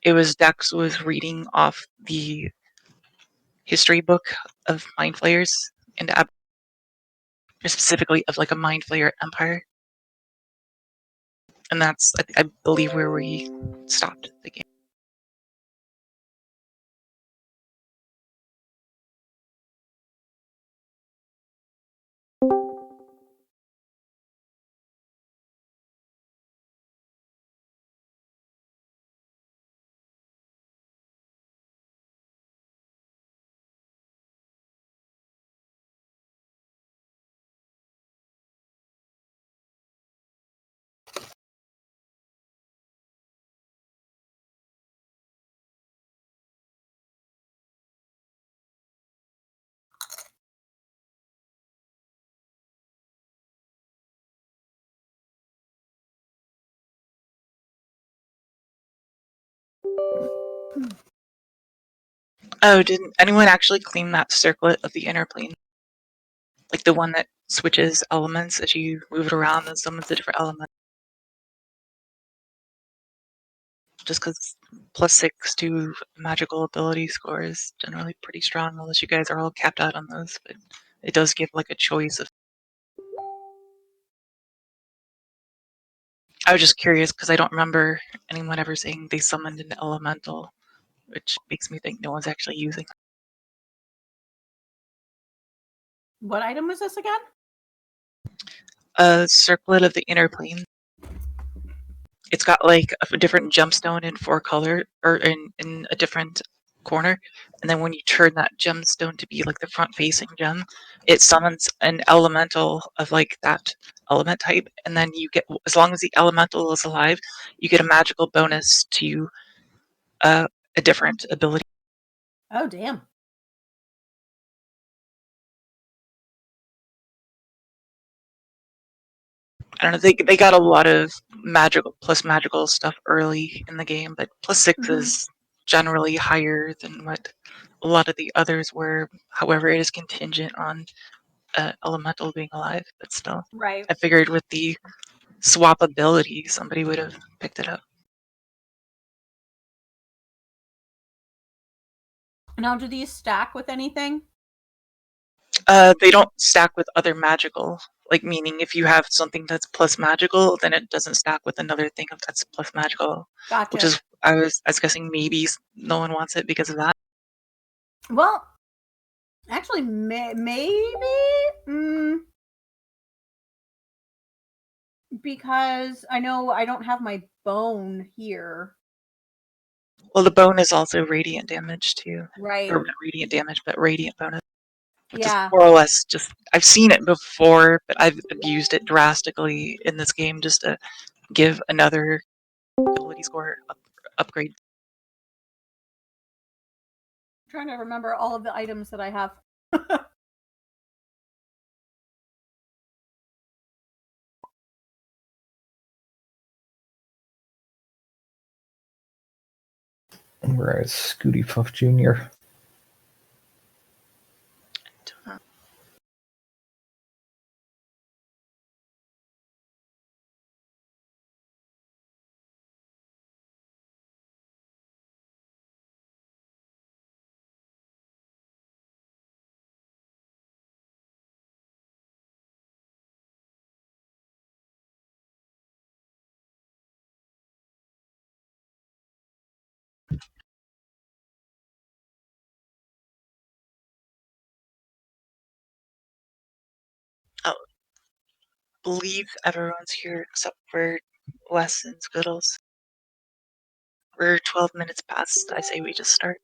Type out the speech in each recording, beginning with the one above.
It was Dex was reading off the history book of Mind Flayers and specifically of like a Mind Flayer empire. And that's, I believe, where we stopped the game. Oh, didn't anyone actually clean that circlet of the inner plane? Like the one that switches elements as you move it around and summons a different element? Just because +6 to magical ability score is generally pretty strong, unless you guys are all capped out on those, but it does give like a choice of. I was just curious because I don't remember anyone ever saying they summoned an elemental, which makes me think no one's actually using. What item was this again? A circlet of the inner plane. It's got like a different gemstone in 4 color, or in a different corner, and then when you turn that gemstone to be like the front facing gem, it summons an elemental of like that element type, and then you get, as long as the elemental is alive, you get a magical bonus to a different ability. Oh, damn. I don't know, they got a lot of magical stuff early in the game, but +6 is generally higher than what a lot of the others were. However, it is contingent on elemental being alive, but still. Right. I figured with the swappability, somebody would have picked it up. Now, do these stack with anything? They don't stack with other magical. Like, meaning if you have something that's plus magical, then it doesn't stack with another thing that's plus magical. Gotcha. Which is, I was guessing maybe no one wants it because of that. Well, actually, maybe. Because I know I don't have my bone here. Well, the bone is also radiant damage too. Right. Or not radiant damage, but radiant bonus. Which Yeah. is more or less just, I've seen it before, but I've abused it drastically in this game just to give another ability score upgrade. I'm trying to remember all of the items that I have. Whereas Scooty Puff Jr. I believe everyone's here except for Wes and Skittles. We're 12 minutes past. I say we just start.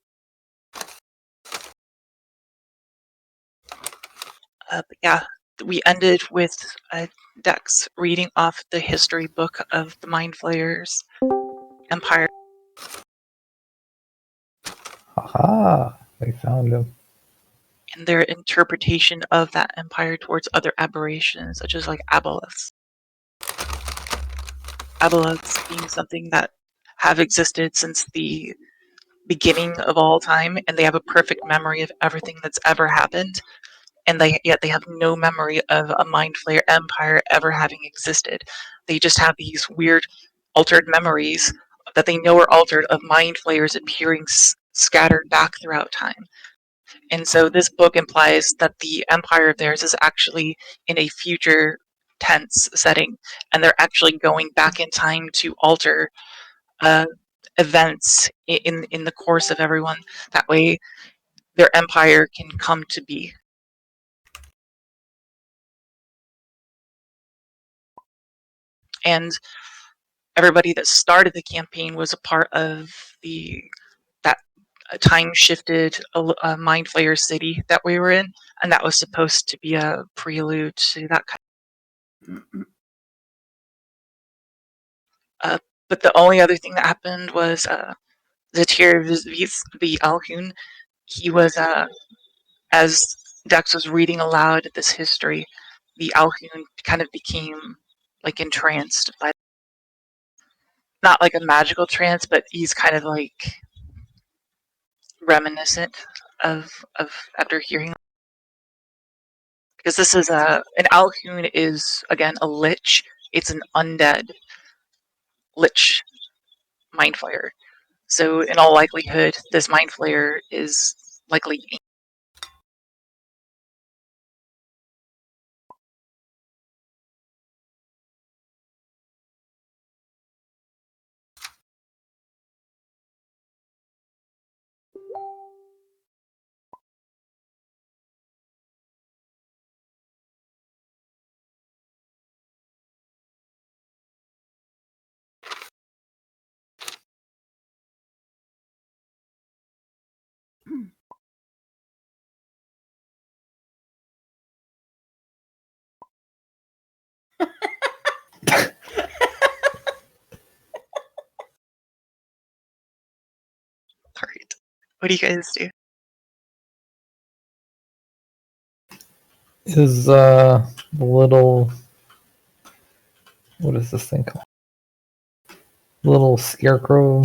But yeah, we ended with Dex reading off the history book of the Mind Flayers Empire. Haha, we found him. And their interpretation of that empire towards other aberrations, such as like aboleths. Aboleths being something that have existed since the beginning of all time, and they have a perfect memory of everything that's ever happened, and yet they have no memory of a Mind Flayer empire ever having existed. They just have these weird altered memories that they know are altered of mind flayers appearing scattered back throughout time. And so this book implies that the empire of theirs is actually in a future tense setting, and they're actually going back in time to alter events in the course of everyone. That way, their empire can come to be. And everybody that started the campaign was a part of that time shifted mind flayer city that we were in, and that was supposed to be a prelude to that kind of, but the only other thing that happened was the tier the Alhun. He was as Dex was reading aloud this history, the Alhun kind of became like entranced by, not like a magical trance, but he's kind of like reminiscent of after hearing, because this is an Alhun is again a lich. It's an undead lich mind flayer. So in all likelihood, this mind flayer is likely. All right, what do you guys do? Is the little, what is this thing called? Little scarecrow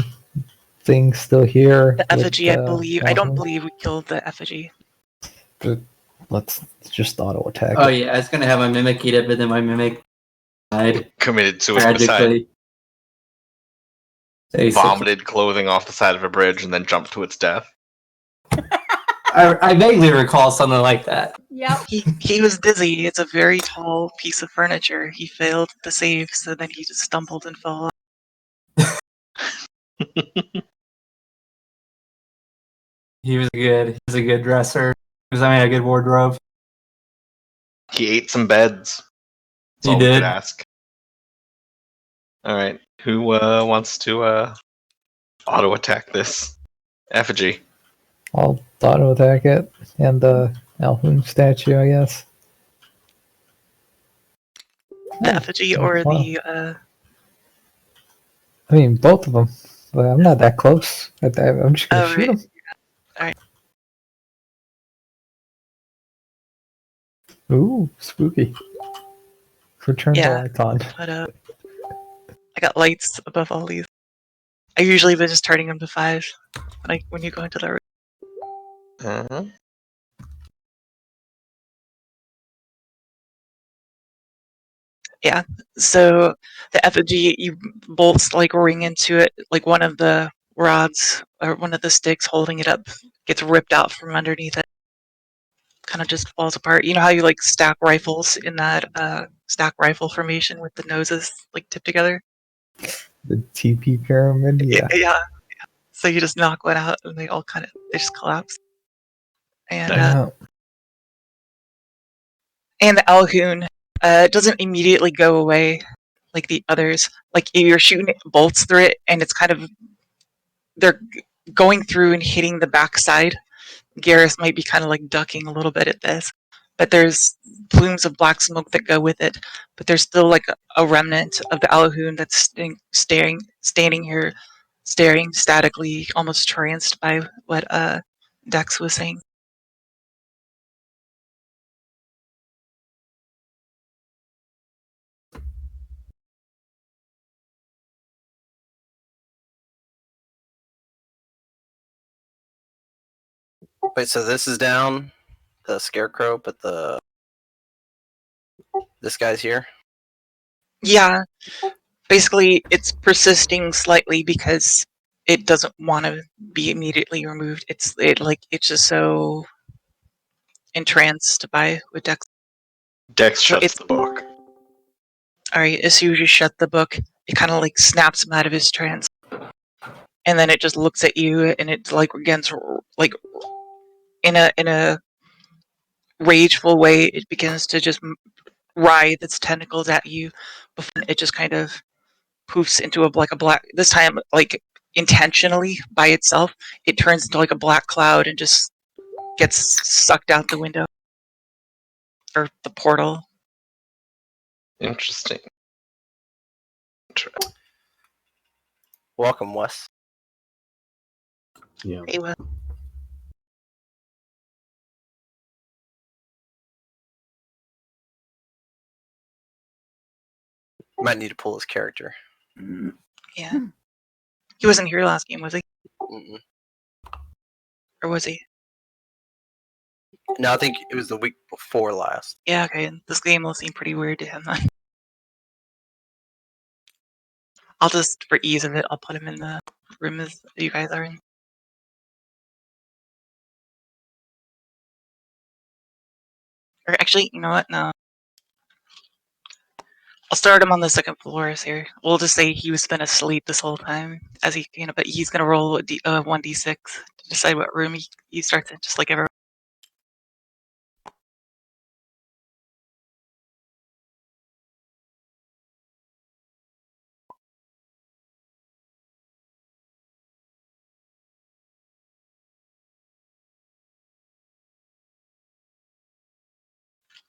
thing still here? The effigy, I believe. I don't Alvin? believe we killed the effigy. Let's just auto attack. Oh yeah, I was gonna have my mimic eat it, but then my mimic died Committed suicide. tragically. Vomited clothing off the side of a bridge and then jumped to its death. I vaguely recall something like that. Yep. He was dizzy. It's a very tall piece of furniture. He failed the save, so then he just stumbled and fell off. He was good. He was a good dresser. He was, a good wardrobe. He ate some beds. That's He all we did. could ask. Alright, who wants to auto attack this effigy? I'll auto attack it and the Alhoon statue, I guess. The effigy or wow. the I mean, both of them. But I'm not that close. I'm just gonna shoot right. him. Alright. Ooh, spooky. Return Yeah. the lights on. But I got lights above all these. I usually been just turning them to 5 when you go into the room. Uh-huh. Yeah. So the effigy, you bolts like ring into it, like one of the rods or one of the sticks holding it up gets ripped out from underneath it. Kind of just falls apart. You know how you like stack rifles in that stack rifle formation with the noses like tipped together? The TP pyramid, yeah. Yeah. So you just knock one out and they just collapse. And and the Alhoon doesn't immediately go away like the others. Like you're shooting bolts through it, and it's kind of they're going through and hitting the backside. Garrus might be kind of like ducking a little bit at this, but there's plumes of black smoke that go with it. But there's still like a remnant of the Alhoon that's standing here, staring statically, almost tranced by what Dex was saying. Wait, so this is down, the scarecrow, but this guy's here? Yeah. basically it's persisting slightly because it doesn't want to be immediately removed. It's just so entranced by with Dex. Dex So shuts it's the book. all right. As soon as you shut the book, it kind of like snaps him out of his trance, and then it just looks at you, and it's like against like in a rageful way. It begins to just writhe its tentacles at you. Before it just kind of poofs into a black. This time, like intentionally by itself, it turns into like a black cloud and just gets sucked out the window or the portal. Interesting. Welcome, Wes. Yeah. Hey, well, Might need to pull his character. yeah. He wasn't here last game, was he? Mm-mm. Or was he? No, I think it was the week before last. Yeah, okay. This game will seem pretty weird to him then. I'll just, for ease of it, I'll put him in the room as you guys are in. Or actually, you know what? No. I'll start him on the second floor here. We'll just say he was been asleep this whole time, as he, but he's gonna roll a 1d6 to decide what room he starts in, just like everyone.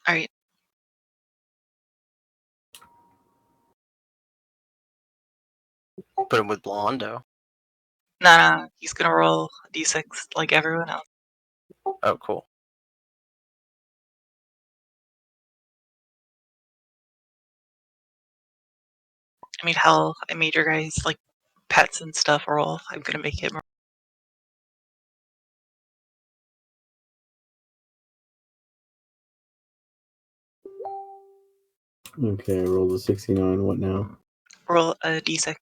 All right. Put him with Blondo. No, he's gonna roll a d6 like everyone else. Oh, cool. I mean, hell, I made your guys like pets and stuff roll. I'm gonna make him. Okay, I rolled a 69. What now? Roll a d6.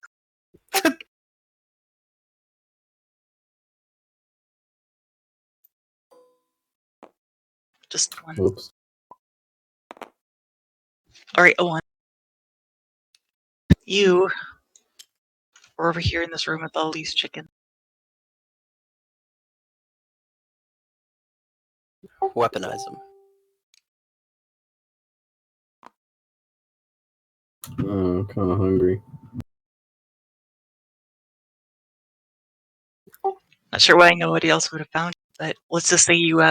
Just one. Whoops. Alright, a 1. You were over here in this room with all these chickens. Weaponize him. Kind of hungry. Not sure why nobody else would have found it, but let's just say you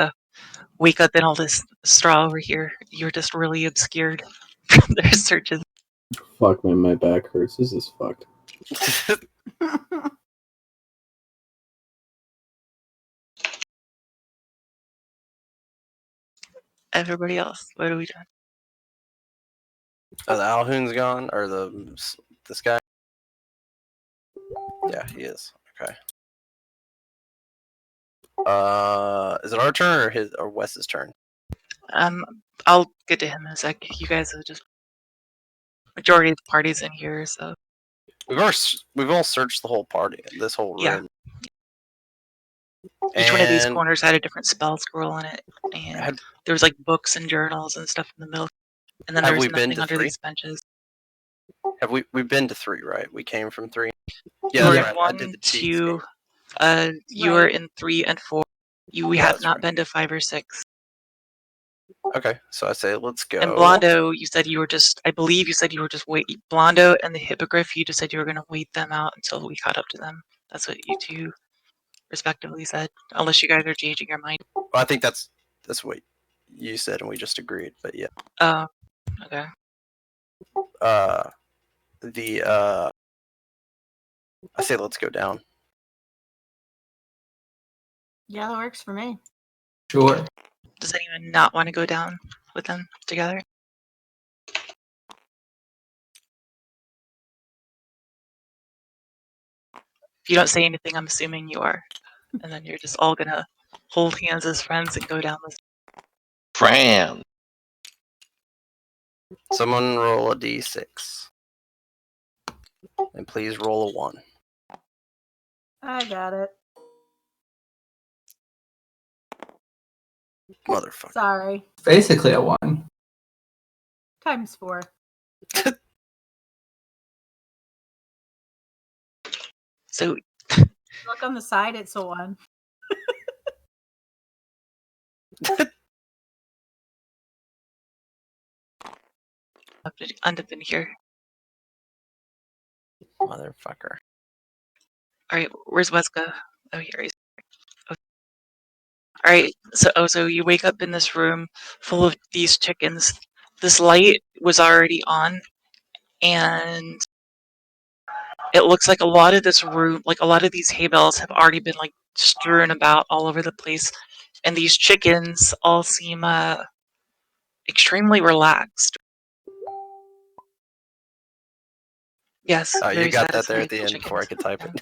wake up in all this straw over here. You're just really obscured from their searches. Fuck, man, my back hurts. This is fucked. Everybody else, what are we doing? Oh, the Alhoon's gone? Or this guy? Yeah, he is. Okay. Is it our turn or his or Wes's turn? I'll get to him in a sec. You guys are just majority of the party's in here, so We've all searched the whole party, this whole yeah. room. Each one of these And corners had a different spell scroll in it, and there was like books and journals and stuff in the middle, and then there have was we been nothing to under 3? these benches. Have we've been to 3, right? We came from 3. You Yeah, were that's in right. I 1, did the cheats 2. game. You were Right. in 3 and 4. We Yeah, have that's not right. been to 5 or 6. Okay, so I say let's go. And Blondo, you said you were just. I believe you said you were just wait. Blondo and the Hippogriff, you just said you were going to wait them out until we caught up to them. That's what you two, respectively, said. Unless you guys are changing your mind. Well, I think that's what you said, and we just agreed. But yeah. Oh, okay. I say let's go down. Yeah, that works for me. Sure. Does anyone not want to go down with them together? If you don't say anything, I'm assuming you are. And then you're just all gonna hold hands as friends and go down this. Fran. Someone roll a d6. And please roll a 1. I got it. Motherfucker. Sorry. Basically a 1. Times 4. So Look on the side, it's a 1. end up in here. Motherfucker. All right, where's Weska? Oh, here he is. Oh. All right, so you wake up in this room full of these chickens. This light was already on, and it looks like a lot of this room, like a lot of these hay bales, have already been like strewn about all over the place, and these chickens all seem extremely relaxed. Yes, Oh, you very got that there satisfied at the end before I could type Yeah. it.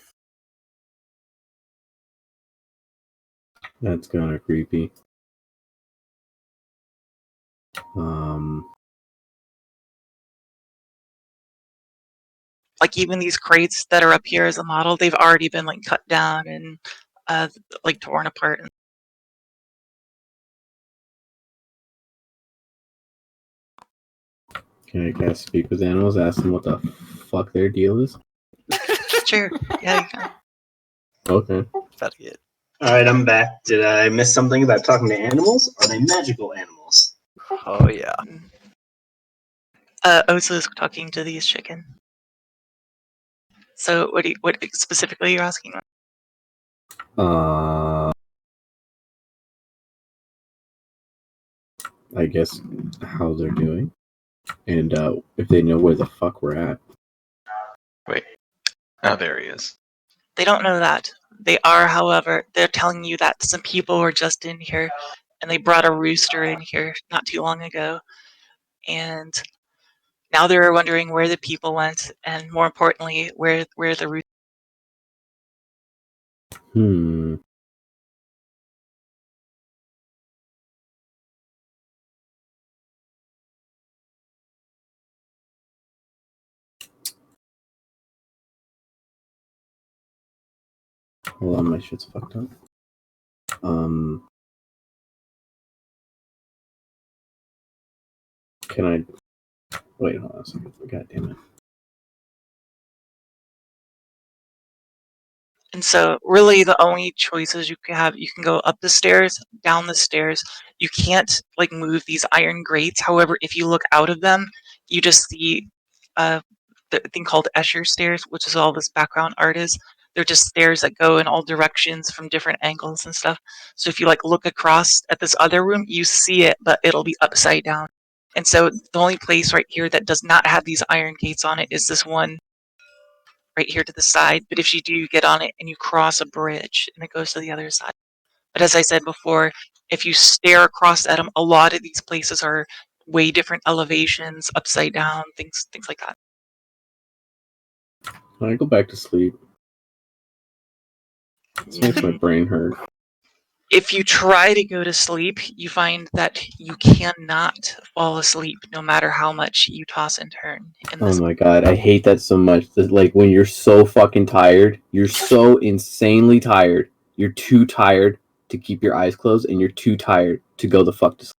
That's kind of creepy. Like even these crates that are up here as a model, they've already been like cut down and like torn apart. Can I cast speak with animals? Ask them what the fuck their deal is. Sure, yeah, you can. Okay. Better get. Alright, I'm back. Did I miss something about talking to animals? Are they magical animals? Oh, yeah. Osa's talking to these chicken. So what specifically you're asking? I guess how they're doing, and if they know where the fuck we're at. Wait. Oh, there he is. They don't know that. They are, however, they're telling you that some people were just in here, and they brought a rooster in here not too long ago, and now they're wondering where the people went, and more importantly, where the rooster. Hold on, my shit's fucked up. Can I wait? Hold on a second. God damn it. And so, really, the only choices you can have, you can go up the stairs, down the stairs. You can't like move these iron grates. However, if you look out of them, you just see the thing called Escher stairs, which is all this background art is. They're just stairs that go in all directions from different angles and stuff. So if you like look across at this other room, you see it, but it'll be upside down. And so the only place right here that does not have these iron gates on it is this one right here to the side. But if you do get on it and you cross a bridge and it goes to the other side. But as I said before, if you stare across at them, a lot of these places are way different elevations, upside down, things like that. Can I go back to sleep? This makes my brain hurt. If you try to go to sleep, you find that you cannot fall asleep no matter how much you toss and turn. In Oh this. my god, I hate that so much. Like when you're so fucking tired, you're so insanely tired. You're too tired to keep your eyes closed, and you're too tired to go the fuck to sleep.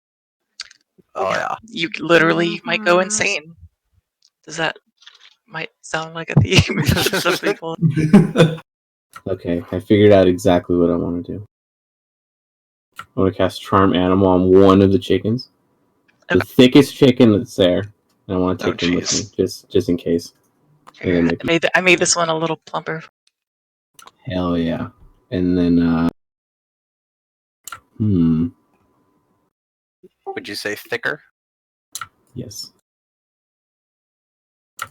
Oh, yeah. You literally might go insane. Does that might sound like a theme for some people? Okay, I figured out exactly what I want to do. I want to cast Charm Animal on one of the chickens. The Okay. thickest chicken that's there. And I want to Oh, take them with me, jeez. just in case. Here, I made this one a little plumper. Hell yeah. And then, Would you say thicker? yes.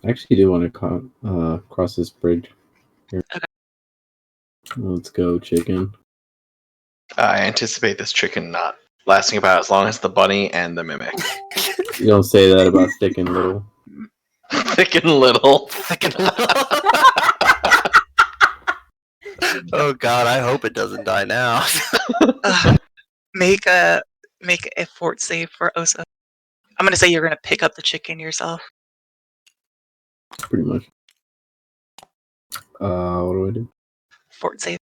I actually do want to cross this bridge. Here. Okay. Let's go, chicken. I anticipate this chicken not lasting about as long as the bunny and the mimic. You don't say that about thick and little. Thick and little. Thick and little. Oh god, I hope it doesn't die now. Make a fort save for Osa. I'm gonna say you're gonna pick up the chicken yourself. Pretty much. What do I do? Fort save.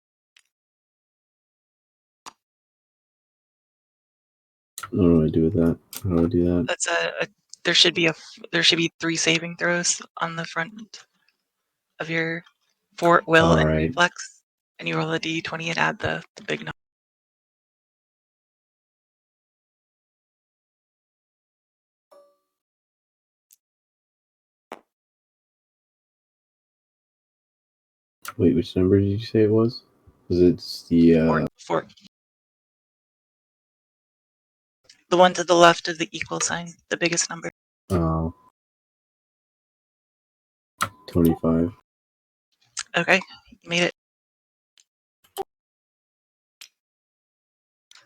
What do I do with that? How do I do that? That's there should be 3 saving throws on the front of your fort will and Alright. reflex, and you roll a d20 and add the big number. Wait, which number did you say it was? Was it the Fort. The one to the left of the equal sign, the biggest number. 25? Okay, you made it.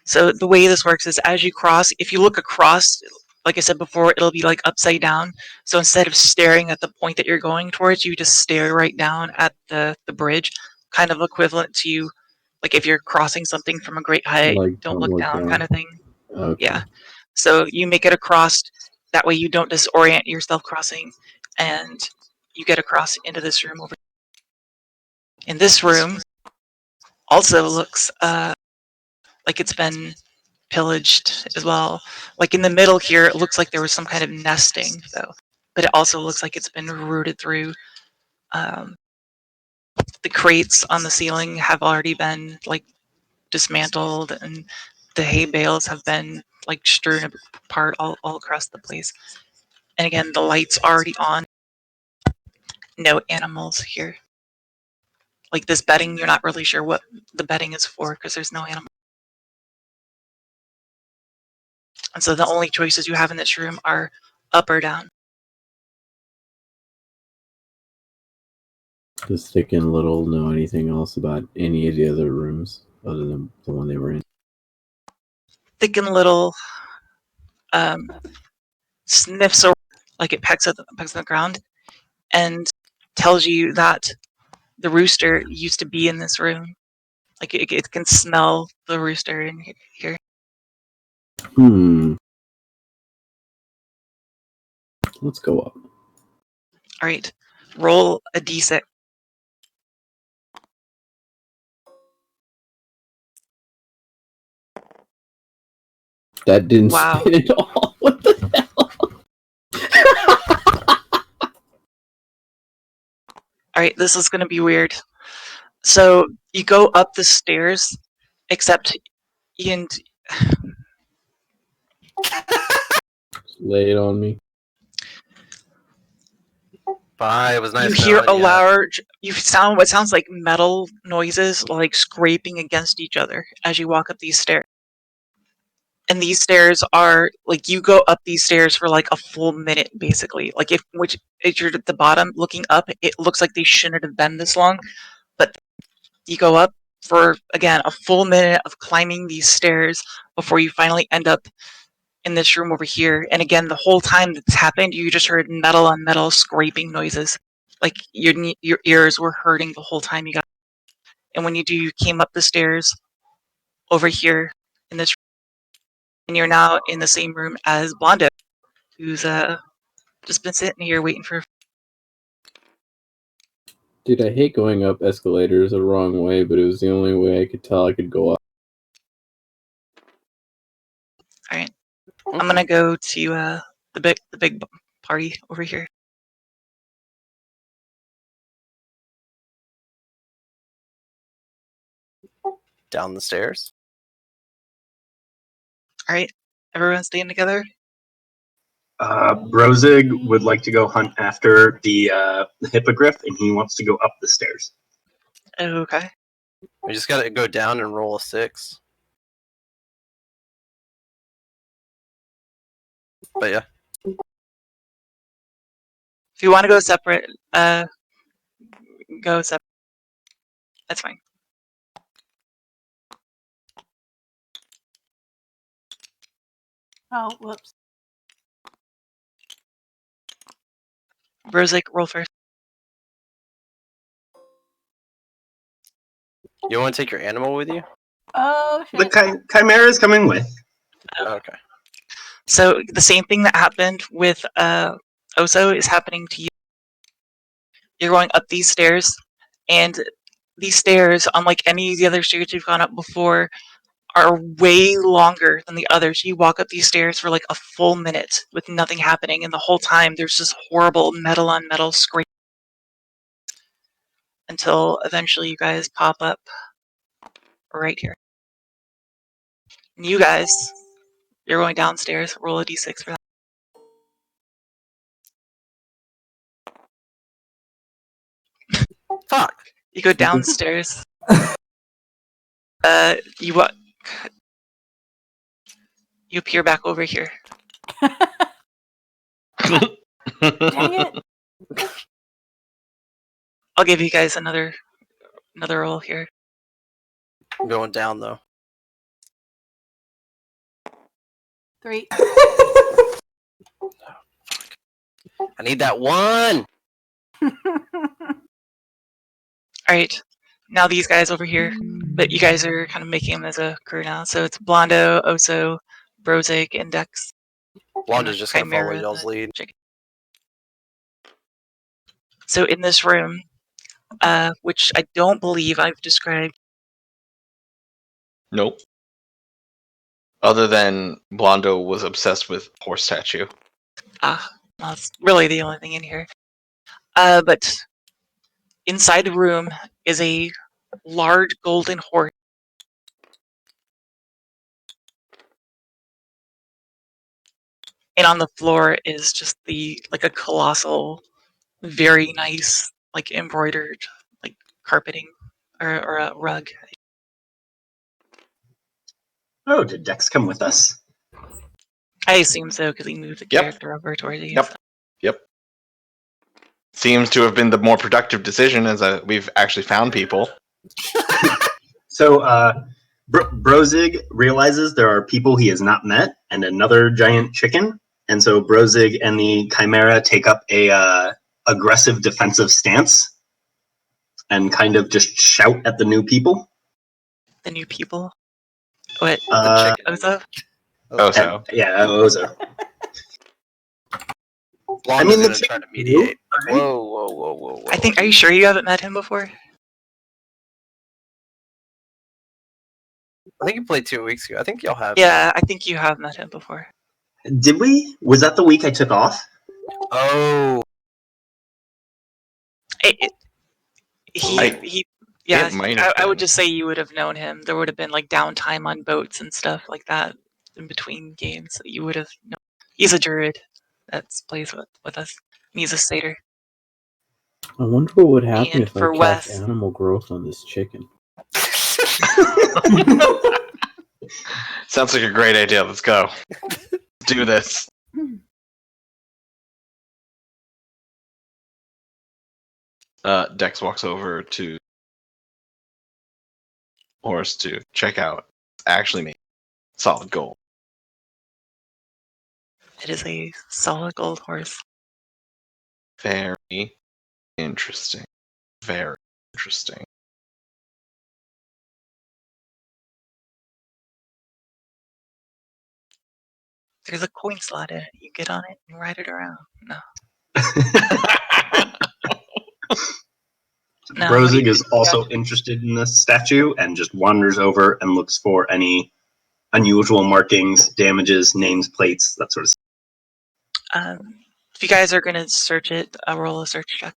So the way this works is as you cross, if you look across, like I said before, it'll be like upside down. So instead of staring at the point that you're going towards, you just stare right down at the bridge, kind of equivalent to like if you're crossing something from a great height, Like, don't look down kind of thing. Okay. Yeah. So you make it across, that way you don't disorient yourself crossing, and you get across into this room over. In this room also looks like it's been pillaged as well. Like in the middle here, it looks like there was some kind of nesting though, but it also looks like it's been rooted through. The crates on the ceiling have already been like dismantled, and the hay bales have been like strewn apart all across the place. And again, the light's already on. No animals here. Like this bedding, you're not really sure what the bedding is for because there's no animal. And so the only choices you have in this room are up or down. Does Thick and Little know anything else about any of the other rooms other than the one they were in? Thick and Little sniffs around, like it pecks at the ground, and tells you that the rooster used to be in this room. Like it can smell the rooster in here. Let's go up. All right, roll a d6. That didn't Wow. spin at all. What the hell? All right, this is going to be weird. So you go up the stairs, except Ian. Lay it on me. Bye. It was nice. You hear a knowing ya. large. You sound what sounds like metal noises, like scraping against each other as you walk up these stairs. And these stairs are like you go up these stairs for like a full minute, basically. Like if you're at the bottom looking up, it looks like they shouldn't have been this long, but you go up for again a full minute of climbing these stairs before you finally end up in this room over here. And again, the whole time that's happened, you just heard metal on metal scraping noises. Like your ears were hurting the whole time you got. And when you do, you came up the stairs over here in this room, and you're now in the same room as Blondo, who's just been sitting here waiting for. Dude, I hate going up escalators the wrong way, but it was the only way I could tell I could go up. All right, I'm gonna go to the big party over here. Down the stairs. All right, everyone staying together. Brozig would like to go hunt after the hippogriff, and he wants to go up the stairs. Okay. We just gotta go down and roll a 6. But yeah. If you want to go separate, go separate. That's fine. Oh, whoops. Rosic, roll first. You want to take your animal with you? Oh, The shit. chimera is coming with. Okay. So the same thing that happened with Oso is happening to you. You're going up these stairs, And these stairs, unlike any of the other stairs you've gone up before, are way longer than the others. You walk up these stairs for like a full minute with nothing happening, and the whole time there's this horrible metal on metal scrape until eventually you guys pop up right here. And you guys, you're going downstairs. Roll a d6 for that. Fuck. You go downstairs. You appear back over here. Dang it. I'll give you guys another roll here. I'm going down though. 3. I need that one. Alright, now these guys over here, but you guys are kind of making them as a crew now. So it's Blondo, Oso, Brozig, and Dex. Blonda's just gonna follow Chimera, y'all's the lead. chicken. So in this room, which I don't believe I've described. Nope. Other than Blondo was obsessed with horse statue. Well, that's really the only thing in here. But inside the room is a large golden horse. And on the floor is just like a colossal, very nice, like embroidered, like carpeting or a rug. Oh, did Dex come with us? I assume so because he moved the Yep. character over towards you. Yep. Yep. Seems to have been the more productive decision, as we've actually found people. So, Brozig realizes there are people he has not met and another giant chicken. And so Brozig and the Chimera take up a aggressive defensive stance and kind of just shout at the new people. The new people. What? Uh, Ozo? Oso. Yeah, Ozo. Blonda's the gonna chicken try to mediate. right? Whoa. I think. Are you sure you haven't met him before? I think you played 2 weeks ago. I think y'all have. Yeah, I think you have met him before. Did we? Was that the week I took off? Oh. Yeah, It might have I would been. just say you would have known him. There would have been like downtime on boats and stuff like that in between games that you would have known. He's a druid that plays with us. And he's a satyr. I wonder what would happen And if I for cast Wes- animal growth on this chicken. Sounds like a great idea. Let's go. Do this. Dex walks over to horse to check out. It's actually me. Solid gold. It is a solid gold horse. Very interesting. Very interesting. There's a coin slot in it. You get on it and ride it around. No. No, Brozig is also interested in this statue and just wanders over and looks for any unusual markings, damages, names, plates, that sort of stuff. If you guys are going to search it, I'll roll a search check.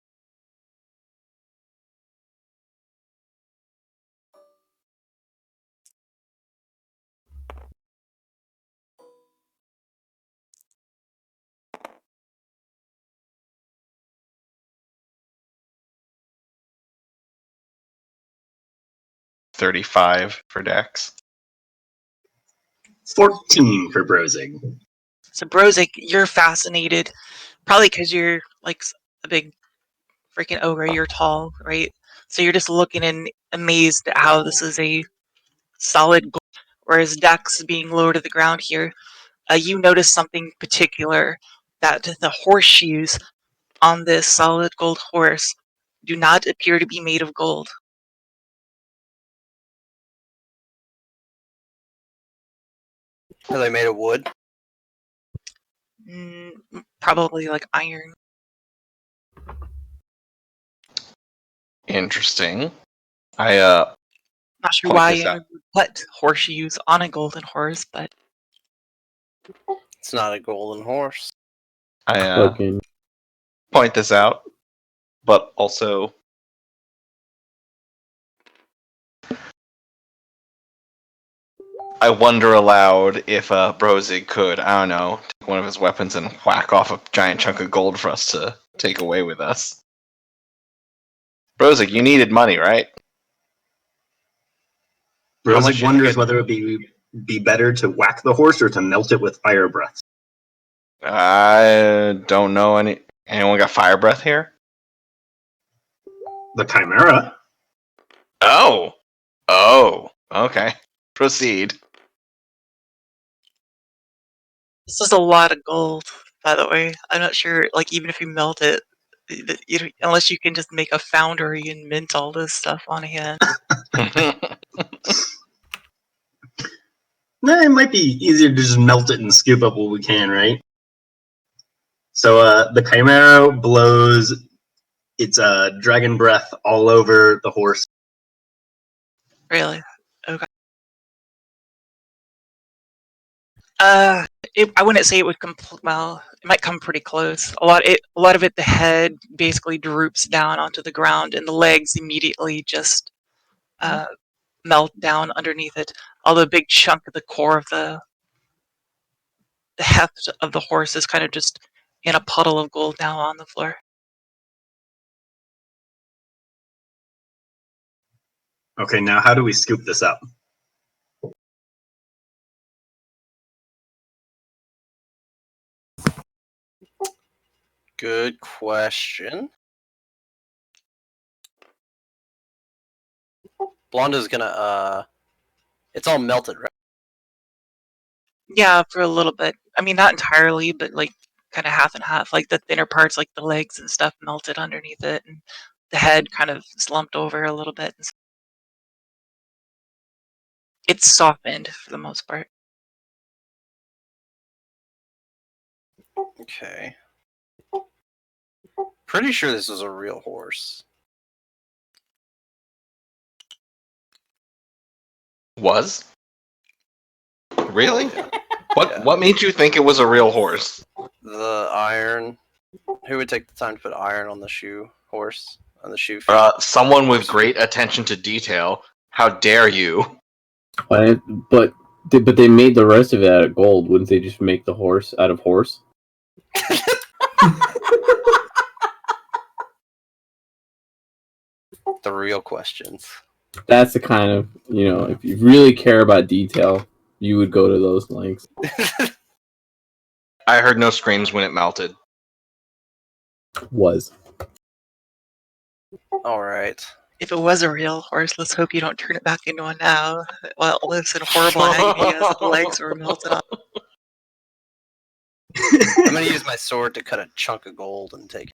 $35 for Dex. 14 for Brozig. So Brozig, you're fascinated, probably because you're like a big freaking ogre. You're tall, right? So you're just looking and amazed at how this is a solid gold. Whereas Dex being low to the ground here, you notice something particular, that the horseshoes on this solid gold horse do not appear to be made of gold. Are they made of wood? Probably like iron. Interesting. I Not sure Point why this out. anyone would put horseshoes on a golden horse, but It's not a golden horse. Fucking. point this out, but also I wonder aloud if Brozig could, I don't know, take one of his weapons and whack off a giant chunk of gold for us to take away with us. Brozig, you needed money, right? How much Brozig you wonders think whether it be better to whack the horse or to melt it with fire breath. I don't know anyone got fire breath here? The Chimera. Oh. Oh. Okay. Proceed. this is a lot of gold, by the way. I'm not sure, like, even if you melt it, unless you can just make a foundry and mint all this stuff on hand. Nah, it might be easier to just melt it and scoop up what we can, right? So the Chimera blows its dragon breath all over the horse. Really? Okay. I wouldn't say it would come. Well, it might come pretty close. A lot of it, the head basically droops down onto the ground, and the legs immediately just melt down underneath it. Although a big chunk of the core of the heft of the horse is kind of just in a puddle of gold now on the floor. Okay, now how do we scoop this up? Good question. Blonda's gonna it's all melted, right? Yeah, for a little bit. I mean, not entirely, but like kind of half and half. Like the thinner parts, like the legs and stuff, melted underneath it, and the head kind of slumped over a little bit. It's softened for the most part. Okay. Pretty sure this is a real horse. Was? Really? Yeah. What made you think it was a real horse? The iron. Who would take the time to put iron on the shoe horse? On the shoe feet? Someone with great attention to detail. How dare you? But they made the rest of it out of gold. Wouldn't they just make the horse out of horse? The real questions. That's the kind of, if you really care about detail, you would go to those lengths. I heard no screams when it melted. Was. Alright. If it was a real horse, let's hope you don't turn it back into one now. While it lives in horrible agony as the legs were melted off. I'm gonna use my sword to cut a chunk of gold and take it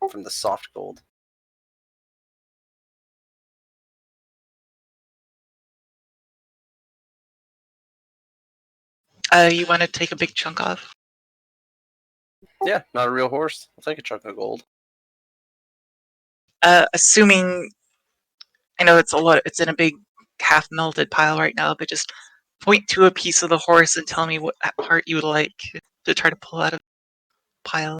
from the soft gold. You want to take a big chunk off? Yeah, not a real horse. I'll take a chunk of gold. Assuming, I know it's a lot. It's in a big half melted pile right now, but just point to a piece of the horse and tell me what part you would like to try to pull out of the pile.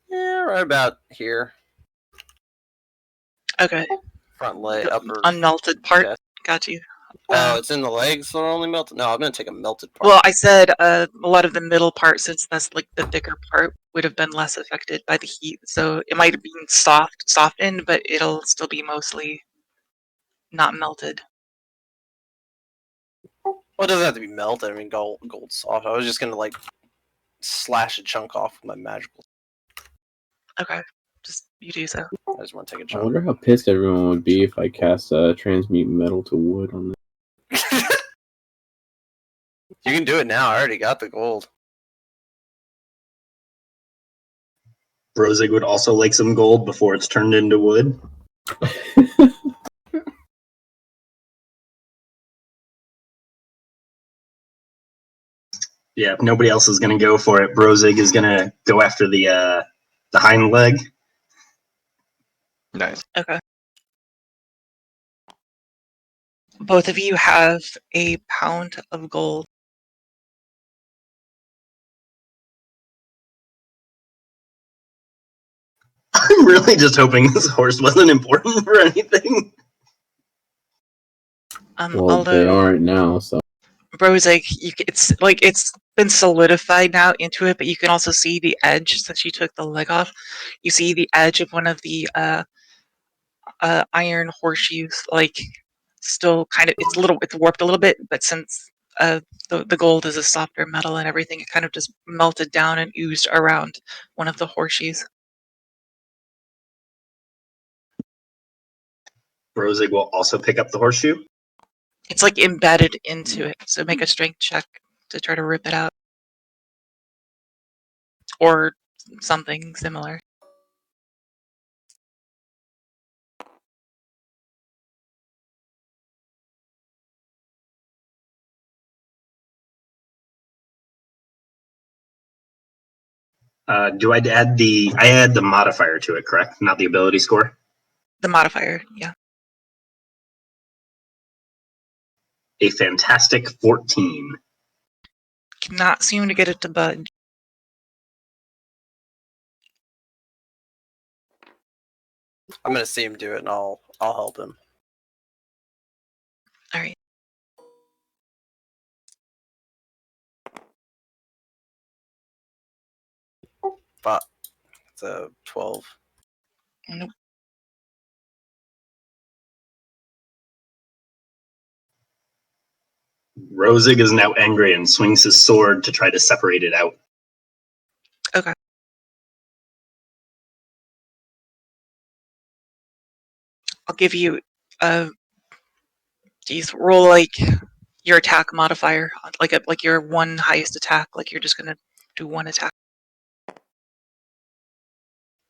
Yeah, right about here. Okay. Front leg, upper. Unmelted part. chest. Got you. Oh, it's in the legs that are only melted? No, I'm gonna take a melted part. Well, I said a lot of the middle part, since that's like the thicker part, would have been less affected by the heat. So it might have been softened, but it'll still be mostly not melted. Well, it doesn't have to be melted. I mean, gold's soft. I was just gonna like slash a chunk off with my magical. Okay, just you do so. I just want to take a I chunk. wonder how pissed everyone would be if I cast transmute metal to wood on this. You can do it now. I already got the gold. Brozig would also like some gold before it's turned into wood. Yeah, if nobody else is going to go for it, Brozig is going to go after the hind leg. Nice. Okay. Both of you have a pound of gold. I'm really just hoping this horse wasn't important for anything. Well, they Although aren't now, so. Brozig, it's like it's been solidified now into it, but you can also see the edge since you took the leg off. You see the edge of one of the iron horseshoes, like still kind of it's warped a little bit, but since the gold is a softer metal and everything, it kind of just melted down and oozed around one of the horseshoes. Brozig will also pick up the horseshoe. It's like embedded into it, so make a strength check to try to rip it out, or something similar. Do I add I add the modifier to it, correct? Not the ability score? The modifier, yeah. A fantastic 14. Cannot seem to get it to budge. I'm gonna see him do it, and I'll help him. All right. But it's a 12. Nope. Brozig is now angry and swings his sword to try to separate it out. Okay. I'll give you geez, roll like your attack modifier, like your one highest attack, like you're just gonna do one attack.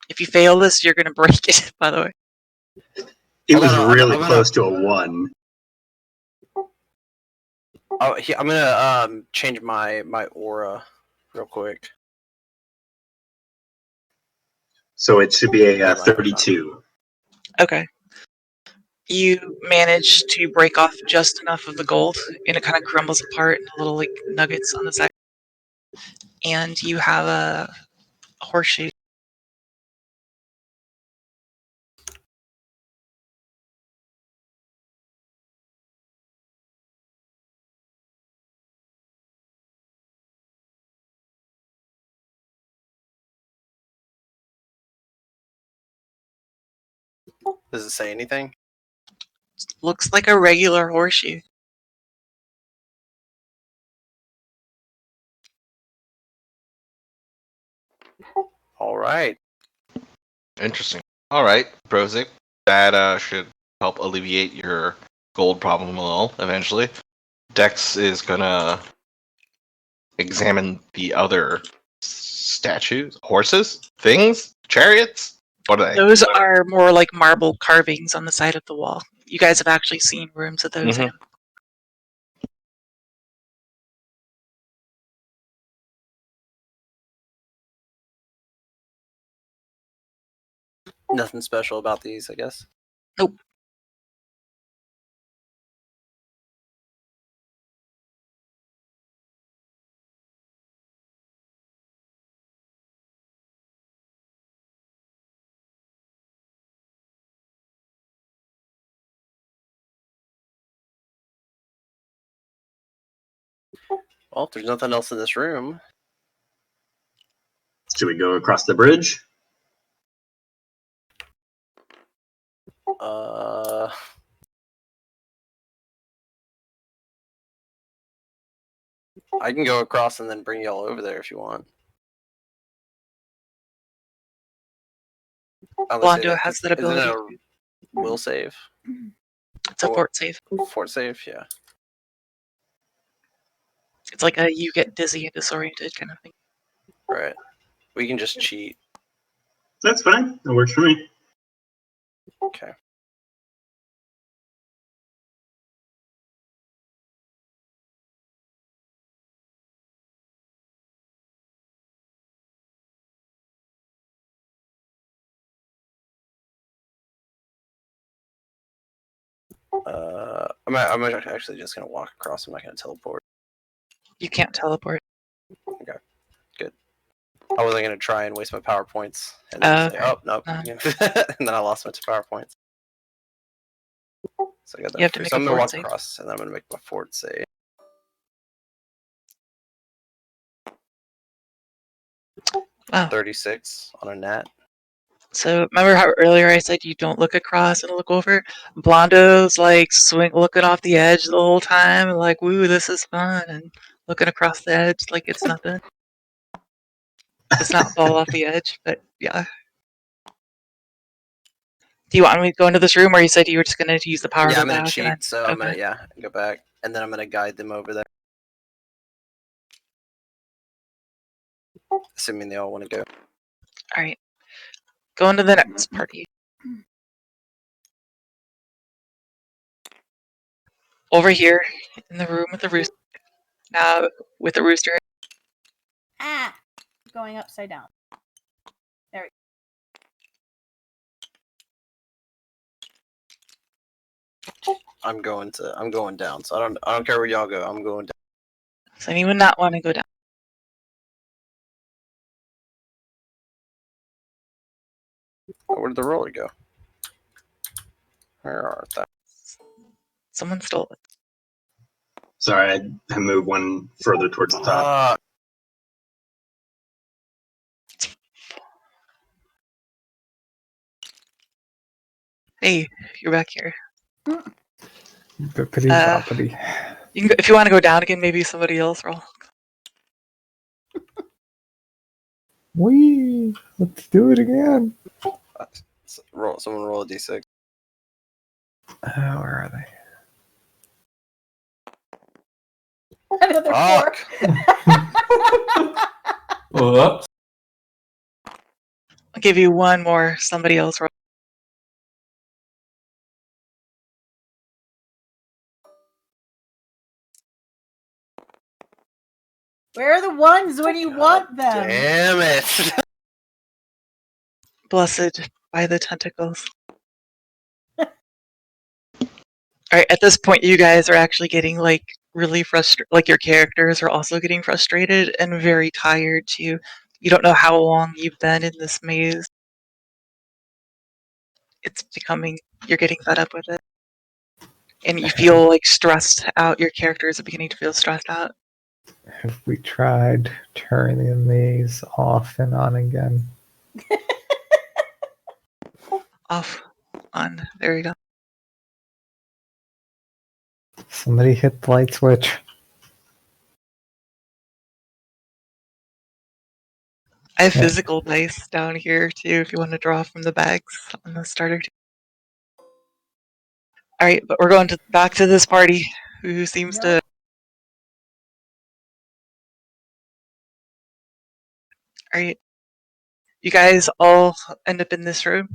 If you fail this, you're gonna break it, by the way. It Hold was on, really I'm close to a 1. I'm gonna change my aura real quick. So it should be a Hold on, hold on. 32. Okay. You manage to break off just enough of the gold, and it kind of crumbles apart in little like nuggets on the side. And you have a horseshoe. Does it say anything? Looks like a regular horseshoe. All right. Interesting. All right, Brozik. That should help alleviate your gold problem a little eventually. Dex is gonna examine the other statues, horses, things, chariots. What are they? Those are more like marble carvings on the side of the wall. You guys have actually seen rooms of those Mhm. in. Nothing special about these, I guess. Nope. Well, if there's nothing else in this room, Should we go across the bridge? I can go across and then bring y'all over there if you want. Blondo has that ability. Isn't it a will save? It's a fort save. Fort save, yeah. It's like a you get dizzy and disoriented kind of thing. Right. We can just cheat. That's fine. That works for me. Okay. I'm actually just gonna walk across. I'm not gonna teleport. You can't teleport. Okay, good. I wasn't gonna try and waste my power points and then say, Okay. "Oh nope," and then I lost my power points. So I got that. You have to free. make So a I'm gonna fort walk save. across, and then I'm gonna make my fort save. Wow. 36 on a nat. So remember how earlier I said you don't look across and look over? Blondo's like looking off the edge the whole time, and like, woo, this is fun, and looking across the edge like it's nothing. It's not fall off the edge, but yeah. Do you want me to go into this room, or you said you were just going to use the power Yeah, to I'm gonna back? cheat, And then, so I'm gonna go back, and then I'm gonna guide them over there. Assuming they all want to go. All right, go into the next party. Over here in the room with the rooster. Now with the rooster. Ah, going upside down. There we go. I'm going down. So I don't care where y'all go. I'm going down. Does anyone not want to go down? Oh, where did the roller go? Where are they? Someone stole it. Sorry, I moved one further towards the top. Hey, you're back here. Bippity boppity. You can go, if you want to go down again, maybe somebody else roll. Wee! Let's do it again. Someone roll a d6. Where are they? Another Fuck. 4. Whoops. I'll give you one more. Somebody else roll. Where are the ones when you want them? Damn it. Blessed by the tentacles. Alright, at this point you guys are actually getting like really frustrated, like your characters are also getting frustrated and very tired too. You don't know how long you've been in this maze. It's becoming, you're getting fed up with it. And you feel like stressed out, your characters are beginning to feel stressed out. Have we tried turning the maze off and on again? Off, on, there we go. Somebody hit the light switch. I have Yeah. physical dice down here too if you want to draw from the bags on the starter. Alright, but we're going back to this party. Who seems to... Alright. You guys all end up in this room.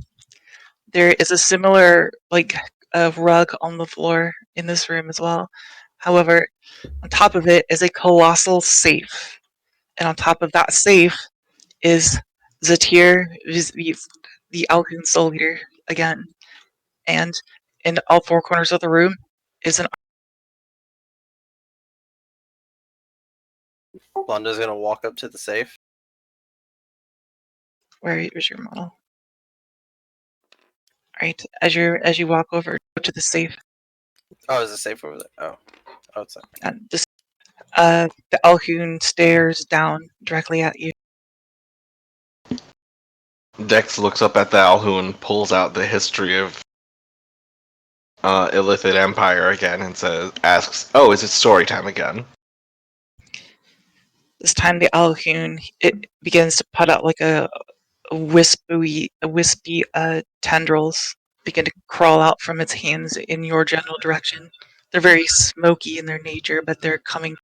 There is a similar, like, rug on the floor in this room as well. However, on top of it is a colossal safe. And on top of that safe is Zatir, the Alkun Soul Leader, again. And in all four corners of the room is an... Blonda's gonna walk up to the safe. Where is your model? Alright, as you walk over to the safe. Oh, is the safe over there? Oh, it's And just, the Alkun stares down directly at you. Dex looks up at the Alhoun, pulls out the history of Illithid Empire again, and asks, "Oh, is it story time again?" This time the Alkun, it begins to put out like a wispy tendrils begin to crawl out from its hands in your general direction. They're very smoky in their nature, but they're coming.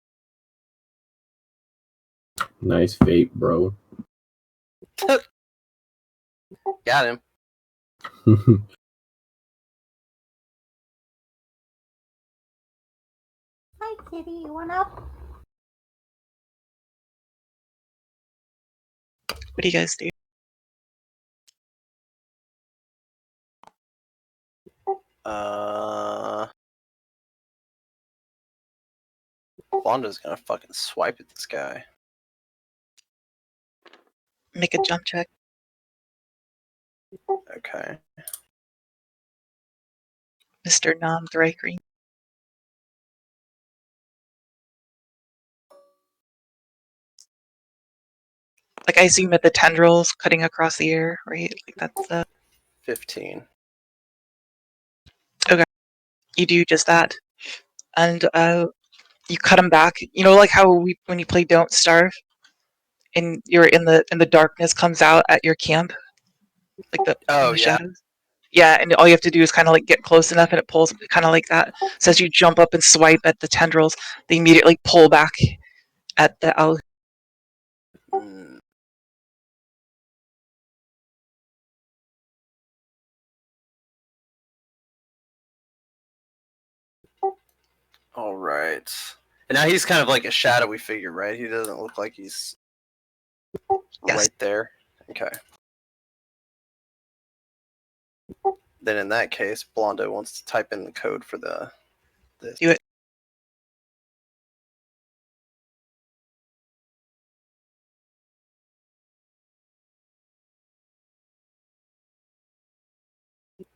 Nice fate, bro. got him. Hi, kitty. You want up? What do you guys do? Blondo's gonna fucking swipe at this guy. Make a jump check. Okay. Mr. Nom Dry Green. Like I zoom at the tendrils cutting across the air, right? Like that's 15. you do just that, and you cut them back. You know, like how when you play Don't Starve, and you're in the darkness comes out at your camp, like the Oh, the yeah. shadows. Yeah, and all you have to do is kind of like get close enough, and it pulls kind of like that. So as you jump up and swipe at the tendrils, they immediately pull back at the owl. Mm. All right. And now he's kind of like a shadowy figure, right? He doesn't look like he's Yes. right there. Okay. Then in that case, Blondo wants to type in the code for this. Do it.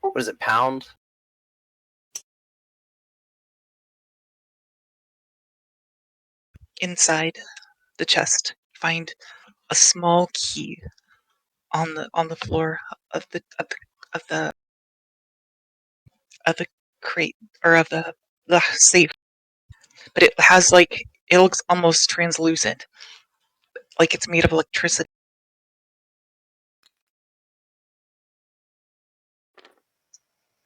What is it? Pound? Inside the chest, find a small key on the floor of the of the crate or of the safe, but it has like it looks almost translucent, like it's made of electricity.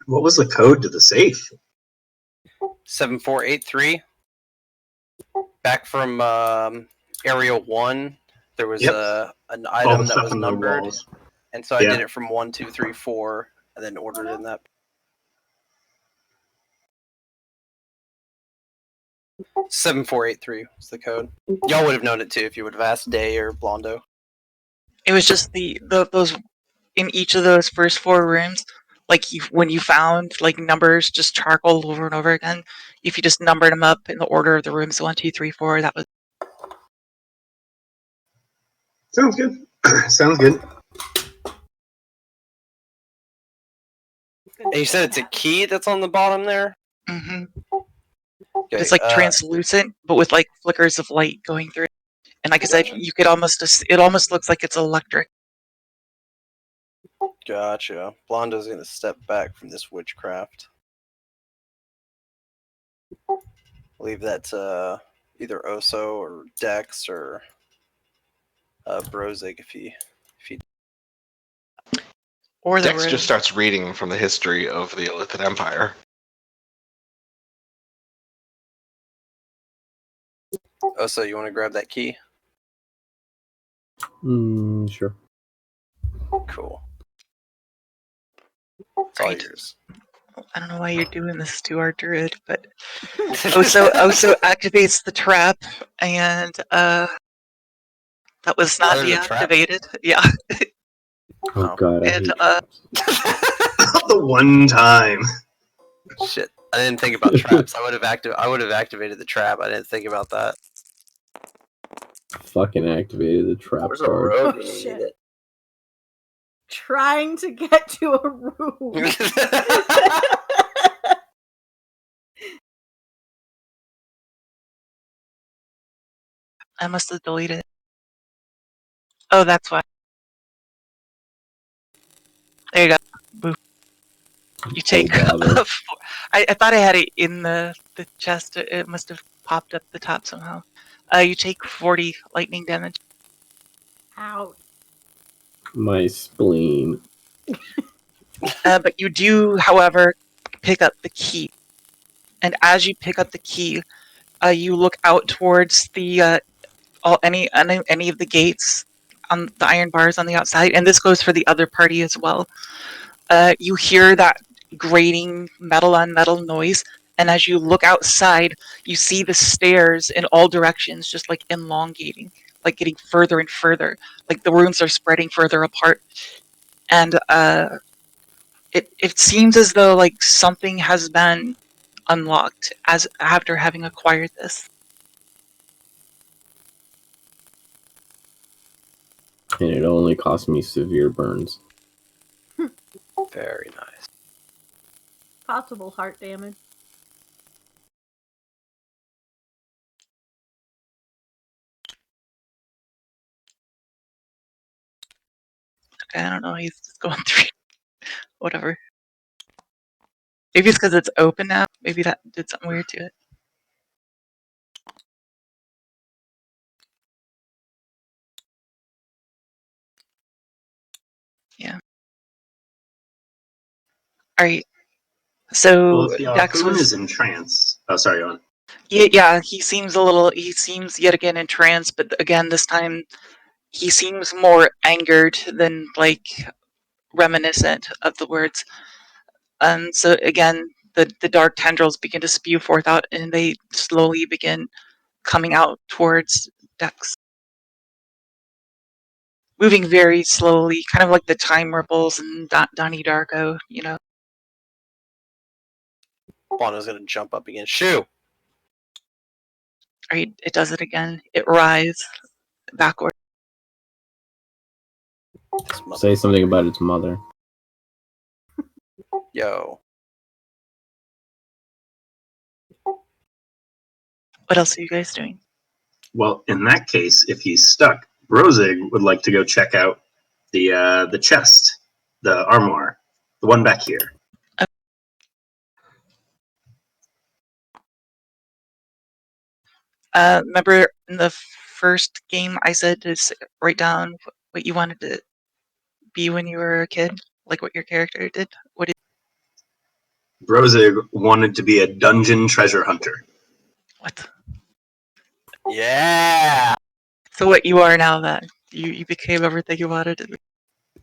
What was the code to the safe? 7483. Back from Area 1, there was Yep. an All item the that stuff was on the numbered, walls. and so I Yeah. did it from 1, 2, 3, 4, and then ordered in that. 7483 was the code. Y'all would have known it too if you would have asked Day or Blondo. It was just those in each of those first 4 rooms. Like when you found like numbers just charcoal over and over again, if you just numbered them up in the order of the rooms 1, 2, 3, 4, that was. Sounds good. Sounds good. And you said it's a key that's on the bottom there? Mm-hmm. Okay, It's like translucent, but with like flickers of light going through it. And like I said, you could it almost looks like it's electric. Gotcha. Blondo's gonna step back from this witchcraft. Leave that to either Oso or Dex or Brozig if he. Or the Dex room. just starts reading from the history of the Illithid Empire. Oso, you want to grab that key? Sure. Cool. It's all Right. yours. I don't know why you're doing this to our druid, but Oso activates the trap, and that was not there's a trap? deactivated. Yeah, Oh Oh. god, I And, hate traps. The one time. Shit, I didn't think about traps. I would have activated the trap. I didn't think about that. Fucking activated the trap There's a card. rogue Oh, and you shit. need it. Trying to get to a room. I must have deleted it. Oh, that's why. There you go. Boo. You take. bother. I thought I had it in the chest. It must have popped up the top somehow. You take 40 lightning damage. Ouch. My spleen. But you do, however, pick up the key. And as you pick up the key, you look out towards the any of the gates on the iron bars on the outside, and this goes for the other party as well. You hear that grating metal on metal noise, and as you look outside, you see the stairs in all directions, just like elongating, like getting further and further, like the rooms are spreading further apart, and it seems as though like something has been unlocked as after having acquired this. and it only cost me severe burns. Very nice. Possible heart damage. Okay, I don't know. He's just going through. Whatever. Maybe it's because it's open now. Maybe that did something weird to it. Yeah. All right. So Well, if the Dex Harpoon was. is in trance. Oh, sorry, go on. Yeah, he seems yet again entranced, but again, this time he seems more angered than, like, reminiscent of the words. So again, the dark tendrils begin to spew forth out, and they slowly begin coming out towards Dex. Moving very slowly, kind of like the time ripples in Donnie Darko, you know. Bono's gonna jump up again. Shoo! Right, it does it again. It rises backward. Say something about its mother. Yo. What else are you guys doing? Well, in that case, if he's stuck, Brozig would like to go check out the chest, the armoire, the one back here. Remember in the first game I said to write down what you wanted to be when you were a kid? Like what your character did? What did Brozig wanted to be a dungeon treasure hunter. what? Yeah! So what you are now that you became everything you wanted to be.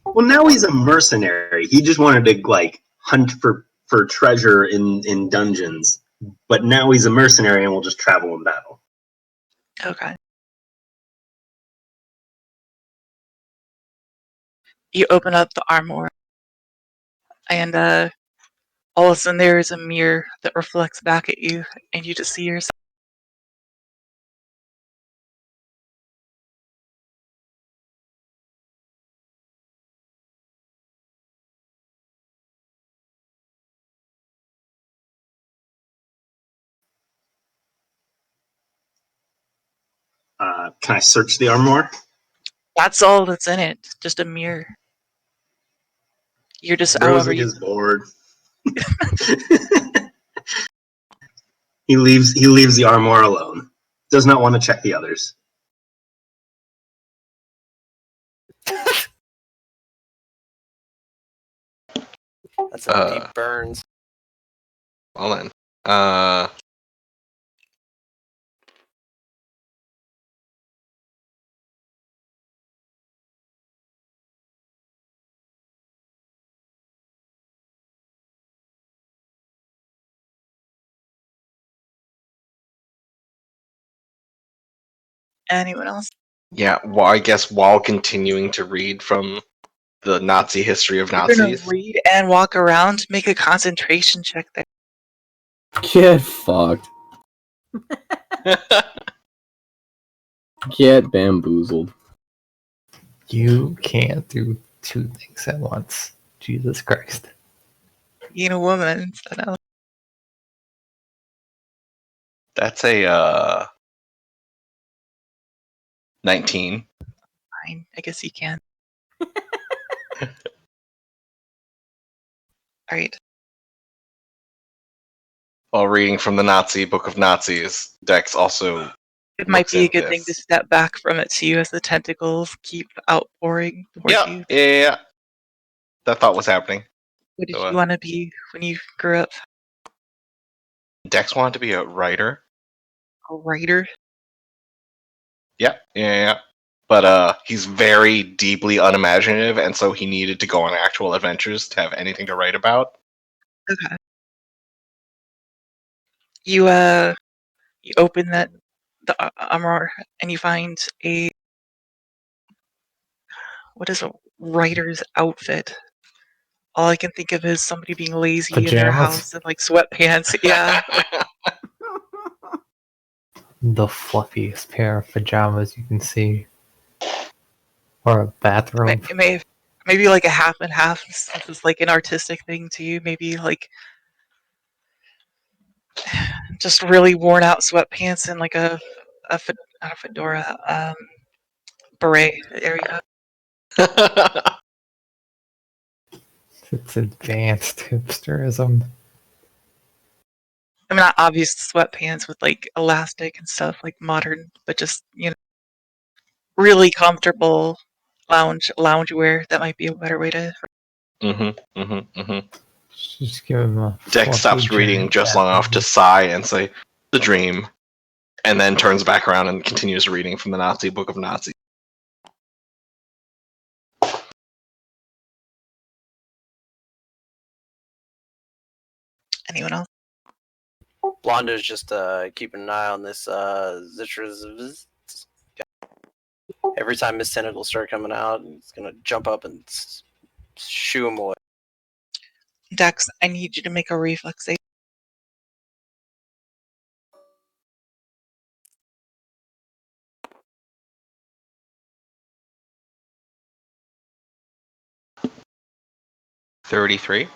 Well, now he's a mercenary. He just wanted to like hunt for treasure in dungeons, but now he's a mercenary and will just travel in battle. Okay. You open up the armor, and all of a sudden there is a mirror that reflects back at you, and you just see yourself. Can I search the armoire? That's all that's in it. Just a mirror. You're just however Brozig you. is bored. He leaves the armoire alone. Does not want to check the others. That's a deep burns. Well then. Anyone else? Yeah, well, I guess while continuing to read from the Nazi history of You're gonna Nazis. read and walk around. Make a concentration check there. Get fucked. Get bamboozled. You can't do two things at once. Jesus Christ. Being a woman, so no. That's a 19. Fine. I guess you can. Alright. While reading from the Nazi Book of Nazis, Dex also It might looks be a at good thing to this. step back from it too as the tentacles keep outpouring towards you. Yeah. That thought was happening. What did So, you want to be when you grew up? Dex wanted to be a writer. A writer? Yeah. But he's very deeply unimaginative, and so he needed to go on actual adventures to have anything to write about. Okay. You open the armor and you find what is a writer's outfit? All I can think of is somebody being lazy in their Pajamas? house and like sweatpants. Yeah. The fluffiest pair of pajamas you can see. Or a bathroom. Maybe like a half and half. Since it's like an artistic thing to you. Maybe like just really worn out sweatpants and like not a fedora, beret. There you go. It's advanced hipsterism. I mean, not obvious sweatpants with like elastic and stuff, like modern, but just really comfortable lounge wear. That might be a better way to. Just give him a Dex stops fluffy reading giant just long enough to bathrobe. sigh and say, "The dream," and then turns back around and continues reading from the Nazi Book of Nazis. Anyone else? Blondo's just keeping an eye on this Zitras. Every time Miss Tentacles start coming out, it's gonna jump up and shoo him away. Dex, I need you to make a reflex save. $33.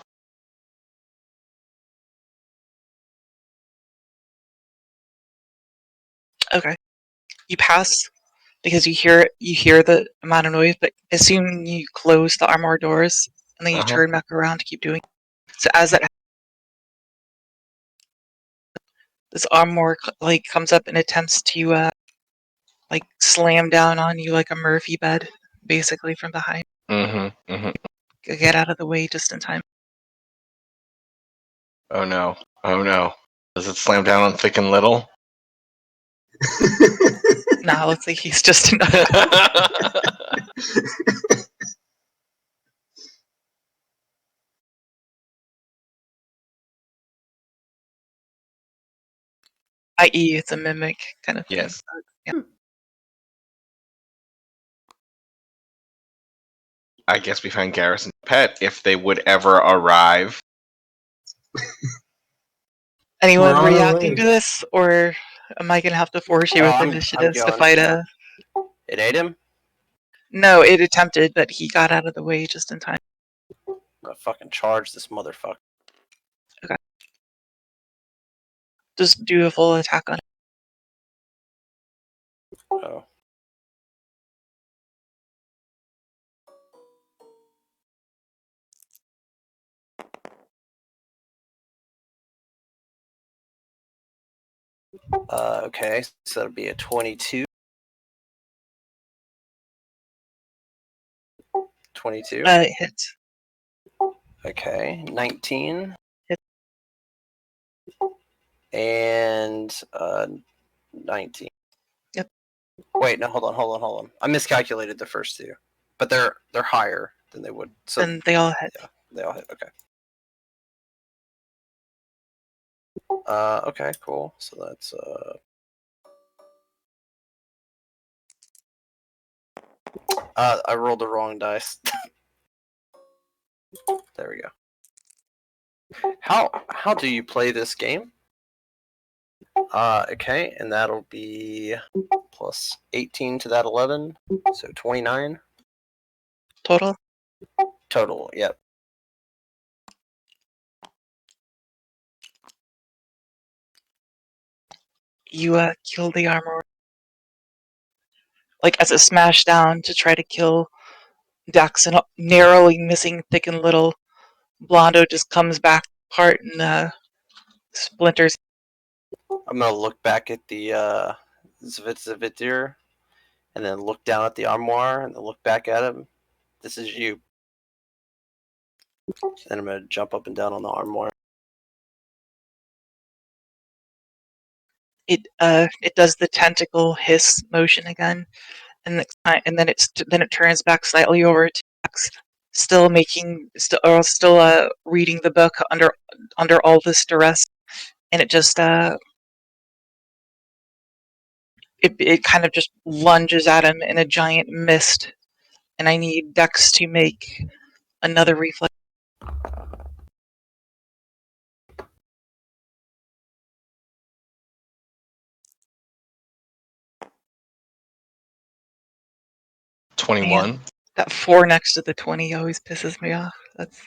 Okay, you pass because you hear the amount of noise, but as soon you close the armoire doors and then you turn back around to keep doing. So as that this armoire like comes up and attempts to like slam down on you like a Murphy bed, basically from behind. Get out of the way just in time. Oh no! Oh no! Does it slam down on Thick and Little? Nah, let's say he's just enough. I.e., it's a mimic kind of thing. Yes. Yeah. I guess we find Garrison Pet if they would ever arrive. Anyone We're on our reacting way. to this, or am I gonna have to force you with I'm initiatives to going. fight Yeah. a? It ate him. No, it attempted, but he got out of the way just in time. I'm gonna fucking charge this motherfucker. Okay. Just do a full attack on it. Oh. Okay, so that'll be a 22. 22. It hits. Okay, 19. Hit. And 19. Yep. Wait, no, hold on. I miscalculated the first two, but they're higher than they would. So Then they all hit. yeah, they all hit. Okay. Okay, cool. So that's I rolled the wrong dice. There we go. How do you play this game? Okay, and that'll be plus 18 to that 11, so 29 Total. total. Yep. You kill the armor. Like as it smashed down to try to kill Dax and narrowly missing Thick and Little, Blondo just comes back apart and splinters. I'm gonna look back at the Zvitir, and then look down at the armoire, and then look back at him. This is you. And I'm gonna jump up and down on the armoire. It does the tentacle hiss motion again, and then it turns back slightly over to Dax, still reading the book under all this duress, and it just it kind of just lunges at him in a giant mist, and I need Dex to make another reflex. 21. That 4 next to the 20 always pisses me off. That's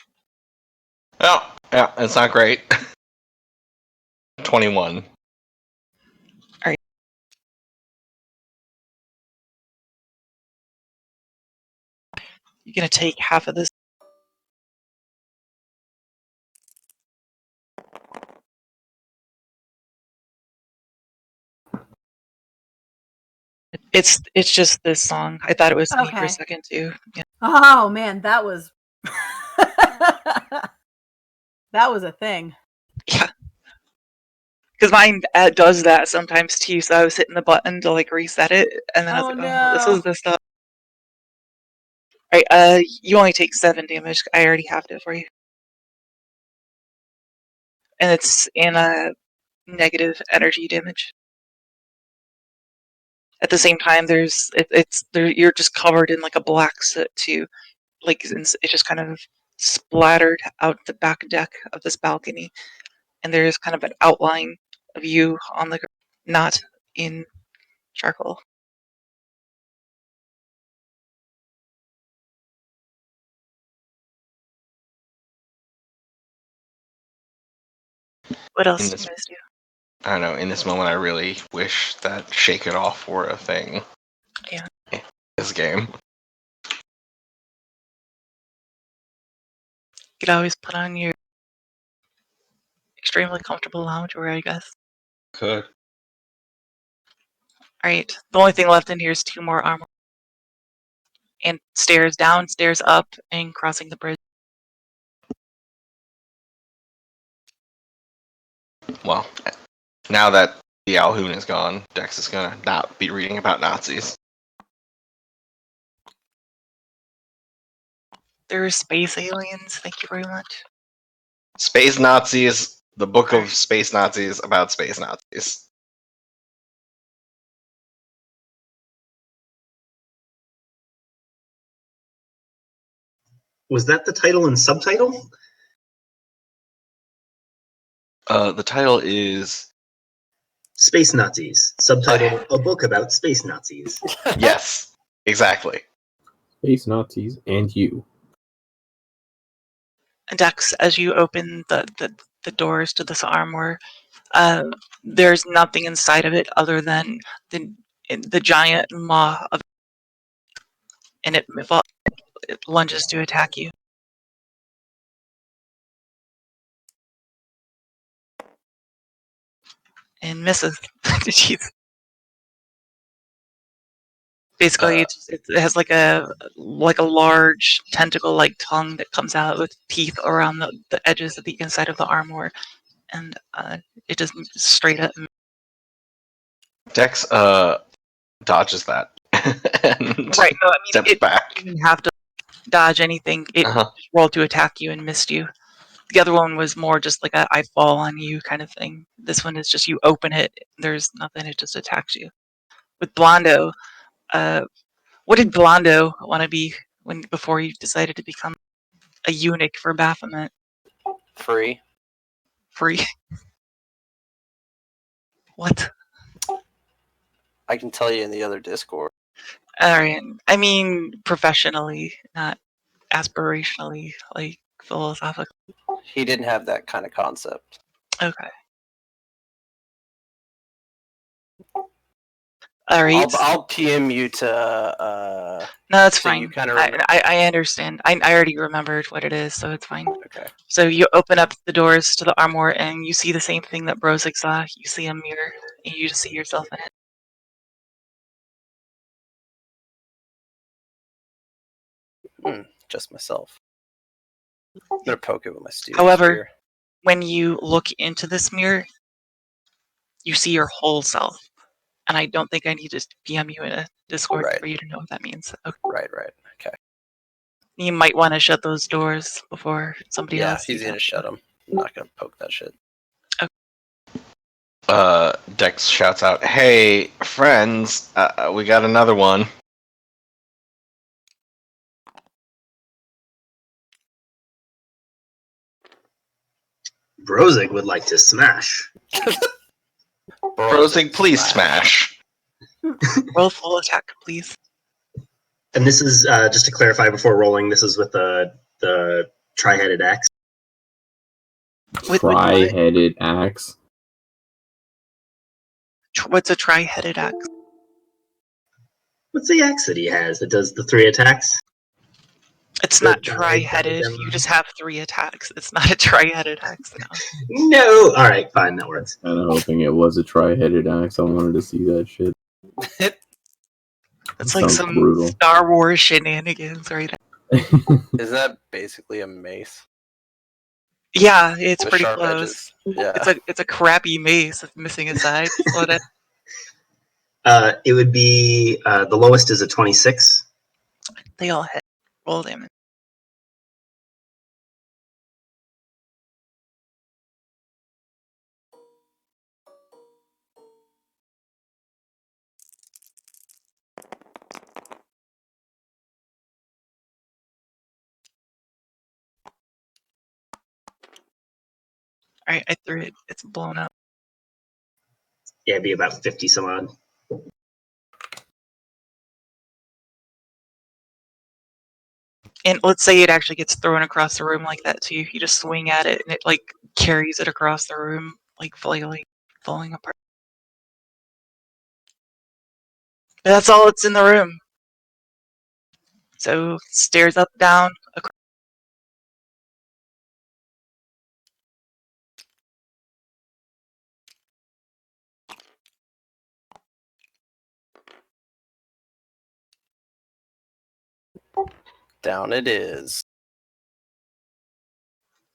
Oh, yeah, it's not great. 21. you're gonna take half of this. It's just this song. I thought it was me for a Okay. second too. Yeah. Oh man, that was that was a thing. Yeah. Because mine does that sometimes too. So I was hitting the button to like reset it, and then I was Oh like, "Oh, this is no. the stuff." All right. You only take 7 damage. I already have it for you, and it's in a negative energy damage. At the same time, it's there. You're just covered in like a black soot too. Like it just kind of splattered out the back deck of this balcony, and there's kind of an outline of you on the not in charcoal. What else In do you this, guys do? I don't know. In this moment, I really wish that Shake It Off were a thing. Yeah. In this game. You could always put on your extremely comfortable loungewear, I guess. Could. Alright, the only thing left in here is 2 more armor. And stairs down, stairs up, and crossing the bridge. Well, now that the Alhoon is gone, Dex is gonna not be reading about Nazis. There are space aliens, thank you very much. Space Nazis, the book of Space Nazis about Space Nazis. Was that the title and subtitle? The title is Space Nazis. Subtitle: A book about space Nazis. yes, exactly. Space Nazis and you. Dex, as you open the doors to this armor, there's nothing inside of it other than the giant maw of, and it lunges to attack you. And misses. Jeez. Basically, it has like a large tentacle-like tongue that comes out with teeth around the edges of the inside of the armor, and it just straight up. Dex dodges that. And Right. No, I mean steps back. you didn't have to dodge anything. It just rolled to attack you and missed you. The other one was more just like a I fall on you kind of thing. This one is just you open it. There's nothing. It just attacks you. With Blondo, what did Blondo want to be before you decided to become a eunuch for Baphomet? Free. Free. What? I can tell you in the other Discord. Alright. I mean professionally, not aspirationally, like philosophically. He didn't have that kind of concept. Okay. Alright. I'll PM you to. No, that's so fine. you kind of remember. I understand. I already remembered what it is, so it's fine. Okay. So you open up the doors to the armor, and you see the same thing that Brozig saw. You see a mirror, and you just see yourself in it. Just myself. I'm gonna poke it with my steel. However, when you look into this mirror, you see your whole self. And I don't think I need to PM you in a Discord for you to know what that means. Okay. Right. Okay. You might want to shut those doors before somebody else. Yeah, he's gonna shut them. I'm not gonna poke that shit. Dex shouts out, "Hey, friends, we got another one." Brozig would like to smash. Brozig, please smash. Roll full attack, please. And this is just to clarify before rolling. This is with the tri-headed axe. With what? Tri-headed axe. What's a tri-headed axe? What's the axe that he has that does the 3 attacks? It's The not tri-headed. You just have 3 attacks. It's not a tri-headed axe. No. No. All right, fine, that works. Kind of hoping it was a tri-headed axe. I wanted to see that shit. It's like Sounds some brutal. Star Wars shenanigans, right? Isn't that basically a mace? Yeah, it's With pretty sharp close. edges. Yeah. It's a crappy mace that's missing a side. It would be the lowest is a 26. They all hit. Roll damage. Alright, I threw it. It's blown up. Yeah, it'd be about 50 some odd. And let's say it actually gets thrown across the room like that too. You just swing at it and it like carries it across the room, like flailing, falling apart. But that's all that's in the room. So stairs up, down, across. Down it is.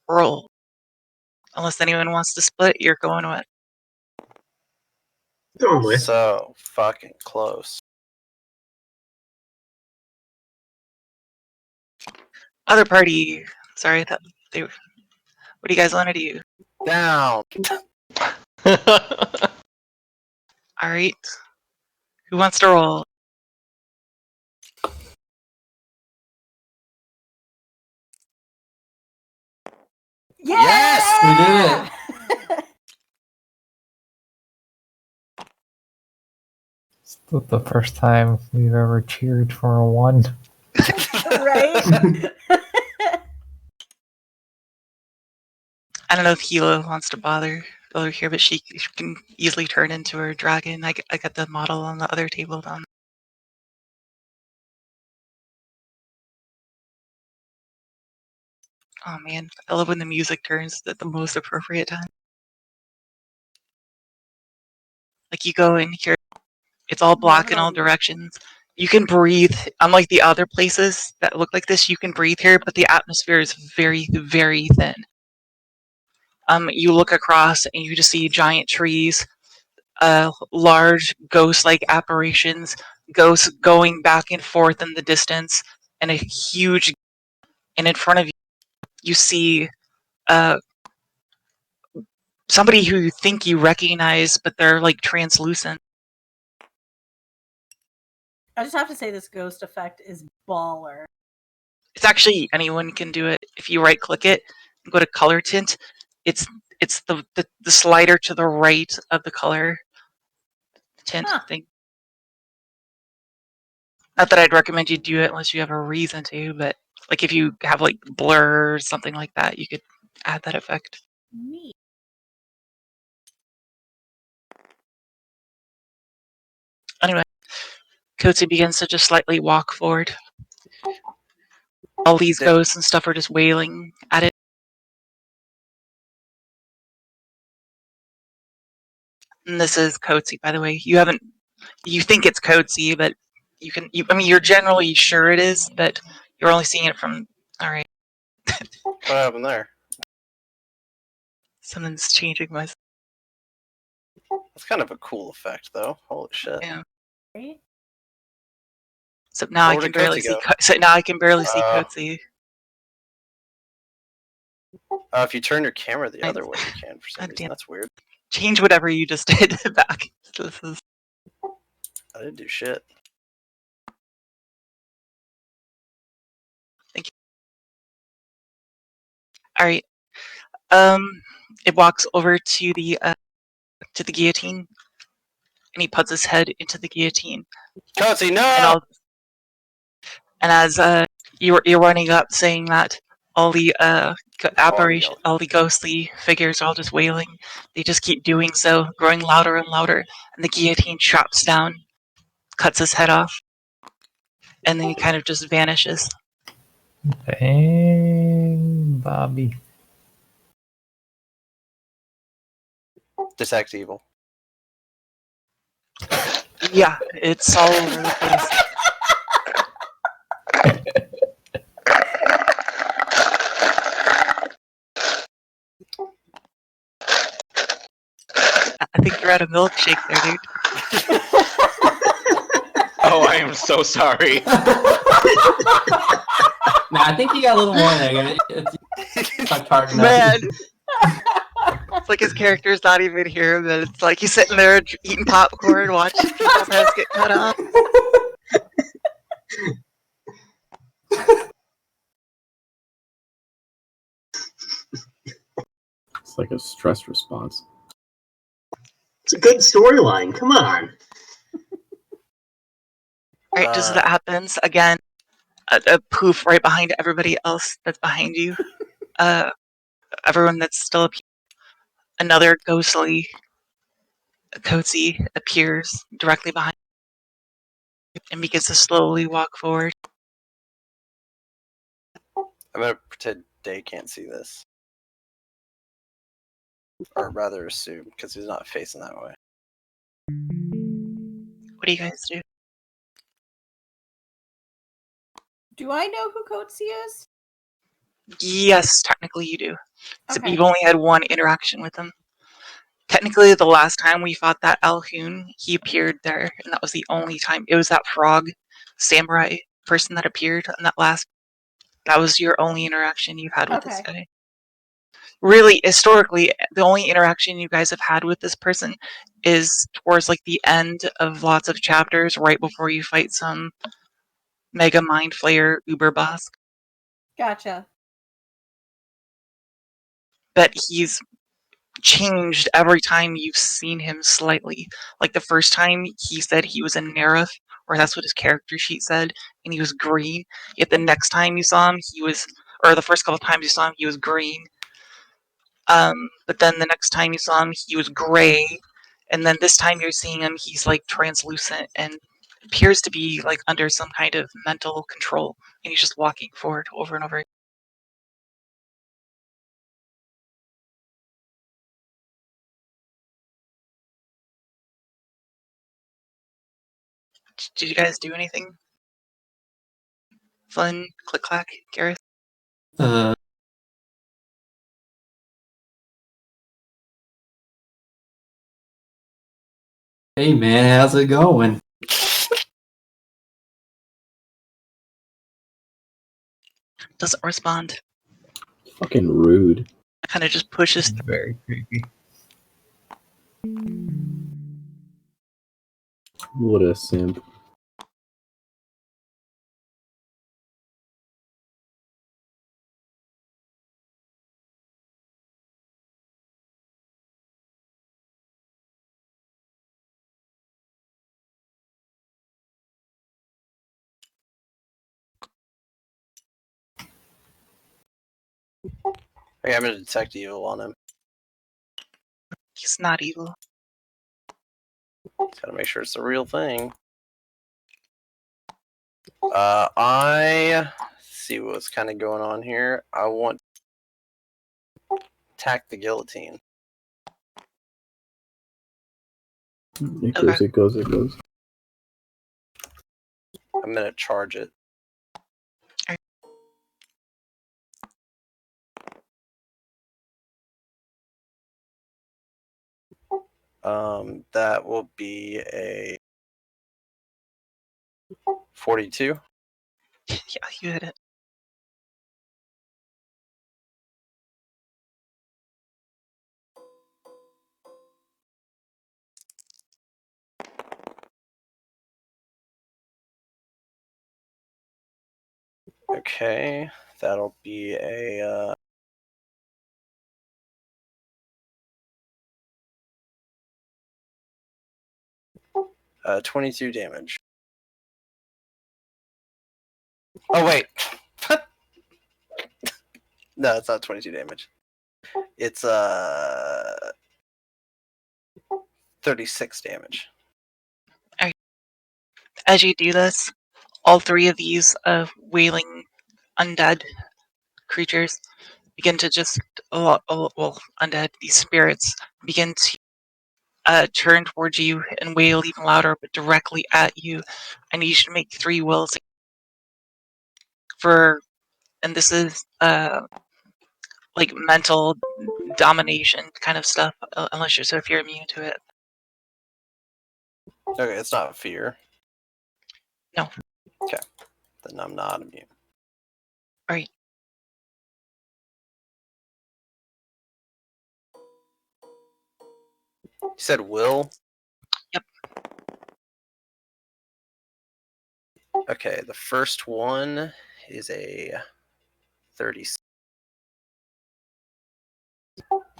Roll. Unless anyone wants to split, you're going with. Going with. So fucking close. Other party. Sorry, that they. What do you guys want to do? Down. All right. Who wants to roll? Yes, we did it. It's the first time we've ever cheered for a 1. Right? I don't know if Hila wants to bother over here, but she can easily turn into her dragon. I got the model on the other table down. Oh man, I love when the music turns at the most appropriate time. Like you go in here, it's all black in all directions. You can breathe. Unlike the other places that look like this, you can breathe here, but the atmosphere is very, very thin. You look across and you just see giant trees, large ghost-like apparitions, ghosts going back and forth in the distance, and a huge. And in front of you, you see somebody who you think you recognize, but they're like translucent. I just have to say this ghost effect is baller. It's actually anyone can do it. If you right click it and go to color tint, it's the slider to the right of the color tint thing. Not that I'd recommend you do it unless you have a reason to, but like if you have like blur or something like that, you could add that effect. Neat. Anyway, Kotsi begins to just slightly walk forward. All these ghosts and stuff are just wailing at it. And this is Kotsi, by the way. You think it's Kotsi, but I mean, you're generally sure it is, but you're only seeing it from, alright. What happened there? Something's changing my. That's kind of a cool effect, though. Holy shit! Yeah. Right? So now I Where can did barely Kotsi see. go? So now I can barely see Kotsi. If you turn your camera the other way, you can for some reason. Damn. That's weird. Change whatever you just did back. This is. I didn't do shit. Thank you. All right. It walks over to the guillotine, and he puts his head into the guillotine. Kotsi, no! And And as you're running up, saying that all the all the ghostly figures are all just wailing. They just keep doing so, growing louder and louder. And the guillotine chops down, cuts his head off, and then he kind of just vanishes. Dang, Bobby. Detect evil. Yeah, it's all over the place. I think you're at a milkshake there, dude. Oh, I am so sorry. Nah, I think you got a little more there. It's not hard enough. Man, it's like his character's not even here, but it's like he's sitting there eating popcorn, watching people's heads get cut off. It's like a stress response. It's a good storyline. Come on. Right, just as that happens, again, a poof right behind everybody else that's behind you. Everyone that's still up, another ghostly coatsy appears directly behind you and begins to slowly walk forward. I'm gonna pretend Day can't see this, or rather assume, because he's not facing that way. What do you guys do? Do I know who Coatsy is? Yes, technically you do. Except Okay. you've only had one interaction with him. Technically, the last time we fought that Alhoon, he appeared there, and that was the only time. It was that frog samurai person that appeared on that last. That was your only interaction you've had with this Okay. guy. Really, historically, the only interaction you guys have had with this person is towards like the end of lots of chapters, right before you fight some mega mind flayer uber boss. Gotcha. But he's changed every time you've seen him slightly. Like the first time he said he was a Nerif, or that's what his character sheet said, and he was green. Yet the next time you saw him, he was, or the first couple of times you saw him, he was green. But then the next time you saw him, he was gray. And then this time you're seeing him, he's like translucent and appears to be like under some kind of mental control. And he's just walking forward over and over. Did you guys do anything fun? Click clack, Gareth? Hey man, how's it going? Doesn't respond. Fucking rude. Kind of just pushes through. Very creepy. What a simp. Okay, I'm gonna detect evil on him. He's not evil. Gotta make sure it's the real thing. I see what's kind of going on here. I want to attack the guillotine. It goes, Okay. it goes, it goes. I'm gonna charge it. That will be a 42. Yeah, you hit it. Okay, that'll be a 22 damage. Oh wait. No, it's not 22 damage. It's 36 damage. As you do this, all three of these wailing undead creatures begin to just, undead, these spirits begin to turn towards you and wail even louder, but directly at you. I need you to make 3 wills and this is like mental domination kind of stuff, unless if you're immune to it. Okay, it's not fear. No. Okay, then I'm not immune. Right. You said will? Yep. Okay, the first one is a 30.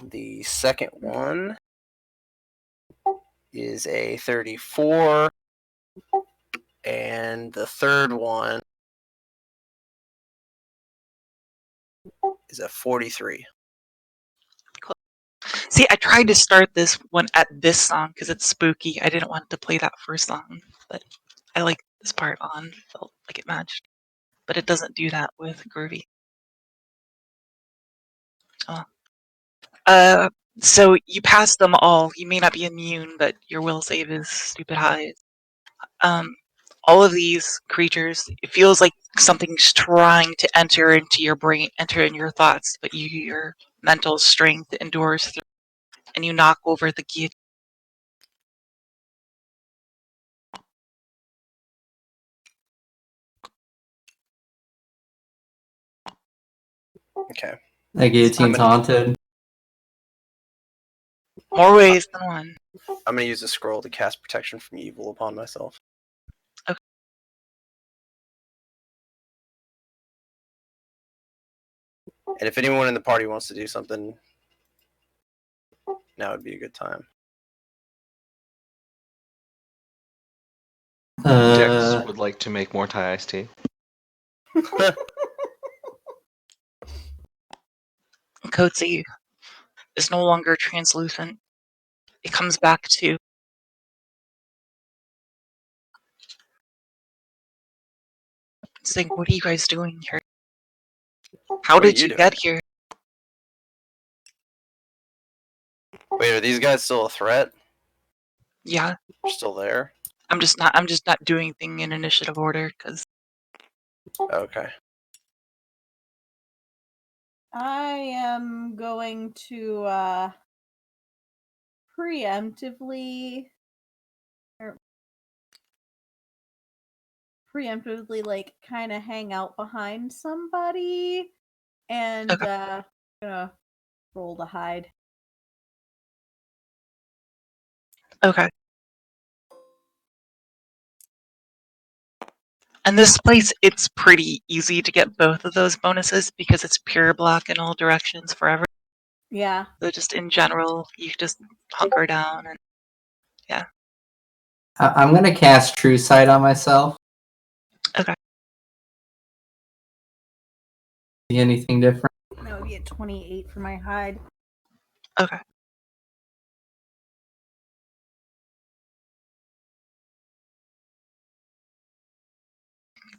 The second one is a 34. And the third one is a 43. See, I tried to start this one at this song because it's spooky. I didn't want to play that first song, but I like this part on. Felt like it matched. But it doesn't do that with Groovy. Oh. So you pass them all. You may not be immune, but your will save is stupid high. All of these creatures, it feels like something's trying to enter into your brain, enter in your thoughts, but your mental strength endures through, and you knock over the guillotine. Okay. That guillotine's haunted. More ways than one. I'm going to use a scroll to cast protection from evil upon myself. Okay. And if anyone in the party wants to do something, now would be a good time. Dex would like to make more Thai iced tea. Coetzee is no longer translucent. It comes back to saying, "What are you guys doing here? How What are did you doing? get here?" Wait, are these guys still a threat? Yeah, They're still there? I'm just not doing thing in initiative order because Okay. I am going to preemptively like kind of hang out behind somebody and gonna roll to hide. okay. And this place, it's pretty easy to get both of those bonuses because it's pure block in all directions forever. Yeah. So just in general, you just hunker down and I'm gonna cast True Sight on myself. okay. See anything different? That would be a 28 for my hide. Okay.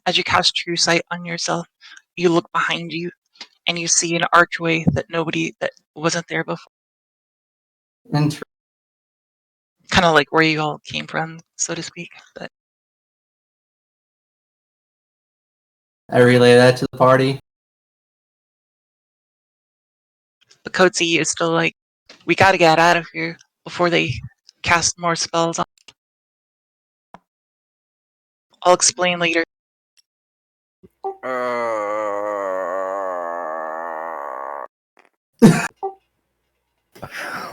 As you cast True Sight on yourself, you look behind you and you see an archway that wasn't there before. Kind of like where you all came from, so to speak. But I relay that to the party. Coetzee is still like, we gotta get out of here before they cast more spells on. I'll explain later.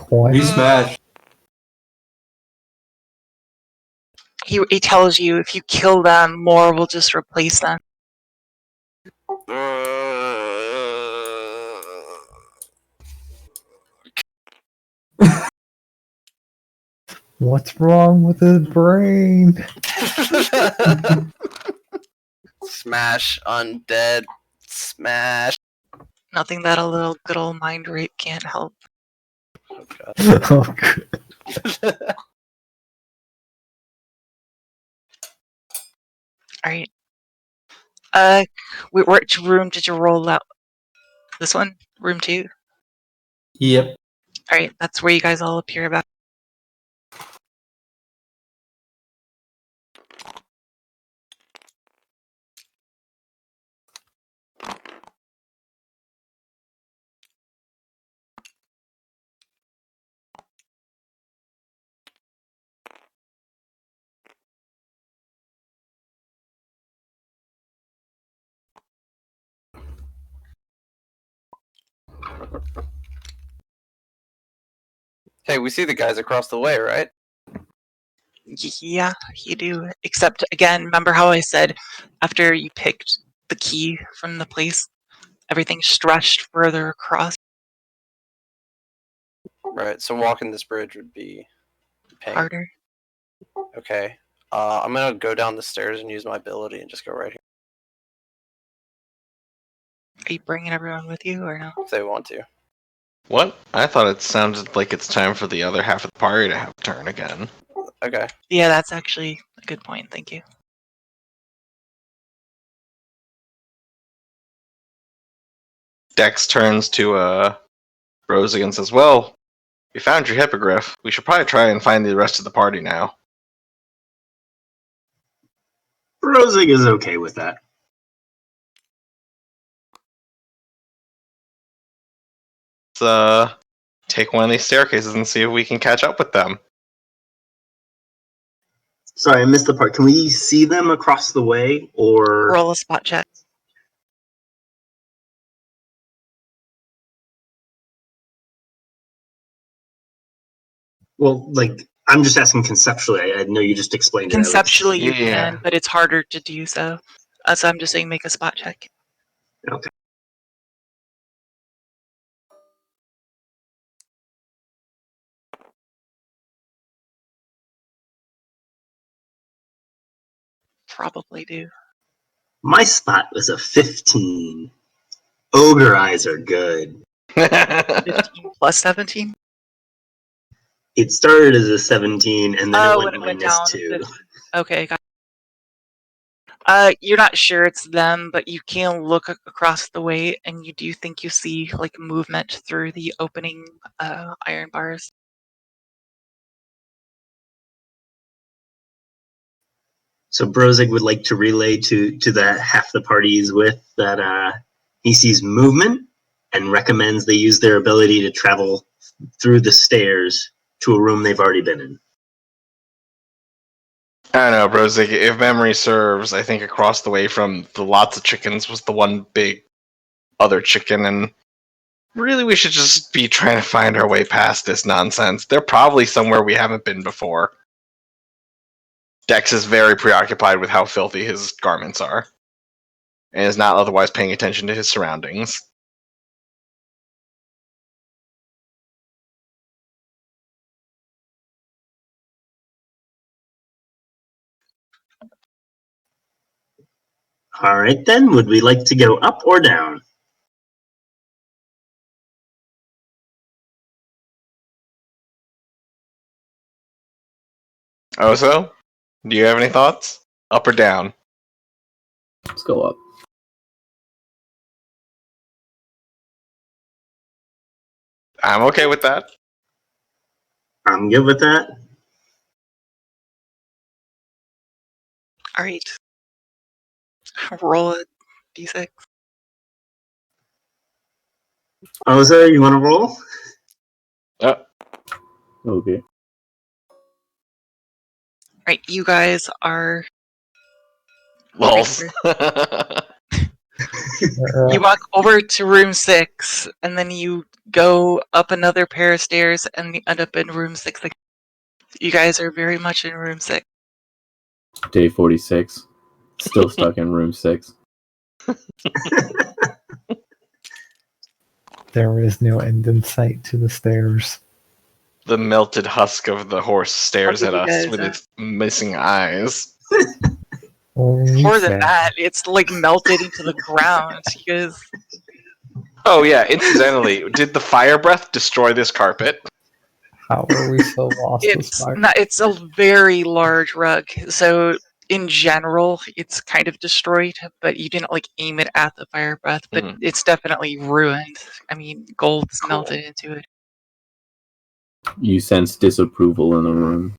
What? We smash. He tells you if you kill them, more will just replace them. What's wrong with his brain? Smash undead. Smash. Nothing that a little good old mind rape can't help. Oh, God. Oh, good. Alright. Which room did you roll out? This one? Room 2? Yep. Alright, that's where you guys all appear about. Hey, we see the guys across the way, right? Yeah, you do. Except, again, remember how I said after you picked the key from the place, everything stretched further across? Right. So walking this bridge would be pain. Harder. Okay. I'm gonna go down the stairs and use my ability and just go right here Are you bringing everyone with you or no? if they want to. What? I thought it sounded like it's time for the other half of the party to have a turn again. Okay. Yeah, that's actually a good point. Thank you. Dex turns to Rosy and says, "Well, we found your hippogriff. We should probably try and find the rest of the party now." Brozig is okay with that. Let's take one of these staircases and see if we can catch up with them. Sorry, I missed the part. Can we see them across the way, or Roll a spot check. well, like I'm just asking conceptually. I know you just explained Conceptually, you Yeah. can, but it's harder to do so. So I'm just saying make a spot check. Okay. Probably do. My spot was a 15. Ogre eyes are good. 15 plus 17? It started as a 17, and then Oh, it and it went went down minus to 2. 15. Okay, got you're not sure it's them, but you can look across the way, and you do think you see like movement through the opening iron bars. So Brozig would like to relay to that half the party he's with that he sees movement and recommends they use their ability to travel through the stairs to a room they've already been in. I don't know, bros. Like, if memory serves, I think across the way from the lots of chickens was the one big other chicken, and really we should just be trying to find our way past this nonsense. They're probably somewhere we haven't been before. Dex is very preoccupied with how filthy his garments are, and is not otherwise paying attention to his surroundings. All right, then. Would we like to go up or down? Oso, do you have any thoughts? Up or down? Let's go up. I'm okay with that. I'm good with that. All right. Roll a d6. Oza, you want to roll? Okay. All right, you guys are. Lols. You walk over to room 6, and then you go up another pair of stairs, and you end up in room 6. You guys are very much in room 6. Day 46. Still stuck in room 6. There is no end in sight to the stairs. The melted husk of the horse stares How at did you us guys, with its missing eyes. More than that, it's like melted into the ground. Because Oh yeah, incidentally, did the fire breath destroy this carpet? How are we so lost with it's fire? not, it's a very large rug, so in general, it's kind of destroyed. But you didn't like aim it at the fire breath. But it's definitely ruined. I mean, gold's melted into it. You sense disapproval in the room.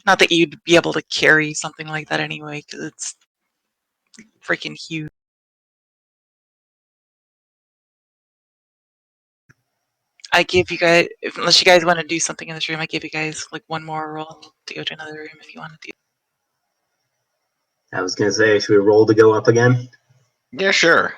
Not that you'd be able to carry something like that anyway, because it's freaking huge. I give you guys, unless you guys want to do something in this room, I give you guys like one more roll to go to another room if you want to do. I was gonna say, should we roll to go up again? Yeah, sure.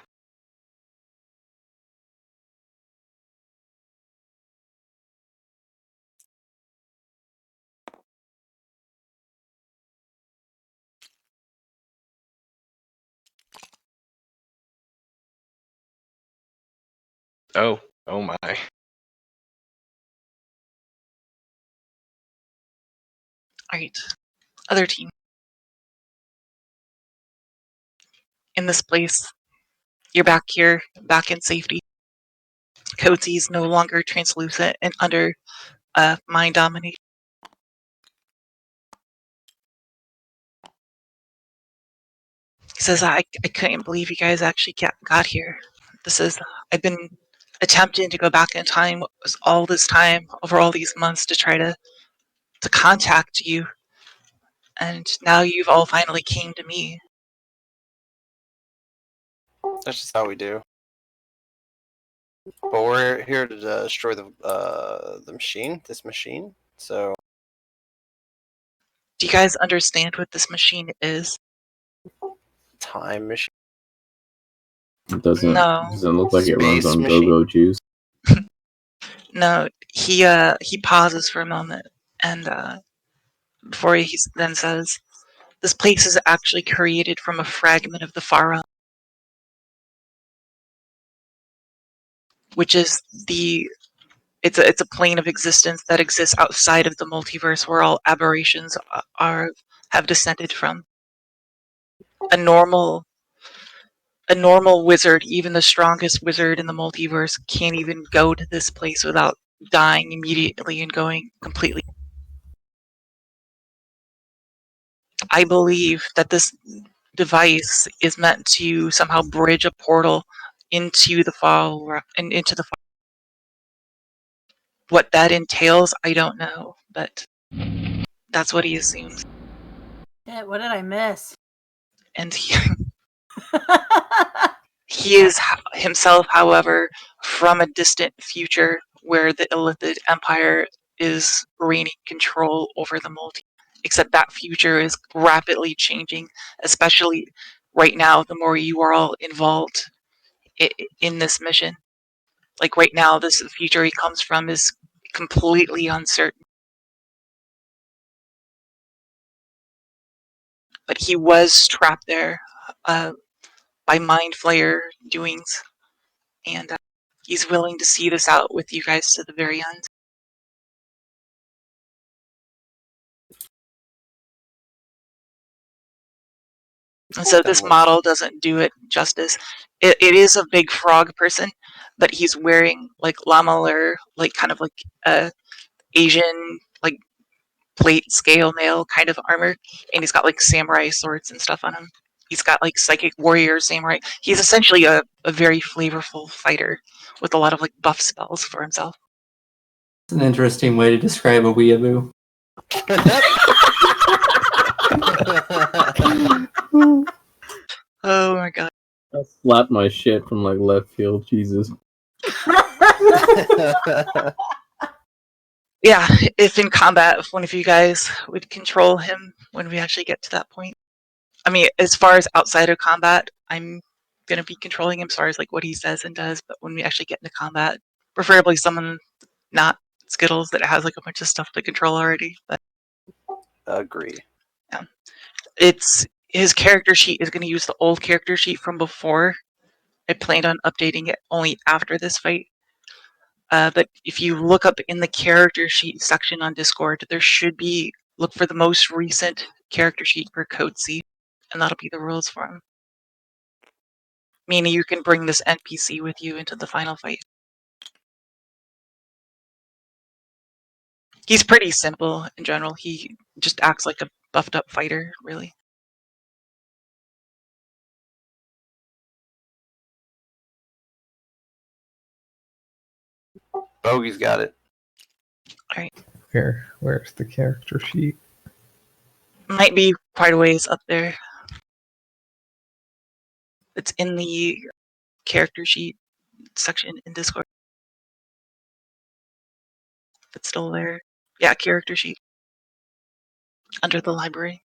Oh my. Alright, other team. In this place, you're back here, back in safety. Coatsy is no longer translucent and under mind domination. He says, I couldn't believe you guys actually got here. I've been attempting to go back in time all this time, over all these months, to try to contact you. And now you've all finally came to me. That's just how we do. But we're here to destroy the machine, this machine. So, Do you guys understand what this machine is? time machine. It doesn't No. look like it runs Space on machine. go-go juice. No, he pauses for a moment, and before he then says, "This place is actually created from a fragment of the far realm, which is it's a plane of existence that exists outside of the multiverse, where all aberrations have descended from. A normal wizard, even the strongest wizard in the multiverse, can't even go to this place without dying immediately and going completely. I believe that this device is meant to somehow bridge a portal into the fall and into the fall. What that entails, I don't know, but that's what he assumes. Yeah, what did I miss? And he is himself, however, from a distant future where the Illithid Empire is reigning control over the multi. Except that future is rapidly changing, especially right now, the more you are all involved in this mission. Like right now, this future he comes from is completely uncertain. But he was trapped there by Mind Flayer doings, and he's willing to see this out with you guys to the very end. And so this model doesn't do it justice. It is a big frog person, but he's wearing like lamellar, like kind of like Asian, like plate scale mail kind of armor, and he's got like samurai swords and stuff on him. He's got like psychic warrior samurai. He's essentially a very flavorful fighter with a lot of like buff spells for himself. It's an interesting way to describe a weeaboo. Oh my god. I slapped my shit from like left field. Jesus. Yeah, if in combat, if one of you guys would control him when we actually get to that point. I mean, as far as outside of combat, I'm going to be controlling him as far as like what he says and does, but when we actually get into combat, preferably someone not Skittles that has like a bunch of stuff to control already. But agree. Yeah, it's his character sheet is going to use the old character sheet from before. I planned on updating it only after this fight. But if you look up in the character sheet section on Discord, there should be, look for the most recent character sheet for Coatsy. and that'll be the rules for him. Meaning you can bring this NPC with you into the final fight. He's pretty simple in general. He just acts like a buffed up fighter, really. Bogey's got it. Where's the character sheet? Might be quite a ways up there. It's in the character sheet section in Discord. If it's still there. Yeah, character sheet. Under the library.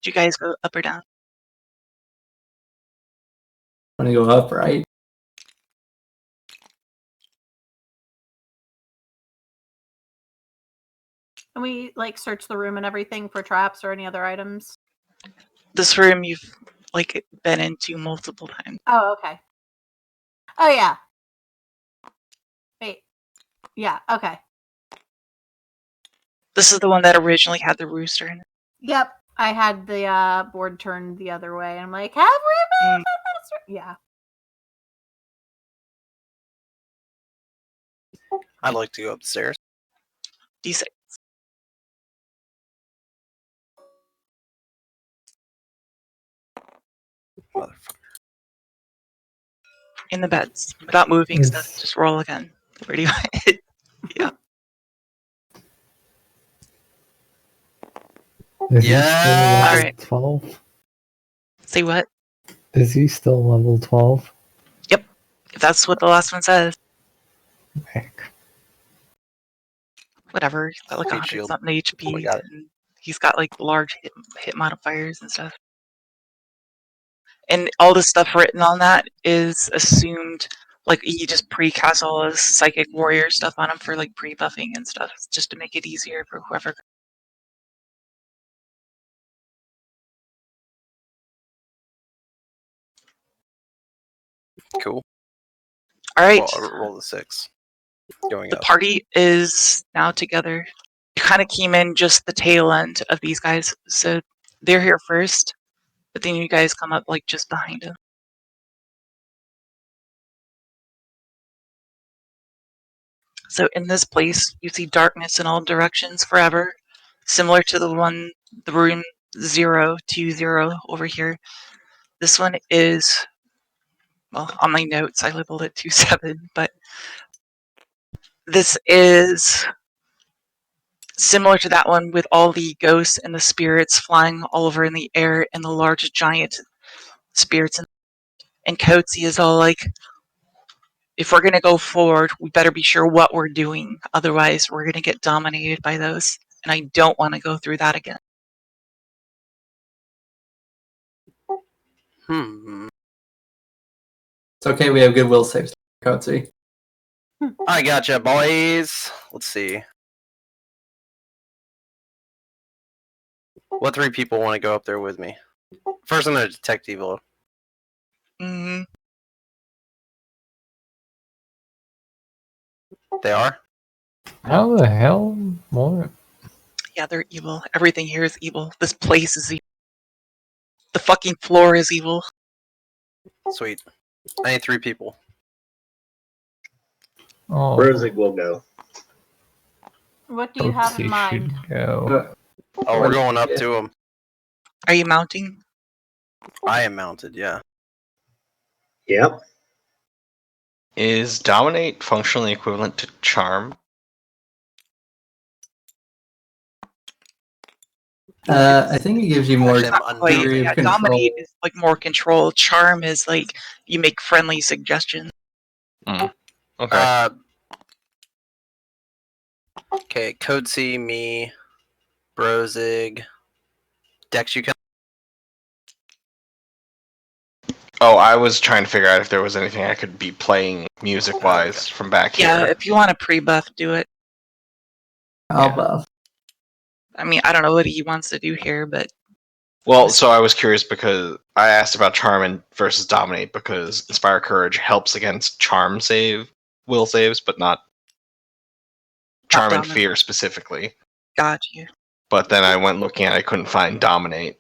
Did you guys go up or down? Want to go up, right? And we like search the room and everything for traps or any other items. This room you've like been into multiple times. Oh, okay. Oh yeah. Wait. Yeah, okay. This is the one that originally had the rooster in it. Yep. I had the board turned the other way. I'm like, have we been? Yeah. I'd like to go upstairs. D6. Motherfucker. In the beds. Without moving Yes. stuff. Just roll again. Where do you want it? Yeah. Is he Yeah. still level Alright. 12? Say what? Is he still level 12? If that's what the last one says. Heck. Whatever. He's got like Hey, 100 shield. something HP. Oh my God. And he's got like large hit modifiers and stuff. And all the stuff written on that is assumed, like you just pre-cast all this psychic warrior stuff on him for like pre-buffing and stuff, just to make it easier for whoever. Cool. All right, Well, roll the 6. Going the up. party is now together. You kind of came in just the tail end of these guys, so they're here first, but then you guys come up like just behind them. So in this place, you see darkness in all directions forever, similar to the room 020 over here. This one is, well, on my notes, I labeled it 27, but this is similar to that one with all the ghosts and the spirits flying all over in the air and the large giant spirits. And Coatsy is all like, if we're going to go forward, we better be sure what we're doing. Otherwise, we're going to get dominated by those. And I don't want to go through that again. It's okay, we have goodwill saves. Coatsy. I gotcha, boys. Let's see. What 3 people want to go up there with me? First, I'm going to detect evil. Mm-hmm. They are? How the hell? What? Yeah, they're evil. Everything here is evil. This place is evil. The fucking floor is evil. Sweet. I need 3 people. Oh, Brozig will go. What do you have in Oopsie mind? should go. Oh, we're going up to them. Are you mounting? I am mounted, yeah. Yep. Is dominate functionally equivalent to charm? I think it gives you more Actually, I'm Wait, degree yeah, of control. dominate is like more control. Charm is like you make friendly suggestions. Okay. Okay, Coatsy, me, Brozig, Dex, you can. Oh, I was trying to figure out if there was anything I could be playing music-wise from back Yeah, here. if you want to pre-buff, do it. I'll Yeah. buff. I mean, I don't know what he wants to do here, but Well, so I was curious because I asked about Charm versus Dominate because Inspire Courage helps against Charm will saves, but not Charm and Dominate. Fear specifically. Got you. But then I went looking and I couldn't find Dominate.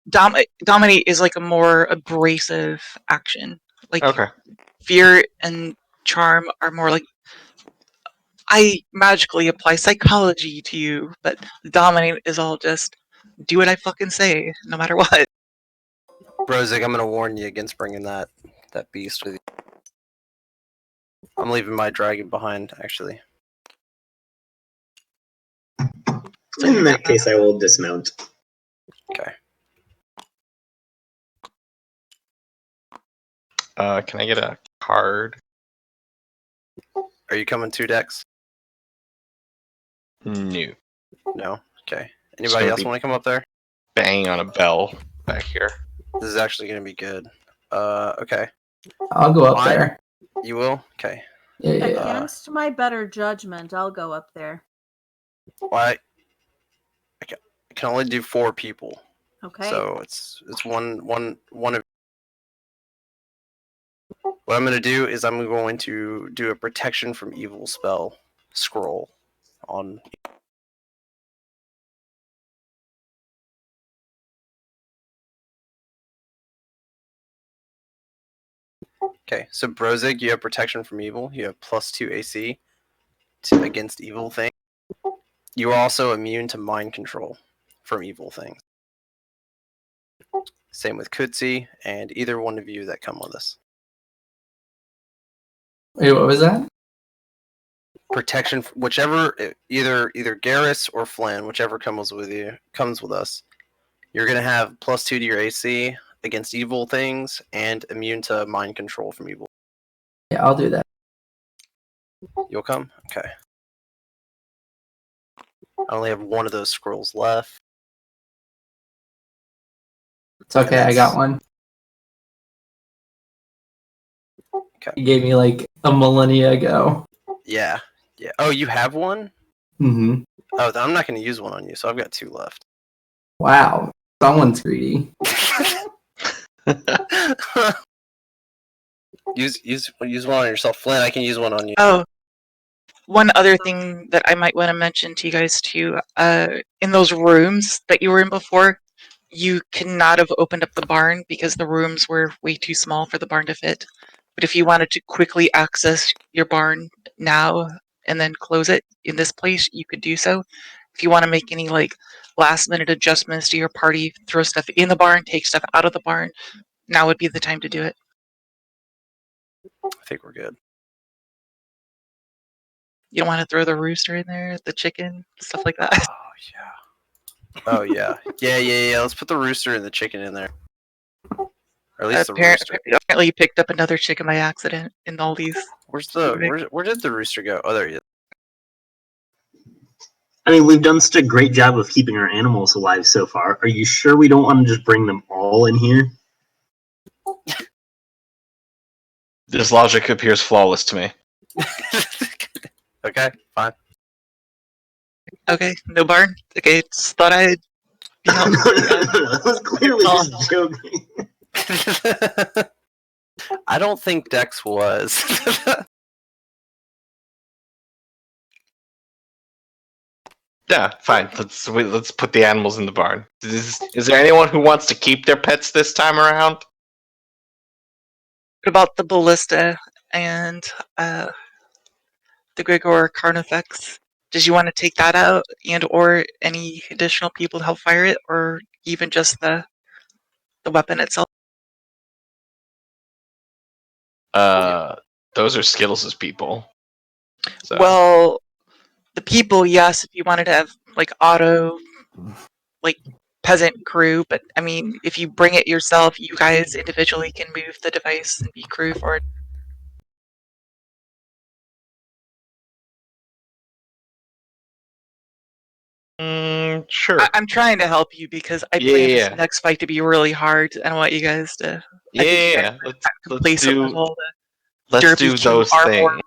Dominate is like a more abrasive action. Like Okay. Fear and Charm are more like I magically apply psychology to you, but Dominate is all just do what I fucking say, no matter what. Brozig, I'm gonna warn you against bringing that beast with you. I'm leaving my dragon behind, actually. In that case, I will dismount. Okay. Can I get a card? Are you coming too, Dex? No. No? Okay. It's Anybody gonna else be- want to come up there? Banging on a bell back here. This is actually gonna be good. Okay. I'll go up Fine. there. You will? Okay. Yeah, yeah, yeah. Against my better judgment, I'll go up there. Why? I can only do 4 people. Okay. So it's one of. What I'm gonna do is I'm going to do a protection from evil spell scroll on. Okay, so Brozig, you have protection from evil. You have +2 AC against evil things. You are also immune to mind control from evil things. Same with Kutsi and either one of you that come with us. Wait, what was that? Protection, whichever, either Garrus or Flynn, whichever comes with us. You're gonna have +2 to your AC against evil things and immune to mind control from evil. Yeah, I'll do that. You'll come? Okay. I only have one of those scrolls left. It's okay, I got one. Okay. You gave me like a millennia ago. Yeah. Yeah. Oh, you have one? Mm-hmm. Oh, then I'm not going to use one on you, so I've got 2 left. Wow. Someone's greedy. use one on yourself, Flynn. I can use one on you. Oh, one other thing that I might want to mention to you guys too, in those rooms that you were in before, you cannot have opened up the barn because the rooms were way too small for the barn to fit. But if you wanted to quickly access your barn now and then close it in this place, you could do so. If you want to make any like last minute adjustments to your party, throw stuff in the barn, take stuff out of the barn, now would be the time to do it. I think we're good. You don't want to throw the rooster in there, the chicken, stuff like that. Oh, yeah. Oh, yeah. Yeah. Let's put the rooster and the chicken in there. Or at least the rooster. Apparently you picked up another chicken by accident in all these. Where did the rooster go? Oh, there he is. I mean, we've done such a great job of keeping our animals alive so far. Are you sure we don't want to just bring them all in here? This logic appears flawless to me. Okay, fine. Okay, no barn? Okay, just thought I'd be helpful. I was clearly just joking. I don't think Dex was. Yeah, fine. Let's put the animals in the barn. Is there anyone who wants to keep their pets this time around? What about the ballista and the Grigor Carnifex? Did you want to take that out and or any additional people to help fire it, or even just the weapon itself? Those are Skittles' people. So. Well, the people, yes, if you wanted to have like auto, like peasant crew, but I mean, if you bring it yourself, you guys individually can move the device and be crew for it. Sure. I'm trying to help you because I plan this next fight to be really hard, and I want you guys to. Yeah. Let's do those things.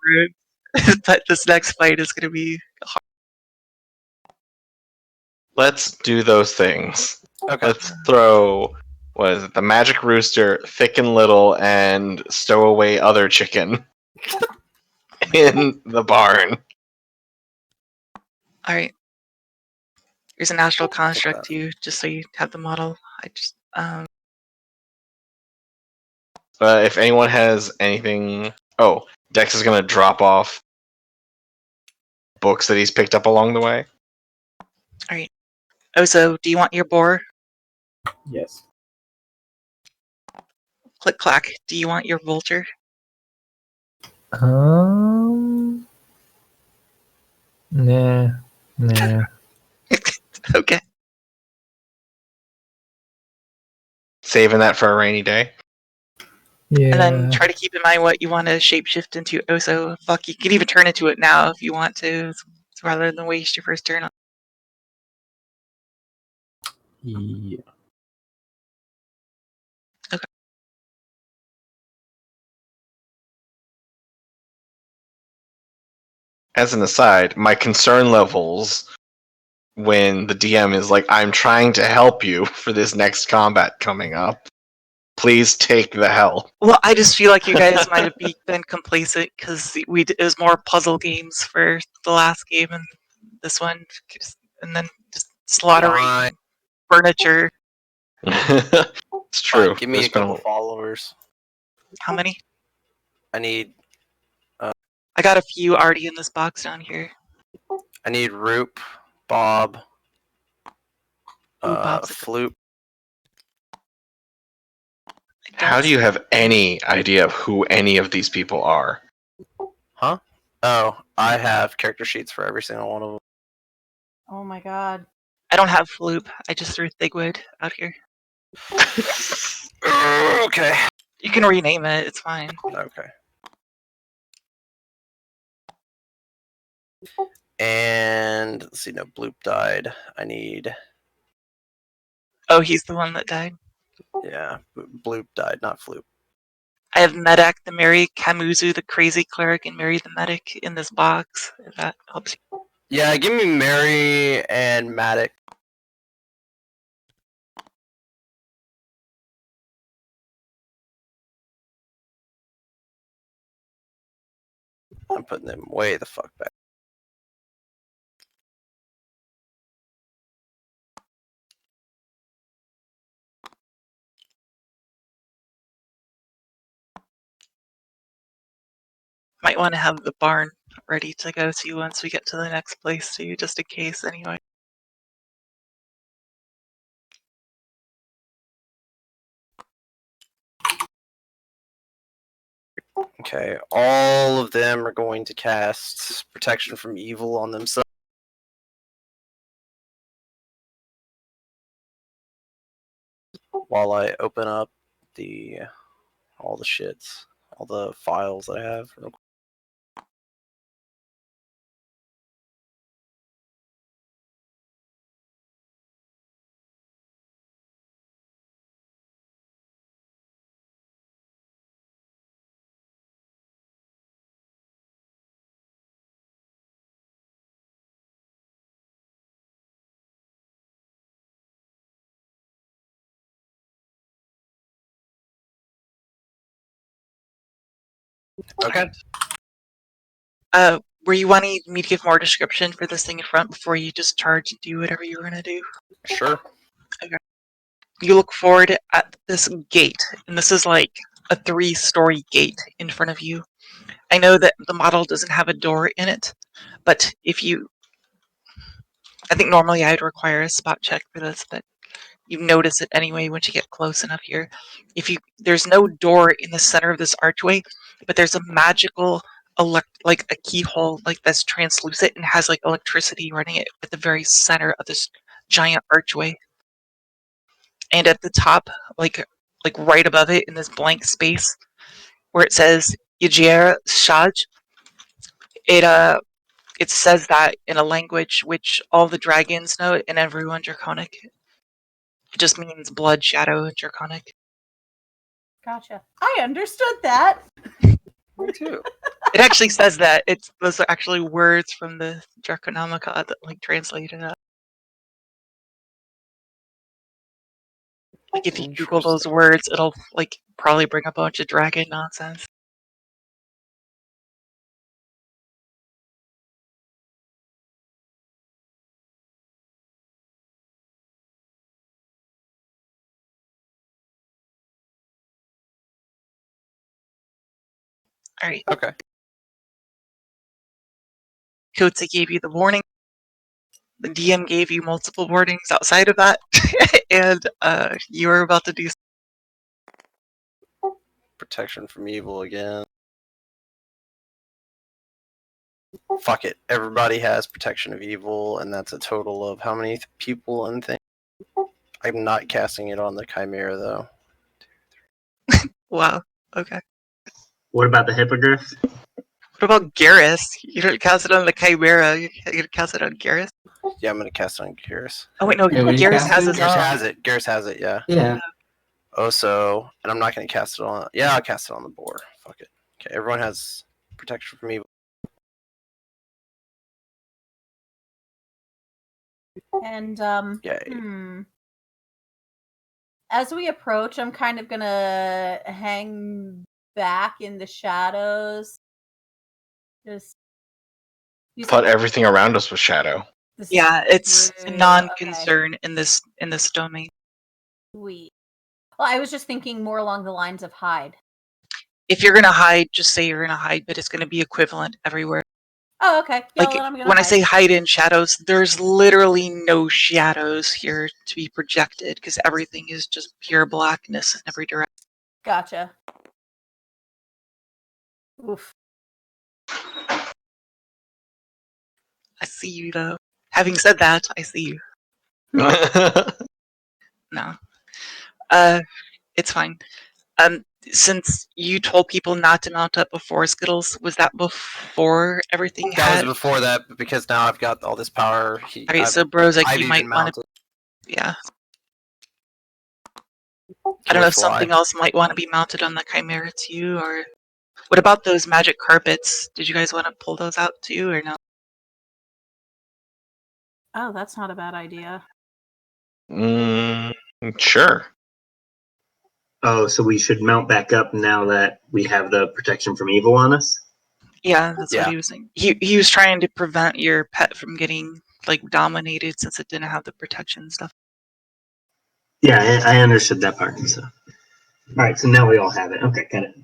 But this next fight is going to be hard. Let's do those things. Okay. Let's throw, what is it, the magic rooster, thick and little, and stow away other chicken in the barn. All right. Here's an astral that. construct to you, just so you have the model. I just If anyone has anything, Dex is gonna drop off books that he's picked up along the way. all right. So do you want your boar? Yes. Click clack. Do you want your vulture? Nah. Okay. Saving that for a rainy day. Yeah. And then try to keep in mind what you want to shapeshift into. Oh, so fuck, you can even turn into it now if you want to, rather than waste your first turn. Yeah. As an aside, my concern levels when the DM is like, I'm trying to help you for this next combat coming up. Please take the help. Well, I just feel like you guys might have been complacent because it was more puzzle games for the last game and this one, and then just slaughtering Fine. furniture. It's true. Fine, give me There's a couple been followers. How many? I need I got a few already in this box down here. Roop, Bob, Ooh, Bob's Floop. How do you have any idea of who any of these people are? Huh? Oh, I have character sheets for every single one of them. Oh my god. I don't have Floop. I just threw Thigwood out here. Okay. You can rename it. It's fine. Okay. And let's see, no, Bloop died. I need, Oh, he's the one that died. yeah, Bloop died, not Floop. I have Medak, the Mary, Kamuzu, the crazy cleric, and Mary the medic in this box. If that helps you. Yeah, give me Mary and Matic. I'm putting them way the fuck back. Might want to have the barn ready to go to once we get to the next place too, just in case anyway. Okay, all of them are going to cast protection from evil on themselves. While I open up all the shits, all the files that I have. Okay. Were you wanting me to give more description for this thing in front before you just charge and do whatever you're gonna do? Sure. You look forward at this gate, and this is like a 3-story gate in front of you. I know that the model doesn't have a door in it, but I think normally I'd require a spot check for this, but you notice it anyway once you get close enough here. There's no door in the center of this archway, but there's a magical like a keyhole like that's translucent and has like electricity running it at the very center of this giant archway. And at the top, like right above it in this blank space where it says Yajir Shaj, it says that in a language which all the dragons know and everyone Draconic. It just means blood, shadow, and Draconic. Gotcha. I understood that. Me too. It actually says that. Those are actually words from the Draconomica that like translated it. Like if you Google those words, it'll like probably bring a bunch of dragon nonsense. All right. Okay. Kotze gave you the warning. The DM gave you multiple warnings outside of that, and you were about to do. Protection from evil again. Fuck it. Everybody has protection of evil, and that's a total of how many people and things? I'm not casting it on the Chimera, though. Wow. Okay. What about the hippogriff? What about Garrus? You don't cast it on the Chimera. You're gonna cast it on Garrus? Yeah, I'm gonna cast it on Garrus. Oh wait, no. Yeah, what are you Garrus has casting? his Garrus own. has it. Garrus has it, yeah. Yeah. Also, and I'm not gonna cast it on. Yeah, I'll cast it on the board. Fuck it. Okay, everyone has protection from evil. And Yay. as we approach, I'm kind of gonna hang back in the shadows. Just Thought everything around us was shadow. Yeah, it's a Okay. non-concern in this domain. Sweet. Well, I was just thinking more along the lines of hide. If you're gonna hide, just say you're gonna hide, but it's gonna be equivalent everywhere. Oh, okay. Yeah, Like then I'm gonna when I hide. say hide in shadows, there's literally no shadows here to be projected because everything is just pure blackness in every direction. Gotcha. Oof. I see you though. Having said that, I see you. No. It's fine. Since you told people not to mount up before Skittles, was that before everything That was had? before that, but because now I've got all this power. Okay, so Brozak, I've you even might want to. mounted. Yeah. Can I don't we know if fly? something else might want to be mounted on the Chimera too, or what about those magic carpets? Did you guys want to pull those out too, or no? Oh, that's not a bad idea. Sure. Oh, so we should mount back up now that we have the protection from evil on us? Yeah, that's what Yeah. he was saying. He was trying to prevent your pet from getting like dominated since it didn't have the protection stuff. Yeah, I understood that part. So, all right, so now we all have it. Okay, got it.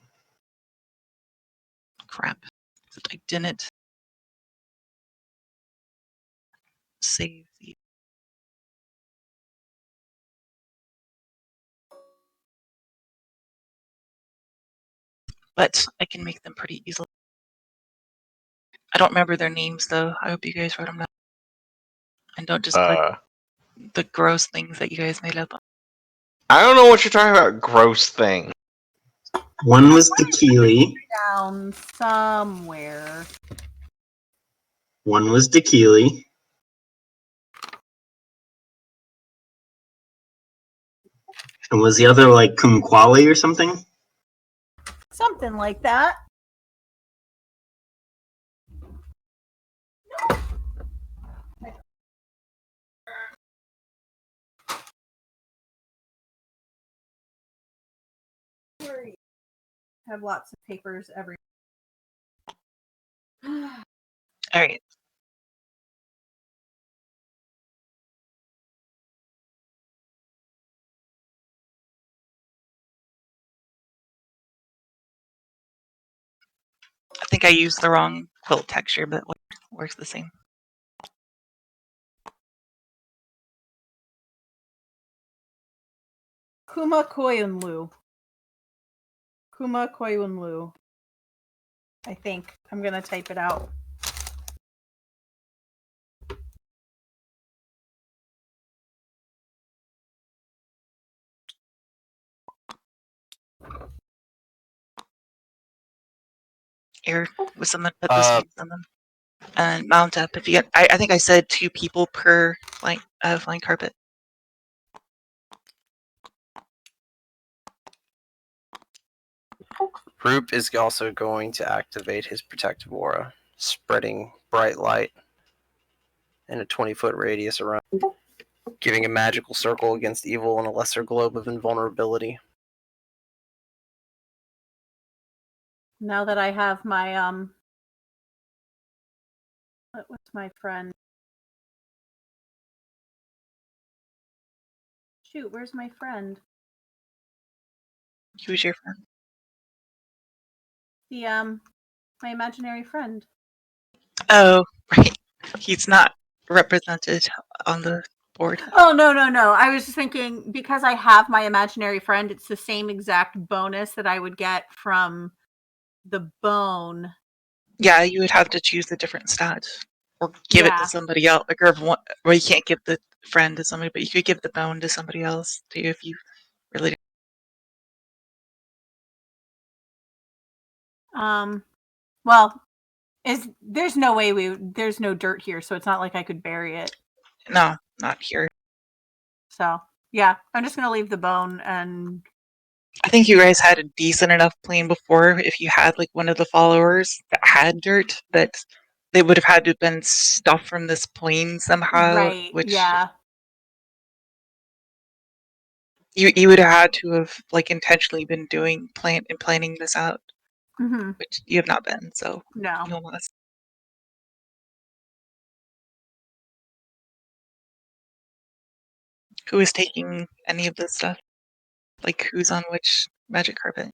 Crap. I didn't save the. But I can make them pretty easily. I don't remember their names though. I hope you guys wrote them down. And don't just put the gross things that you guys made up. I don't know what you're talking about. Gross thing. One was the Keeley. Down somewhere. One was the Keeley. And was the other like Kumquali or something? Something like that. Have lots of papers everywhere. All right. I think I used the wrong quilt texture, but works the same. Kuma Koyunlu. Kuma Koyunlu. I think. I'm gonna type it out. Here, with someone put those names on them. And mount up. If you get, I think I said 2 people per flying carpet. Roop is also going to activate his protective aura, spreading bright light in a 20-foot radius around. giving a magical circle against evil and a lesser globe of invulnerability. Now that I have my what's my friend? Shoot, where's my friend? Who's your friend? The my imaginary friend. Oh, right. He's not represented on the board. Oh, no. I was just thinking, because I have my imaginary friend, it's the same exact bonus that I would get from the bone. Yeah, you would have to choose a different stat. Or give it to Yeah. somebody else. Like, or one, well, you can't give the friend to somebody, but you could give the bone to somebody else too if you really. Well, there's no way there's no dirt here, so it's not like I could bury it. No, not here. So yeah, I'm just gonna leave the bone. And I think you guys had a decent enough plane before. If you had like one of the followers that had dirt, that they would have had to have been stuff from this plane somehow. right, Which yeah. you would have had to have like intentionally been doing planning this out, Mm-hmm. which you have not been. So No. no less. Who is taking any of this stuff? Like who's on which magic carpet?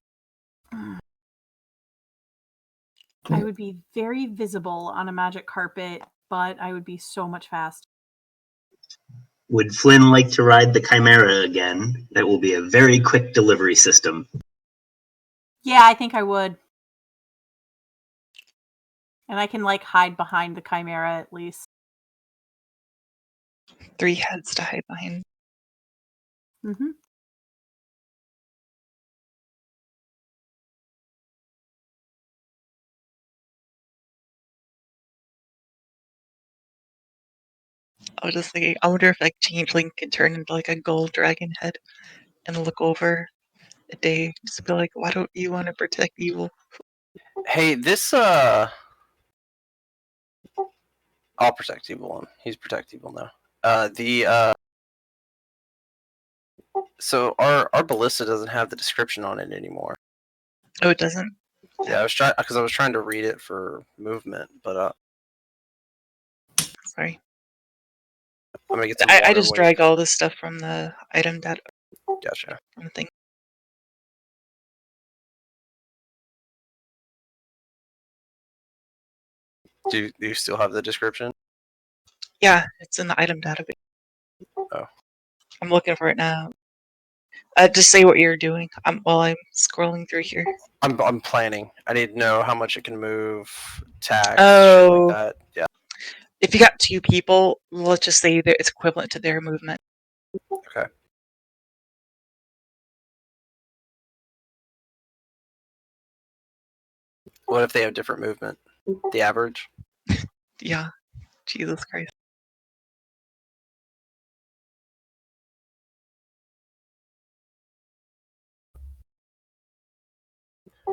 I would be very visible on a magic carpet, but I would be so much faster. Would Flynn like to ride the Chimera again? That will be a very quick delivery system. Yeah, I think I would. And I can like hide behind the Chimera at least. 3 heads to hide behind. Mm-hmm. I was just thinking, I wonder if like Changeling can turn into like a gold dragon head and look over a day, just be like, why don't you want to protect evil? Hey, this I'll protect evil. He's protect evil now. So our ballista doesn't have the description on it anymore. Oh, it doesn't? Yeah, I was trying to read it for movement, but Sorry. I'm gonna get some I water. just dragged all this stuff from the item data Gotcha. from the thing. Do you still have the description? Yeah, it's in the item database. Oh. I'm looking for it now. Just say what you're doing while I'm scrolling through here. I'm planning. I need to know how much it can move, tax, shit Oh. like that. Yeah. If you got 2 people, let's just say that it's equivalent to their movement. Okay. What if they have different movement? The average? Yeah. Jesus Christ.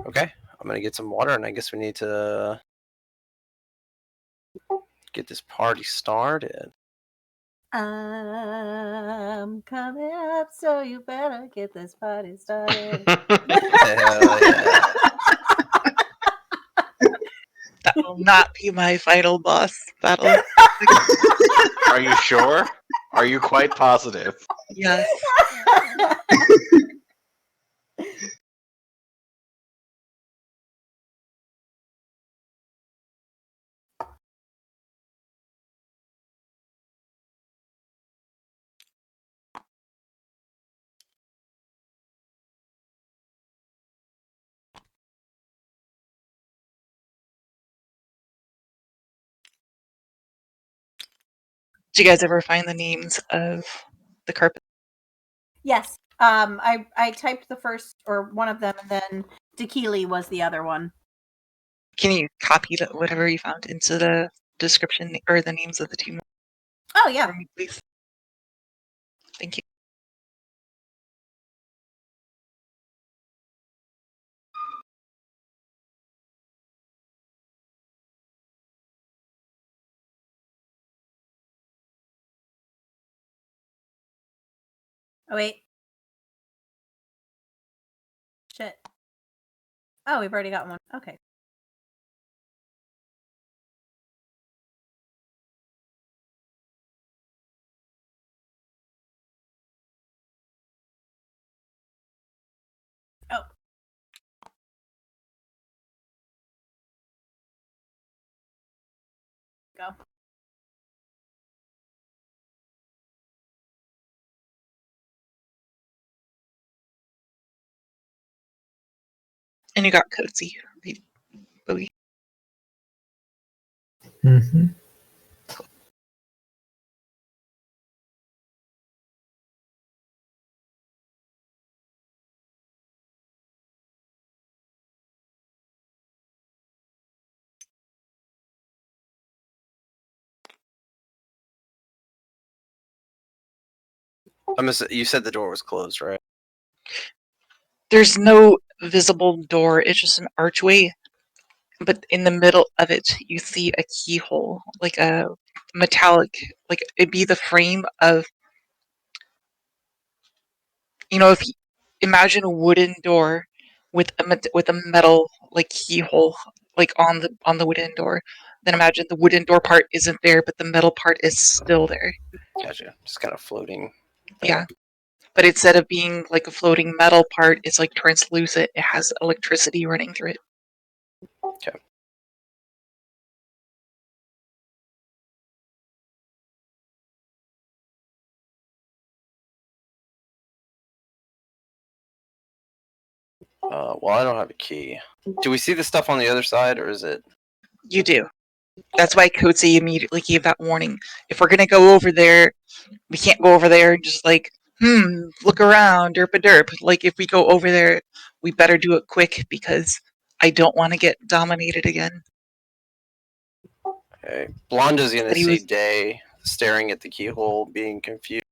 Okay. I'm gonna get some water, and I guess we need to get this party started. I'm coming up, so you better get this party started. Hell yeah. That will not be my final boss battle. Are you sure? Are you quite positive? Yes. Did you guys ever find the names of the carpet? Yes. I typed the first or one of them, and then Dakili was the other one. Can you copy whatever you found into the description or the names of the 2 Oh yeah. for me, please? Thank you. Oh, wait. Shit. Oh, we've already got one. Okay. Oh. Go. And you got Coatsy. Bowie. Mm-hmm. You said the door was closed, right? There's no visible door. It's just an archway. But in the middle of it, you see a keyhole, like a metallic, like it'd be the frame of, if you imagine a wooden door with a metal like keyhole, like on the wooden door. Then imagine the wooden door part isn't there, but the metal part is still there. Gotcha. Just kind of floating. Yeah. But instead of being like a floating metal part, it's like translucent. It has electricity running through it. Okay. Well, I don't have a key. Do we see the stuff on the other side, or is it? You do. That's why Coatsy immediately gave that warning. If we're gonna go over there, we can't go over there and just like, look around, derp a derp. Like, if we go over there, we better do it quick because I don't want to get dominated again. Okay. Blonda's gonna But he see was- Day staring at the keyhole, being confused,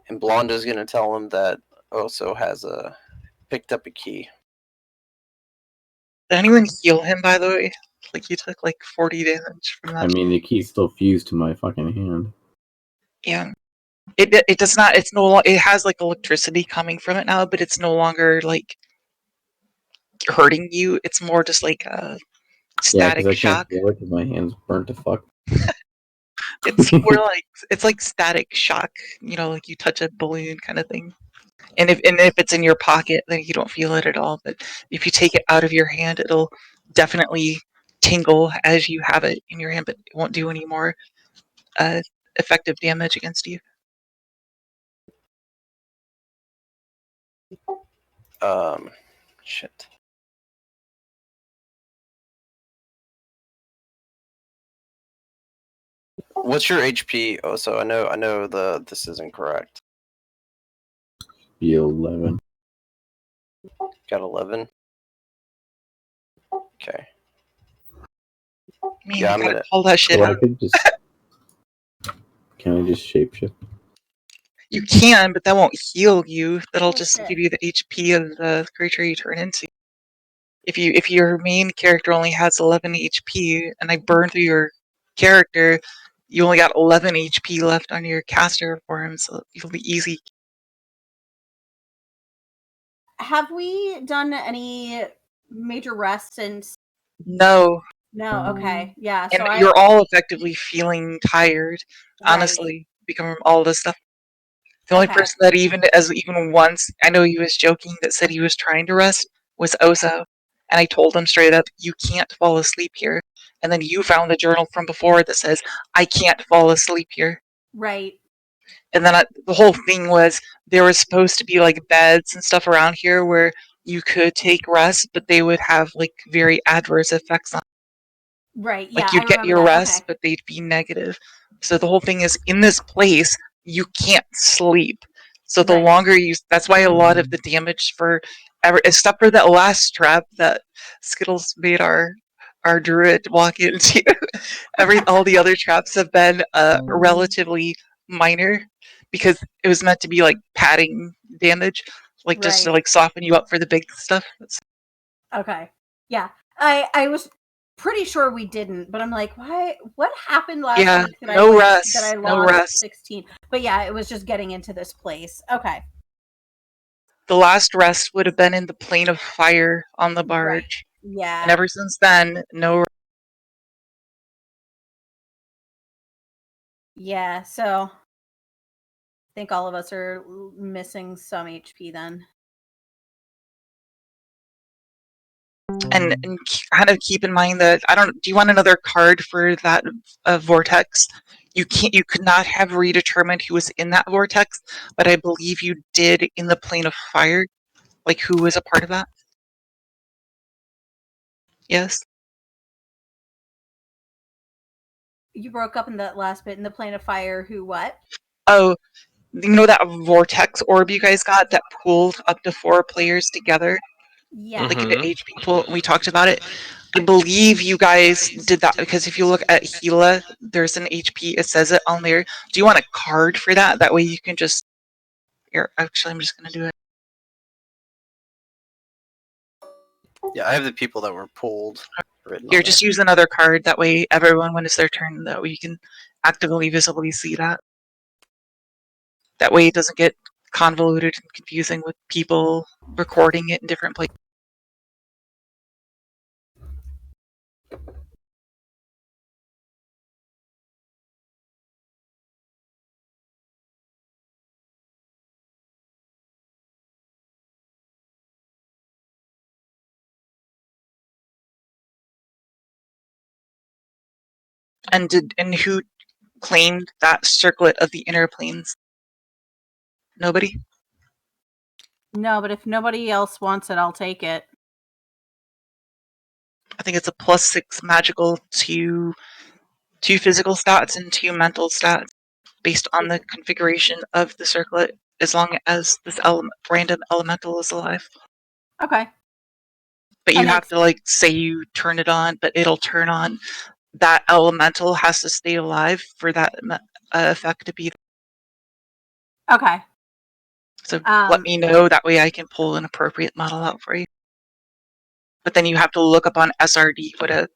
and Blonda's gonna tell him that Oso has picked up a key. Did anyone heal him, by the way? Like, he took like 40 damage from that. I mean, the key's still fused to my fucking hand. Yeah. It does not. It's no longer. It has like electricity coming from it now, but it's no longer like hurting you. It's more just like a Yeah, because static I shock. can't feel it because my hand's burnt to fuck. It's more like it's like static shock. Like you touch a balloon kind of thing. And if it's in your pocket, then you don't feel it at all. But if you take it out of your hand, it'll definitely tingle as you have it in your hand, but it won't do any more effective damage against you. Shit. What's your HP, Oso? I know this isn't correct. Be 11. Got 11. Okay. Man, Yeah, you I'm gotta gonna. call that shit So I out. could just. Can I just shapeshift? You can, but that won't heal you. That'll just shit. give you the HP of the creature you turn into. If your main character only has 11 HP, and I burn through your character, you only got 11 HP left on your caster form, so it'll be easy. Have we done any major rests since? No, No. Okay. Yeah. and So you're all effectively feeling tired. Right. Honestly, because of all this stuff. The only Okay. person that even once, I know he was joking, that said he was trying to rest was Oso. And I told him straight up, you can't fall asleep here. And then you found the journal from before that says, I can't fall asleep here. Right. And then the whole thing was there was supposed to be like beds and stuff around here where you could take rest, but they would have like very adverse effects on. Right. Like, Yeah. you'd I get remember your that. rest, Okay. but they'd be negative. So the whole thing is, in this place, you can't sleep. So the Right. longer that's why a lot of the damage except for that last trap that Skittles made our druid walk into, all the other traps have been relatively minor because it was meant to be like padding damage, like just to Right. like soften you up for the big stuff. Okay. Yeah. I was pretty sure we didn't, but I'm like, why? What happened last Yeah, week that no I rest, that I no lost rest. 16? But yeah, it was just getting into this place. Okay. the last rest would have been in the plane of fire on the barge. Yeah. And ever since then, no. Yeah, so I think all of us are missing some HP then. And kind of keep in mind that do you want another card for that vortex? You could not have redetermined who was in that vortex, but I believe you did in the plane of fire, like who was a part of that. Yes. You broke up in that last bit in the plane of fire. Who? What? Oh, you know that vortex orb you guys got that pulled up to 4 players together? Yeah. Like if it HP pool, we talked about it. I believe you guys did that because if you look at Gila, there's an HP. It says it on there. Do you want a card for that? That way you can just. Here, actually, I'm just gonna do it. Yeah, I have the people that were pulled written Here, on just use another card. That way, everyone, when it's their turn, that way you can actively, visibly see that. That way, it doesn't get convoluted and confusing with people recording it in different places. And who claimed that circlet of the inner planes? Nobody? No, but if nobody else wants it, I'll take it. I think it's a +6 magical to 2 physical stats and 2 mental stats based on the configuration of the circlet, as long as this random elemental is alive. Okay. But you And have it's to like say you turn it on, but it'll turn on. That elemental has to stay alive for that effect to be. okay. So let me know, that way I can pull an appropriate model out for you. But then you have to look up on SRD what a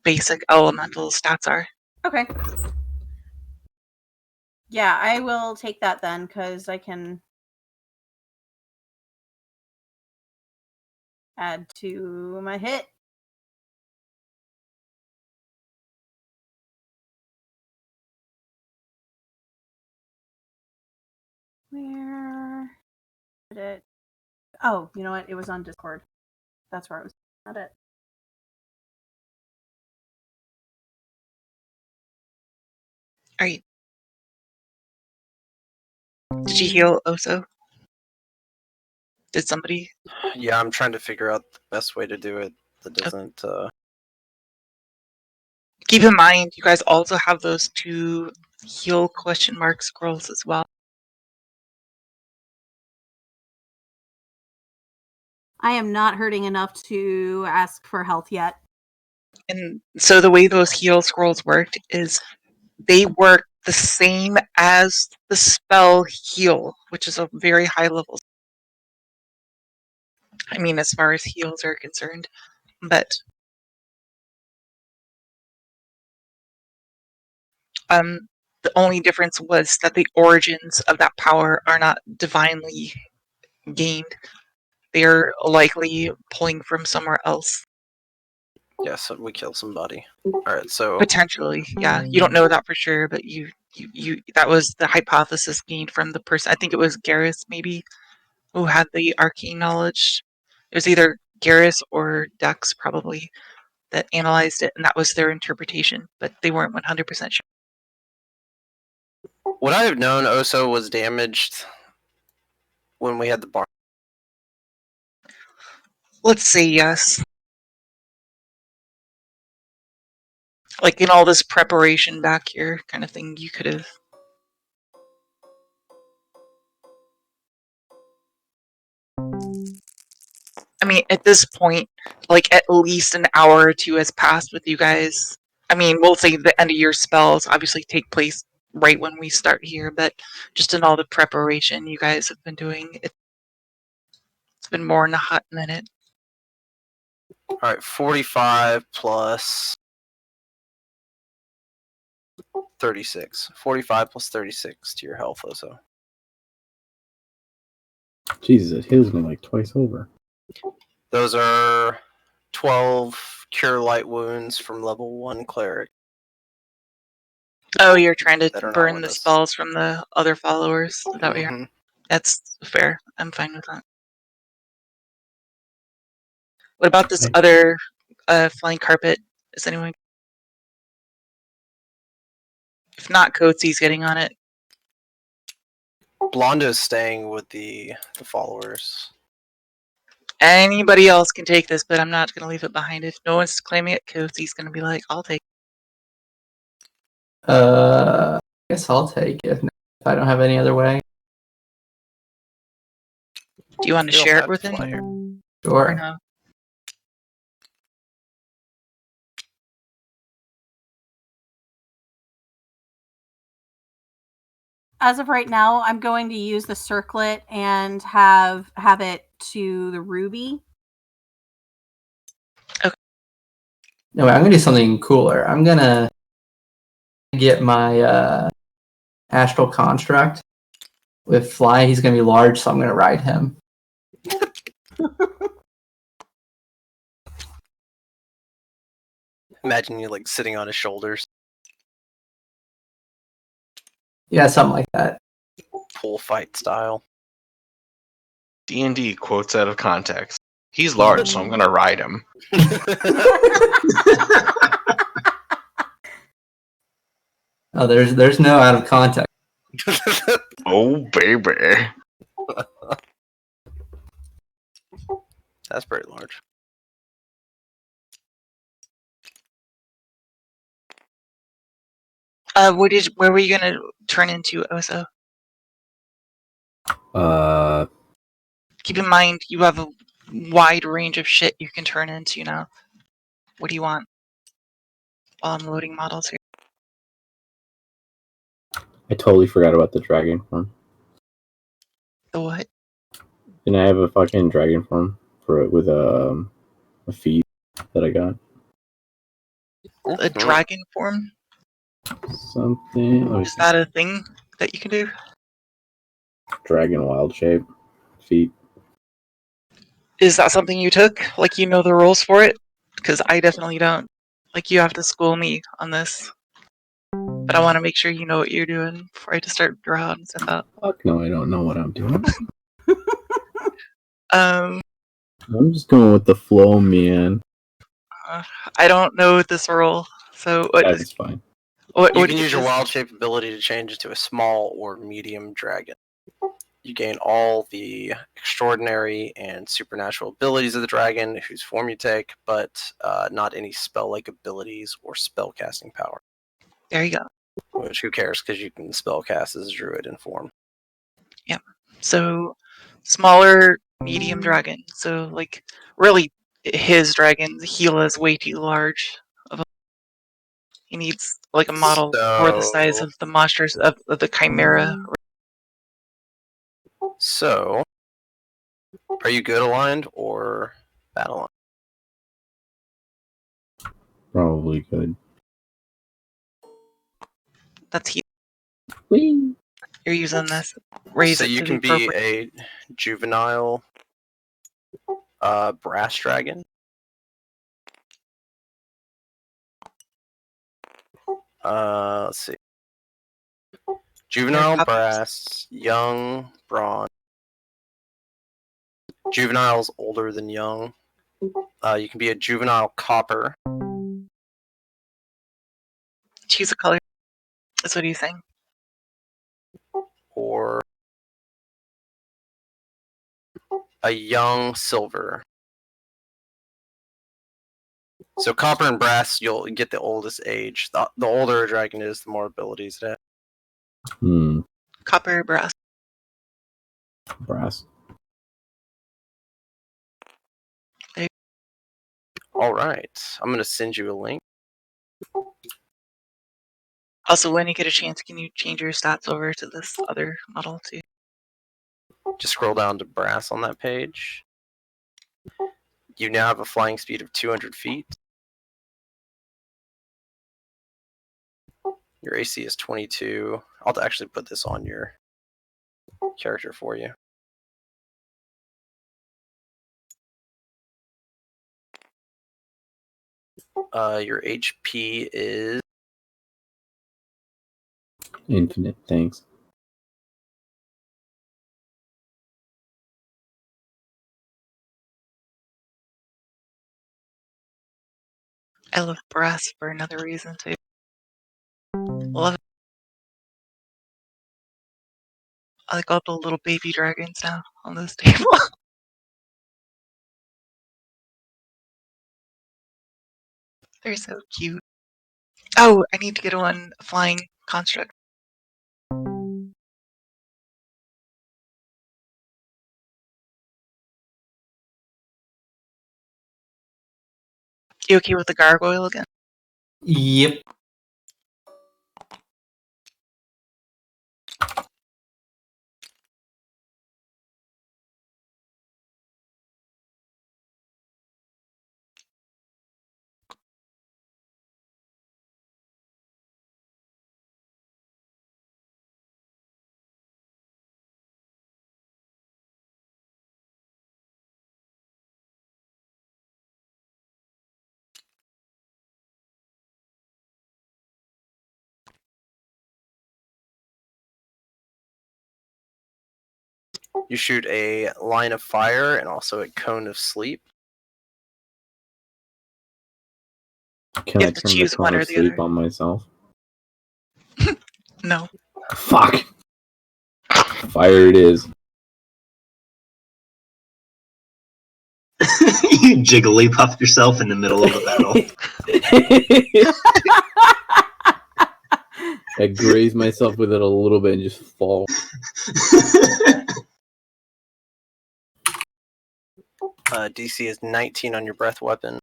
basic elemental stats are. Okay. Yeah, I will take that then because I can add to my hit. Where did it? Oh, you know what? It was on Discord. That's where I was. Not it. Alright. Did you heal Oso? Did somebody? Yeah, I'm trying to figure out the best way to do it that doesn't. Keep in mind, you guys also have those 2 heal question mark scrolls as well. I am not hurting enough to ask for health yet. And so the way those heal scrolls worked is they work the same as the spell heal, which is a very high level. I mean, as far as heals are concerned, but the only difference was that the origins of that power are not divinely gained. They're likely pulling from somewhere else. Yeah, so we kill somebody. All right, so Potentially, yeah. You don't know that for sure, but you that was the hypothesis gained from the person. I think it was Garrus, maybe, who had the arcane knowledge. It was either Garrus or Dex, probably, that analyzed it, and that was their interpretation, but they weren't 100% sure. would I have known Oso was damaged when we had the bar? Let's say yes. Like in all this preparation back here, kind of thing, you could have. I mean, at this point, like at least an hour or 2 has passed with you guys. I mean, we'll say the end of your spells obviously take place right when we start here, but just in all the preparation you guys have been doing, it's been more than a hot minute. All right, 45 plus 36. 45 plus 36 to your health, Oso. Jesus, it heals me like twice over. Those are 12 cure light wounds from level 1 cleric. Oh, you're trying to That are not burn with the us. spells from the other followers? Is that what you're... Mhm. That's fair. I'm fine with that. What about this Okay. other flying carpet? Is anyone... If not, Coates's getting on it. Blondo's staying with the followers. Anybody else can take this, but I'm not going to leave it behind. If no one's claiming it, Coates's going to be like, I'll take I guess I'll take it if I don't have any other way. it. Do you want to You don't share it have with to fly here. him? Or Sure. no? As of right now, I'm going to use the circlet and have it to the ruby. No, wait, I'm gonna do something cooler. I'm gonna get my astral construct with fly. He's gonna be large, so I'm gonna ride him. Imagine you like sitting on his shoulders, Yeah, something like that. pool fight style. D&D quotes out of context. He's large, so I'm gonna ride him. Oh, there's no out of context. Oh, baby. That's pretty large. Where were you going to turn into, Oso? Keep in mind, you have a wide range of shit you can turn into now. What do you want? While I'm loading models here. I totally forgot about the dragon form. The what? And I have a fucking dragon form with a feat that I got. A dragon form? Something. Is that a thing that you can do? Dragon wild shape feat. Is that something you took? Like, you know the rules for it? Because I definitely don't. Like, you have to school me on this. But I want to make sure you know what you're doing before I just start drawing stuff out. Fuck no, I don't know what I'm doing. Um, I'm just going with the flow, man. I don't know this rule, so That's fine. what You can use is your this? wild shape ability to change into a small or medium dragon. You gain all the extraordinary and supernatural abilities of the dragon, whose form you take, but not any spell-like abilities or spell-casting power. There you go. Which, who cares, because you can spell-cast as a druid in form. Yep. So, smaller, medium dragon. So, like, really, his dragon, Gila, is way too large. He needs, like, a model for the size of the monsters of the Chimera. So, are you good aligned or bad aligned? Probably good. That's he. Whee! You're using this. Raise So it you to can the be appropriate. a juvenile brass dragon. Let's see. Juvenile brass, young bronze. Juvenile's older than young. You can be a juvenile copper. Choose a color. That's what he's saying. Or a young silver. So copper and brass, you'll get the oldest age. The older a dragon is, the more abilities it has. Copper, brass. Brass. All right, I'm gonna send you a link. Also, when you get a chance, can you change your stats over to this other model too? Just scroll down to brass on that page. You now have a flying speed of 200 feet. Your AC is 22. I'll actually put this on your character for you. Your HP is Infinite. Thanks. I love brass for another reason too. Love it. I like all the little baby dragons now on this table. They're so cute. Oh, I need to get one flying construct. You okay with the gargoyle again? Yep. you shoot a line of fire and also a cone of sleep. Can You I have to turn the choose one cone or of the sleep other. on myself? No. Fuck. Fire it is. You jigglypuff yourself in the middle of the battle. I graze myself with it a little bit and just fall. DC is 19 on your breath weapon.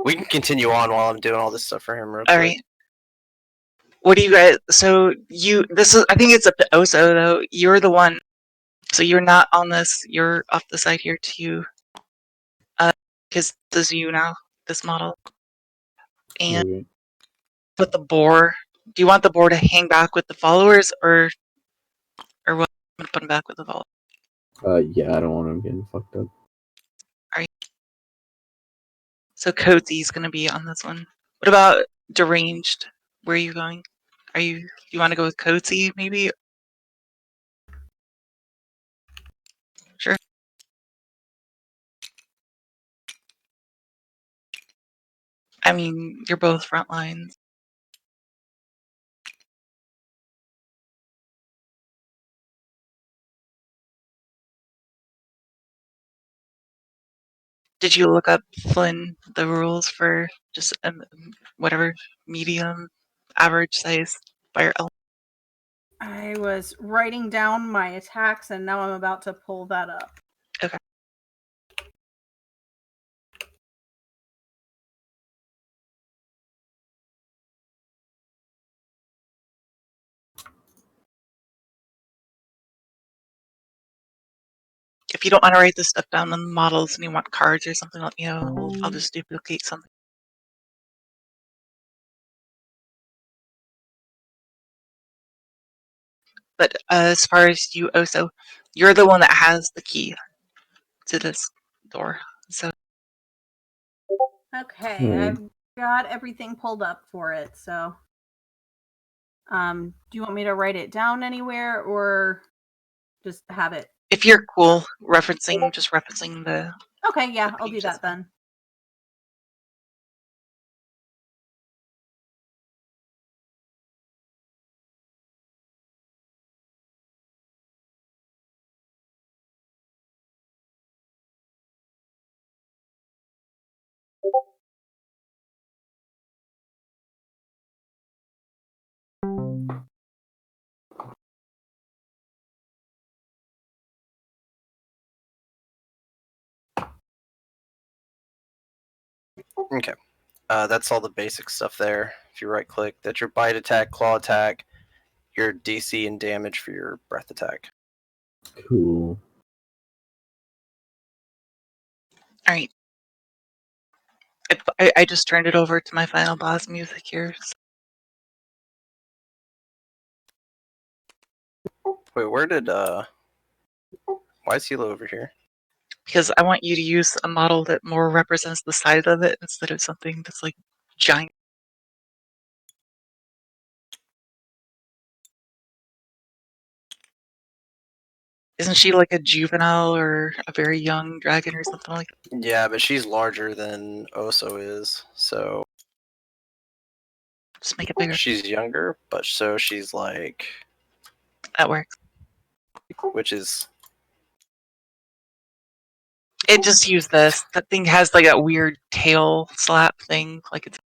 We can continue on while I'm doing all this stuff for him real quick. All right. What do you guys? So this is. I think it's up to Oso though. You're the one. So you're not on this. You're off the side here too. Because this is you now. This model. And Okay. put the boar. Do you want the boar to hang back with the followers, or what? I'm gonna put him back with the followers. Yeah, I don't want him getting fucked up. So Cozy's gonna be on this one. What about deranged? Where are you going? You want to go with Cozy maybe? Sure. I mean, you're both front lines. Did you look up, Flynn, the rules for just whatever medium, average size fire element? I was writing down my attacks, and now I'm about to pull that up. Okay. If you don't want to write this stuff down on the models and you want cards or something, let me know. I'll just duplicate something. But as far as you, Oso, you're the one that has the key to this door. So Okay, Alright. I've got everything pulled up for it. So, do you want me to write it down anywhere or just have it? if you're cool referencing the Okay, yeah, I'll do pages. that then. Okay. That's all the basic stuff there. If you right click, that's your bite attack, claw attack, your DC and damage for your breath attack. Cool. All right. I just turned it over to my final boss music here. Wait, where did why is Hilo over here? Because I want you to use a model that more represents the size of it instead of something that's like giant. Isn't she like a juvenile or a very young dragon or something like that? Yeah, but she's larger than Oso is, so Just make it bigger. she's younger, but so she's like, That works. which is It just use this. That thing has like that weird tail slap thing. Like it's.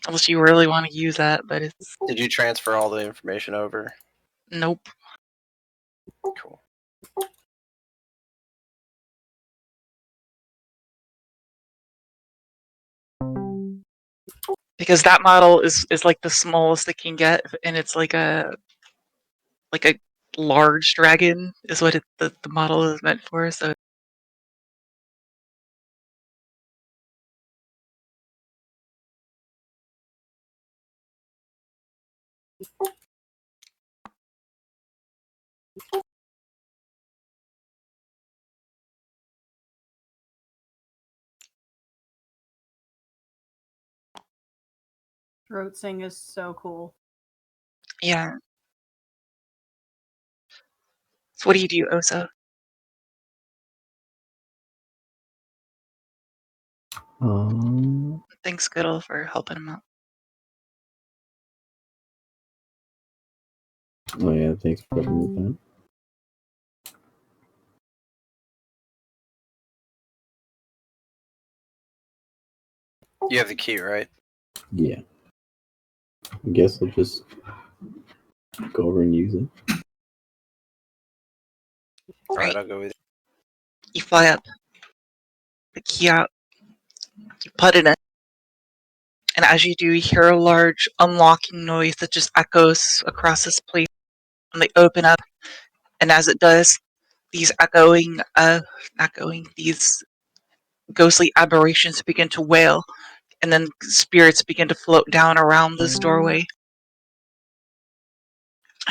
Unless you really want to use that, but it's. Did you transfer all the information over? Nope. Cool. Because that model is like the smallest it can get, and it's like a large dragon is what the model is meant for. So Throat Sing is so cool. yeah. So what do you do, Osa? Thanks, Goodall, for helping him out. Oh yeah, thanks for helping with that. You have the key, right? Yeah. I guess I'll just go over and use it. All right, Right. I'll go with You fly up, the key out, you put it in, and as you do, you hear a large unlocking noise that just echoes across this place. And they open up, and as it does, these these ghostly aberrations begin to wail, and then spirits begin to float down around this doorway.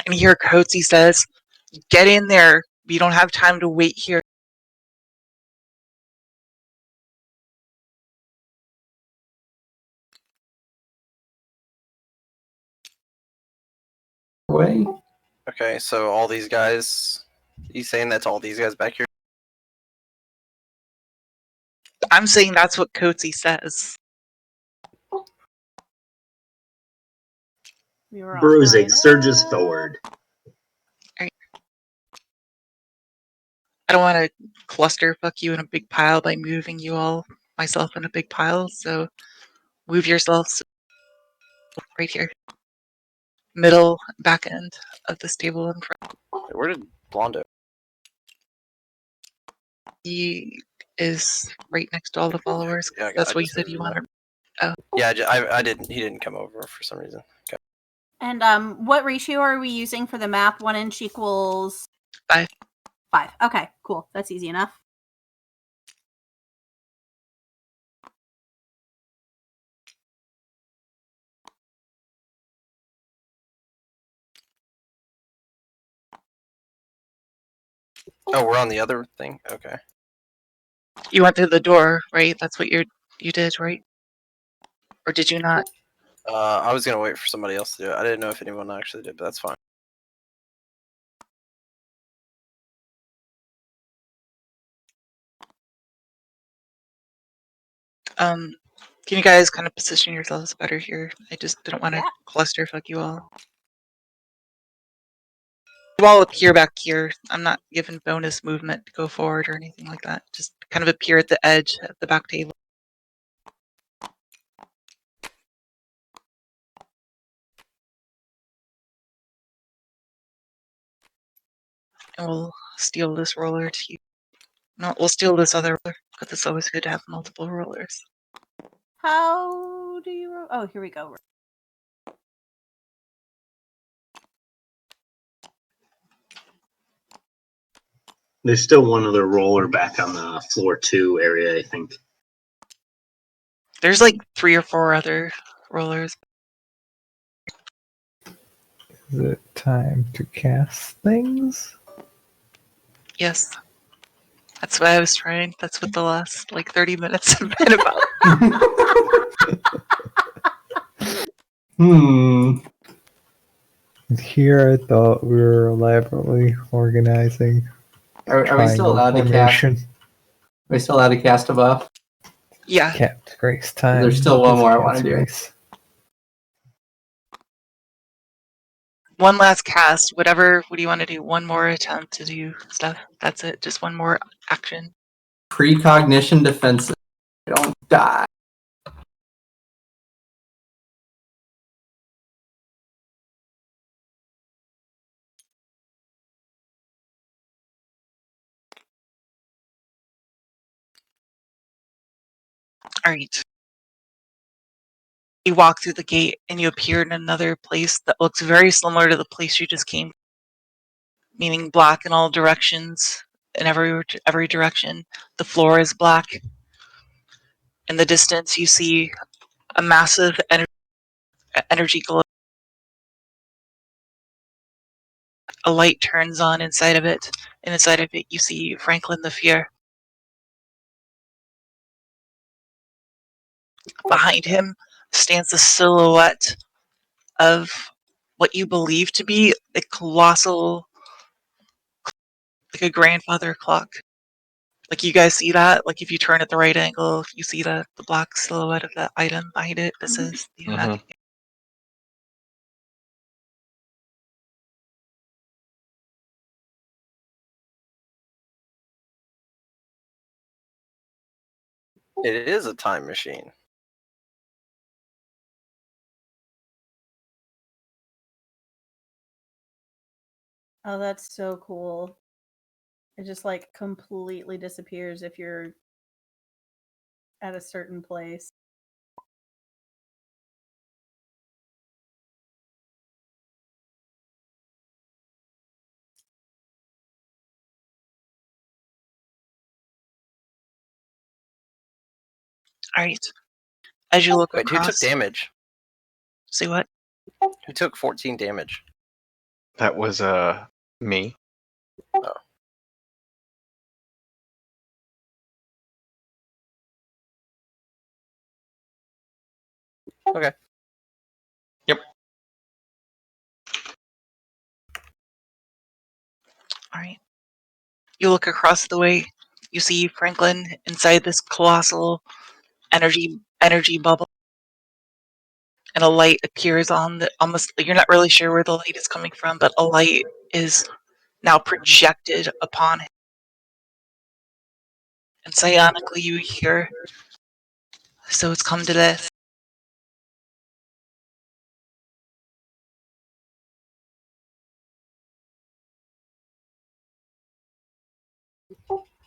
And you hear Coatsy says, "Get in there. We don't have time to wait here." Way. Okay, so all these guys, you saying that's all these guys back here? I'm saying that's what Coatsy says. We were all Bruising fine. surges forward. I don't want to cluster fuck you in a big pile by moving you all myself in a big pile, so move yourselves right here. Middle, back end of this table in front. Wait, where did Blondo? He is right next to all the followers. Yeah, That's I what you just said you moved him wanted. up. Yeah, I didn't. He didn't come over for some reason. Okay. And what ratio are we using for the map? 1 inch equals 5. 5. Okay, cool. That's easy enough. Oh, we're on the other thing. Okay. You went through the door, right? That's what you did, right? Or did you not? I was gonna wait for somebody else to do it. I didn't know if anyone actually did, but that's fine. Can you guys kind of position yourselves better here? I just didn't want to Yeah. cluster fuck you all. You all appear back here. I'm not given bonus movement to go forward or anything like that. Just kind of appear at the edge at the back table. And we'll steal this roller to you. No, we'll steal this other roller, because it's always good to have multiple rollers. How do you roll? Oh, here we go. There's still one other roller back on the floor 2 area, I think. There's like 3 or 4 other rollers. Is it time to cast things? Yes. That's what I was trying. That's what the last 30 minutes have been about. Here I thought we were elaborately organizing. Are we still allowed to cast? Are we still allowed to cast a buff? Yeah. Kept Grace time. There's still one more I want to do. Grace. One last cast. Whatever. What do you want to do? One more attempt to do stuff. That's it. Just one more action. Precognition defensive. Don't die. All right. You walk through the gate and you appear in another place that looks very similar to the place you just came, meaning black in all directions, in every direction. The floor is black. In the distance, you see a massive energy glow. A light turns on inside of it, and inside of it, you see Franklin the Fear. Behind him stands the silhouette of what you believe to be a colossal, like a grandfather clock. Like, you guys see that? Like, if you turn at the right angle, you see the black silhouette of that item behind it. This is the Mhm. It is a time machine. Oh, that's so cool. It just like completely disappears if you're at a certain place. All right. As you look Wait, who took across, damage? see what? Who took 14 damage? That was me. Oh. Okay. Yep. All right. You look across the way. You see Franklin inside this colossal energy bubble, and a light appears on the almost. You're not really sure where the light is coming from, but a light is now projected upon him. And psionically, you hear, "So it's come to this."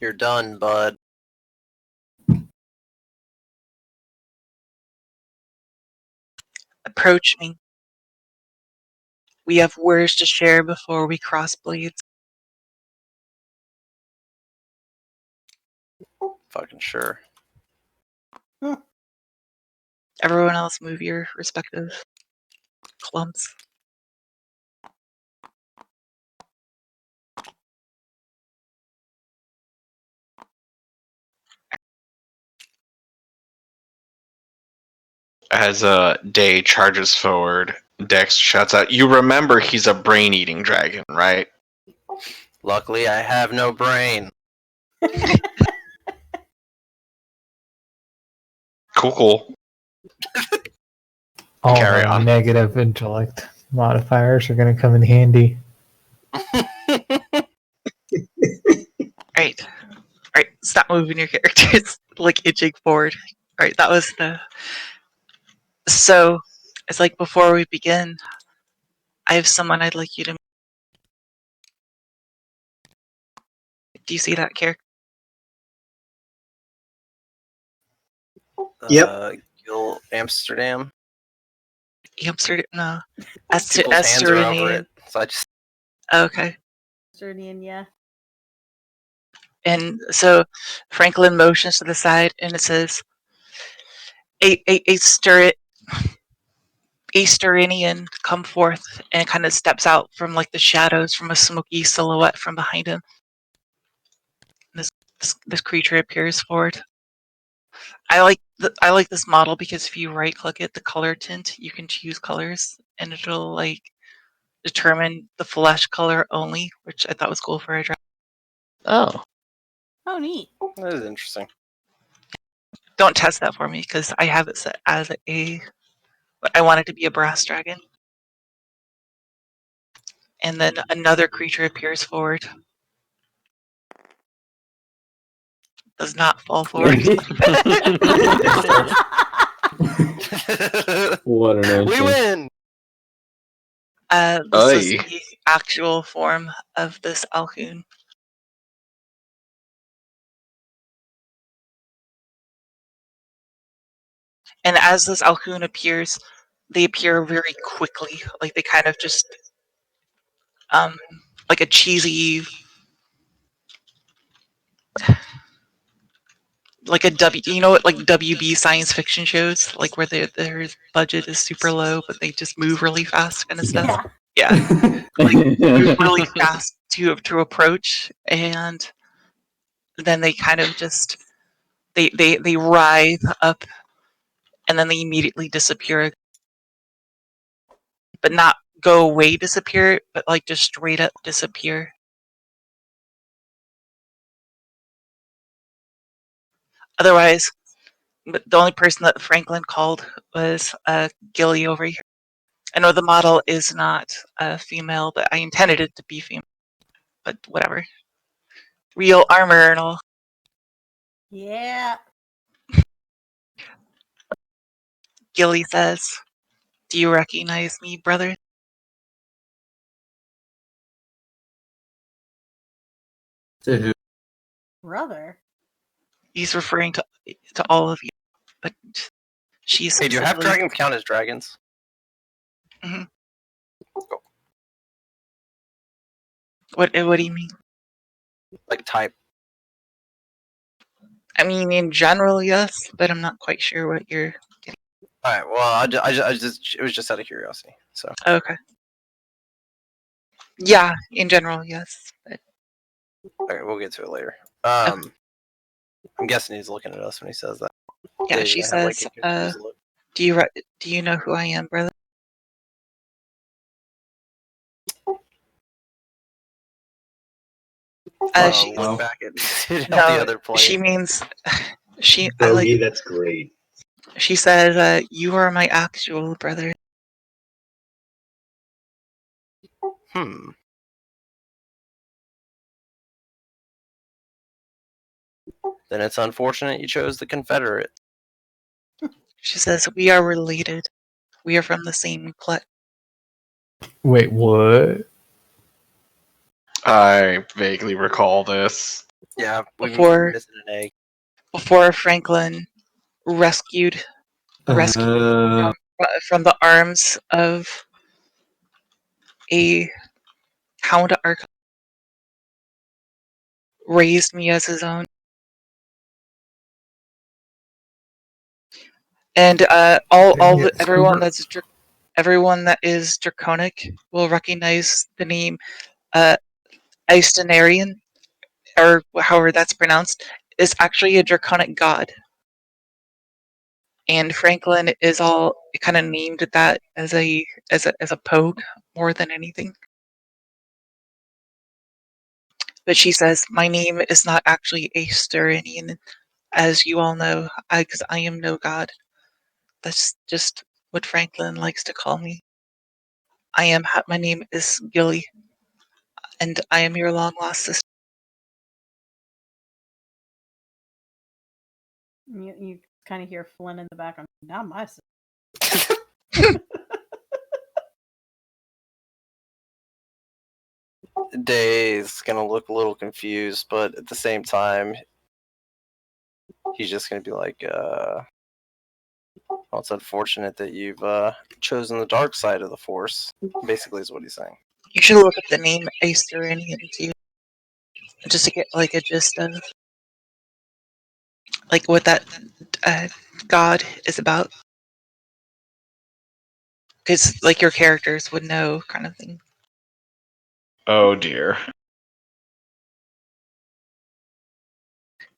You're done, bud. Approach me. We have words to share before we cross blades. Fucking sure. Everyone else move your respective clumps. As Day charges forward, Dex shouts out, "You remember he's a brain-eating dragon, right?" Luckily, I have no brain. Cool. All Carry the on. negative intellect modifiers are going to come in handy. Alright. Alright, stop moving your characters, like itching forward. Alright, that was the... So, it's like before we begin, I have someone I'd like you to meet. Do you see that character? Yep. Gil Amsterdam. Amsterdam? No. People's hands are over Esterdinian. it, so I just. Okay. Sturdian, yeah. And so Franklin motions to the side and it says, a Asterinian come forth and kind of steps out from like the shadows from a smoky silhouette from behind him. This creature appears forward. I like this model because if you right click it, the color tint, you can choose colors and it'll like determine the flesh color only, which I thought was cool for a draft. Oh. Oh, neat. That is interesting. Don't test that for me because I have it set as I want it to be a brass dragon. And then another creature appears forward. Does not fall forward. What an We entrance. win. This is Oy. the actual form of this Alhoon. And as this Alhoon appears, they appear very quickly. Like they kind of just like a cheesy like a you know what, like WB science fiction shows, like where their budget is super low, but they just move really fast kind of stuff. Yeah. Yeah, move really fast to approach, and then they kind of just they writhe up, and then they immediately disappear, but not go away, disappear, but like just straight up disappear. Otherwise, but the only person that Franklin called was Gilly over here. I know the model is not female, but I intended it to be female. But whatever. Real armor and all. Yeah. Gilly says, "Do you recognize me, brother?" To who? Brother. He's referring to all of you, but she Hey, do you have specifically. dragons count as dragons? What do you mean? Like type? I mean, in general, yes, but I'm not quite sure what you're getting. All right. Well, I just it was just out of curiosity. So Okay. Yeah, in general, yes. But okay, we'll get to it later. Okay. I'm guessing he's looking at us when he says that. yeah, They she have, like, says, a confused look. do you know who I am, brother? She Look back at the no, other player. she means she Bogey, that's great. she says, you are my actual brother. Hmm. Then it's unfortunate you chose the Confederate. She says, we are related. We are from the same clan. Wait, what? I vaguely recall this. Yeah, we've Before- been missing an egg. Before Franklin rescued Uh, from the arms of a hound arch, raised me as his own. And everyone that is draconic will recognize the name Eistonarian, or however that's pronounced, is actually a draconic god. And Franklin is all kind of named that as a pogue more than anything. But she says, my name is not actually Asterinian, as you all know, because I am no god. That's just what Franklin likes to call me. My name is Gilly, and I am your long lost sister. You kind of hear Flynn in the background. Not my sister. Day's gonna look a little confused, but at the same time, he's just gonna be like, well, it's unfortunate that you've chosen the dark side of the Force, basically is what he's saying. You should look up the name Asterinian too, just to get like a gist of like what that god is about. because like your characters would know, kind of thing. Oh dear.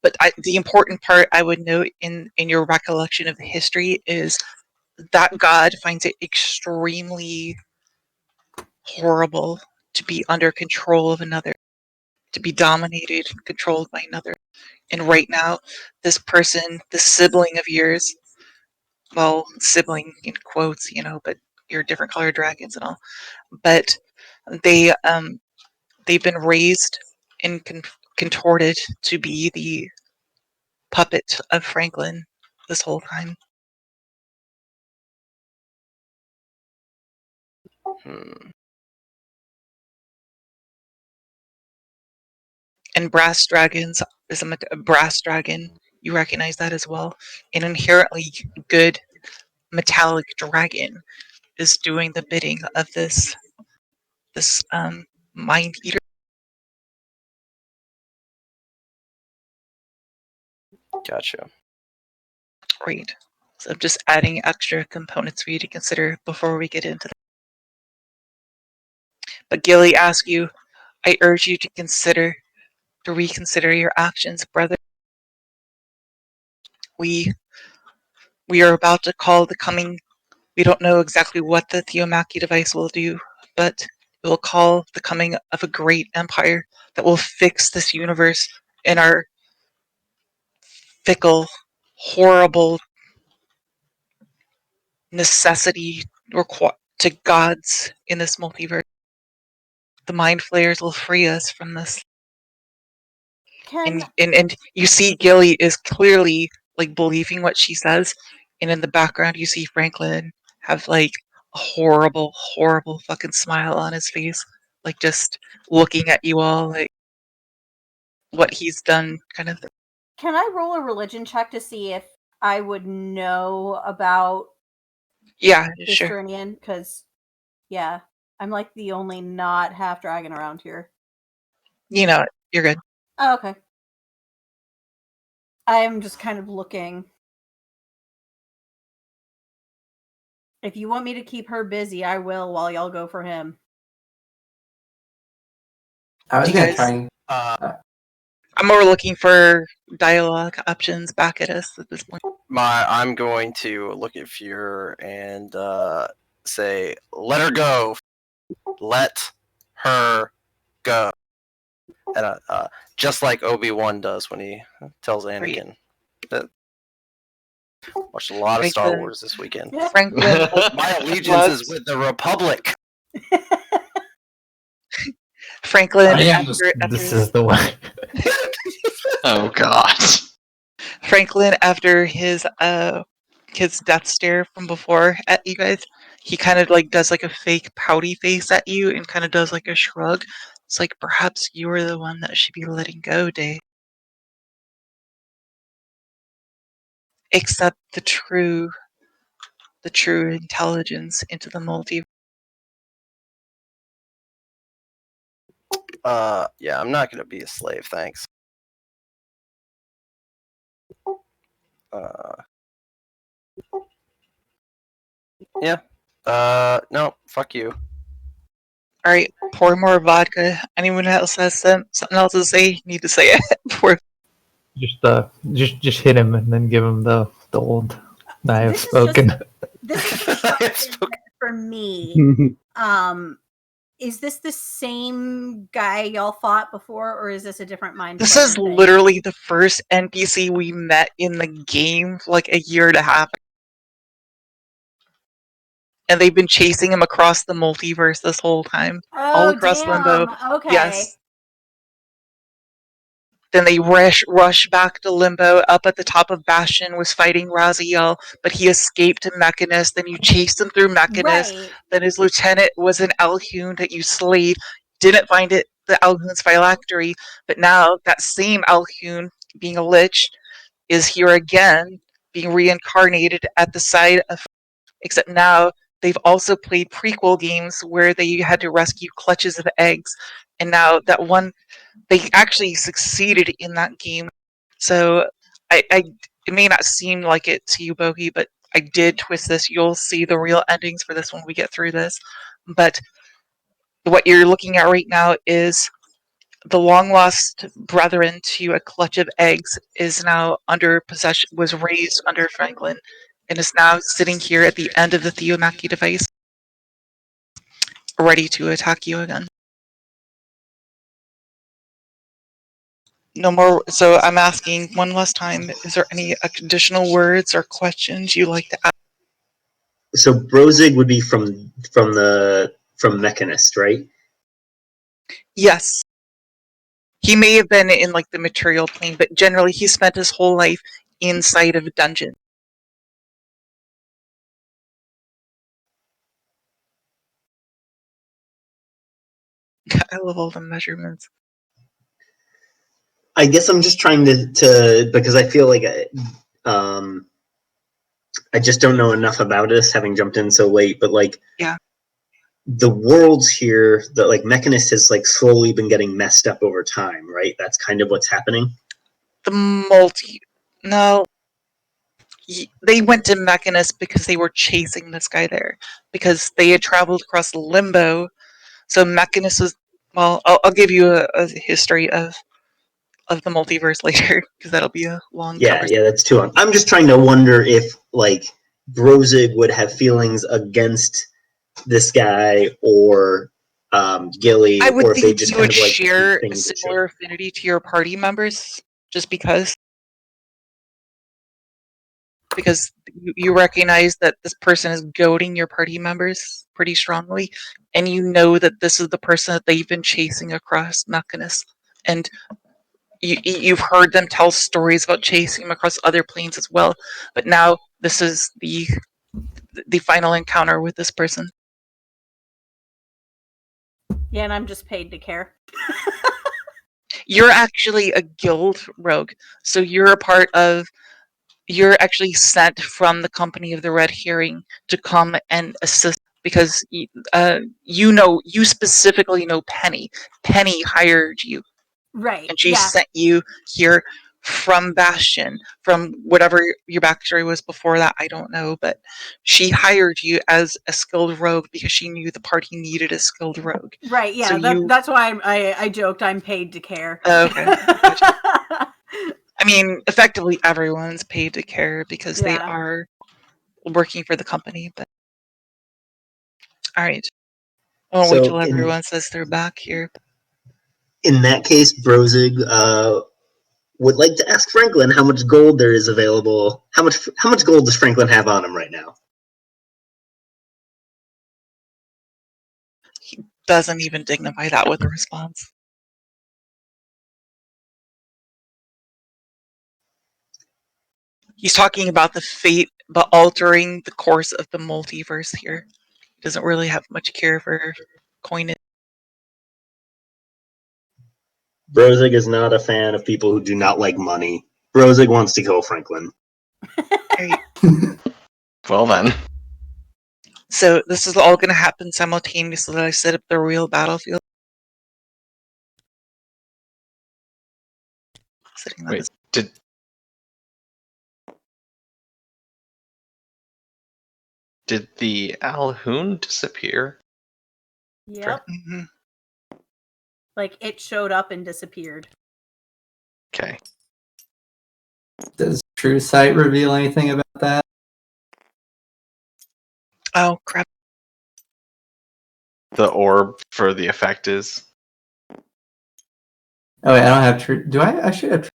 But the important part I would note in your recollection of the history is that god finds it extremely horrible to be under control of another, to be dominated and controlled by another. And right now, this person, this sibling of yours, well, sibling in quotes, but you're different colored dragons and all, but they they've been raised and contorted to be the puppet of Franklin this whole time. And brass dragons is a brass dragon. You recognize that as well. An inherently good metallic dragon is doing the bidding of this mind eater. Gotcha. Right. So I'm just adding extra components for you to consider before we get into that. But Gilly asks you, I urge you to reconsider your actions, brother. We are about to call the coming. We don't know exactly what the Theomachy Device will do, but it will call the coming of a great empire that will fix this universe and our fickle, horrible necessity to gods in this multiverse. The mind flayers will free us from this. Can And you see Gilly is clearly like believing what she says, and in the background you see Franklin have like a horrible, horrible fucking smile on his face, like just looking at you all like what he's done kind of thing. can I roll a religion check to see if I would know about Yeah, this sure. Turnian? Because, yeah, I'm like the only not half dragon around here. You know it. You're good. Oh, okay. I am just kind of looking. If you want me to keep her busy, I will while y'all go for him. I was You gonna guys- try and I'm more looking for dialogue options back at us at this point. I'm going to look at Fuhrer and say, "Let her go. Let her go." And just like Obi-Wan does when he tells Anakin. Watched a lot of Star Wars this weekend. Franklin, My allegiance is with the Republic. Franklin, This is the one. Oh god. Franklin, after his death stare from before at you guys, he kind of like does like a fake pouty face at you and kind of does like a shrug. It's like perhaps you were the one that should be letting go, Day. Accept the true intelligence into the multiverse. Yeah, I'm not gonna be a slave, thanks. Yeah. No, fuck you. All right, pour more vodka. Anyone else has something else to say? You need to say it. Pour. Just hit him and then give him the old I have This is spoken. This is just for me. Is this the same guy y'all fought before, or is this a different mind? This is literally the first NPC we met in the game like a year and a half. And they've been chasing him across the multiverse this whole time. All across Limbo. Okay. Yes. Then they rush back to Limbo. Up at the top of Bastion was fighting Raziel, but he escaped to Mechanist. Then you chased him through Mechanist. Right. Then his lieutenant was an Alhune that you slayed. Didn't find it, the Alhune's phylactery. But now that same Alhune, being a lich, is here again, being reincarnated at the side of. Except now they've also played prequel games where they had to rescue clutches of eggs. And now that one, they actually succeeded in that game. So it may not seem like it to you, Bogey, but I did twist this. You'll see the real endings for this when we get through this. But what you're looking at right now is the long lost brethren to a clutch of eggs is now under possession, was raised under Franklin, and is now sitting here at the end of the Theomachy device, ready to attack you again. No more. So I'm asking one last time, is there any additional words or questions you like to ask? So Brozig would be from Mechanist, right? Yes. He may have been in like the material plane, but generally he spent his whole life inside of a dungeon. I love all the measurements. I guess I'm just trying to because I feel like I just don't know enough about this, having jumped in so late. But like, yeah, the worlds here, the like Mechanist has like slowly been getting messed up over time, right? That's kind of what's happening. No, they went to Mechanist because they were chasing this guy there, because they had traveled across Limbo. So Mechanist was, well, I'll give you a history of the multiverse later, because that'll be a long conversation. Yeah, that's too long. I'm just trying to wonder if like Brozig would have feelings against this guy or Gilly, I would or if they think just you kind would of like share a things that show. similar affinity to your party members, just because you recognize that this person is goading your party members pretty strongly, and you know that this is the person that they've been chasing across Mechanist, and you've heard them tell stories about chasing him across other planes as well, but now this is the final encounter with this person. Yeah, and I'm just paid to care. You're actually a guild rogue, so you're you're actually sent from the company of the Red Herring to come and assist, because you specifically know Penny. Penny hired you, Right. and she Yeah. sent you here from Bastion, from whatever your backstory was before that, I don't know, but she hired you as a skilled rogue because she knew the party needed a skilled rogue. Right. Yeah. So that's why I joked I'm paid to care. Okay. Gotcha. I mean, effectively everyone's paid to care because they Yeah. are working for the company. But all right, I'll wait So till everyone says they're back here. in that case, Brozig would like to ask Franklin how much gold there is available. How much gold does Franklin have on him right now? He doesn't even dignify that with a response. He's talking about the fate, but altering the course of the multiverse here. He doesn't really have much care for coinage. Brozig is not a fan of people who do not like money. Brozig wants to kill Franklin. Well then. So this is all going to happen simultaneously that I set up the real battlefield. Wait, did the Alhoon disappear? Yep. Mm-hmm. Like it showed up and disappeared. Okay. Does True Sight reveal anything about that? Oh crap! The orb for the effect is. Oh wait, I don't have True. Do I? I should have.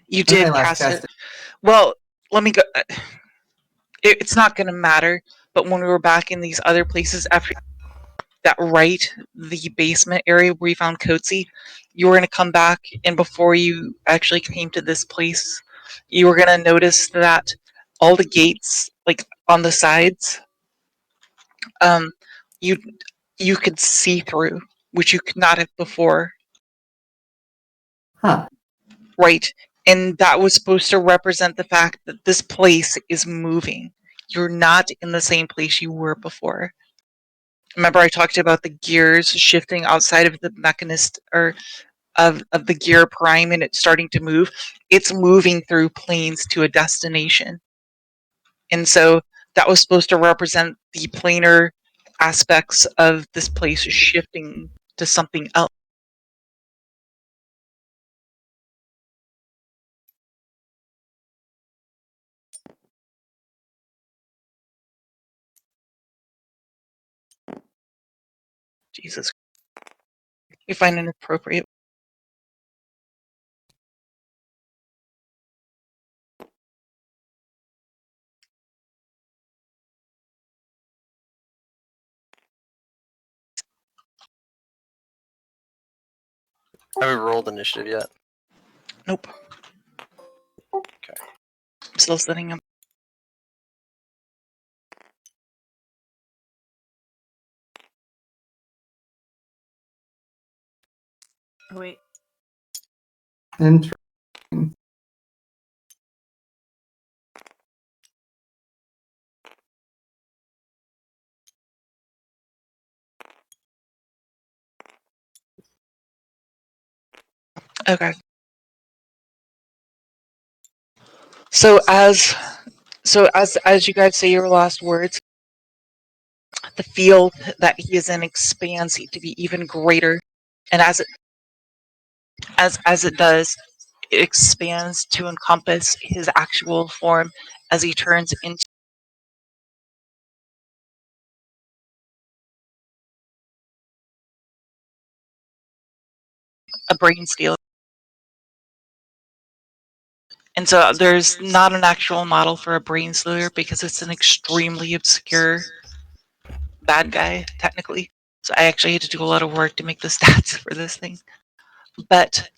You did cast it. Well, let me go. It's not going to matter. But when we were back in these other places after that, the basement area where you found Coetzee, you were going to come back, and before you actually came to this place, you were going to notice that all the gates, like on the sides, you could see through, which you could not have before. Huh. Right. And that was supposed to represent the fact that this place is moving. You're not in the same place you were before. Remember I talked about the gears shifting outside of the mechanist, or of the gear prime, and it's starting to move? It's moving through planes to a destination. And so that was supposed to represent the planar aspects of this place shifting to something else. Jesus. You find an appropriate. Have we rolled initiative yet? Nope. Okay. I'm still setting them. Wait. Interesting. Okay. So as you guys say your last words, the field that he is in expands to be even greater, and as it does, it expands to encompass his actual form as he turns into a brain stealer. And so there's not an actual model for a brain stealer because it's an extremely obscure bad guy, technically. So I actually had to do a lot of work to make the stats for this thing. But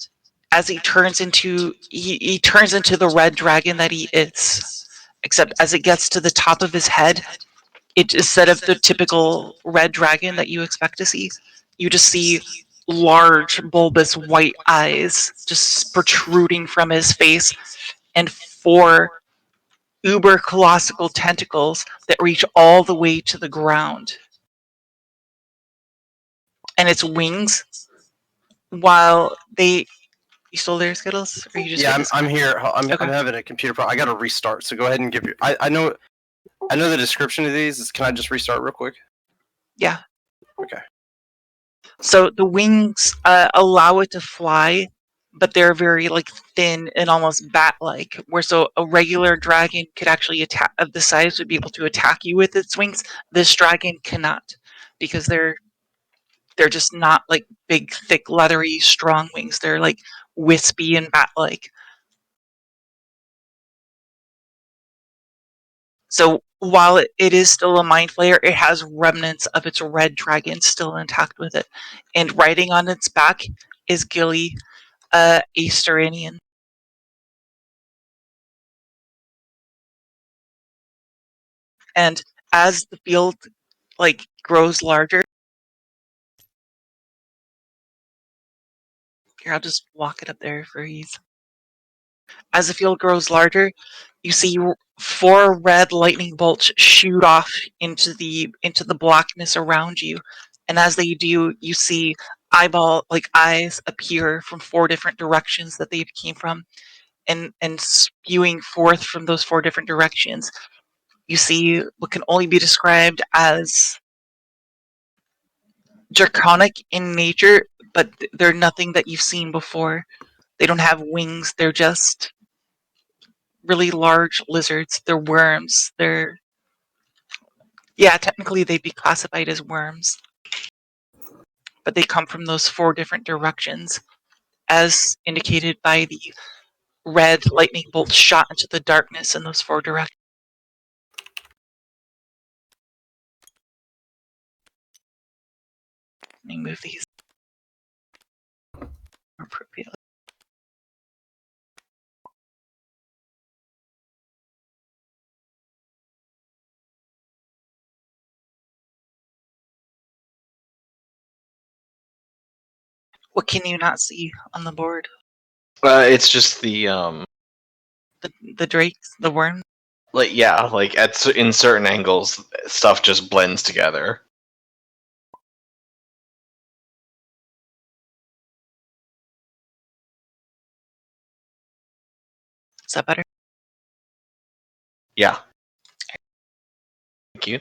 as he turns into the red dragon that he is, except as it gets to the top of his head, it instead of the typical red dragon that you expect to see, you just see large bulbous white eyes just protruding from his face and 4 uber colossal tentacles that reach all the way to the ground. And its wings, while they... You still there, Skittles? Or you just Yeah, I'm here. I'm Okay. having a computer problem. I got to restart. So go ahead and give your. I know the description of these. Can I just restart real quick? Yeah. Okay. So the wings allow it to fly, but they're very like thin and almost bat-like. Where so a regular dragon could actually attack of the size would be able to attack you with its wings. This dragon cannot, because they're just not like big, thick, leathery, strong wings. They're like wispy and bat-like. So while it is still a mind flayer, it has remnants of its red dragon still intact with it. And riding on its back is Gilly, a Asterinian. And as the field like grows larger, here I'll just walk it up there for ease. As the field grows larger, you see 4 red lightning bolts shoot off into the blackness around you, and as they do, you see eyes appear from 4 different directions that they came from, and spewing forth from those 4 different directions. You see what can only be described as draconic in nature, but they're nothing that you've seen before. They don't have wings. They're just really large lizards. They're worms. Technically they'd be classified as worms. But they come from those 4 different directions, as indicated by the red lightning bolts shot into the darkness in those 4 directions. Let me move these appropriately. What can you not see on the board? It's just the The drakes, the worms? like in certain angles, stuff just blends together. Is that better? Yeah. Thank you.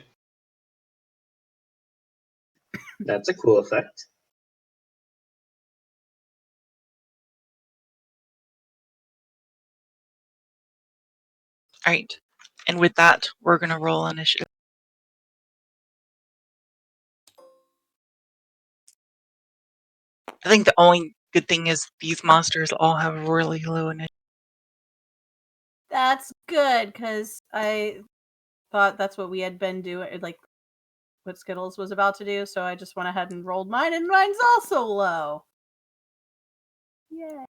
That's a cool effect. All right. And with that, we're going to roll initiative. I think the only good thing is these monsters all have really low initiative. That's good, because I thought that's what we had been doing, like what Skittles was about to do, so I just went ahead and rolled mine, and mine's also low. Yay.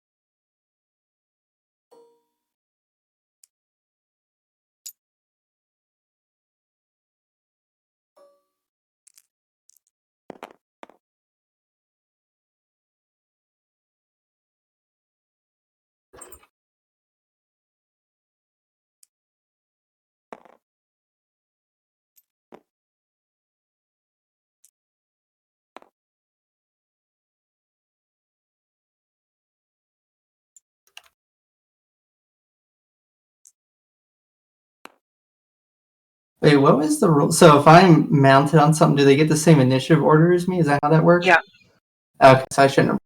Wait, what was the rule? So if I'm mounted on something, do they get the same initiative order as me? Is that how that works? Yeah. Okay, so I shouldn't have.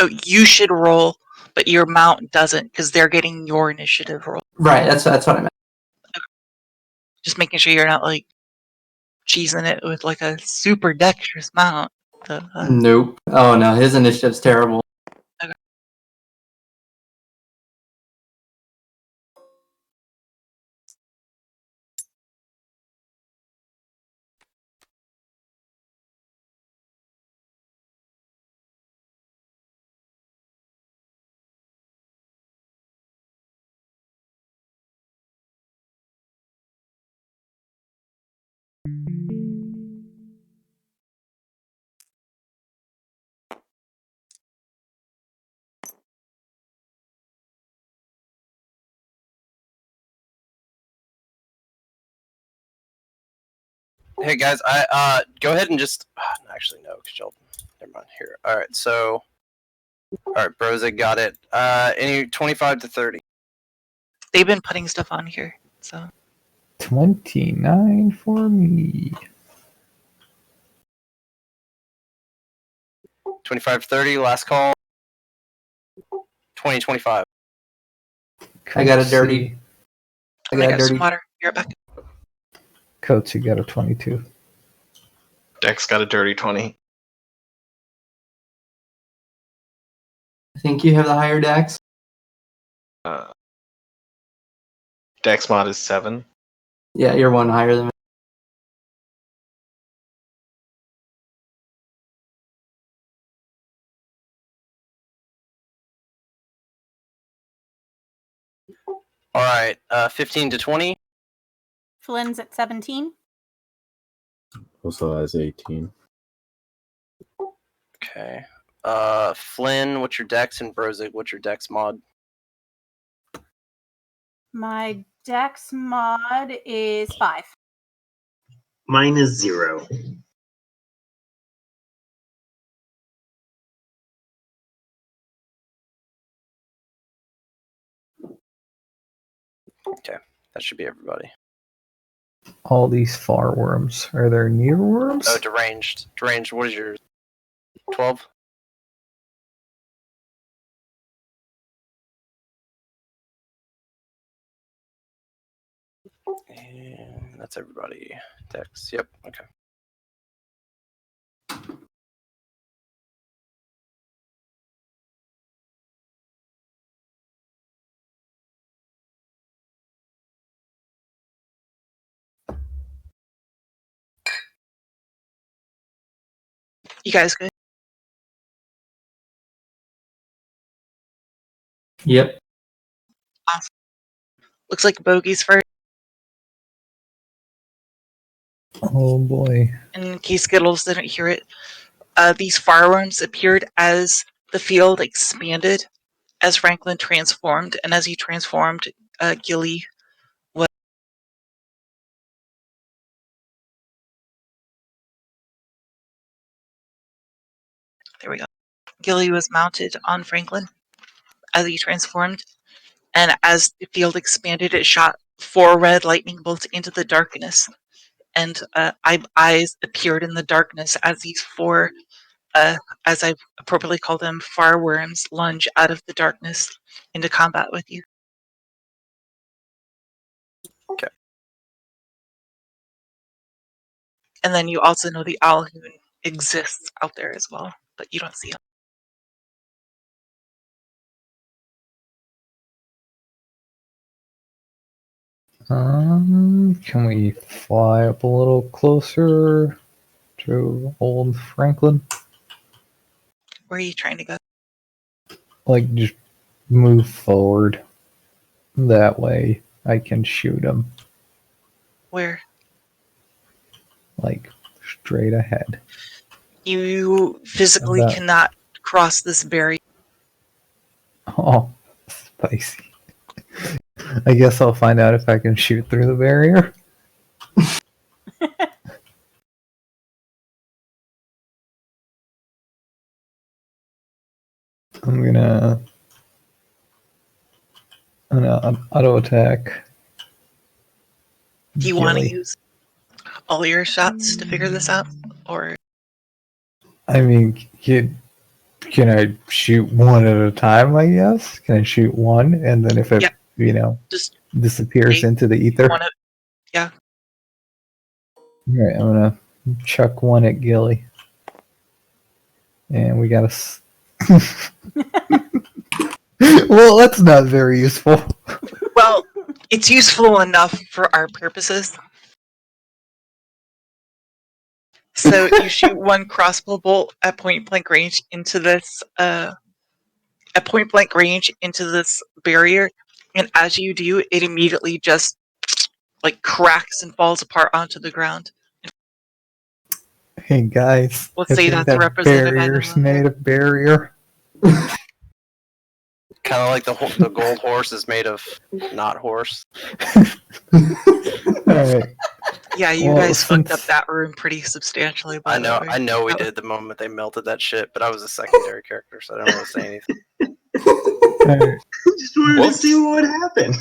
Oh, you should roll, but your mount doesn't because they're getting your initiative roll. Right, that's what I meant. Just making sure you're not like cheesing it with like a super dexterous mount. Nope. Oh no, his initiative's terrible. Okay. Hey guys, I go ahead and just actually no, because y'all never mind here. All right, so all right, Brozig got it. Any 25 to 30. They've been putting stuff on here, so 29 for me. 25 to 30. Last call. 20, 25. I got a Coach dirty. C. I'm gonna get some water. You're back. Coach, you got a 22. Dex got a dirty 20. I think you have the higher dex. Dex mod is 7. Yeah, you're one higher than me. All right, 15 to 20. Flynn's at 17. Also has 18. Okay. Flynn, what's your dex? And Brozig, what's your dex mod? My dex mod is 5. Mine is 0. Okay, that should be everybody. All these far worms. Are there near worms? Oh, deranged. Deranged, what is yours? 12? And that's everybody. Dex, yep, okay. You guys good? Yep. Awesome. Looks like Bogey's first. Oh boy. In case Skittles didn't hear it, these fireworms appeared as the field expanded, as Franklin transformed, and as he transformed, Gilly was. There we go. Gilly was mounted on Franklin as he transformed, and as the field expanded, it shot 4 red lightning bolts into the darkness, and eyes appeared in the darkness as these 4, as I've appropriately called them, fire worms, lunge out of the darkness into combat with you. Okay. And then you also know the owl who exists out there as well, but you don't see him. Can we fly up a little closer to old Franklin? Where are you trying to go? Like, just move forward. That way I can shoot him. Where? Like, straight ahead. You physically About- cannot cross this barrier. Oh, spicy. I guess I'll find out if I can shoot through the barrier. I'm gonna auto attack. Do you want to Gilly. use all your shots to figure this out? Or I mean, can I shoot one at a time, I guess? Can I shoot one, and then if it, Yeah. Just disappears take into the ether? one of, yeah. Alright, I'm gonna chuck one at Gilly. And we got well, that's not very useful. Well, it's useful enough for our purposes. So you shoot one crossbow bolt at point blank range into this barrier, and as you do, it immediately just like cracks and falls apart onto the ground. Hey guys, Let's I say think that's a that representative barrier's animal. made of barrier. Kind of like the gold horse is made of not horse. Alright. Yeah, you Well, guys fucked up since- that room pretty substantially. By I know, the way. I know we did the moment they melted that shit, but I was a secondary character, so I don't want to say anything. Alright. Just wanted to Whoops. see what would happen.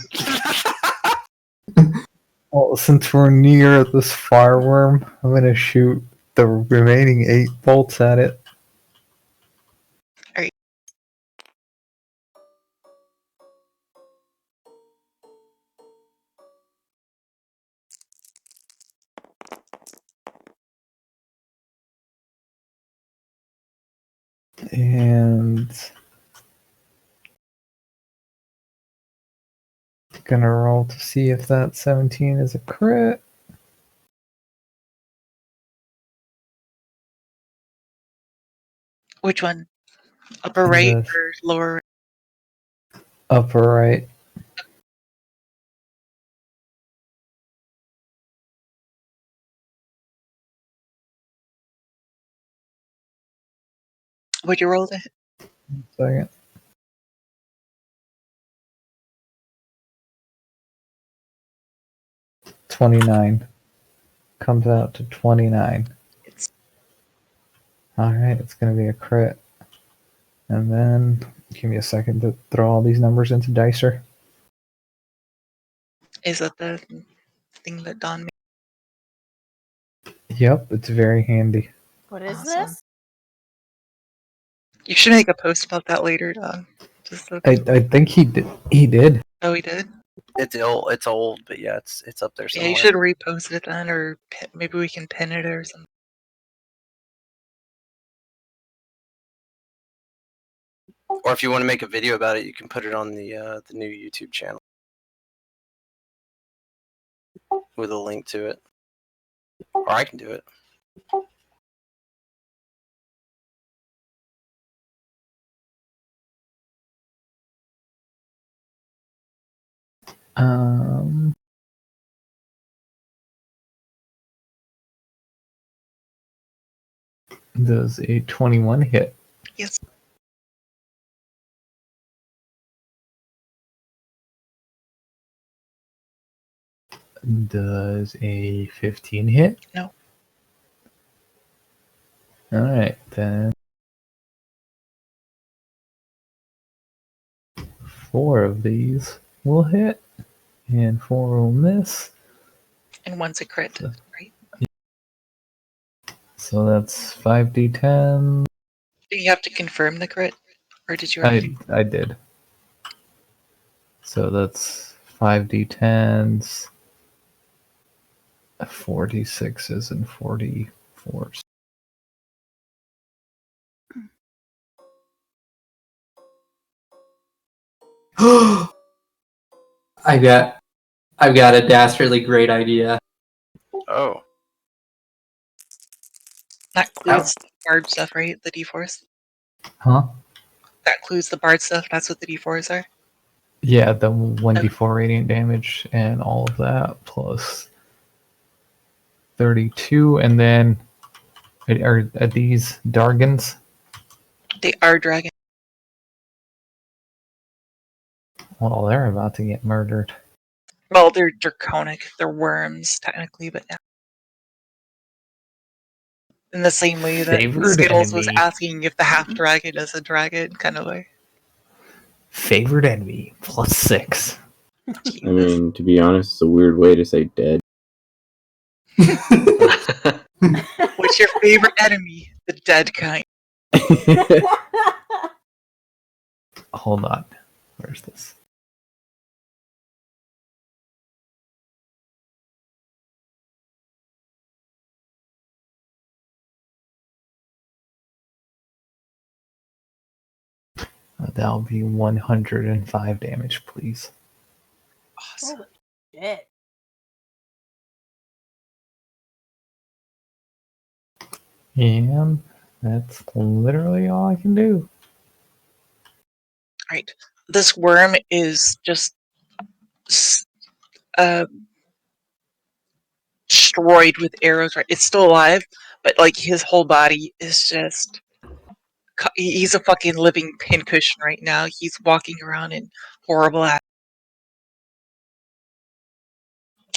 Well, since we're near this fireworm, I'm gonna shoot the remaining 8 bolts at it. Alright. And gonna roll to see if that 17 is a crit. Which one? Upper right This. or lower right? Upper right. Would you roll to hit? Second. $29. Comes out to 29. It's Alright, it's gonna be a crit. And then give me a second to throw all these numbers into Dicer. is that the thing that Don made? Yep, it's very handy. What is Awesome. this? You should make a post about that later, Don. Just so I think he did. He did. Oh, he did. It's old, but yeah, it's up there Yeah, somewhere. you should repost it then, or maybe we can pin it or something. Or if you want to make a video about it, you can put it on the new YouTube channel with a link to it. Or I can do it. Um. Does a 21 hit? Yes. Does a 15 hit? No. Alright, then 4 of these will hit. And 4 will miss. And one's a crit, So- right? So that's 5d10. Do you have to confirm the crit? Or did you already? I did. So that's 5d10s, 46s, and 44s. I've got a dastardly great idea. Oh, That includes the bard stuff, right? The D4s? Huh? That includes the bard stuff. That's what the D4s are. Yeah, the 1d4 radiant damage and all of that, plus 32, and then are these Dargans? They are dragon. Well, they're about to get murdered. Well, they're draconic. They're worms, technically, but yeah. In the same way that Favored Skittles was enemy. asking if the half dragon is a dragon, kind of way. Favored enemy, plus 6. I Jesus. mean, to be honest, it's a weird way to say dead. What's your favorite enemy? The dead kind. Hold on. Where's this? That'll be 105 damage, please. Awesome. Holy shit. And that's literally all I can do. Right. This worm is just destroyed with arrows. Right. It's still alive, but like his whole body is just. He's a fucking living pincushion right now. He's walking around in horrible.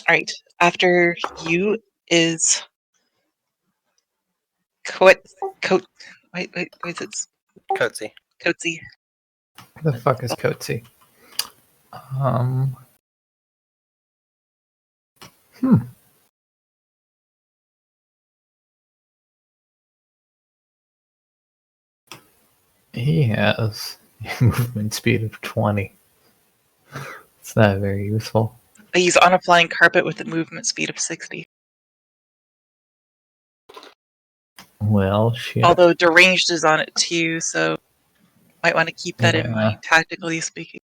Alright, after you is wait, is it Coatsy. Coatsy? Where the fuck is Coatsy? He has a movement speed of 20. It's not very useful. He's on a flying carpet with a movement speed of 60. Well, shit. Although deranged is on it too, so might want to keep that in Yeah. mind, tactically speaking.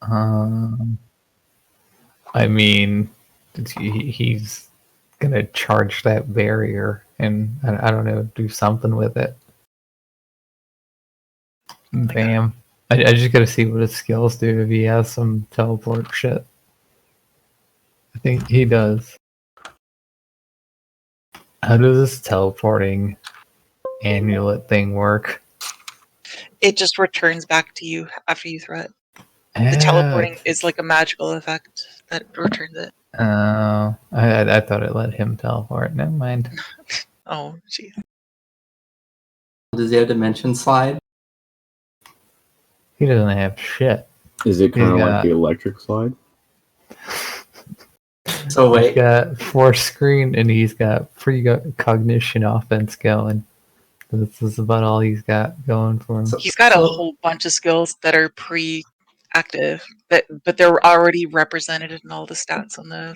I mean, he's gonna charge that barrier and I don't know, do something with it. Bam. I just gotta see what his skills do if he has some teleport shit. I think he does. How does this teleporting amulet thing work? It just returns back to you after you throw it. The teleporting is like a magical effect that returns it. I thought it let him teleport. Never mind. Oh, jeez. Does he have dimension slide? He doesn't have shit. Is it kind of Yeah. like the electric slide? So He's wait, got force screen and he's got precognition offense going. This is about all he's got going for him. He's got a whole bunch of skills that are pre-active, but they're already represented in all the stats on the.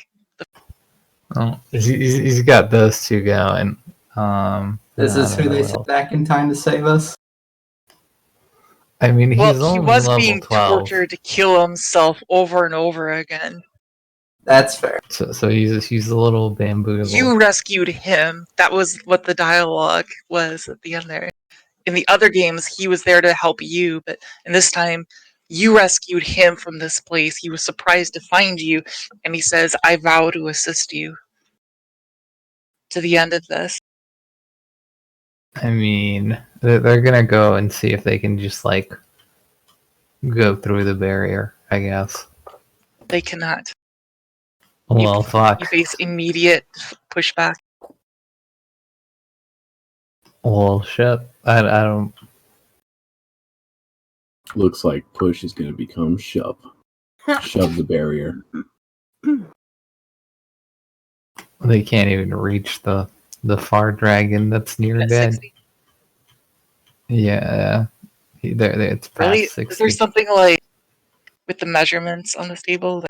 Oh, he's got those two going. Is this I who don't they know sent what back in time to save us? I mean, he's Well, he only was level being 12. tortured to kill himself over and over again. That's fair. So he's a little bamboozled. You rescued him. That was what the dialogue was at the end there. In the other games, he was there to help you, but in this time, you rescued him from this place. He was surprised to find you, and he says, I vow to assist you to the end of this. I mean, they're gonna go and see if they can just like go through the barrier, I guess. They cannot. Well, fuck. You face immediate pushback. Well, shit. I don't. Looks like push is going to become shove. Shove the barrier. They can't even reach the far dragon that's near At dead. 60? Yeah, it's past Really? 60. Is there something like with the measurements on this table?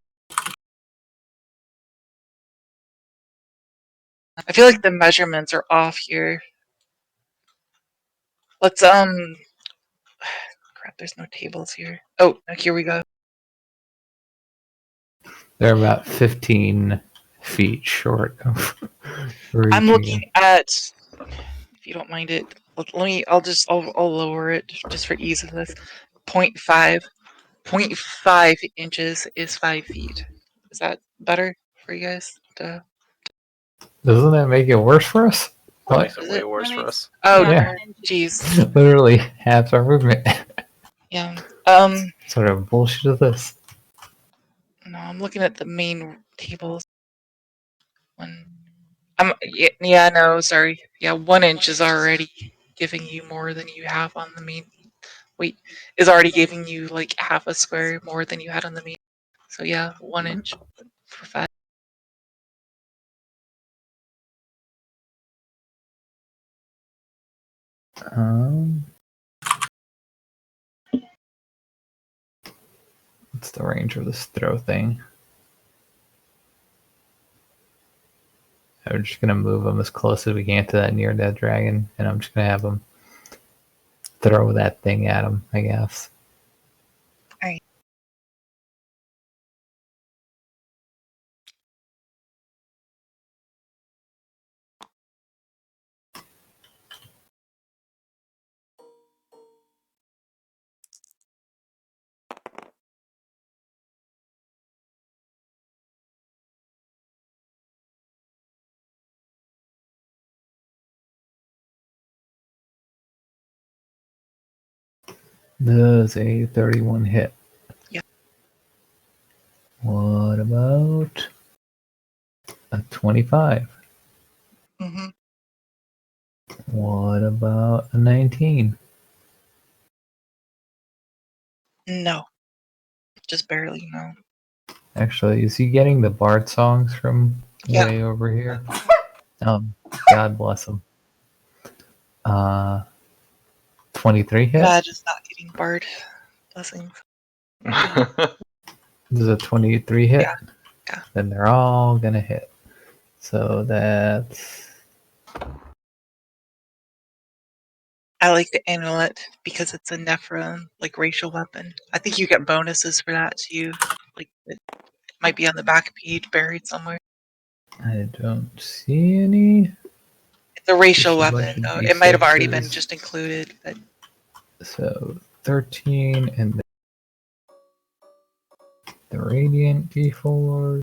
I feel like the measurements are off here. Let's crap, there's no tables here. Oh, here we go. They're about 15 feet short of reaching I'm looking him. at, if you don't mind it, let me, I'll lower it just for ease of this. 0.5. 0.5 inches is 5 feet. Is that better for you guys? Doesn't that make it worse for us? That What? makes it Is way it? worse That for makes- us. Oh, Yeah, Yeah. jeez. Literally half our movement. Yeah. Sort of bullshit is this? No, I'm looking at the main tables. Yeah, no, sorry. Yeah, 1 inch is already giving you more than you have on the main. Wait, is already giving you like half a square more than you had on the main. So yeah, 1 inch for 5. What's the range of this throw thing? I'm just gonna move him as close as we can to that near dead dragon, and I'm just gonna have him throw that thing at him, I guess. Alright. Does a 31 hit? Yeah. What about a 25? Mm-hmm. What about a 19? No. Just barely, no. Actually, is he getting the Bard songs from Yeah. way over here? God bless him. 23 hit? Mad is not getting barred. Blessings. Does a 23 hit? Yeah. Yeah. Then they're all gonna hit. So that's I like the amulet because it's a Nephrim, like racial weapon. I think you get bonuses for that too. Like it might be on the back page buried somewhere. I don't see any. It's a racial Just a bunch weapon of though. It might have already been D6s. just included, but So 13 and the radiant D4.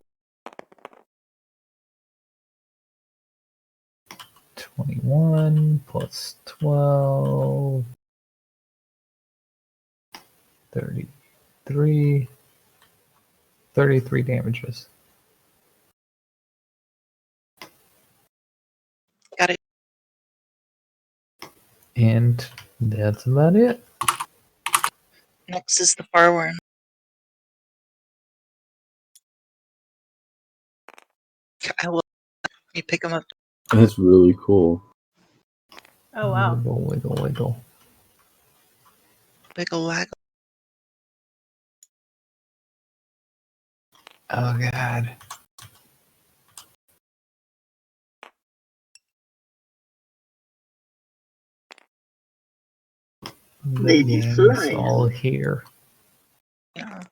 21 plus 12. 33. 33 damages. got it. And that's about it. Next is the far worm. I will. You pick them up. That's really cool. Oh wow. Wiggle, wiggle, wiggle. Wiggle waggle. Oh, God. The Baby gang's flying. all here. Yeah.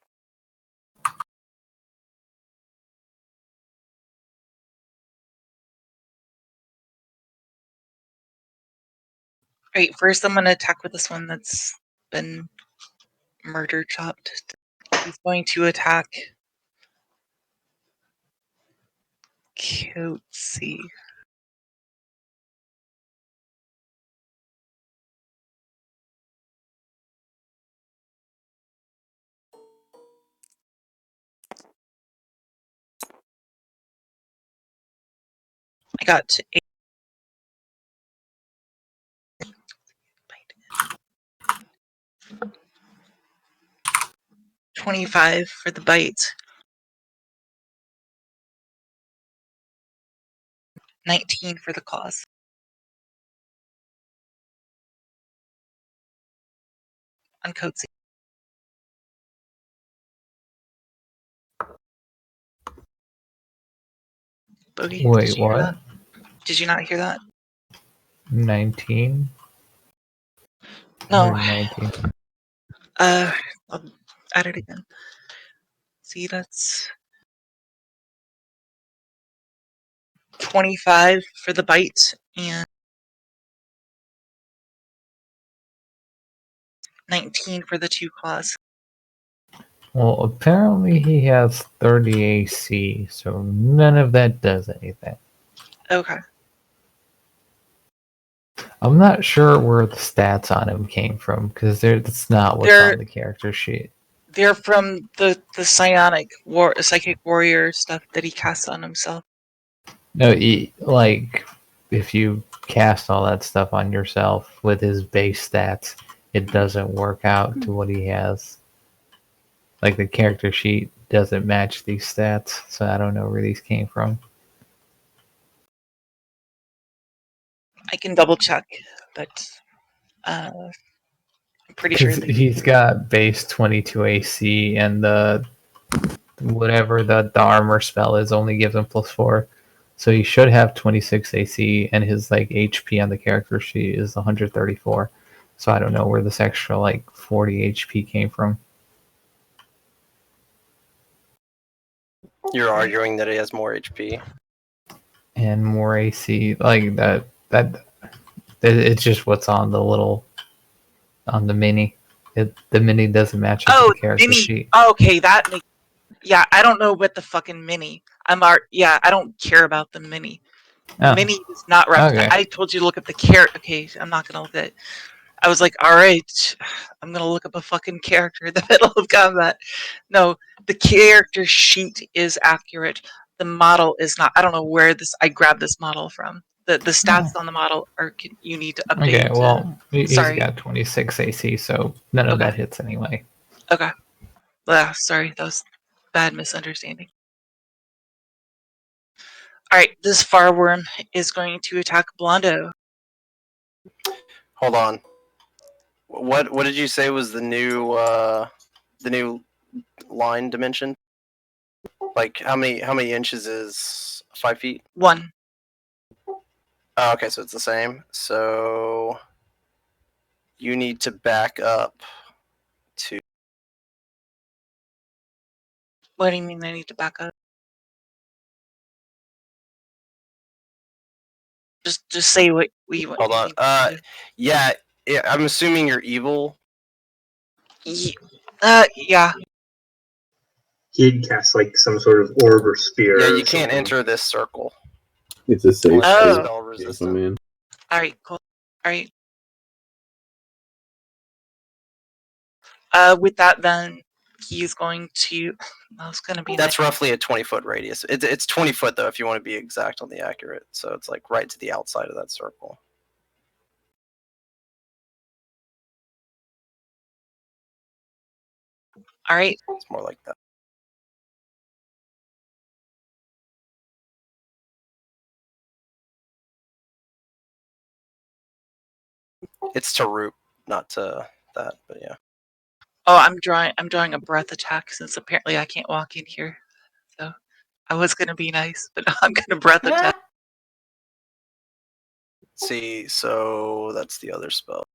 Alright, first I'm gonna attack with this one that's been murder chopped. He's going to attack Coatsy. I got 8. 25 for the bite. 19 for the claws. On Coatsy. Bogey, did Wait, you hear what? that? Did you not hear that? 19? No. 19. I'll add it again. See, that's 25 for the bite and 19 for the 2 claws. Well, apparently he has 30 AC, so none of that does anything. Okay. I'm not sure where the stats on him came from, because that's not what's on the character sheet. They're from the psychic warrior stuff that he casts on himself. No, like, if you cast all that stuff on yourself with his base stats, it doesn't work out to what he has. Like, the character sheet doesn't match these stats, so I don't know where these came from. I can double check, but I'm pretty sure Because that he's got base 22 AC, and the whatever the armor spell is only gives him +4. So he should have 26 AC, and his like HP on the character sheet is 134. So I don't know where this extra like 40 HP came from. You're arguing that he has more HP. And more AC, like it's just what's on the mini. The mini doesn't match up with the character mini. sheet. Okay, that makes. Yeah, I don't know what the fucking mini. I don't care about the mini. Oh, Mini is not represented. okay. I told you to look up the character. Okay, I'm not gonna look at it. I was like, all right, I'm gonna look up a fucking character in the middle of combat. No, the character sheet is accurate. The model is not. I don't know where I grabbed this model from. The stats on the model are. You need to update. Okay, well, he's sorry. got 26 AC, so none of that hits anyway. Okay. Sorry, that was bad misunderstanding. Alright, this far worm is going to attack Blondo. Hold on. What did you say was the new line dimension? Like how many inches is 5 feet? 1. Oh, okay, so it's the same. So you need to back up to. What do you mean I need to back up? Just say what we want. Hold on. Yeah, I'm assuming you're evil. Yeah. He'd cast like some sort of orb or spear. Yeah, or you can't something. enter this circle. It's a safe Unless you're Oh. spell space, resistant. man. Alright, cool. Alright. With that then, he's going to. That's going to be. That's roughly a 20-foot radius. It's 20 foot though, if you want to be exact on the accurate. So it's like right to the outside of that circle. Alright. It's more like that. It's to root, not to that, but yeah. Oh, I'm drawing a breath attack since apparently I can't walk in here. So I was gonna be nice, but I'm gonna breath attack. See, so that's the other spell.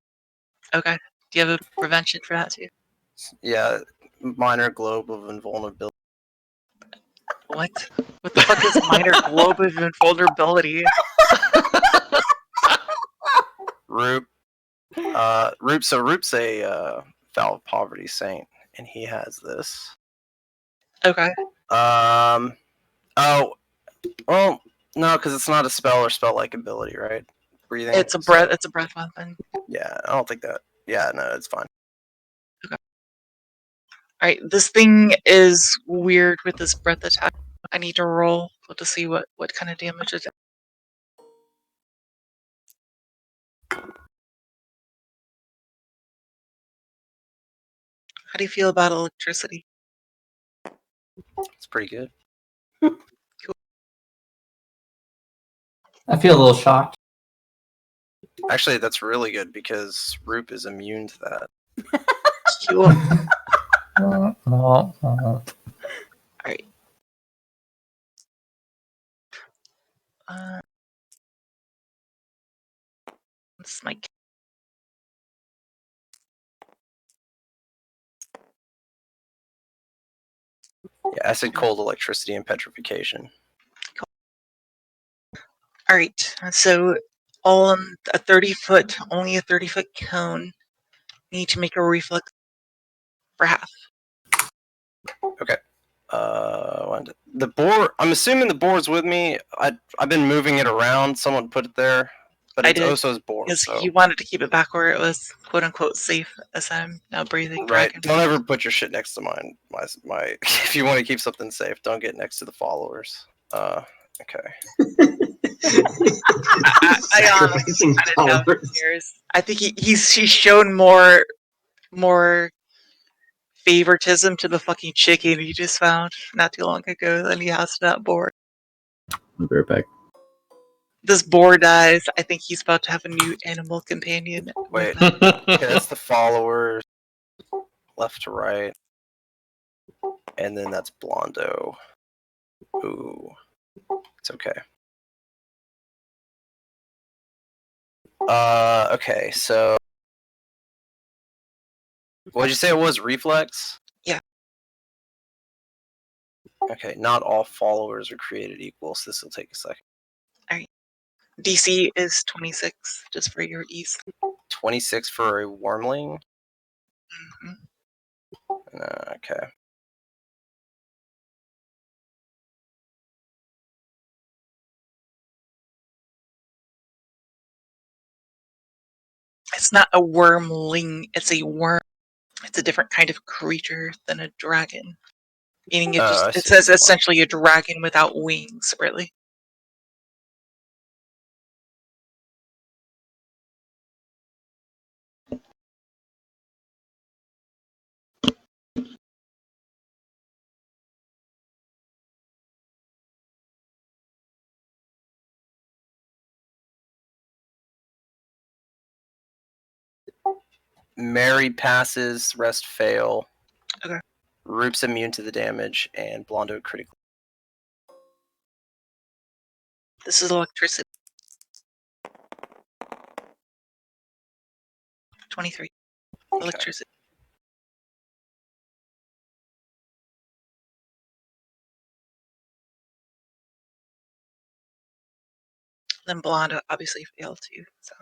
Okay. Do you have a prevention for that too? Yeah, minor globe of invulnerability. What? What the fuck is minor globe of invulnerability? Roop. So Roop's a Vow of Poverty saint, and he has this. Okay. Oh, well, no, because it's not a spell or spell-like ability, right? Breathing. It's a breath. It's a breath weapon. Yeah, I don't think that. Yeah, no, it's fine. Okay. All right. This thing is weird with this breath attack. I need to roll to see what kind of damage it does. How do you feel about electricity? It's pretty good. I feel a little shocked. Actually, that's really good because Roop is immune to that. Cool. Oh. Alright. This is my Yeah, acid, cold, electricity, and petrification. Alright, so all on a 30-foot, only a 30-foot cone. Need to make a reflex for half. The board. I'm assuming the board's with me. I've been moving it around. Someone put it there, but I it's did, Oso's board. Because So he wanted to keep it back where it was quote unquote safe as I'm now breathing right. dragon. Don't ever put your shit next to mine. My. If you want to keep something safe, don't get next to the followers. Okay. I Sacrificing honestly kind of followers. downstairs. I think he's shown more favoritism to the fucking chicken he just found not too long ago than he has to that boar. I'll be right back. This boar dies. I think he's about to have a new animal companion. Wait. Okay, that's the followers. Left to right. And then that's Blondo. Ooh. It's okay. Okay, so what'd you say it was? Reflex? Yeah. Okay, not all followers are created equal, so this will take a second. DC is 26, just for your ease. 26 for a wormling? Mm-hmm. Okay. It's not a wormling, it's a worm. It's a different kind of creature than a dragon. Meaning it says essentially a dragon without wings, really. Mary passes, rest fail. Okay. Roop's immune to the damage, and Blondo critical. This is electricity. 23. Okay. Electricity. Then Blonde obviously failed too, so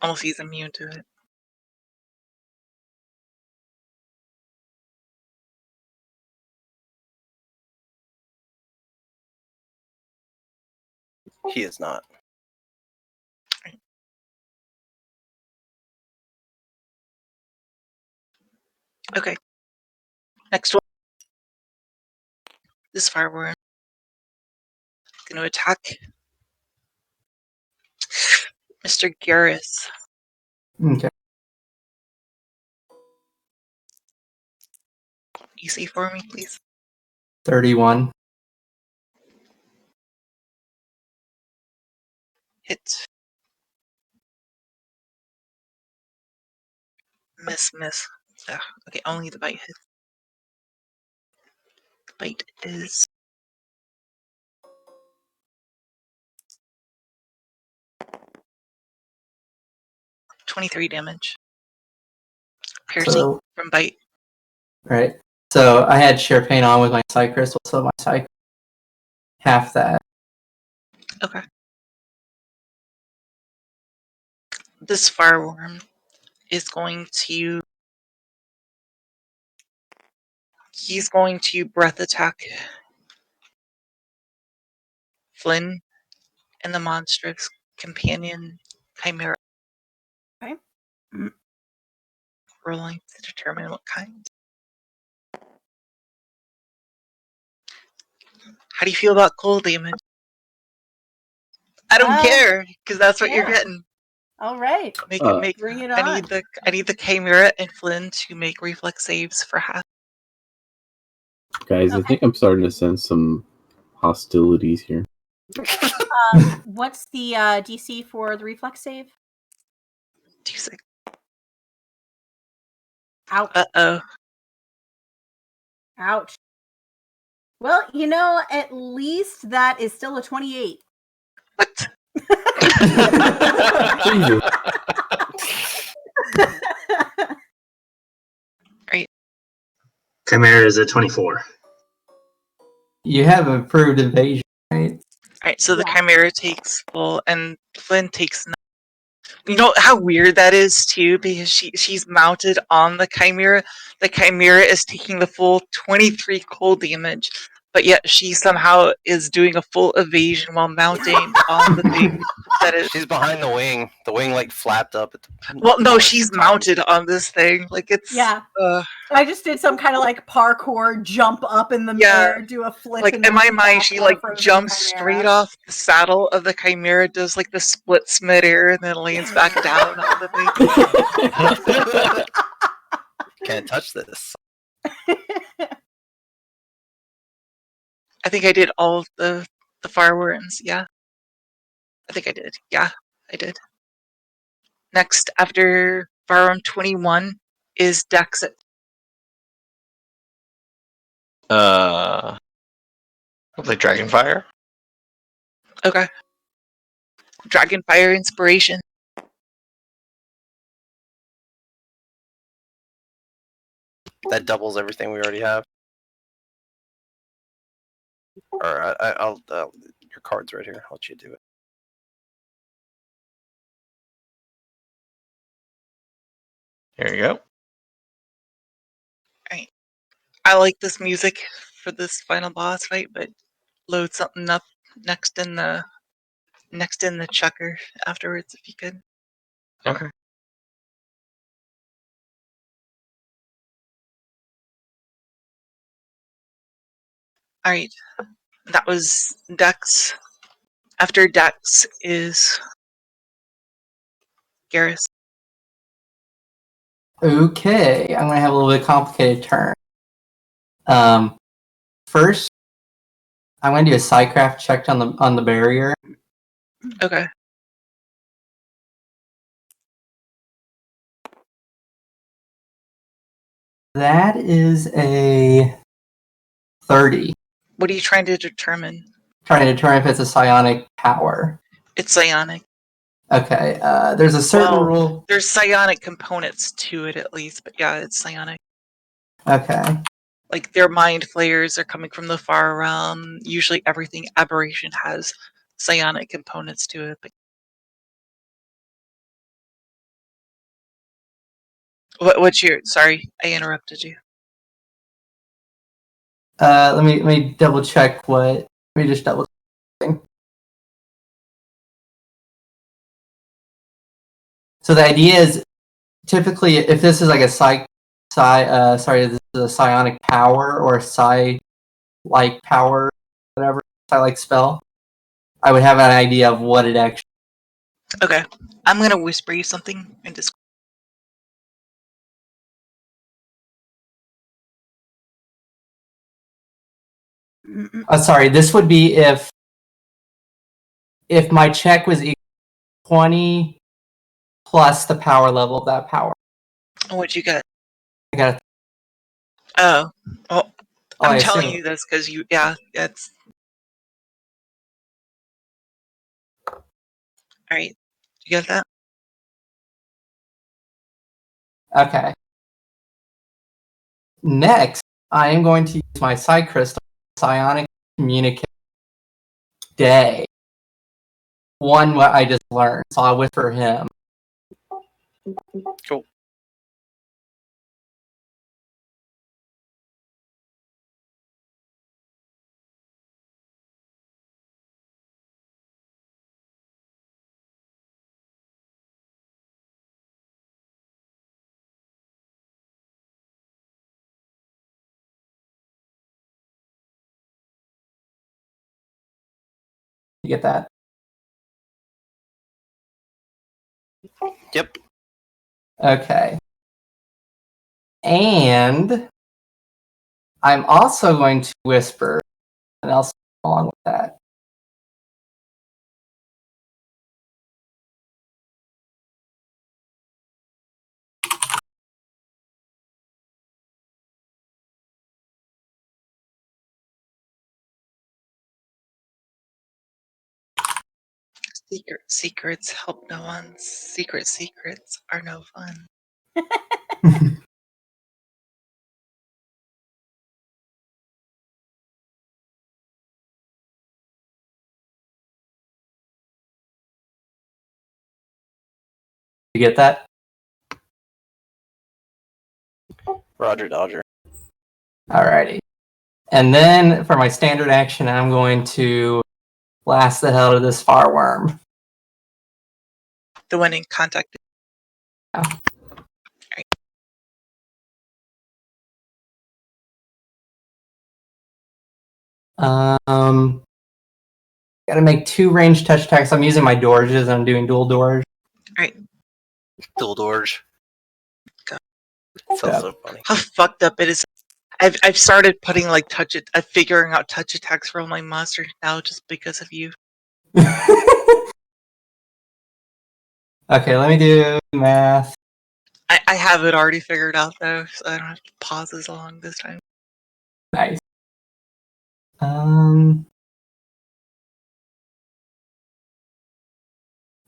almost he's immune to it. He is not. Okay. Next one. This fireworm is going to attack Mr. Garrus. Okay. EC for me, please. 31. Hit. Miss. Ugh. Okay, only the bite hit. The bite is 23 damage. Piercing So, from bite. right. So I had share pain on with my psych crystal, so my psych half that. Okay. This fireworm is going to... He's going to breath attack Flynn and the monstrous companion Chimera. Okay. Rolling to determine what kind. How do you feel about cold damage? I don't care, because that's what you're yeah. getting. All right. Bring it on. I need the Chimera and Flynn to make reflex saves for half. Guys, I Okay. think I'm starting to sense some hostilities here. What's the DC for the reflex save? 2-6. Ouch. Uh-oh. Ouch. Well, at least that is still a 28. What? Jesus. Chimera is a 24. You have improved evasion, right? Alright, so the Yeah. Chimera takes full, and Flynn takes 9. You know how weird that is, too? Because she's mounted on the Chimera. The Chimera is taking the full 23 cold damage, but yet she somehow is doing a full evasion while mounting on the thing that is... She's behind the wing. The wing like flapped up at the Well, no, worst she's time. mounted on this thing. Like, it's... Yeah. I just did some kind of like parkour jump up in the Yeah. air, do a flip. Like, and in then my mind, back she, on a like, frozen jumps Chimera. straight off the saddle of the Chimera, does, like, the splits midair, and then lands back down on the thing. Can't touch this. I think I did all of the fireworms, yeah. I think I did. Yeah, I did. Next, after firearm 21, is Dexit. I'll play Dragonfire. Okay. Dragonfire Inspiration. That doubles everything we already have. Or I'll your card's right here. I'll let you do it. Here you go. I like this music for this final boss fight, but load something up next in the checker afterwards if you could. Okay. Alright. That was Dex. After Dex is Garrus. Okay, I'm gonna have a little bit complicated turn. First, I'm gonna do a psycraft check on the barrier. Okay. That is a 30. What are you trying to determine? Trying to determine if it's a psionic power. It's psionic. Okay, there's a certain Well, rule. There's psionic components to it at least, but yeah, it's psionic. Okay. Like, their mind flayers are coming from the far realm. Usually everything aberration has psionic components to it. But what's your... Sorry, I interrupted you. Let me double check what. Let me just double check. So the idea is typically if this is like a this is a psionic power or a psi-like power, whatever, psi-like spell, I would have an idea of what it actually. Okay, I'm gonna whisper you something and just... Sorry, this would be if my check was equal to 20 plus the power level of that power. What'd you get? I got a Oh, well, I'm I telling assume. you this because you... Yeah, it's... Alright, you get that? Okay. Next, I am going to use my Psi Crystal Psionic Communicate Day. One what I just learned, so I'll whisper him. Cool. You get that? Yep. Okay. And I'm also going to whisper, and I'll sing along with that. Secrets help no one. Secrets are no fun. You get that? Roger Dodger. Alrighty. And then for my standard action, I'm going to blast the hell out of this far worm. The one in contact. Gotta make 2 ranged touch attacks. I'm using my Dorges. I'm doing dual Dorge. Dual Dorge. God. Sounds so funny. How fucked up it is. I've started putting like figuring out touch attacks for all my monsters now just because of you. Okay, let me do math. I have it already figured out though, so I don't have to pause as long this time. Nice. The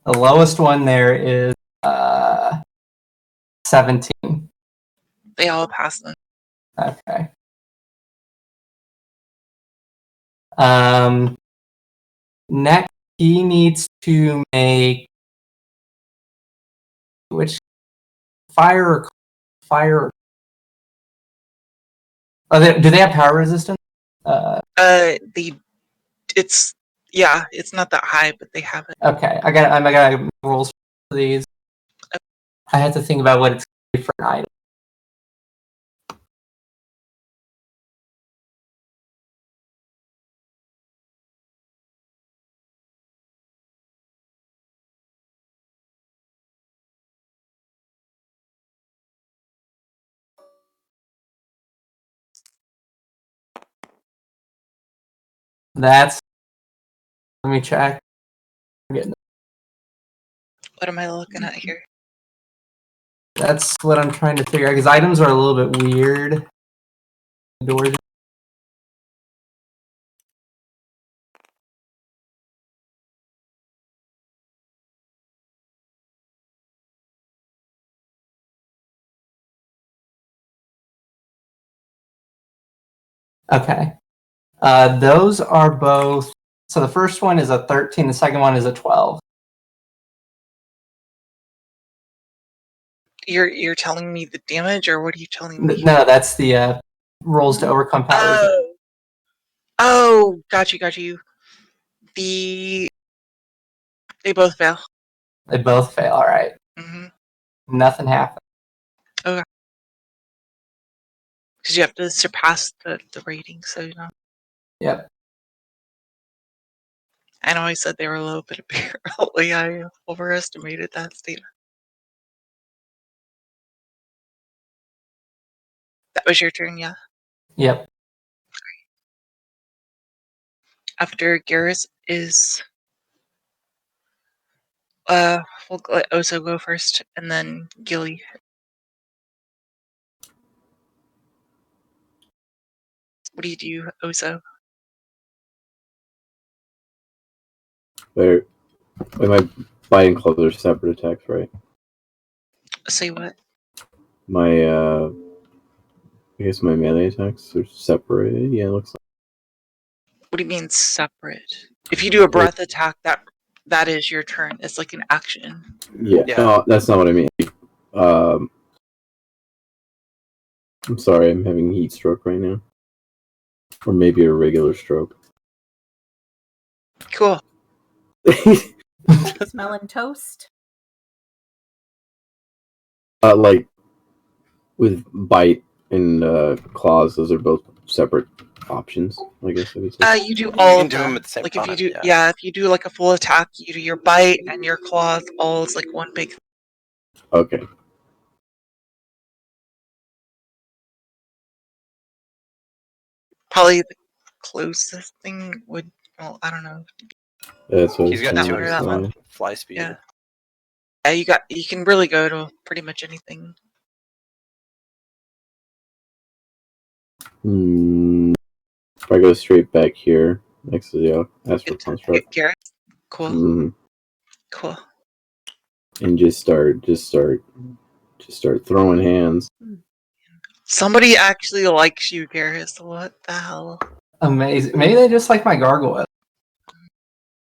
lowest one there is 17. They all pass them. Okay. Next, he needs to make which fire. Oh, do they have power resistance? It's not that high, but they have it. Okay, I got rules for these. I have to think about what it's gonna be for an item. Let me check. What am I looking at here? That's what I'm trying to figure out because items are a little bit weird. Doors. Okay. Those are both. So the first one is a 13. The second one is a 12. You're telling me the damage, or what are you telling me? No, that's the rolls to overcome powers. Oh, got you. They both fail. They both fail. All right. Mm-hmm. Nothing happened. Okay. Because you have to surpass the rating, so you know. Yep. I know I said they were low, but apparently I overestimated that statement. That was your turn, yeah? Yep. After Garrus is... we'll let Oso go first, and then Gilly. What do you do, Oso? My bite and clubs are separate attacks, right? Say what? I guess my melee attacks are separated. Yeah, it looks like. What do you mean separate? If you do a breath attack, that is your turn. It's like an action. Yeah. No, that's not what I mean. I'm sorry, I'm having heat stroke right now. Or maybe a regular stroke. Cool. Smelling toast? Like, with bite and claws, those are both separate options, I guess I would say. You do all can of do them. at the same like time. If you do, if you do like a full attack, you do your bite and your claws all as like one big. Okay. Probably the closest thing would. Well, I don't know. That's what He's it's got That kind one or of that one. like. fly speed. Yeah. Yeah, you can really go to pretty much anything. If I go straight back here next to the astral It's construct, Garrett. Cool. Cool. and just start throwing hands. Somebody actually likes you, Garrus. What the hell? Amazing. Maybe they just like my gargoyle.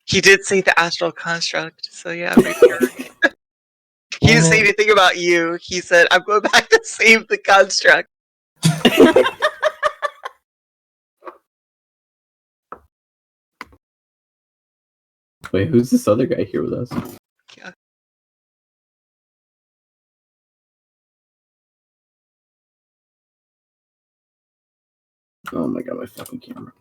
He did say the astral construct, so yeah, maybe you're right. He didn't say anything about you. He said, I'm going back to save the construct. Wait, who's this other guy here with us? Yeah. Oh my god, my fucking camera.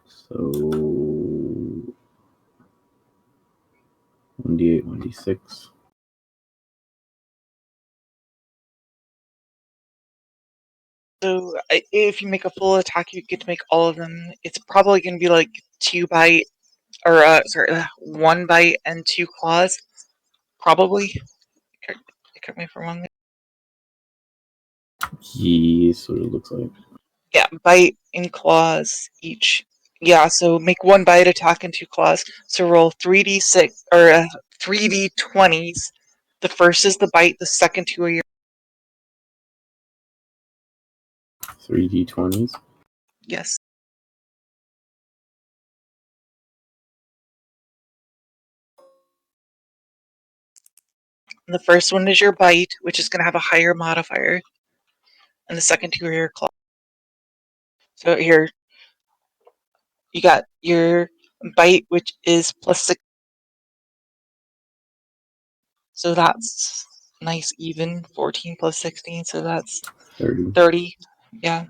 So 1d8, 1d6. So if you make a full attack, you get to make all of them. It's probably going to be like 2 bite, or 1 bite and 2 claws. Probably. Correct me if I'm wrong. Yes, what it looks like. Yeah, bite and claws each. Yeah, so make 1 bite attack and 2 claws. So roll 3d6 or 3d20s. The first is the bite. The second 2 are your 3d20s. yes. And the first one is your bite, which is going to have a higher modifier, and the second 2 are your claw. So here, you got your bite, which is +6. So that's nice even. 14 plus 16, so that's 30. 30. Yeah.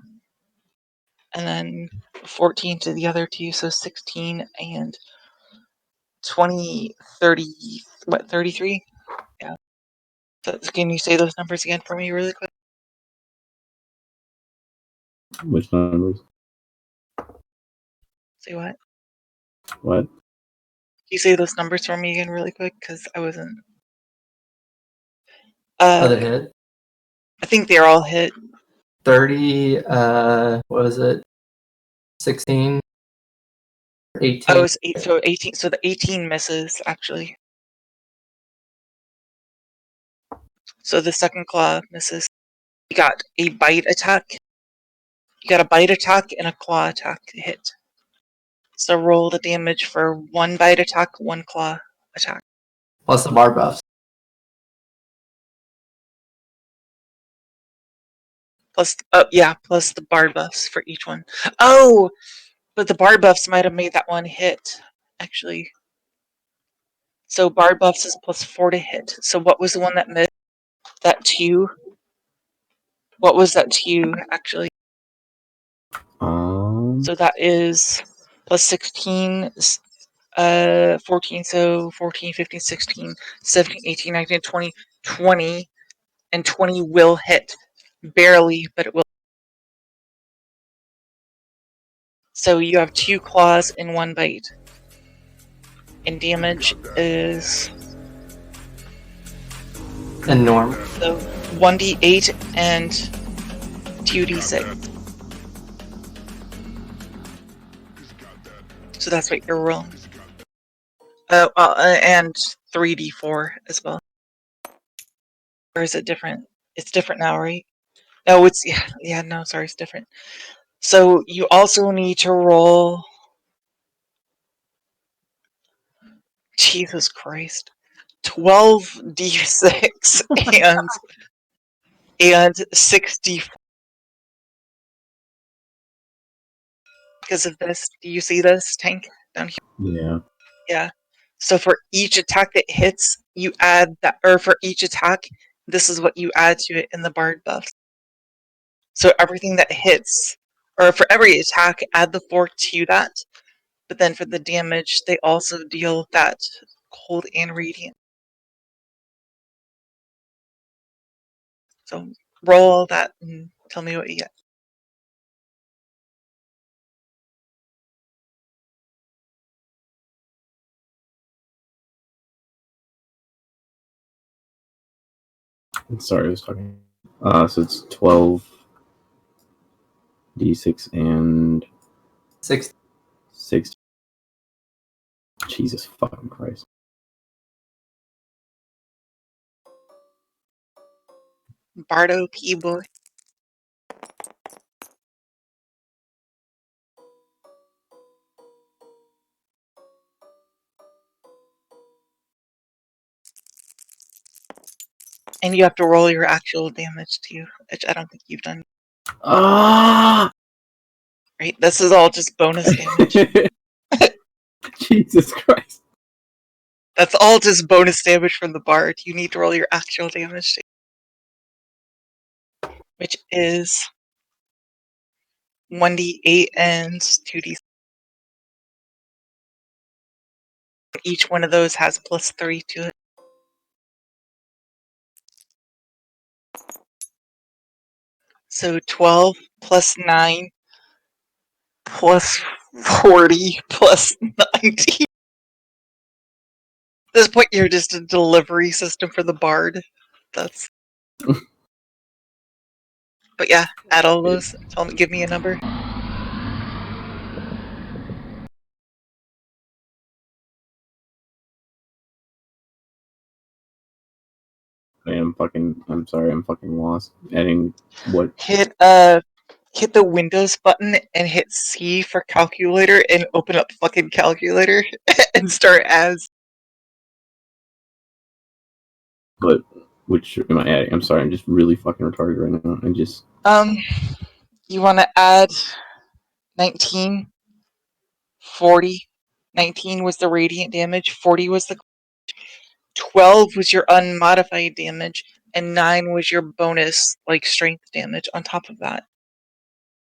And then 14 to the other 2, so 16 and 20, 30, what, 33? Yeah. So can you say those numbers again for me really quick? Which numbers? Say what? What? Can you say those numbers for me again really quick? Because I wasn't. Other hit. I think they're all hit. 30, what was it? 16? 18? Oh, it's 8, so 18. So the 18 misses, actually. So the second claw misses. You got a bite attack. You got a bite attack and a claw attack hit. So roll the damage for 1 bite attack, 1 claw attack. Plus the bar buffs. Plus, plus the bar buffs for each one. Oh, but the bar buffs might have made that one hit, actually. So bar buffs is +4 to hit. So what was the one that missed? That 2? What was that 2, actually? So that is +16, 14, so 14, 15, 16, 17, 18, 19, 20, 20, and 20 will hit. Barely, but it will. So you have 2 claws and 1 bite. And damage is And norm. so 1d8 and 2d6. So that's what you're rolling. And 3d4 as well. Or is it different? It's different now, right? No, it's no, sorry, it's different. So you also need to roll. Jesus Christ. 12d6 and 6d4. Because of this, do you see this tank down here? Yeah. Yeah. So for each attack that hits, you add that, or for each attack, this is what you add to it in the bard buffs. So everything that hits, or for every attack, add the 4 to that. But then for the damage, they also deal that cold and radiant. So roll all that and tell me what you get. I'm sorry, I was talking. So it's 12 d6 and 6. 6. Jesus fucking Christ. Bardo P boy. And you have to roll your actual damage too, which I don't think you've done. Ah! Right? This is all just bonus damage. Jesus Christ. That's all just bonus damage from the bard. You need to roll your actual damage too, which is 1d8 and 2d. Each one of those has +3 to it. So 12 plus 9 plus 40 plus 90. At this point, you're just a delivery system for the bard. That's. But yeah, add all those. Tell me, give me a number. I'm sorry, I'm fucking lost. Adding what? Hit the Windows button and hit C for calculator and open up fucking calculator and start as. But which am I adding? I'm sorry, I'm just really fucking retarded right now. I just. You want to add 19, 40. 19 was the radiant damage, 40 was the 12 was your unmodified damage, and 9 was your bonus, like, strength damage on top of that.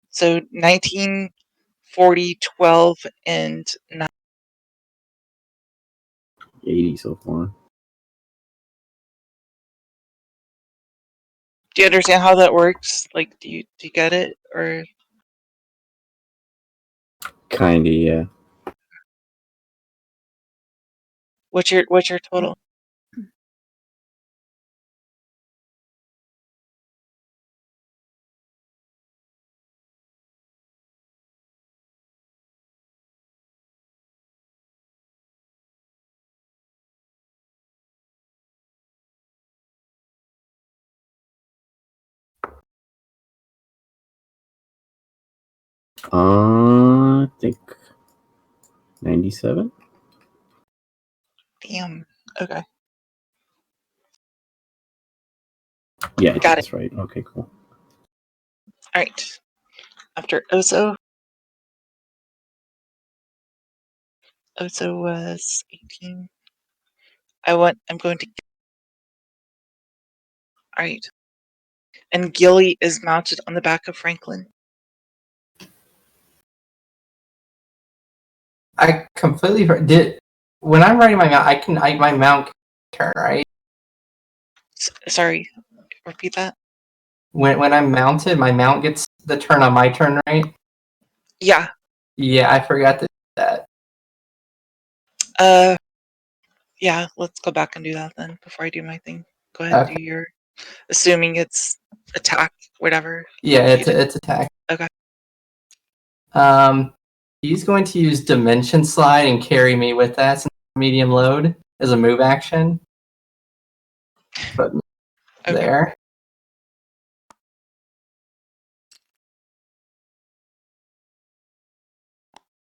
So 19, 40, 12, and 9. 80 so far. Do you understand how that works? Like, do you get it? Or Kinda, yeah. what's your total? I think 97. Damn. Okay. Yeah, Got that's right. Okay, cool. Alright. After Ozo. Ozo was 18. I'm going to. Alright. And Gilly is mounted on the back of Franklin. I completely did. When I'm riding my mount, my mount can turn, right? Sorry, repeat that. When I'm mounted, my mount gets the turn on my turn, right? Yeah. Yeah, I forgot to do that. Yeah, let's go back and do that then before I do my thing. Go ahead, Okay. do your. Assuming it's attack, whatever. Yeah, it's attack. Okay. He's going to use Dimension Slide and carry me with that since medium load as a move action. Put me there.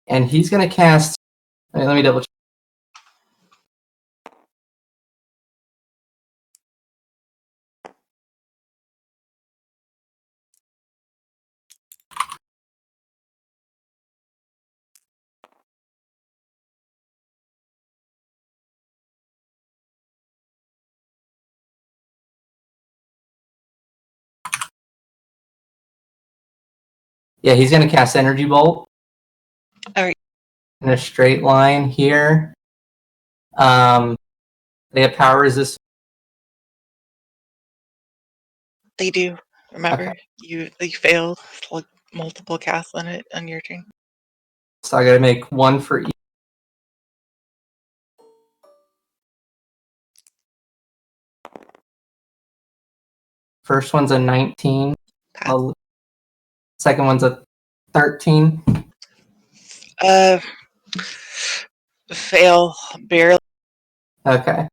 And he's going to cast. Let me double check. Yeah, he's going to cast Energy Bolt. All right. In a straight line here. They have power resistance. They do. Remember, Okay. you failed like multiple casts on it on your turn. So I gotta make one for each. First one's a 19. Pass. Second one's a 13. Fail barely. Okay.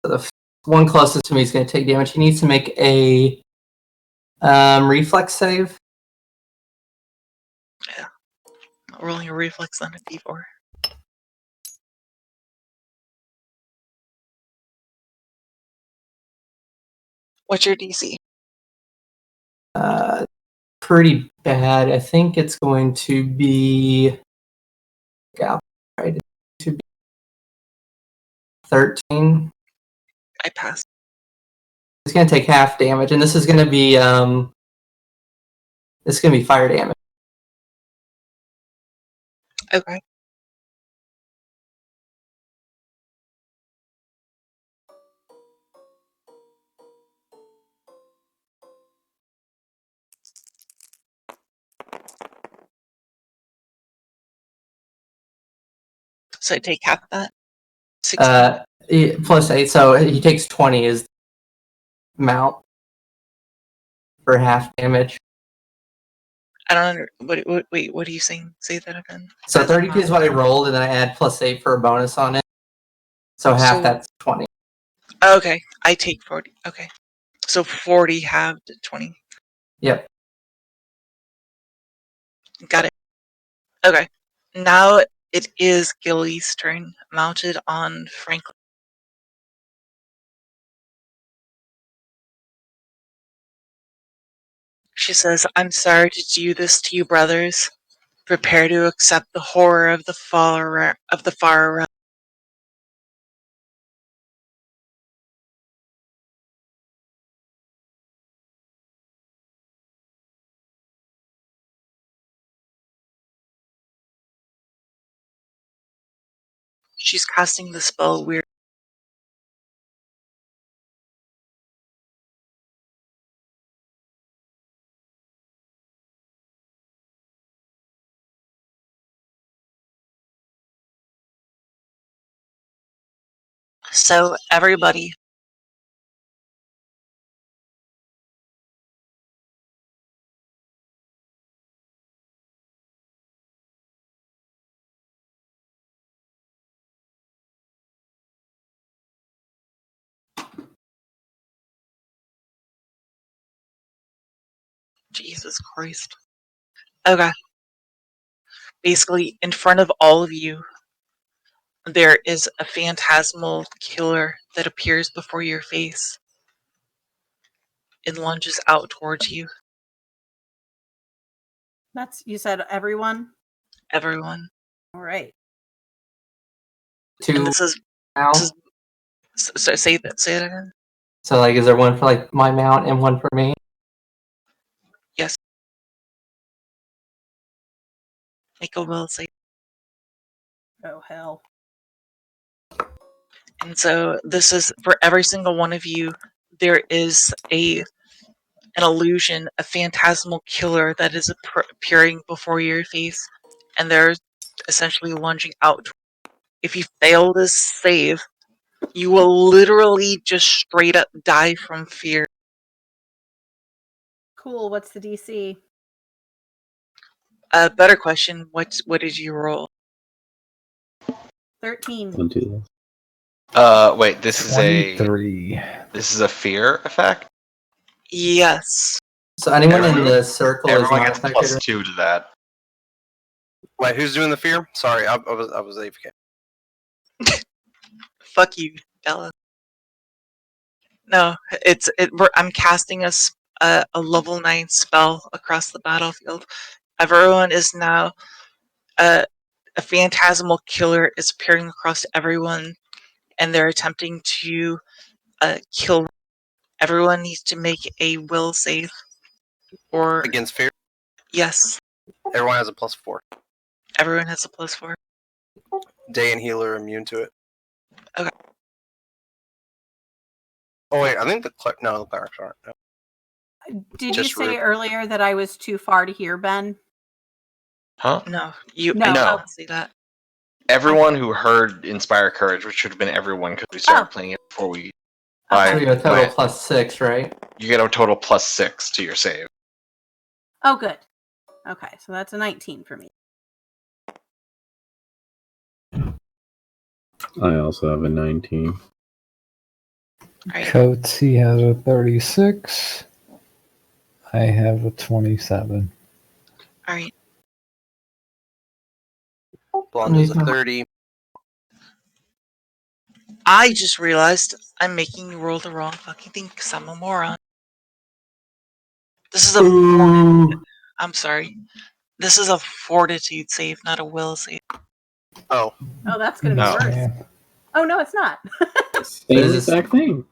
So the one closest to me is going to take damage. He needs to make a reflex save. Rolling a reflex on a d4. What's your DC? Pretty bad. I think it's going to be. Yeah, right. To be 13. I pass. It's going to take half damage, and this is going to be fire damage. Okay. So I take half that. 16. Plus 8, so he takes 20 as mount for half damage. I don't under. Wait, what are you saying? Say that again. So As 32 is what I rolled, and then I add plus 8 for a bonus on it. So half So- that's 20. Okay, I take 40. Okay. So 40 halved to 20. Yep. Got it. Okay. Now it is Gilly's turn, mounted on Franklin. She says, I'm sorry to do this to you, brothers. Prepare to accept the horror of the far realm. She's casting the spell weird. So everybody, Jesus Christ. Okay. Basically, in front of all of you, there is a phantasmal killer that appears before your face and lunges out towards you. That's, you said everyone? Everyone. All right. And Two this is mount. so say it again. So like, is there one for like my mount and one for me? Yes. Make a will save. Oh, hell. And so this is for every single one of you. There is an illusion, a phantasmal killer that is appearing before your face, and they're essentially lunging out. If you fail this save, you will literally just straight up die from fear. Cool. What's the DC? Better question. What did you roll? 13. 1, 2. Wait. This is a 23. fear effect. Yes. So anyone in Everyone- the circle is Everyone not gets affected. plus 2 to that. Wait, who's doing the fear? Sorry, I was AFK. Fuck you, Bella. No, I'm casting a level 9 spell across the battlefield. Everyone is now a phantasmal killer is appearing across everyone, and they're attempting to kill. Everyone needs to make a will save. Or Against fear, yes, everyone has a +4. everyone has a +4. Day and healer are immune to it. Okay. Oh wait, I think the clerics aren't. No. Did you Just say rude. earlier that I was too far to hear, Ben? Huh? No, No. I No. don't see that. Everyone who heard Inspire Courage, which should have been everyone because we started playing it before we. Okay. So you got a total plus 6, right? You get a total plus 6 to your save. Oh, good. Okay, so that's a 19 for me. I also have a 19. All right. Coatsy has a 36. I have a 27. All right. Blonde is a 30. I just realized I'm making you roll the wrong fucking thing because I'm a moron. This is a. I'm sorry. This is a fortitude save, not a will save. Oh, Oh, that's going to be No. worse. Yeah. Oh, no, it's not. Same Is it- exact thing.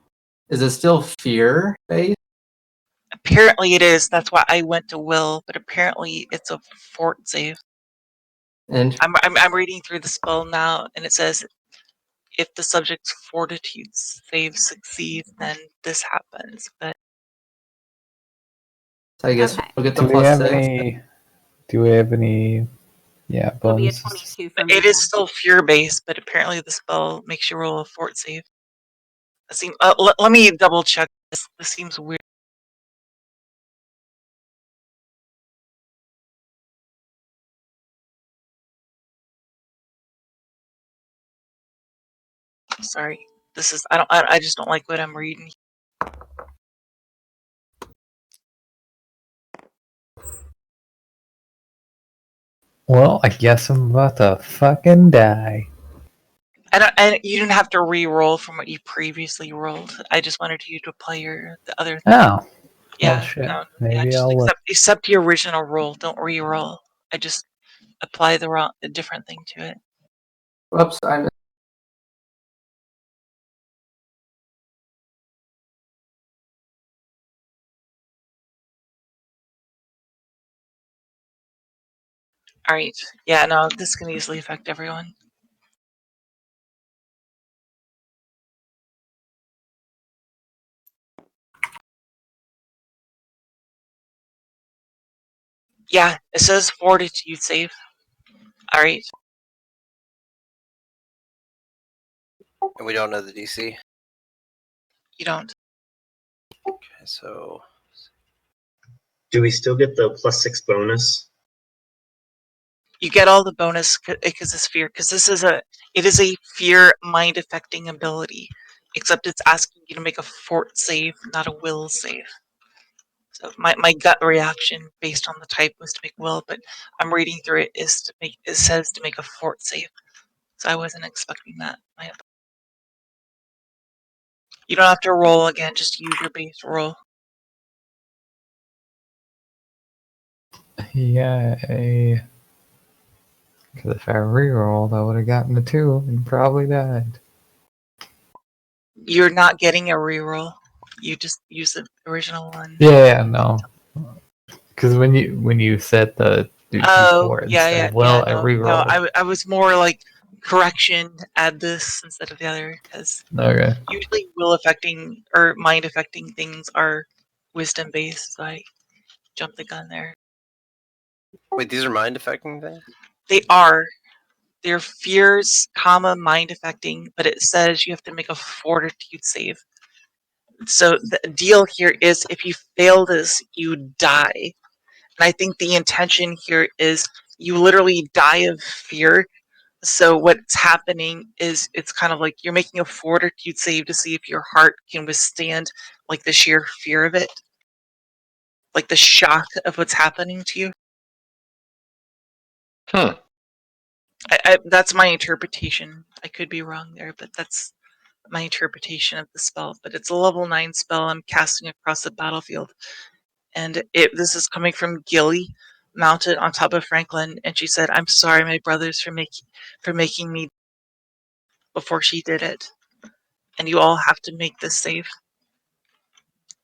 Is it still fear based? Apparently it is. That's why I went to will, but apparently it's a fort save. And I'm reading through the spell now, and it says if the subject's fortitude save succeeds, then this happens. But I guess Okay. we'll get the Do we plus have 6. any? Do we have any? Yeah, It'll be a bonuses. 22 for me. it is still fear based. But apparently the spell makes you roll a fort save. Let me double check this. This seems weird. Sorry. This is I just don't like what I'm reading. Well, I guess I'm about to fucking die. You didn't have to re-roll from what you previously rolled. I just wanted you to play the other. Oh. Yeah, Well, shit. no, Maybe just I'll. accept the original roll. Don't re-roll. I just apply a different thing to it. Whoops, I All right. Yeah, no, this can easily affect everyone. Yeah, it says fortitude save. All right. and we don't know the DC. You don't. Okay, so Do we still get the plus 6 bonus? You get all the bonus because it's fear. Because it is a fear mind affecting ability, except it's asking you to make a fort save, not a will save. So my gut reaction based on the type was to make will, but I'm reading through it it says to make a fort save. So I wasn't expecting that. You don't have to roll again, just use your base roll. Yay. Because if I rerolled, I would have gotten a 2 and probably died. You're not getting a reroll. You just use the original one. Yeah, no. Because when you said the do Oh, D4 yeah, instead yeah, of well, I no, rerolled. I was more like correction, add this instead of the other, because Okay. usually will affecting or mind affecting things are wisdom based, so I jumped the gun there. wait, these are mind affecting things? They are. They're fears, mind affecting, but it says you have to make a fortitude save. So the deal here is if you fail this, you die. And I think the intention here is you literally die of fear. So what's happening is it's kind of like you're making a fortitude save to see if your heart can withstand like the sheer fear of it, like the shock of what's happening to you. That's my interpretation. I could be wrong there, but that's my interpretation of the spell. But it's a level 9 spell I'm casting across the battlefield. And this is coming from Gilly, mounted on top of Franklin, and she said, "I'm sorry, my brothers, for making me before she did it. And you all have to make this save.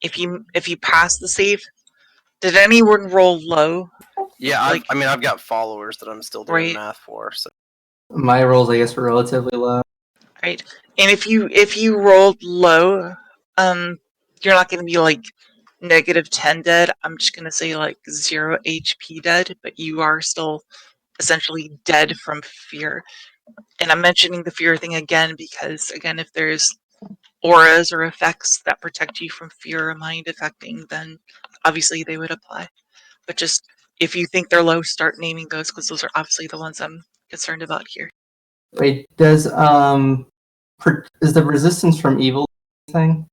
If you pass the save, did anyone roll low? Yeah, Like- I've got followers that I'm still doing Right. math for. So my rolls, I guess, were relatively low. Right? And if you rolled low, you're not going to be like -10 dead, I'm just gonna say like 0 HP dead, but you are still essentially dead from fear. And I'm mentioning the fear thing again because, again, if there's auras or effects that protect you from fear or mind affecting, then obviously they would apply. But just if you think they're low, start naming those because those are obviously the ones I'm concerned about here. Wait, is the resistance from evil thing?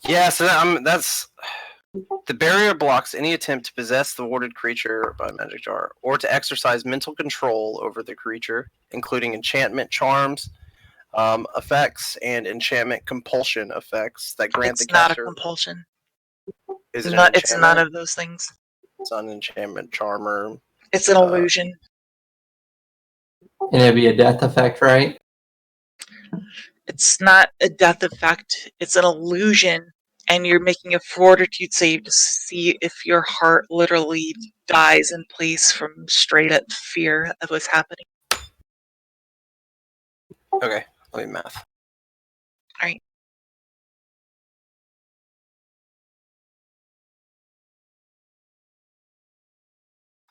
Yeah, so that's the barrier blocks any attempt to possess the warded creature by magic jar, or to exercise mental control over the creature, including enchantment charms, effects, and enchantment compulsion effects that grant It's the not a caster. compulsion. Is it No, an it's enchantment? none of those things. It's not an enchantment charmer. It's an illusion. And it'd be a death effect, right? It's not a death effect. It's an illusion, and you're making a fortitude save to see if your heart literally dies in place from straight up fear of what's happening. Okay, let me math. Alright.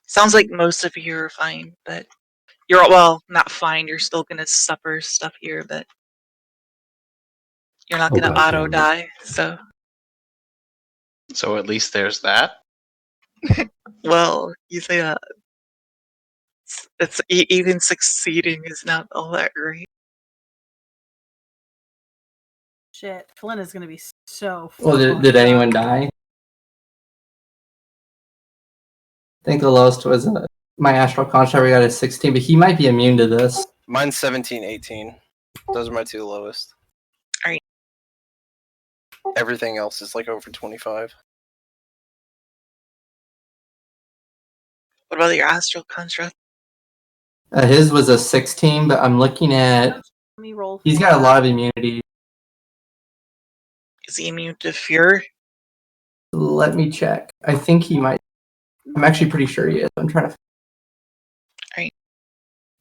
Sounds like most of you are fine, but you're, well, not fine. You're still gonna suffer stuff here, but you're not Oh, gonna God auto damn it. die, so. So at least there's that. Well, you say that. Even succeeding is not all that great. Shit, Flynn is gonna be so. Well, did fucked anyone up. die? I think the lowest was my astral construct. We got a 16, but he might be immune to this. Mine's 17, 18. Those are my two lowest. Alright. Everything else is like over 25. What about your astral construct? His was a 16, but I'm looking at. Let me roll. He's got a lot of immunity. Is he immune to fear? Let me check. I think he might. I'm actually pretty sure he is. I'm trying to.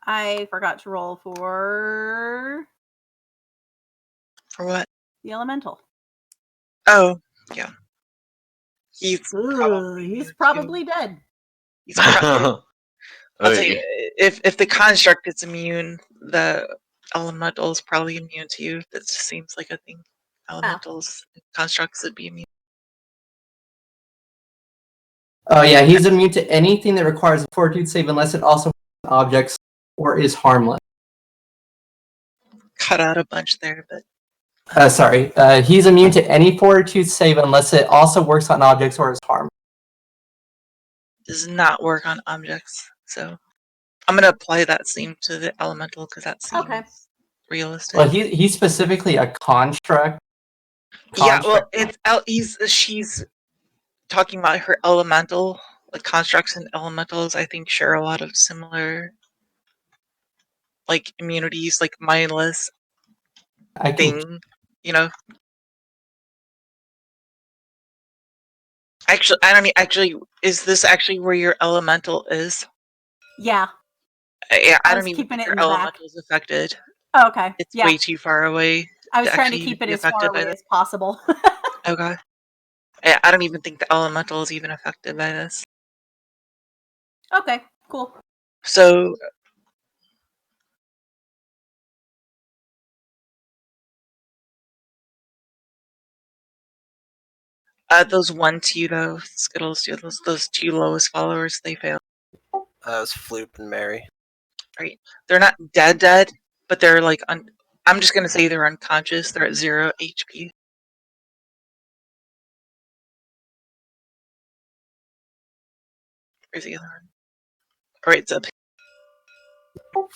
I forgot to roll for For what? the elemental. Oh, yeah. He's He's probably dead. He's probably. I'll tell Oy. you, if the construct is immune, the elemental is probably immune to you. That just seems like a thing. Elementals, constructs would be immune. Oh yeah, he's immune to anything that requires a fortitude save unless it also objects or is harmless. Cut out a bunch there, but Sorry, he's immune to any fortitude save unless it also works on objects or is harmless. does not work on objects. So I'm gonna apply that same to the elemental because that seems realistic. Well, he's specifically a construct. Yeah, well, she's talking about her elemental, like constructs and elementals. I think share a lot of similar, like immunities, like mindless thing. You know. Actually, I don't mean. Actually, is this actually where your elemental is? Yeah. Yeah, I I don't was even keeping think it in your the back. elemental is affected. Oh, okay. It's Yeah. way too far away. I was trying to actually keep it be as far affected by away this. as possible. Okay. Yeah, I don't even think the elemental is even affected by this. Okay, cool. So those 1-2 though, Skittles, those two lowest followers, they fail. It's Floop and Mary. Right. They're not dead, but they're like I'm just gonna say they're unconscious. They're at 0 HP. Where's the other one? Alright, it's up.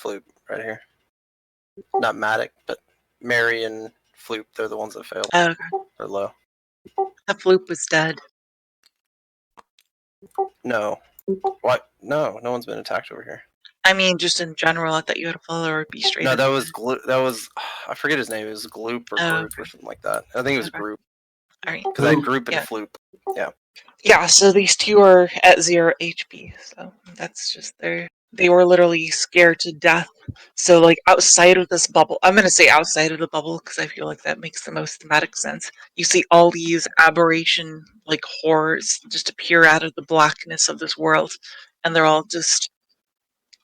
Floop, right here. Not Matic, but Mary and Floop, they're the ones that failed. Oh, okay. They're low. That Floop was dead. No. What? No, no one's been attacked over here. I mean, just in general, I thought you had a follower be straight No, up that dead. was I forget his name. It was Gloop or Group or something like that. I think it was Okay. Group. Alright. Because I had Group and Yeah. Floop. Yeah. Yeah, so these two are at 0 HP, so that's just their they were literally scared to death. So, like, outside of this bubble, I'm going to say outside of the bubble because I feel like that makes the most thematic sense. You see all these aberration, like, horrors just appear out of the blackness of this world, and they're all just,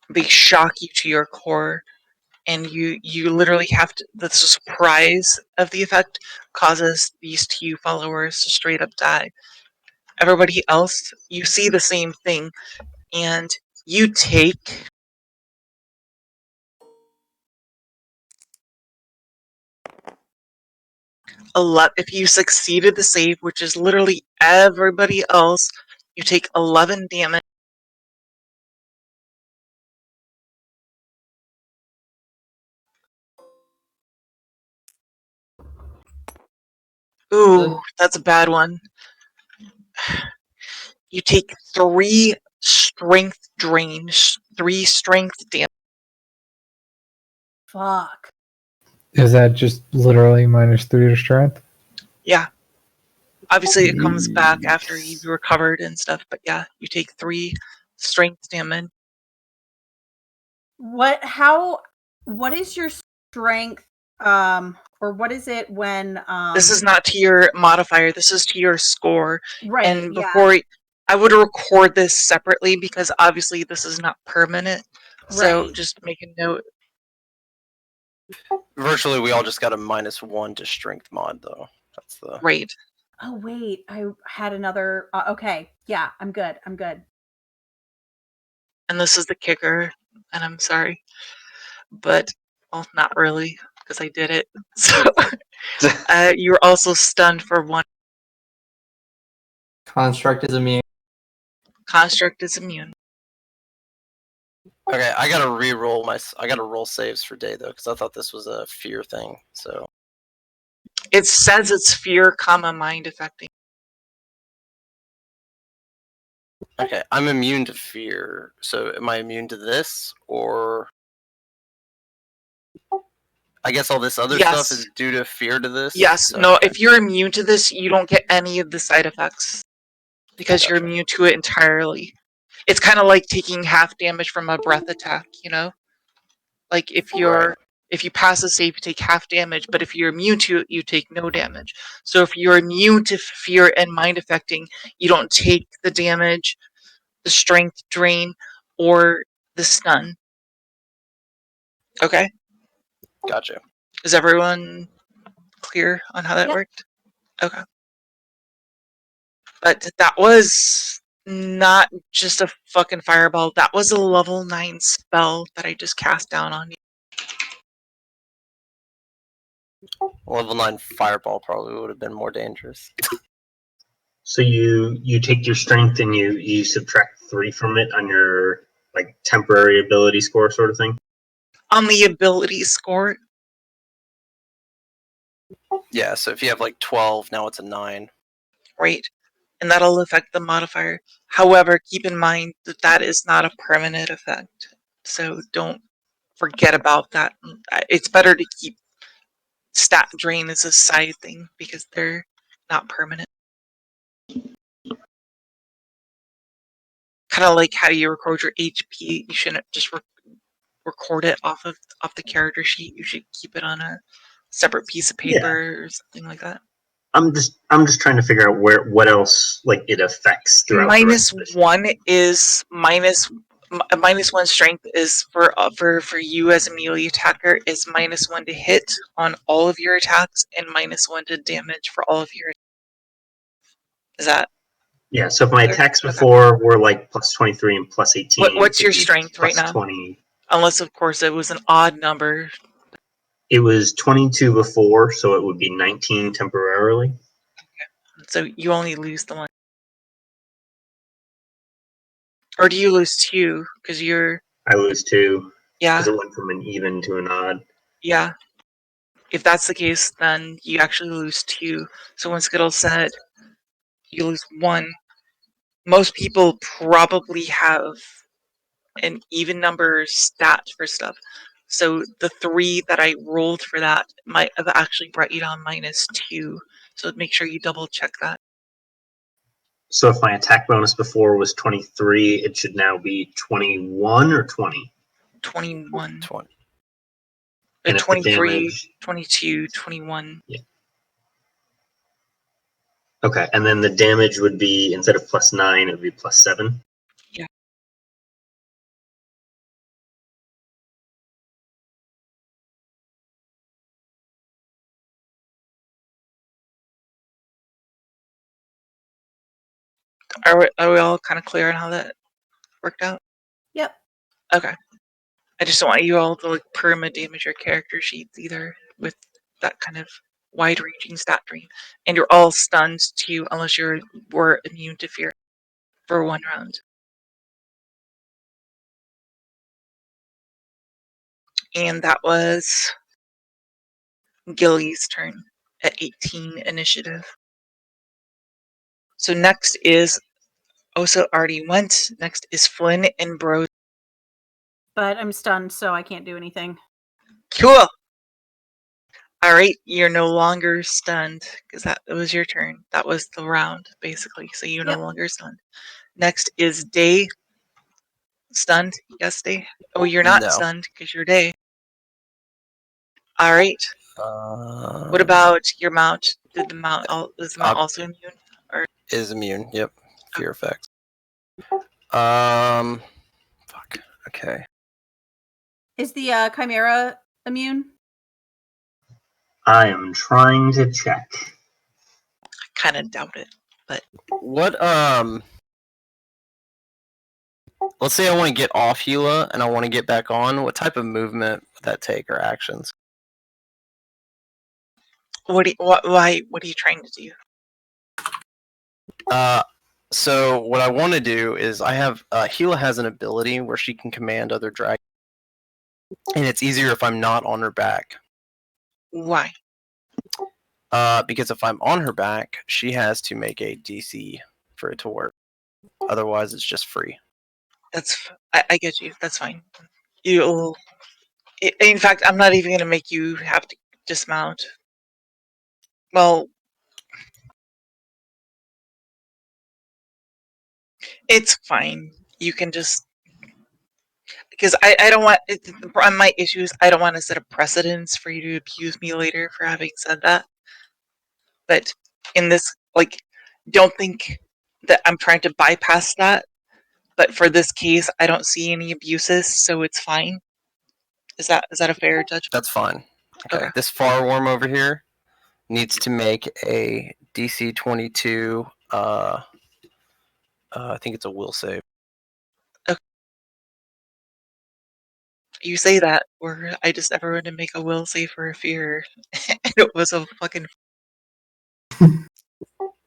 they shock you to your core, and you literally have to, the surprise of the effect causes these two followers to straight up die. Everybody else, you see the same thing, and you take if you succeeded the save, which is literally everybody else, you take 11 damage. Ooh, that's a bad one. You take 3 strength drains, 3 strength damage. Fuck. Is that just literally -3 to strength? Yeah. Obviously, it comes back after you've recovered and stuff, but yeah, you take 3 strength damage. What is your strength or what is it when This is not to your modifier, this is to your score. right, And yeah. before I would record this separately because obviously this is not permanent. So Right. just make a note. Virtually, we all just got a -1 to strength mod, though. That's the Right. Oh wait, I had another okay. Yeah, I'm good. I'm good. And this is the kicker, and I'm sorry. But well, not really, because I did it. So you're also stunned for 1. Construct is immune. Construct is immune. Okay, I gotta re-roll I gotta roll saves for day though, because I thought this was a fear thing. So It says it's fear, mind affecting. okay, I'm immune to fear. So am I immune to this, or I guess all this other Yes. stuff is due to fear to this? Yes. No, if you're immune to this, you don't get any of the side effects because you're Gotcha. immune to it entirely. It's kind of like taking half damage from a breath attack, you know? Like if you pass a save, you take half damage, but if you're immune to it, you take no damage. So if you're immune to fear and mind affecting, you don't take the damage, the strength drain, or the stun. Okay? Gotcha. Is everyone clear on how that Yep. worked? Okay. But that was not just a fucking fireball. That was a level 9 spell that I just cast down on you. Level 9 fireball probably would have been more dangerous. So you take your strength and you subtract 3 from it on your like temporary ability score sort of thing. On the ability score, Yeah, so if you have like 12, now it's a 9. right? And that'll affect the modifier. However, keep in mind that that is not a permanent effect. So don't forget about that. It's better to keep stat drain as a side thing because they're not permanent. Kind of like how you record your HP. You shouldn't just record it off the character sheet. You should keep it on a separate piece of paper or something like that. I'm just trying to figure out what else like it affects throughout the rest of the -1 is -1 strength is for you as a melee attacker is -1 to hit on all of your attacks and -1 to damage for all of your. Is that Yeah, so if my clear? attacks Okay. before were like +23 and +18, What's your it'd be strength right now? +20. Unless of course it was an odd number. It was 22 before, so it would be 19 temporarily. So you only lose the 1. Or do you lose 2 because you're I lose 2 yeah, because it went from an even to an odd. yeah. If that's the case, then you actually lose 2. So when Skittle said you lose 1, most people probably have an even number stat for stuff. So the 3 that I rolled for that might have actually brought you down -2. So make sure you double check that. So if my attack bonus before was 23, it should now be 21 or 20. 21. 20. And if the 23, damage- 22, 21. Okay, and then the damage would be, instead of +9, it would be +7. Yeah. Are we all kind of clear on how that worked out? Yep. Okay. I just don't want you all to like perma damage your character sheets either with that kind of wide-ranging stat dream. And you're all stunned too, unless you were immune to fear for 1 round. And that was Gilly's turn at 18 initiative. So next is Osa already went. Next is Flynn and Bros. But I'm stunned, so I can't do anything. Cool. All right, you're no longer stunned because that was your turn. That was the round, basically. So you're Yep. no longer stunned. Next is Day. Stunned? Yes, Day. Oh, you're not No. stunned because you're Day. All right. What Um, about your mount? Is the mount also immune? is immune. Yep. Fear effects. Fuck. Okay. Is the Chimera immune? I am trying to check. I kind of doubt it, but What let's say I want to get off Gila and I want to get back on. What type of movement would that take or actions? what are you trying to do? So what I want to do is I have Gila has an ability where she can command other dragons, and it's easier if I'm not on her back. Why? Because if I'm on her back, she has to make a DC for it to work. Otherwise, it's just free. I get you. That's fine. You'll. In fact, I'm not even going to make you have to dismount. Well, it's fine. You can just because I don't want my issue is I don't want to set a precedence for you to abuse me later for having said that. But in this, like, don't think that I'm trying to bypass that. But for this case, I don't see any abuses, so it's fine. Is that a fair judgment? That's fine. Okay. Okay. This far worm over here needs to make a DC 22. I think it's a will save. You say that, or I just never wanted to make a will save for a fear, and it was a fucking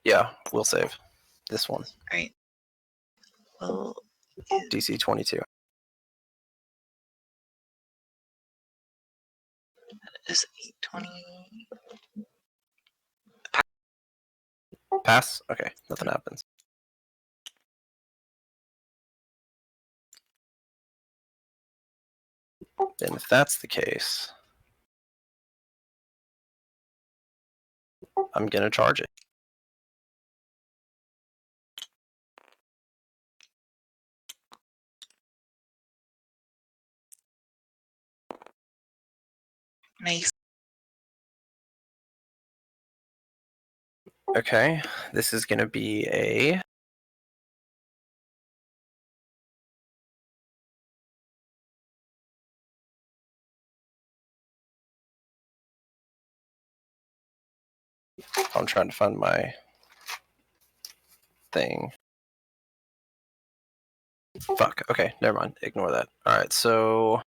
Yeah, will save. This one. right. Well, DC 22. is 820. Pass? Okay, nothing happens. Then if that's the case, I'm gonna charge it. Nice. Okay, this is gonna be a I'm trying to find my thing. Fuck. Okay, never mind. Ignore that. Alright, so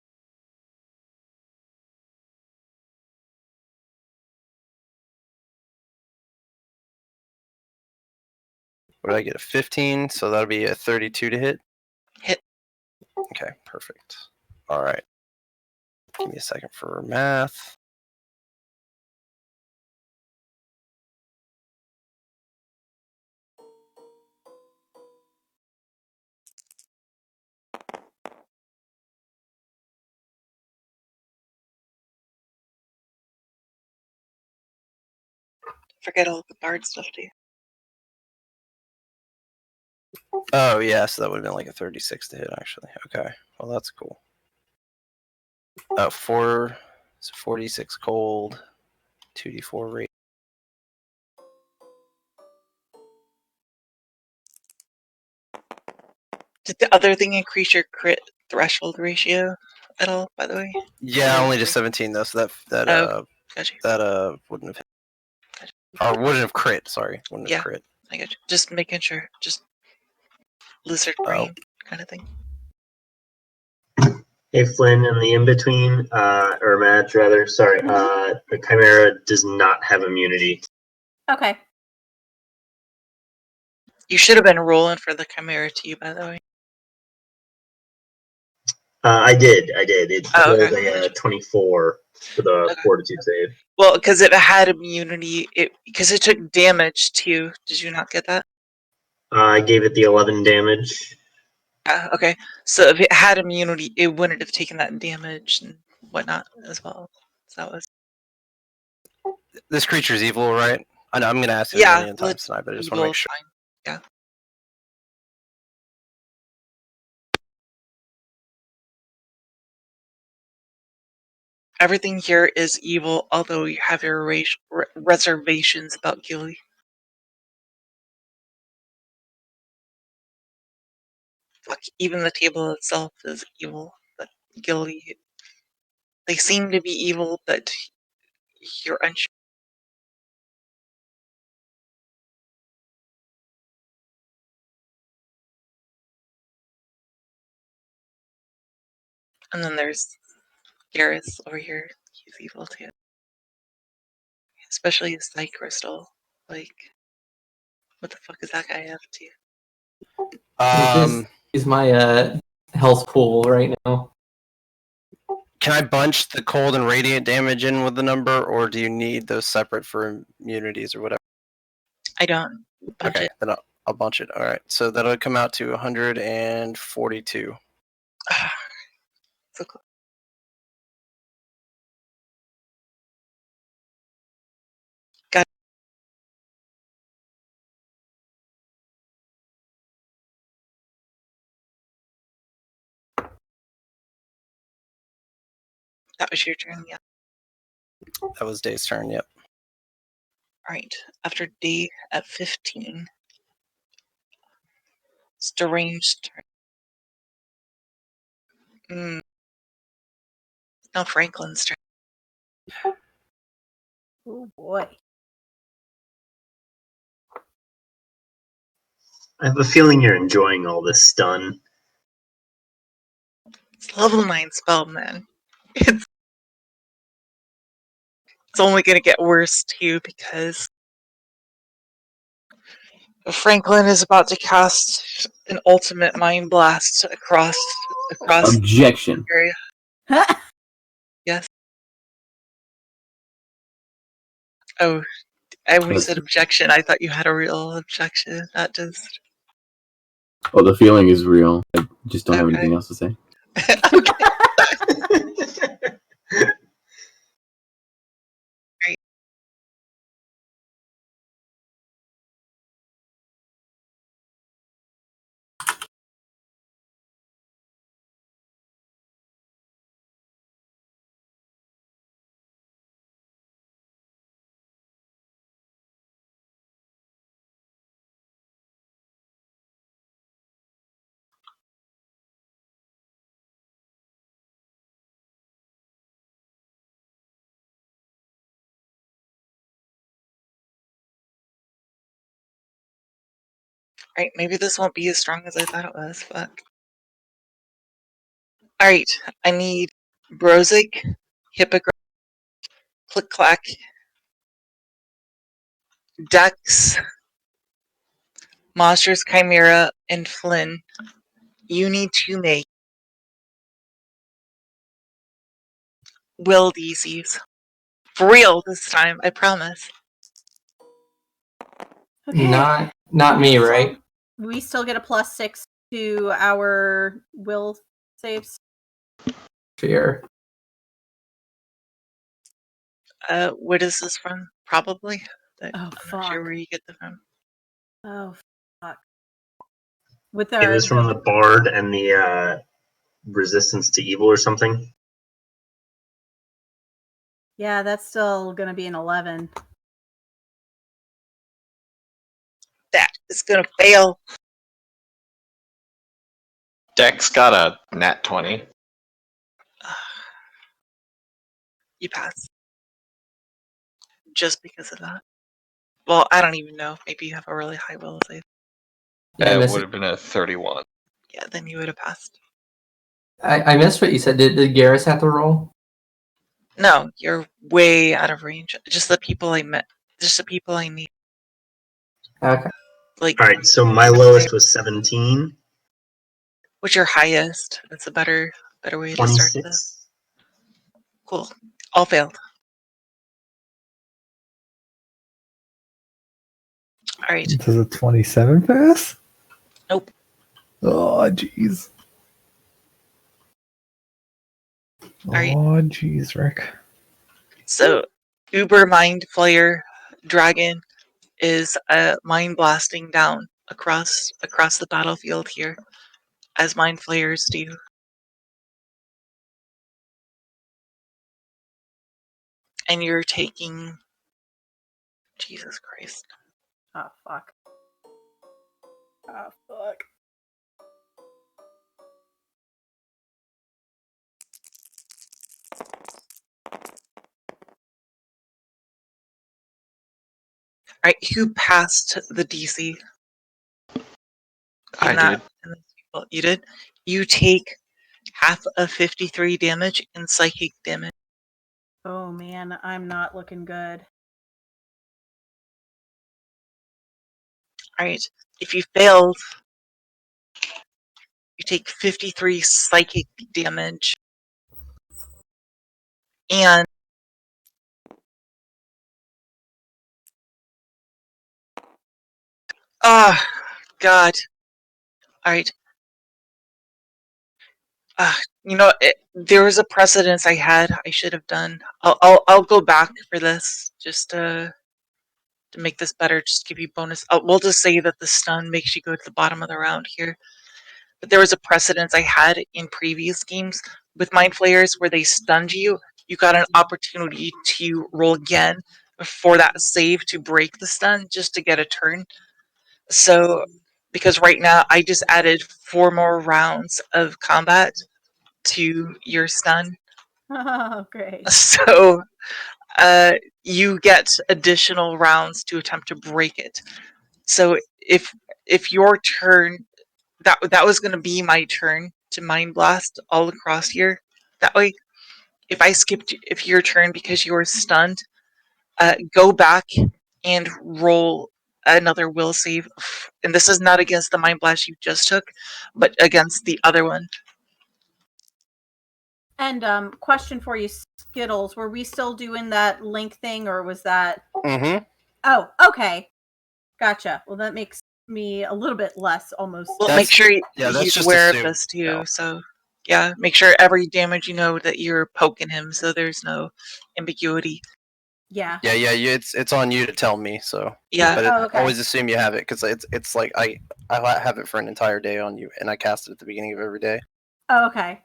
what did I get? A 15, so that'll be a 32 to hit. Hit. Okay, perfect. Alright. Give me a second for math. Forget all the bard stuff, dude. Oh yeah, so that would have been like a 36 to hit actually. Okay, well that's cool. 46 cold, 2d4 rate. Did the other thing increase your crit threshold ratio at all? By the way. Yeah, only just 17 though, so Gotcha. that wouldn't have hit. Or wouldn't have crit. Sorry, wouldn't have crit. I got you. Just making sure. Just lizard brain kind of thing. Hey Flynn, in the in-between, or Madge rather, sorry, the Chimera does not have immunity. Okay. You should have been rolling for the Chimera too, by the way. I did. It rolled okay. a 24 for the Fortitude save. Well, because it had immunity, because it took damage too. Did you not get that? I gave it the 11 damage. Okay. So if it had immunity, it wouldn't have taken that damage and whatnot as well. So that was. This creature's evil, right? I know I'm gonna ask it a million times tonight, but I just want to make sure. Fine. Yeah. Everything here is evil, although you have your reservations about Gilly. Fuck, even the table itself is evil, but Gilly. They seem to be evil, but you're unsure. And then there's Garrus over here. He's evil too. Especially his Psy Crystal. Like, what the fuck is that guy up to? Is my health pool right now. Can I bunch the cold and radiant damage in with the number, or do you need those separate for immunities or whatever? I don't. Okay, then I'll bunch it. All right, so that'll come out to 142. So cool. Got it. That was your turn, yeah. That was Dave's turn, yep. Alright, after Dave at 15, it's deranged turn. No, Franklin's turn. Oh boy. I have a feeling you're enjoying all this stun. It's level 9 spell, man. It's only gonna get worse too because Franklin is about to cast an ultimate mind blast across Objection. the area. Yes. Oh, when you said objection, I thought you had a real objection, not just. Oh, the feeling is real. I just don't have anything else to say. Okay. Great. Alright, maybe this won't be as strong as I thought it was. Fuck. Alright, I need Brozik, Hippogriff, Click Clack, Dex, Monsters, Chimera, and Flynn. You need to make will DCs. For real this time, I promise. Okay. Not me, right? We still get a +6 to our will saves. Fear. What is this from? Probably. But Oh, I'm not sure where you get them from. Oh, fuck. With It was from the Bard and the Resistance to Evil or something. yeah, that's still gonna be an 11. That is gonna fail. Dex got a nat 20. You pass. Just because of that. Well, I don't even know. Maybe you have a really high will save. Yeah, I It missed, would have been a 31. Yeah, then you would have passed. I missed what you said. Did Garrus have to roll? No, you're way out of range. Just the people I met. Just the people I need. Okay. Like, All right, so my lowest was 17. what's your highest? That's a better way to start this. 26. Cool. All failed. All right. Does a 27 pass? Nope. Oh, jeez. right. Oh, jeez, Rick. So, Uber Mind Flayer Dragon is mind blasting down across the battlefield here, as mind flayers do. And you're taking. Jesus Christ. Oh, fuck. Oh, fuck. Alright, who passed the DC? I did. Well, you did? You take half of 53 damage in psychic damage. Oh, man, I'm not looking good. Alright, if you failed, you take 53 psychic damage. And God. Alright. There was a precedence I had I should have done. I'll go back for this just to make this better. Just give you bonus. We'll just say that the stun makes you go to the bottom of the round here. But there was a precedence I had in previous games with Mind Flayers where they stunned you. You got an opportunity to roll again for that save to break the stun just to get a turn. So, because right now I just added 4 more rounds of combat to your stun. Oh, great. So, you get additional rounds to attempt to break it. So, if your turn, that was going to be my turn to Mind Blast all across here. That way, if your turn because you were stunned, go back and roll another will save. And this is not against the Mind Blast you just took, but against the other one. And question for you, Skittles. Were we still doing that link thing, or was that? Mm-hmm. Oh, okay. Gotcha. Well, that makes me a little bit less almost. Well, make sure that's he's just aware of assumed. this too. Yeah. So, yeah, make sure every damage you know that you're poking him, so there's no ambiguity. Yeah. Yeah. It's on you to tell me. So Yeah. but Oh, okay. always assume you have it because it's like I have it for an entire day on you, and I cast it at the beginning of every day. Oh, okay.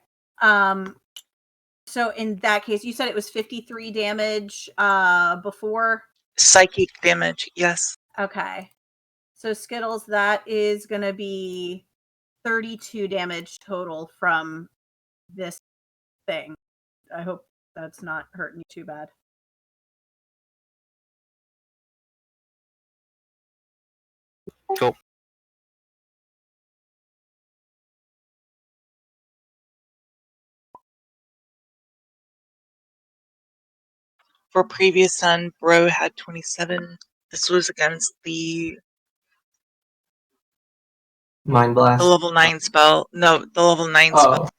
So in that case, you said it was 53 damage before? Psychic damage, yes. Okay. So Skittles, that is going to be 32 damage total from this thing. I hope that's not hurting you too bad. Cool. For previous sun, Bro had 27. This was against the Mind Blast. level 9 spell. No, the level 9 spell.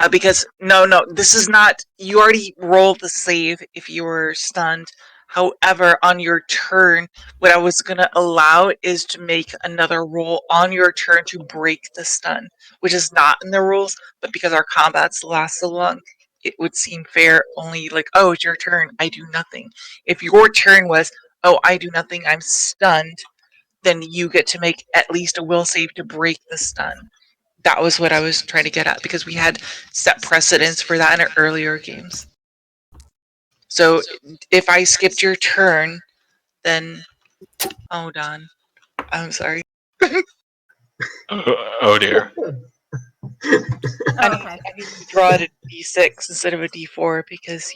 Oh, Because, no, this is not... You already rolled the save if you were stunned. However, on your turn, what I was going to allow is to make another roll on your turn to break the stun, which is not in the rules, but because our combats last so long, it would seem fair only like, oh, it's your turn, I do nothing. If your turn was, oh, I do nothing, I'm stunned, then you get to make at least a will save to break the stun. That was what I was trying to get at, because we had set precedents for that in our earlier games. So if I skipped your turn, then hold on. I'm sorry. Oh dear. Okay. I need to draw it a D6 instead of a D4 because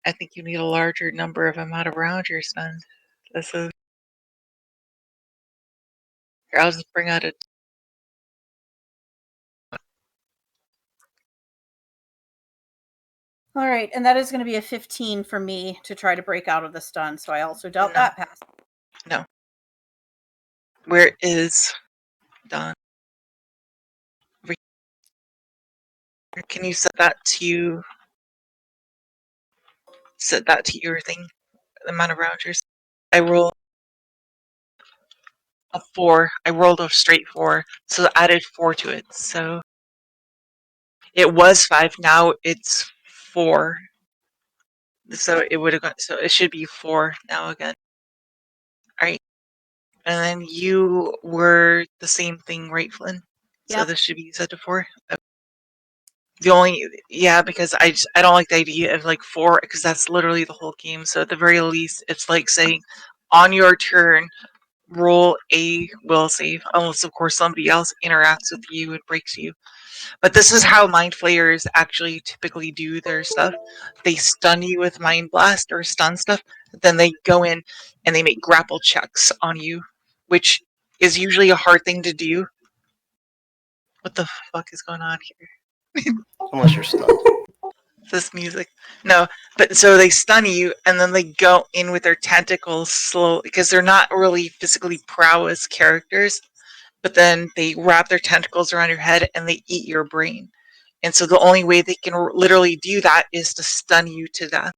I think you need a larger number of amount of rounds you're stunned. Here, I'll just bring out a. All right, and that is going to be a 15 for me to try to break out of the stun. So I also dealt No. that pass. No. Where is Don? Can you set that to your thing? The amount of rounds you're. I roll a 4. I rolled a straight 4, so I added 4 to it. So it was 5. Now it's 4. So it would have got. So it should be 4 now again. All right. And then you were the same thing, right, Flynn? So Yep. this should be set to 4. Because I don't like the idea of like 4, because that's literally the whole game. So at the very least, it's like saying, on your turn, roll a will save, unless of course somebody else interacts with you and breaks you. But this is how mind flayers actually typically do their stuff. They stun you with mind blast or stun stuff, then they go in and they make grapple checks on you, which is usually a hard thing to do. What the fuck is going on here? Unless you're stunned. This music. No, but so they stun you and then they go in with their tentacles slowly, because they're not really physically prowess characters, but then they wrap their tentacles around your head and they eat your brain. And so the only way they can literally do that is to stun you to death.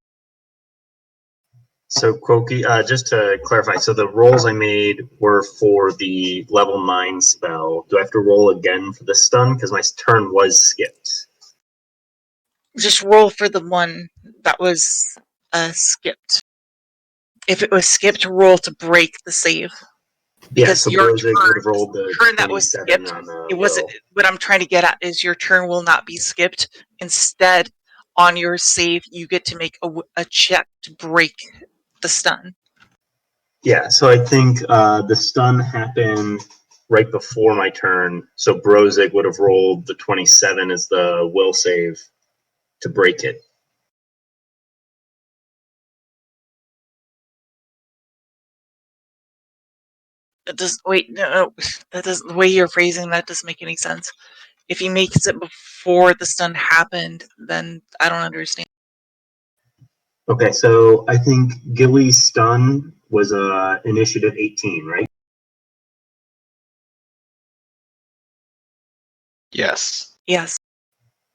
So, Quoki, just to clarify, so the rolls I made were for the level 9 spell. Do I have to roll again for the stun? Because my turn was skipped. Just roll for the one that was skipped. If it was skipped, roll to break the save. Because so your Brozig would have rolled the turn that was 27 skipped, on the it wasn't. will. What I'm trying to get at is your turn will not be skipped. Instead, on your save, you get to make a check to break the stun. Yeah, so I think the stun happened right before my turn, so Brozig would have rolled the 27 as the will save to break it. That doesn't. Wait, no, that doesn't. The way you're phrasing that doesn't make any sense. If he makes it before the stun happened, then I don't understand. Okay, so I think Gilly's stun was initiative 18, right? Yes. Yes.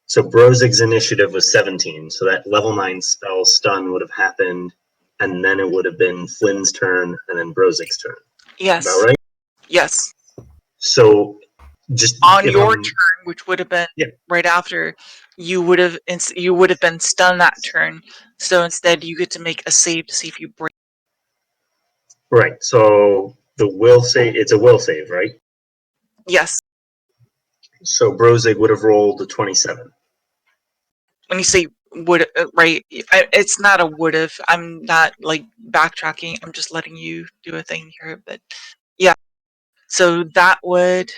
So Brozig's initiative was 17, so that level 9 spell stun would have happened, and then it would have been Flynn's turn and then Brozig's turn. Yes. About right? Yes. So just on your turn, which would have been right after, you would have been stunned that turn. So instead, you get to make a save to see if you break. Right. So the will save, it's a will save, right? Yes. So Brozig would have rolled the 27. When you say would, right? It's not a would have. I'm not like backtracking. I'm just letting you do a thing here. But yeah. So that would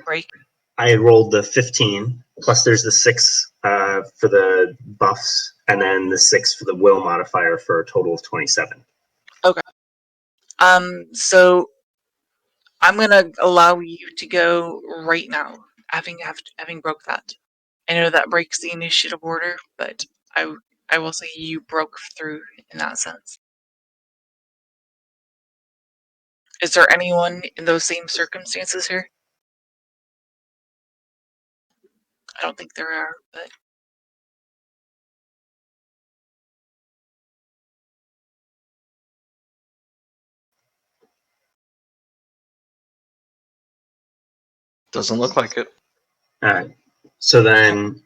break. I had rolled the 15, plus there's the 6 for the buffs, and then the 6 for the will modifier for a total of 27. Okay. So I'm gonna allow you to go right now, having broke that. I know that breaks the initiative order, but I will say you broke through in that sense. Is there anyone in those same circumstances here? I don't think there are, but Doesn't look like it. Alright. So then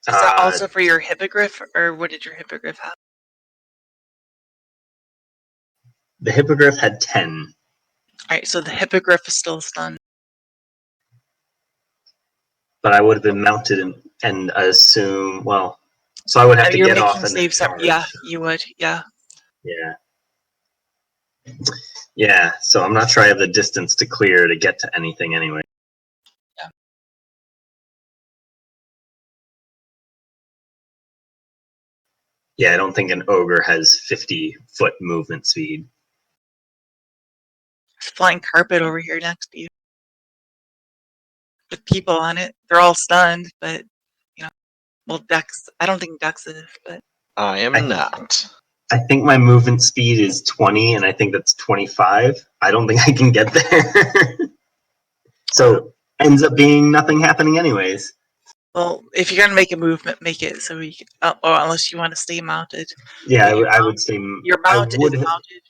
is that also for your hippogriff, or what did your hippogriff have? The hippogriff had 10. Alright, so the hippogriff is still stunned. But I would have been mounted and assume, well, so I would have to You're get making off and then saves. charge. Yeah, you would. Yeah. Yeah. Yeah, so I'm not sure I have the distance to clear to get to anything anyway. Yeah. Yeah, I don't think an ogre has 50-foot movement speed. There's a flying carpet over here next to you. With people on it. They're all stunned, but, you know. Well, Dex. I don't think Dex is, but. I am not. I think my movement speed is 20, and I think that's 25. I don't think I can get there. So, ends up being nothing happening anyways. Well, if you're gonna make a movement, make it so we can, or unless you want to stay mounted. Yeah, But I would say your I mount is would have, mounted.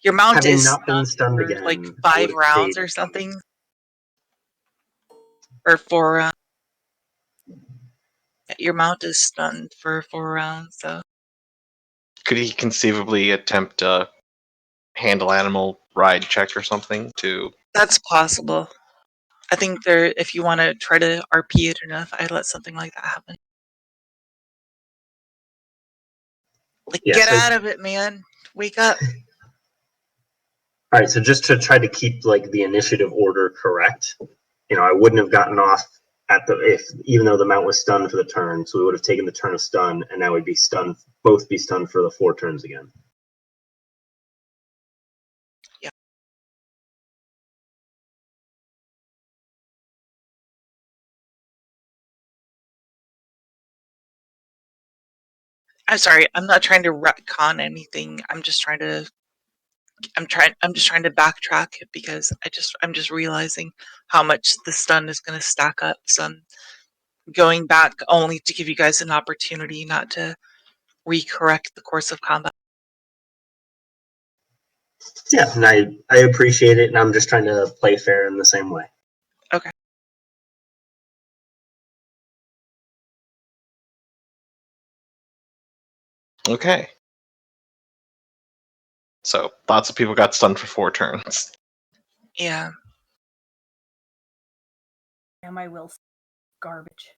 Your mount having is not been stunned for like again. I 5 would have rounds stayed. or something, or 4 rounds. Your mount is stunned for 4 rounds, so. Could he conceivably attempt a handle animal ride check or something to? That's possible. I think if you want to try to RP it enough, I'd let something like that happen. Like, Yeah, get so- out of it, man. Wake up. All right, so just to try to keep like the initiative order correct, I wouldn't have gotten off even though the mount was stunned for the turn, so we would have taken the turn of stun, and now we'd be stunned, both be stunned for the 4 turns again. Yeah. I'm sorry. I'm not trying to retcon anything. I'm just trying to backtrack because I'm just realizing how much the stun is going to stack up. So I'm going back only to give you guys an opportunity, not to recorrect the course of combat. Yeah, and I appreciate it, and I'm just trying to play fair in the same way. Okay. Okay. So lots of people got stunned for 4 turns. Yeah. Yeah, my will's garbage.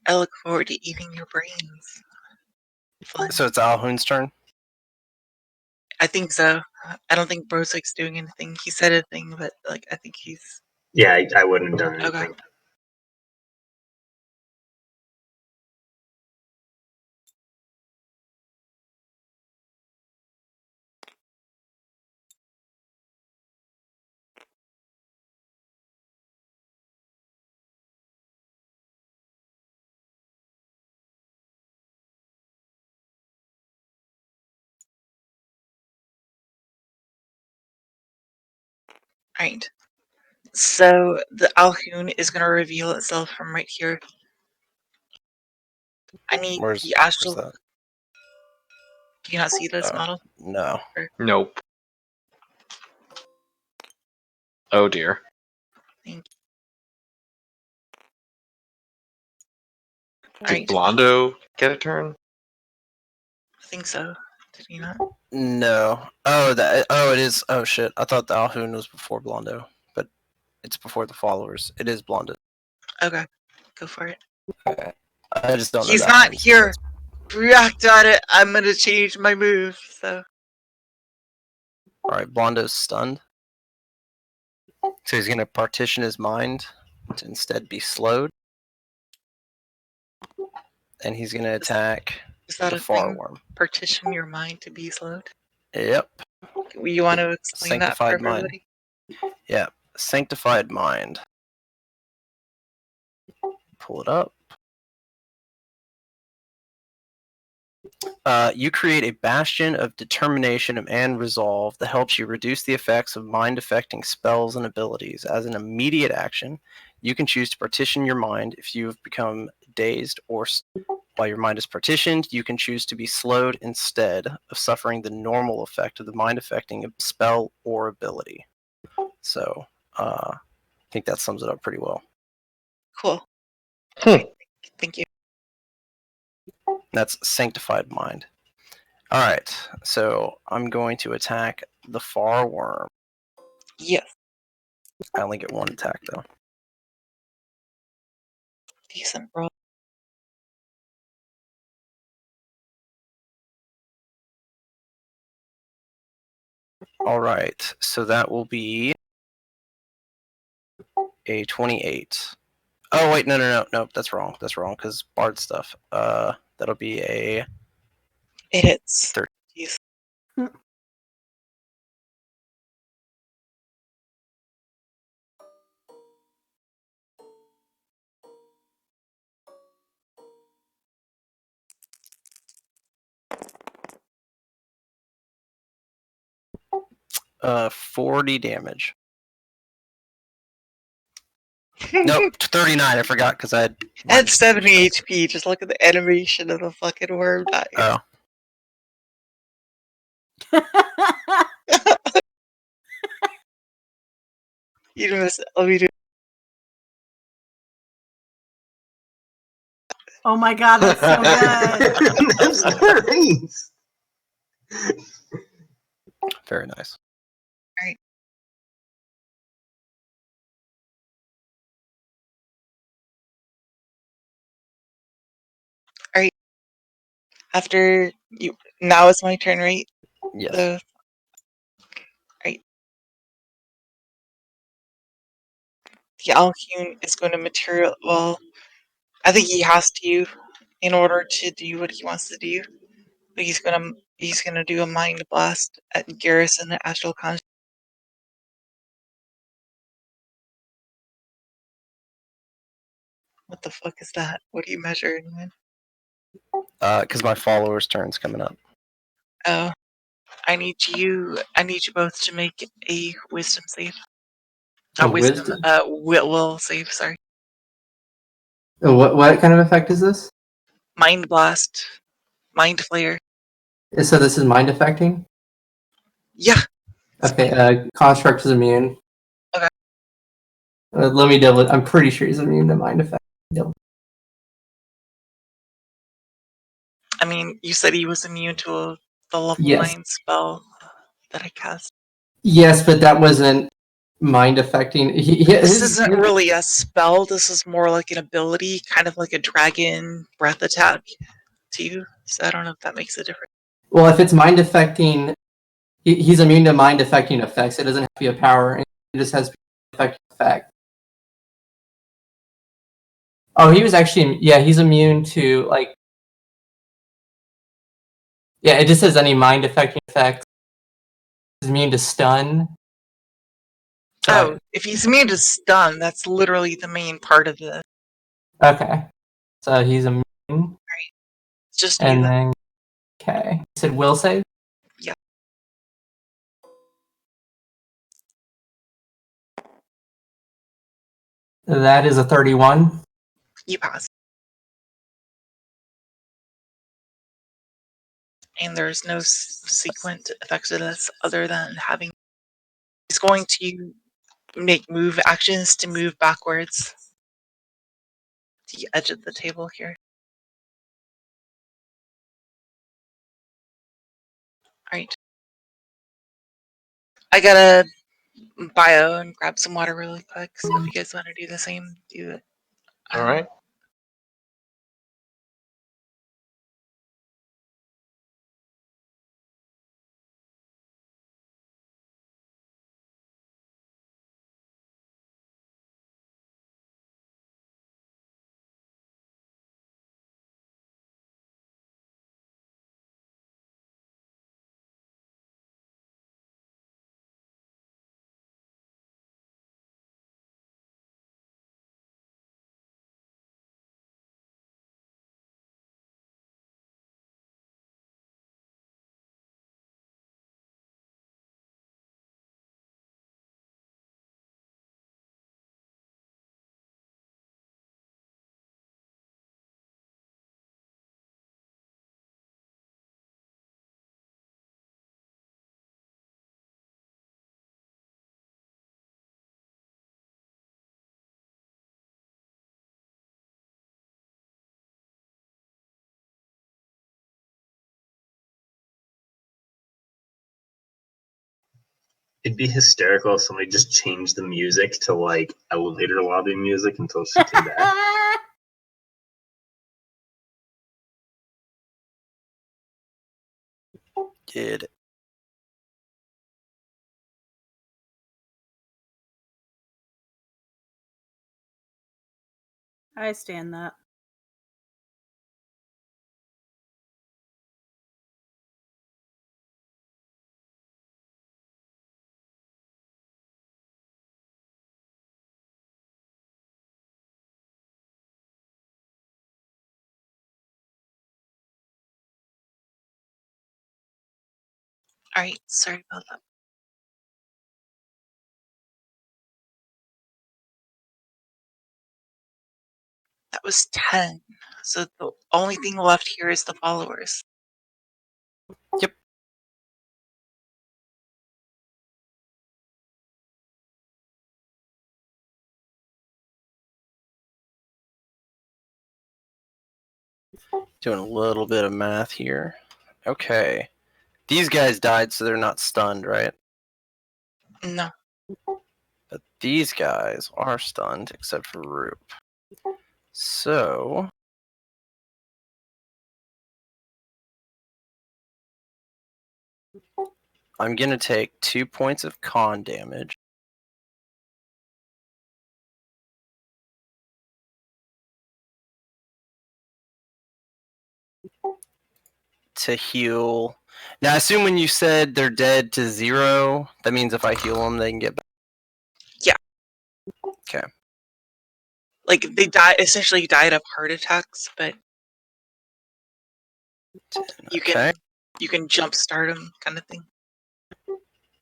I look forward to eating your brains. Fun. So it's Alhoon's turn. I think so. I don't think Brozik's doing anything. He said a thing, but like I think he's. Yeah, I wouldn't have done anything. Okay. Alright. So the Alhoon is going to reveal itself from right here. I need Where's the astral. that? Do you not see this model? No. Nope. Oh dear. Thank you. Did Alright. Blondo get a turn? I think so. Did he not? No. Oh, it is. Oh shit! I thought the Alhoon was before Blondo, but it's before the followers. It is Blondo. Okay. Go for it. Okay. I just don't know. He's that not one, so here. that's- React on it. I'm going to change my move. So. All right, Blondo's stunned, so he's gonna partition his mind to instead be slowed, and he's gonna attack Is that the a far thing? worm. Partition your mind to be slowed? Yep. You want to explain that for Sanctified mind. everybody? Yeah. Sanctified mind. Pull it up. You create a bastion of determination and resolve that helps you reduce the effects of mind-affecting spells and abilities. As an immediate action, you can choose to partition your mind if you have become dazed, or while your mind is partitioned, you can choose to be slowed instead of suffering the normal effect of the mind-affecting spell or ability. So I think that sums it up pretty well. Cool. Hmm. Thank you. That's Sanctified Mind. All right, so I'm going to attack the Far Worm. Yes. I only get one attack though. Decent roll. All right, so that will be a 28. Oh wait, no, that's wrong. That's wrong because Bard stuff. That'll be a It hits. 30. Yes. 40 damage. Nope, 39. I forgot because I had At 70 HP, just look at the animation of the fucking worm dying. Oh, You must let me do. Oh my god, that's so good. That's nice. very nice. After you, now it's my turn, right? Yes. Right. The Alcune is going to material. Well, I think he has to in order to do what he wants to do. But he's gonna do a mind blast at Garrus and the Astral Con. What the fuck is that? What are you measuring in? Because my followers' turn's coming up. Oh, I need you both to make a wisdom save. Not wisdom. Will save. Sorry. What kind of effect is this? Mind blast. Mind flayer. So this is mind affecting? Yeah. Okay, Construct is immune. Okay. Let me double it. I'm pretty sure he's immune to mind effect. I mean, you said he was immune to the level Yes. 9 spell that I cast. Yes, but that wasn't mind affecting. This isn't really a spell. This is more like an ability, kind of like a dragon breath attack to you. So I don't know if that makes a difference. Well, if it's mind affecting, he's immune to mind affecting effects. It doesn't have to be a power. It just has to be an affecting effect. Oh, he was actually, yeah, he's immune to, like, yeah, it just says any mind affecting effects. He's immune to stun. Oh, if he's immune to stun, that's literally the main part of this. Okay. So he's immune. It's just And you. then, okay. You said will save? Yeah. That is a 31. You pass. And there's no sequent effects of this other than having. He's going to make move actions to move backwards to the edge of the table here. Alright. I gotta bio and grab some water really quick, so if you guys want to do the same, do it. All right. It'd be hysterical if somebody just changed the music to like elevator lobby music until she came back. Did I stand that. All right, sorry about that. That was 10. So the only thing left here is the followers. Yep. Doing a little bit of math here. Okay. These guys died, so they're not stunned, right? No. But these guys are stunned, except for Roop. So I'm going to take 2 points of con damage. To heal. Now, I assume when you said they're dead to 0, that means if I heal them, they can get back. Yeah. Okay. Like they essentially died of heart attacks, but you Okay. can jumpstart them, kind of thing. I'm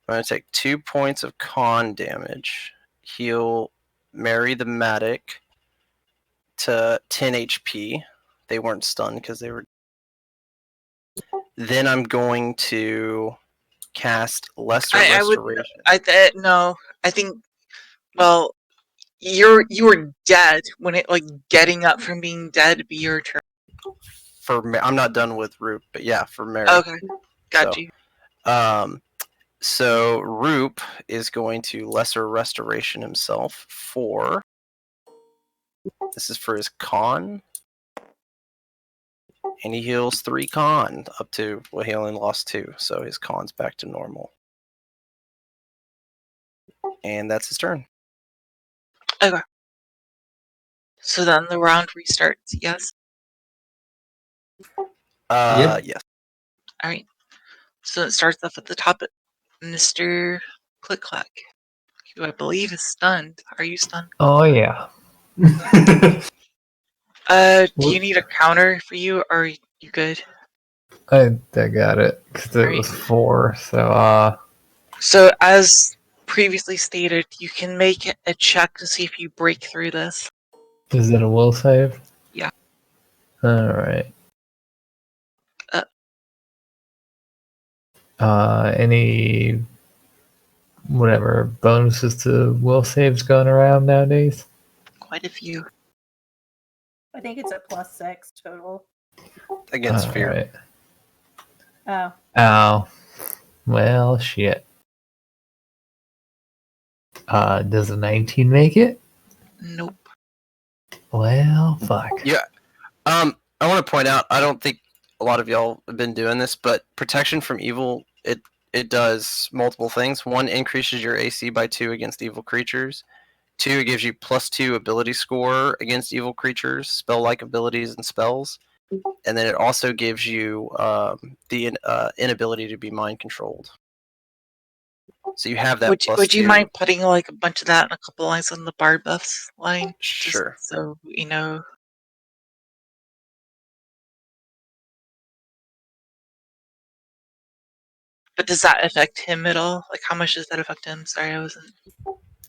going to take 2 points of con damage. Heal Mary the Matic to 10 HP. They weren't stunned because they were. Then I'm going to cast Lesser I would. Restoration. No. I think. Well, you were dead when it like getting up from being dead would be your turn. I'm not done with Roop, but yeah, for Mary. Okay, got So, you. So Roop is going to Lesser Restoration himself for. This is for his con. And he heals 3 con up to he only lost 2, so his con's back to normal. And that's his turn. Okay. So then the round restarts. Yes. Yes. All right. So it starts off at the top. Mr. Click Clack, who I believe is stunned. Are you stunned? Oh yeah. Do you need a counter for you, or are you good? I got it because it was 4. So So as previously stated, you can make a check to see if you break through this. is it a will save? Yeah. All right. Any whatever bonuses to will saves going around nowadays? Quite a few. I think it's a +6 total. Against fear. Right. Oh. Oh. Well, shit. Does a 19 make it? Nope. Well, fuck. Yeah. I want to point out, I don't think a lot of y'all have been doing this, but protection from evil, it does multiple things. 1, increases your AC by 2 against evil creatures. 2, it gives you +2 ability score against evil creatures, spell-like abilities and spells. And then it also gives you the inability to be mind controlled. So you have that Would you +2. mind putting like a bunch of that in a couple lines on the bard buffs line? Sure. Just so you know. But does that affect him at all? Like, how much does that affect him? Sorry, I wasn't.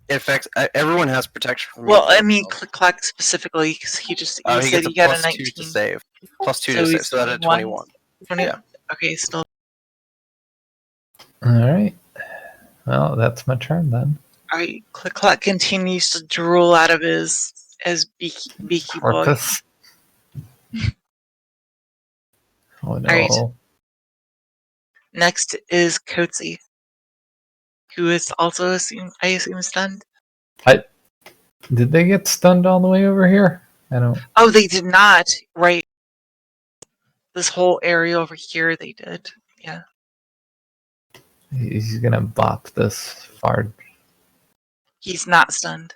It affects everyone has protection from Well, evil. I mean, Click Clack specifically, because he said gets he a got a +2 to 19. save. +2 So to save. he's So that's a 21. 20? Yeah. Okay, still. All right. Well, that's my turn then. All right, Click Clack continues to drool out of his beaky boy. Porpoise. Oh no. All right. Next is Coatsy, who is also I assume stunned. Did they get stunned all the way over here? I don't. Oh, they did not. Right. This whole area over here, they did. Yeah. He's gonna bop this far. He's not stunned.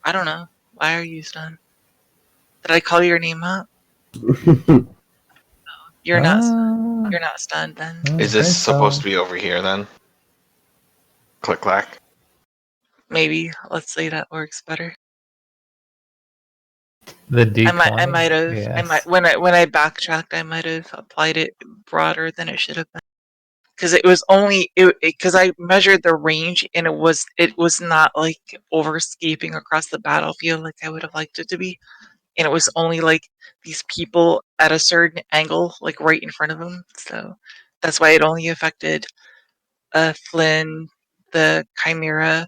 I don't know. Why are you stunned? Did I call your name up? You're not. You're not stunned then. Is this supposed to be over here then? Click clack. Maybe. Let's say that works better. The D20? I might have. Yes. I might when I backtracked. I might have applied it broader than it should have been. Because it was only because I measured the range and it was not like overscaping across the battlefield like I would have liked it to be, and it was only like these people at a certain angle, like right in front of them. So that's why it only affected Flynn, the Chimera,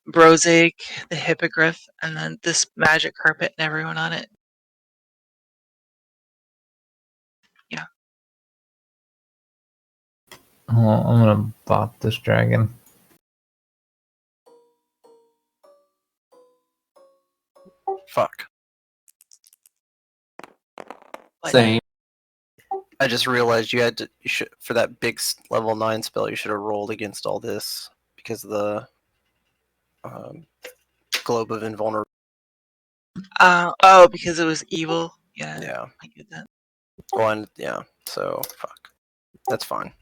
Brozig, the Hippogriff, and then this magic carpet and everyone on it. Yeah. Oh, I'm gonna bop this dragon. Fuck. Same. I just realized you should for that big level 9 spell. You should have rolled against all this because of the globe of invulnerability. Oh, because it was evil. Yeah. Yeah. I get that. One. Yeah. So fuck. That's fine.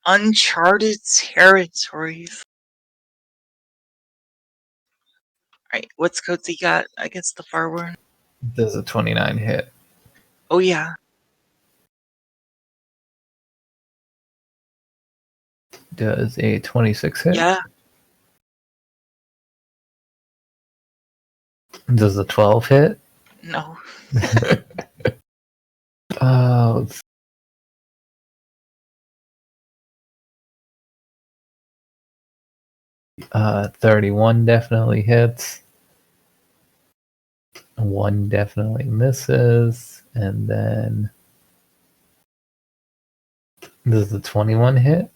Uncharted territories. Alright, what's Coatsy got against the Farborn? Does a 29 hit? Oh yeah. Does a 26 hit? Yeah. Does a 12 hit? No. Oh. 31 definitely hits. 1 definitely misses. And then does the 21 hit?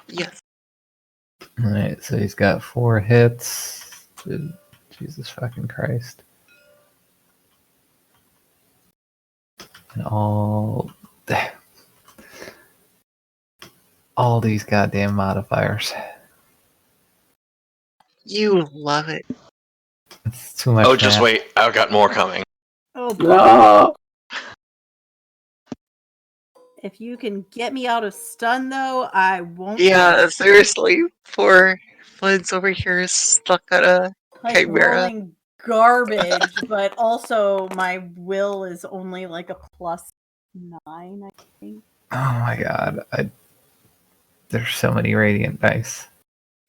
Yes. Alright, so he's got 4 hits. Jesus fucking Christ. And all these goddamn modifiers. You love it. It's too much. Oh, just math. wait. I've got more coming. Oh boy. No. If you can get me out of stun, though, I won't. Yeah, seriously. Poor Flynn's over here stuck at a Like Chimera. rolling garbage, but also my will is only like a +9, I think. Oh my god. There's so many radiant dice.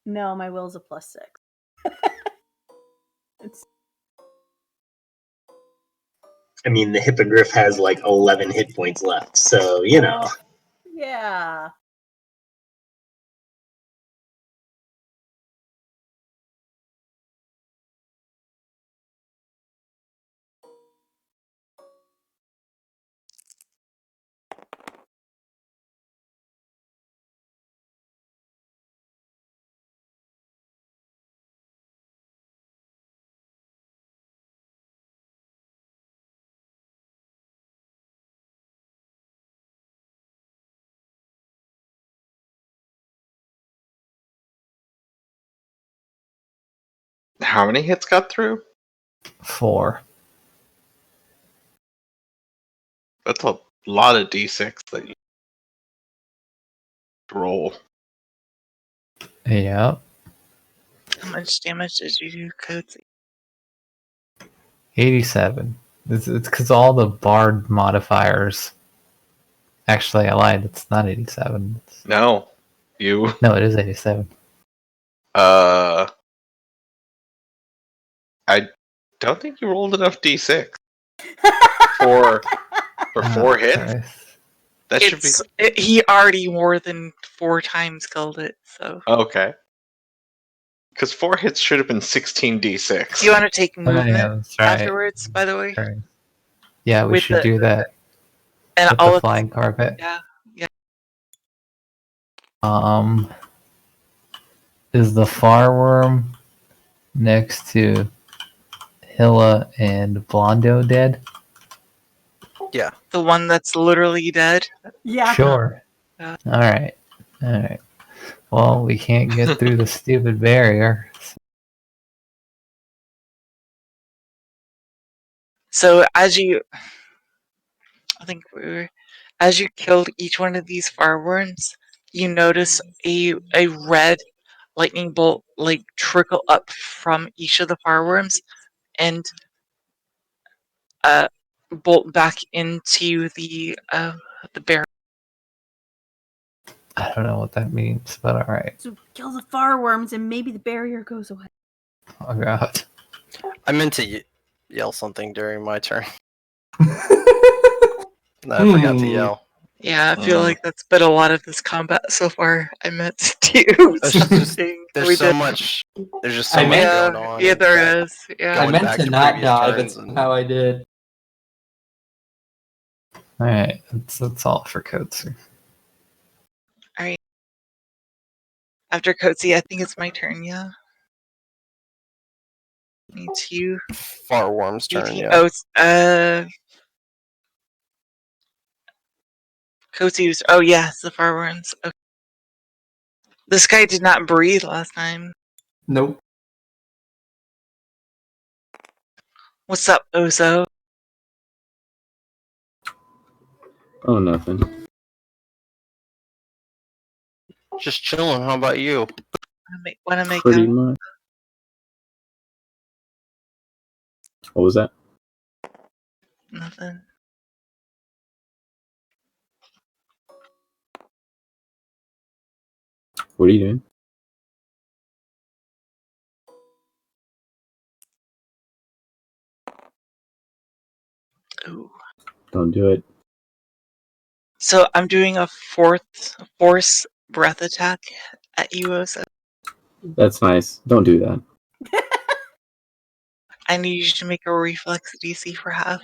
No, my will's a +6. It's I mean, the Hippogriff has like 11 hit points left, so you know. yeah. How many hits got through? 4. That's a lot of d6 that you roll. Yeah. How much damage did you do, Coatsy? 87. It's because all the bard modifiers. Actually, I lied. It's not 87. No, you. No, it is 87. I don't think you rolled enough d6 for 4 hits. Christ. That should be He already more than 4 times killed it, so. okay. Because 4 hits should have been 16d6. Do you want to take Oh, movement yeah, that's right. afterwards, by the way? Right. Yeah, we With should the- do that And with all the of flying carpet. yeah. Is the far worm next to Hilla and Blondo dead? The one that's literally dead. Yeah. Sure. Yeah. Alright. Well, we can't get through the stupid barrier. So as you killed each one of these fireworms, you notice a red lightning bolt like trickle up from each of the fireworms and bolt back into the barrel. I don't know what that means, but alright. So kill the fireworms and maybe the barrier goes away. Oh god. I meant to yell something during my turn. No, I forgot to yell. Yeah, I feel like that's been a lot of this combat so far. I meant to do There's just- something. There's We so did- much. There's just I so much meant- going Yeah, on. yeah, there is. Yeah. I Going meant back to to not previous die, turns but and- how I did. Alright, that's all for Kotsu. After Coetzee, I think it's my turn. Yeah. Me too. Farworm's turn, 18. yeah. Oh, it's Coetzee's. Oh yeah, it's the fireworms. Okay. This guy did not breathe last time. Nope. What's up, Ozo? Oh, nothing. Just chilling. How about you? Want to make Pretty a much. What was that? nothing? What are you doing? Ooh. Don't do it. So I'm doing a force breath attack at you, Ozo. That's nice. Don't do that. I need you to make a reflex DC for half.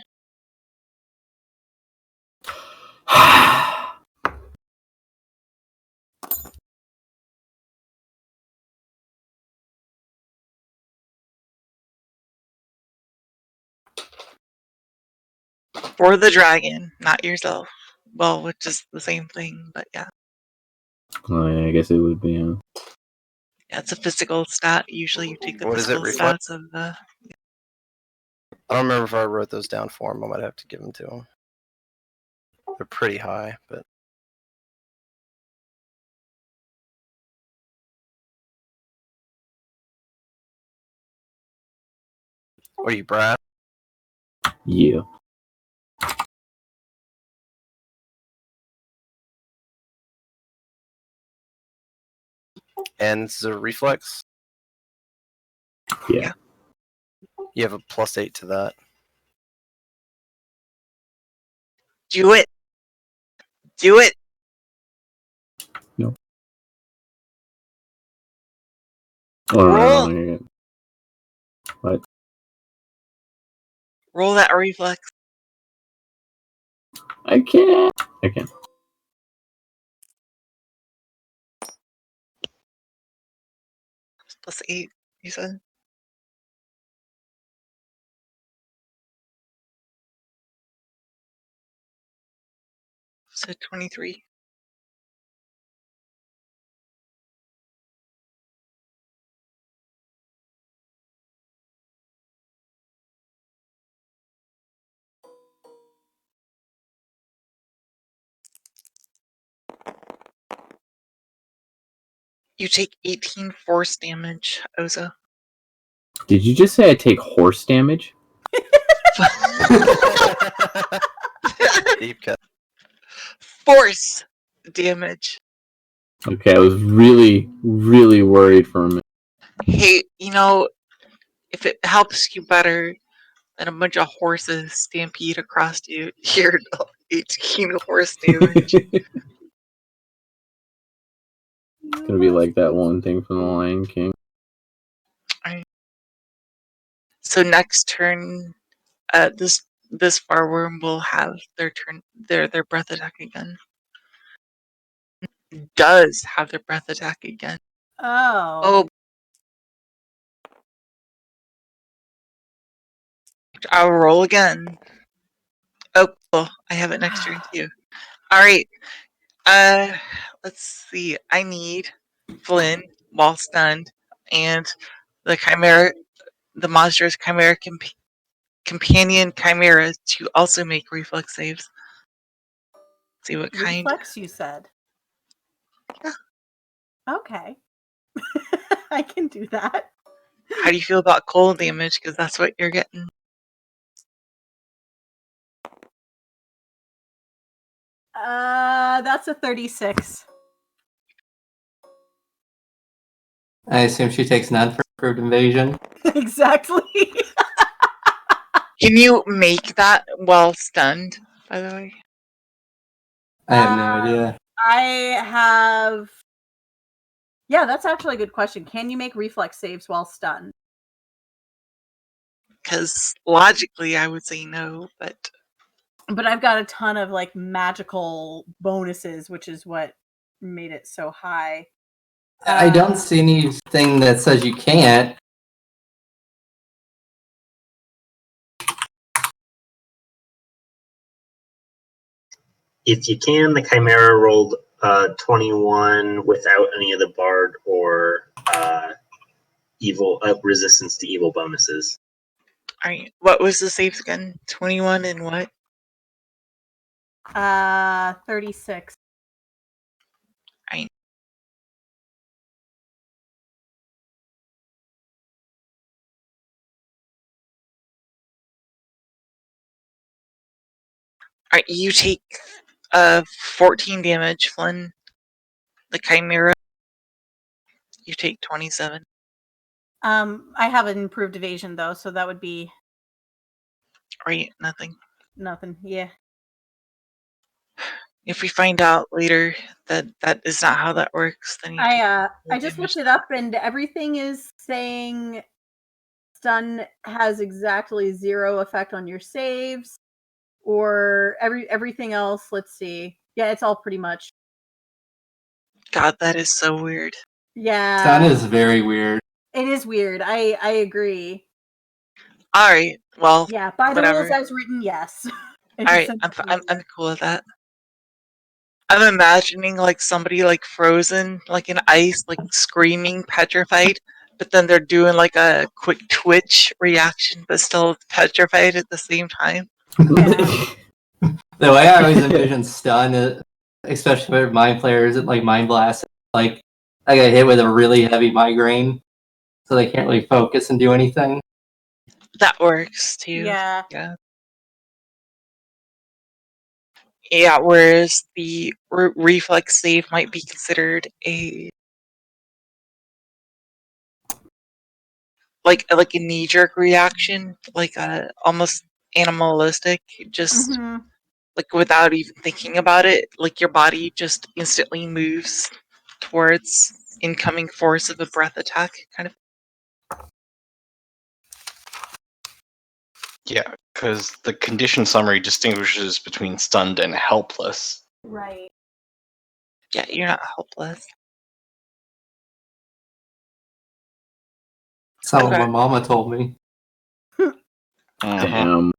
For the dragon, not yourself. Well, which is the same thing, but yeah. Oh, yeah, I guess it would be. Yeah, it's a physical stat. Usually you take the What is it, physical reflex? stats of the... I don't remember if I wrote those down for him. I might have to give them to him. They're pretty high, but what are you, Brad? Yeah. And this is a reflex. Yeah. You have a +8 to that. Do it! Do it! Oh, Roll. no. What? Roll that reflex. I can't. I can't. +8, you said? So 23. You take 18 force damage, Ozo. Did you just say I take horse damage? Deep cut. Force damage. Okay, I was really, really worried for a minute. Hey, if it helps you better than a bunch of horses stampede across you, you're 18 horse damage. It's gonna be like that one thing from The Lion King. So next turn, this farworm will have their turn, their breath attack again. Does have their breath attack again. Oh. Oh, I'll roll again. Oh, well, I have it next turn too. All right. Let's see. I need Flynn while stunned, and the chimera, the monstrous chimera companion chimera to also make reflex saves. See what kind. Reflex, you said. Yeah. Okay. I can do that. How do you feel about cold damage? Because that's what you're getting. That's a 36. I assume she takes none for improved invasion. Exactly. Can you make that while stunned, by the way? I have no idea. I have. Yeah, that's actually a good question. Can you make reflex saves while stunned? Because logically, I would say no, but I've got a ton of like magical bonuses, which is what made it so high. I don't see anything that says you can't. If you can, the Chimera rolled 21 without any of the Bard or evil resistance to evil bonuses. all right. What was the saves again? 21 and what? 36. Right. All right. You take 14 damage, Flynn. The Chimera. You take 27. I have an improved evasion though, so that would be Right. Nothing. nothing. Yeah. If we find out later that that is not how that works, then you take I more just damage. looked it up and everything is saying stun has exactly 0 effect on your saves or everything else. Let's see. Yeah, it's all pretty much. God, that is so weird. Yeah. Stun is very weird. It is weird. I agree. All right. Well, Yeah, by the whatever. rules as written, yes. All right. I'm cool with that. I'm imagining like somebody like frozen, like in ice, like screaming, petrified, but then they're doing like a quick twitch reaction, but still petrified at the same time. Yeah. The way I always envision stun, especially for mind players, like mind blast, like I got hit with a really heavy migraine, so they can't really focus and do anything. That works too. Yeah. Yeah. Yeah. Whereas the reflex save might be considered a like a knee jerk reaction, like a almost animalistic, just Mhm. like without even thinking about it, like your body just instantly moves towards incoming force of a breath attack, kind of. Yeah, because the condition summary distinguishes between stunned and helpless. Right. Yeah, you're not helpless. That's Okay. what my mama told me. Damn.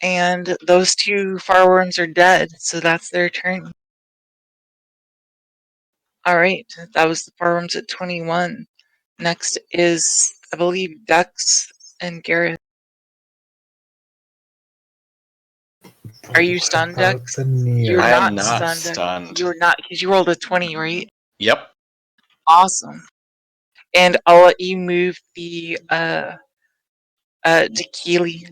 And those two farworms are dead, so that's their turn. All right, that was the farworms at 21. Next is, I believe, Dex and Gareth. Are you stunned, Dex? You're I not am not stunned. stunned. You're not, because you rolled a 20, right? Yep. Awesome. And I'll let you move the Tequili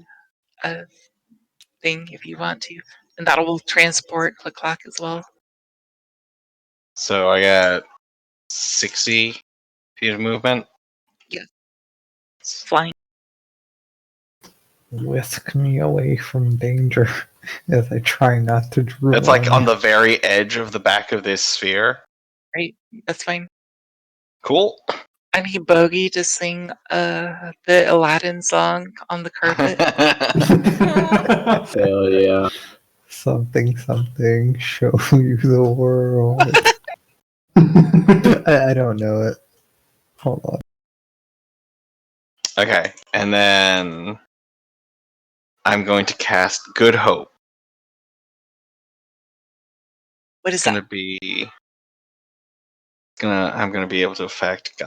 thing if you want to, and that will transport Click Clack as well. So I got 60 feet of movement. Flying. Whisk me away from danger as I try not to drool. It's like on the very edge of the back of this sphere. Right, that's fine. Cool. I need Bogey to sing the Aladdin song on the carpet. Hell yeah. Something, show you the world. I don't know it. Hold on. Okay, and then I'm going to cast Good Hope. What is It's that? gonna be I'm gonna be able to affect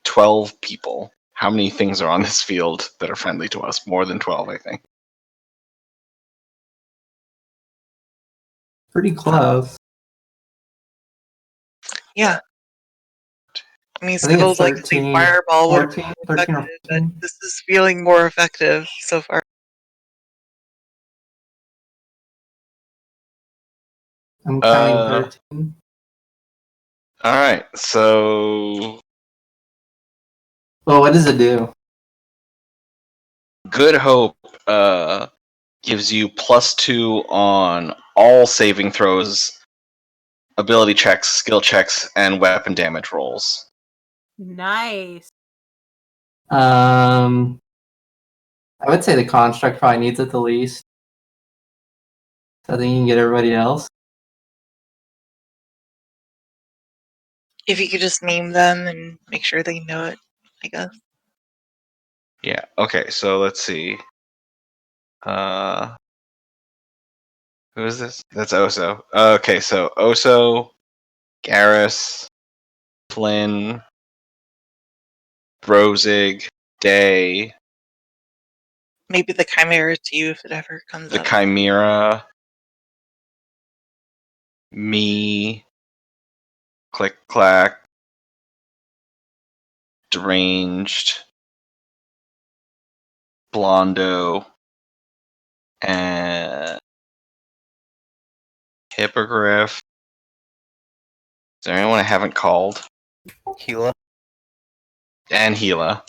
12 people. How many things are on this field that are friendly to us? More than 12, I think. Pretty close. Yeah. I mean, I think it's Skittles like to say 13, Fireball would have 14, been 13 or effective, but 14. this is feeling more effective so far. I'm counting 13. All right, so Well, what does it do? Good Hope gives you +2 on all saving throws, ability checks, skill checks, and weapon damage rolls. Nice. I would say the construct probably needs it the least. So I think you can get everybody else. If you could just name them and make sure they know it, I guess. Yeah. Okay. So let's see. Who is this? That's Oso. Okay. So Oso, Garrus, Flynn, Brozig, Day, Maybe the Chimera too, if it ever comes the up. Chimera, me, Click Clack, Deranged, Blondo, and Hippogriff. Is there anyone I haven't called? Gila. And Gila.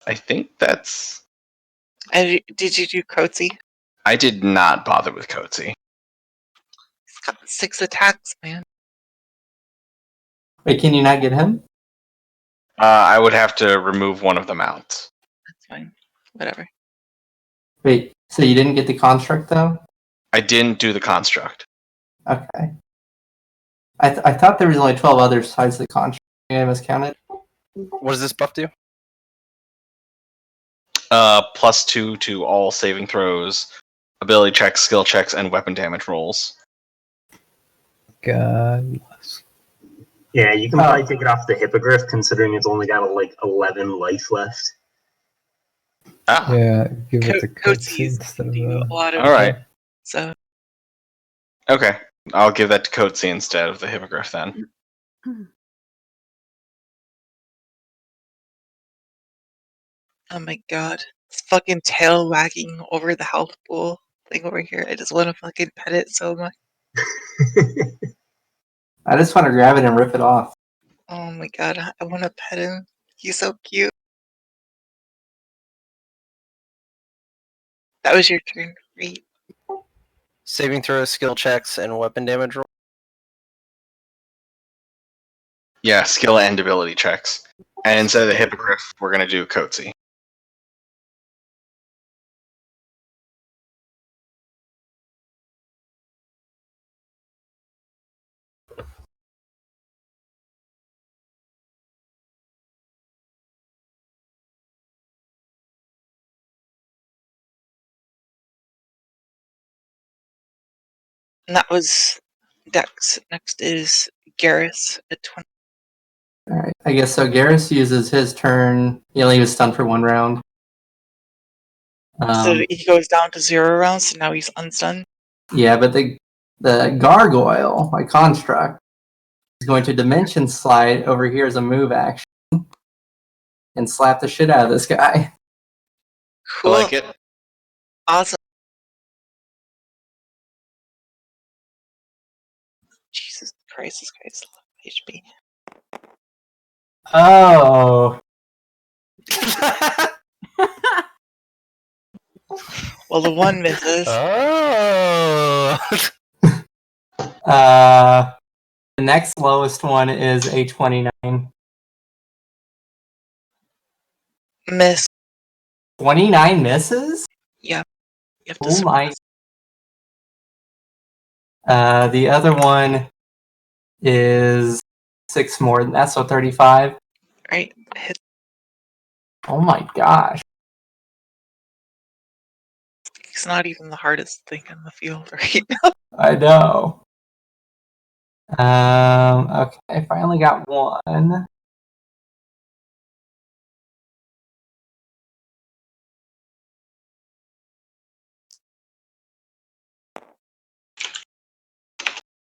I think that's. Did you do Coatsy? I did not bother with Coatsy. He's got 6 attacks, man. Wait, can you not get him? I would have to remove one of the mounts. That's fine. Whatever. Wait, so you didn't get the construct though? I didn't do the construct. Okay. I thought there was only 12 others besides the construct. I miscounted. What does this buff do? +2 to all saving throws, ability checks, skill checks, and weapon damage rolls. God. Yeah, you can probably take it off the Hippogriff, considering it's only got like 11 life left. Ah, Yeah, give it to Coatsy Coatsy is instead can of do a lot of all right. So Okay, I'll give that to Coatsy instead of the Hippogriff then. oh my god. It's fucking tail wagging over the health pool thing over here. I just want to fucking pet it so much. I just want to grab it and rip it off. Oh my god, I want to pet him. He's so cute. That was your turn. Great. Saving throws, skill checks, and weapon damage roll. Yeah, skill and ability checks. And instead of the Hippogriff, we're gonna do Coatsy. And that was Dex. Next is Garrus at 20. Alright, I guess so. Garrus uses his turn. He only was stunned for 1 round. So he goes down to 0 rounds, so now he's unstunned. Yeah, but the gargoyle, my construct, is going to dimension slide over here as a move action and slap the shit out of this guy. Cool. I like it. Awesome. Jesus Christ, this guy's HP. Oh. Well, the 1 misses. Oh. The next lowest one is a 29. Miss. 29 misses? Yeah. You have to Oh my. suppress. The other one is 6 more than that, so 35. Right. Hit. Oh my gosh. It's not even the hardest thing in the field right now. I know. Okay, I finally got one.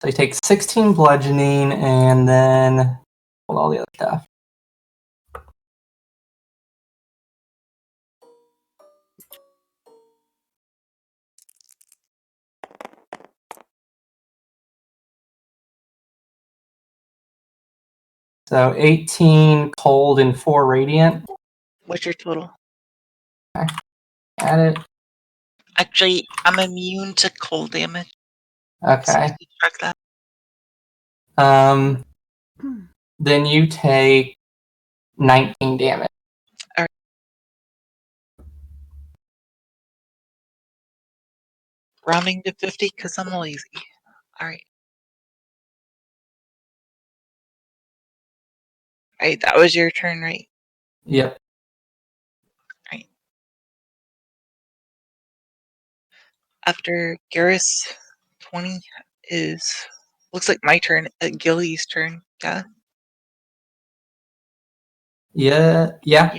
So you take 16 bludgeoning and then all the other stuff. So 18 cold and 4 radiant. What's your total? Add it. Actually, I'm immune to cold damage. Okay. So check that. Then you take 19 damage. All right. Rounding to 50 because I'm lazy. All right. All right, that was your turn, right? Yep. Right. After Garrus, 20 is looks like my turn. Gilly's turn. Yeah. Yeah. Yeah.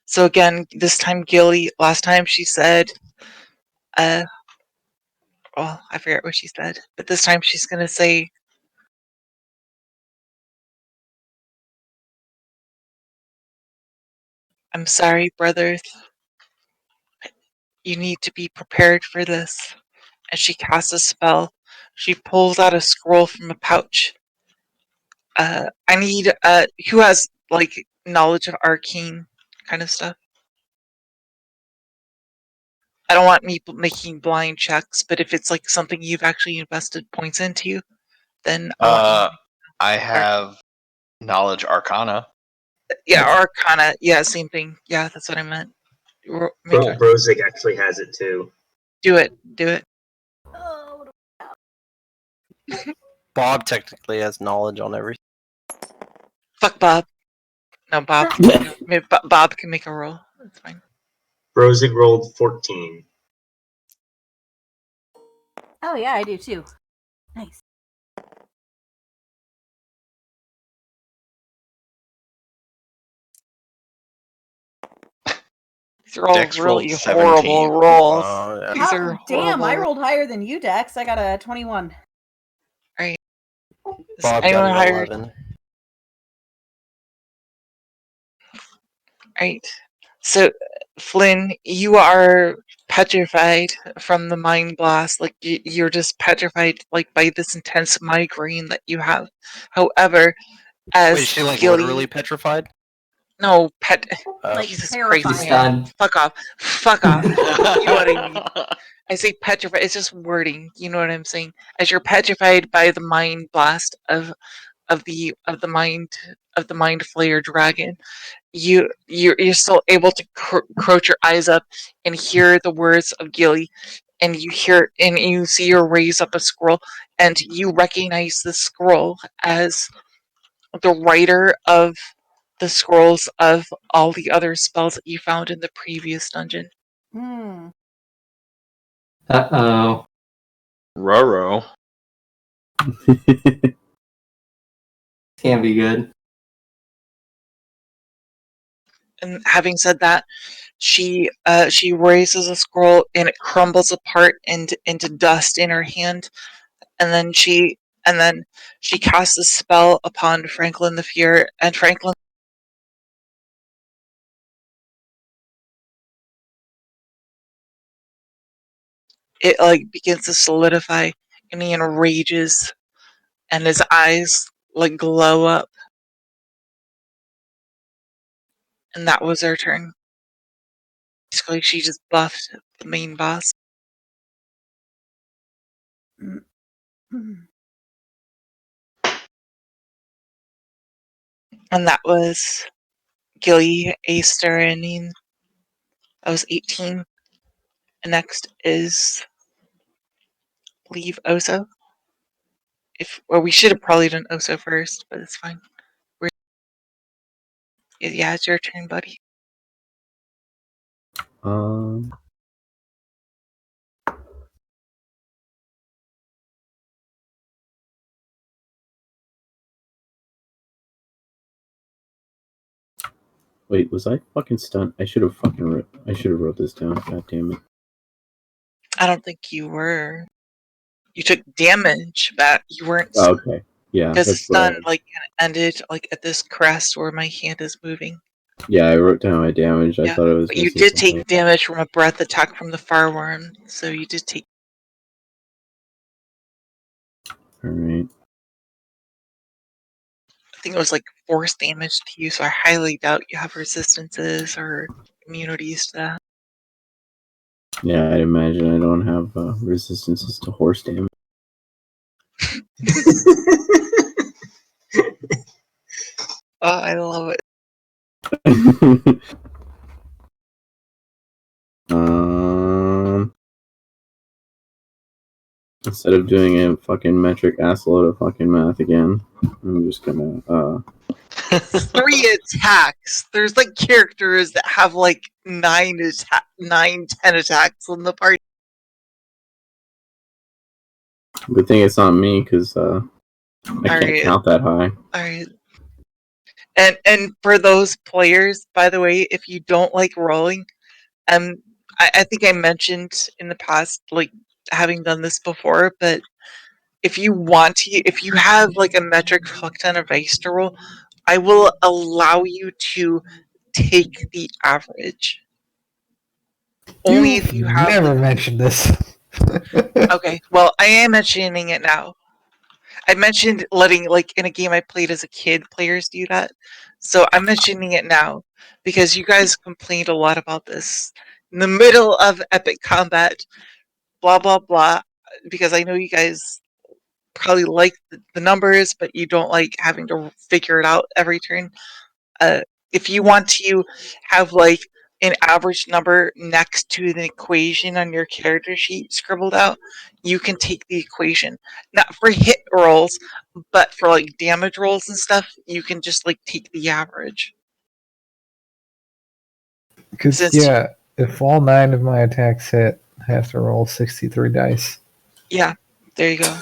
So again, this time Gilly. Last time she said, well, I forget what she said, but this time she's gonna say, "I'm sorry, brothers. You need to be prepared for this." And she casts a spell. She pulls out a scroll from a pouch. I need who has like knowledge of arcane kind of stuff. I don't want me making blind checks, but if it's like something you've actually invested points into, then I want you. I have knowledge arcana. Yeah, arcana. Yeah, same thing. Yeah, that's what I meant. Brozig actually has it too. Do it. Do it. Oh, Bob technically has knowledge on everything. Fuck Bob. No, Bob. Bob can make a roll. That's fine. Brozig rolled 14. oh yeah, I do too. Nice. These are all Dex rolled really 17. horrible rolls. Yeah. These are Damn, I horrible. rolled higher than you, Dex. I got a 21. Right. Bob Anyone got an hired? 11. Right. So, Flynn, you are petrified from the mind blast. Like you're just petrified, like by this intense migraine that you have. However, as Wait, is she like Gilly, literally petrified? no pet. Like Jesus terrified. Christ, She's man! stunned. Fuck off! Fuck off! You know what I mean? I say petrified. It's just wording. You know what I'm saying? As you're petrified by the mind blast of the mind flayer dragon, you're still able to crouch your eyes up and hear the words of Gilly, and you see her raise up a scroll, and you recognize the scroll as the writer of the scrolls of all the other spells that you found in the previous dungeon. Hmm. Uh-oh. Roro. Can't be good. And having said that, she raises a scroll and it crumbles apart into dust in her hand, and then she casts a spell upon Franklin the Fear, and Franklin, it like begins to solidify, and he enrages, and his eyes like glow up, and that was her turn. Basically, she just buffed the main boss. And that was Gilly Asteranine. That was 18. And next is, I believe, Oso. Well, we should have probably done Oso first, but it's fine. Yeah, it's your turn, buddy. Wait, was I fucking stunned? I should have wrote this down. God damn it. I don't think you were. You took damage, but you weren't. Oh, okay. Yeah, because the that's what I. stun like kind of ended like at this crest where my hand is moving. Yeah, I wrote down my damage. I Yeah, thought it was. but you missing did something. take damage from a breath attack from the fireworm, so you did take. All right. I think it was like force damage to you, so I highly doubt you have resistances or immunities to that. Yeah, I'd imagine I don't have resistances to horse damage. Oh, I love it. Instead of doing a fucking metric assload of fucking math again, I'm just gonna 3 attacks. There's like characters that have like 10 attacks on the party. Good thing it's not me, because I can't count that high. Alright. And for those players, by the way, if you don't like rolling, I think I mentioned in the past, like having done this before, but if you want to, if you have like a metric fuck ton of dice to roll, I will allow you to take the average. Only if you have. Never mentioned this. Okay, well, I am mentioning it now. I mentioned letting, like, in a game I played as a kid, players do that. So I'm mentioning it now because you guys complained a lot about this in the middle of epic combat, blah, blah, blah. Because I know you guys probably like the numbers, but you don't like having to figure it out every turn. If you want to have, like, an average number next to the equation on your character sheet scribbled out, you can take the equation. Not for hit rolls, but for like damage rolls and stuff, you can just like take the average. Because, yeah, if all 9 of my attacks hit, I have to roll 63 dice. Yeah, there you go.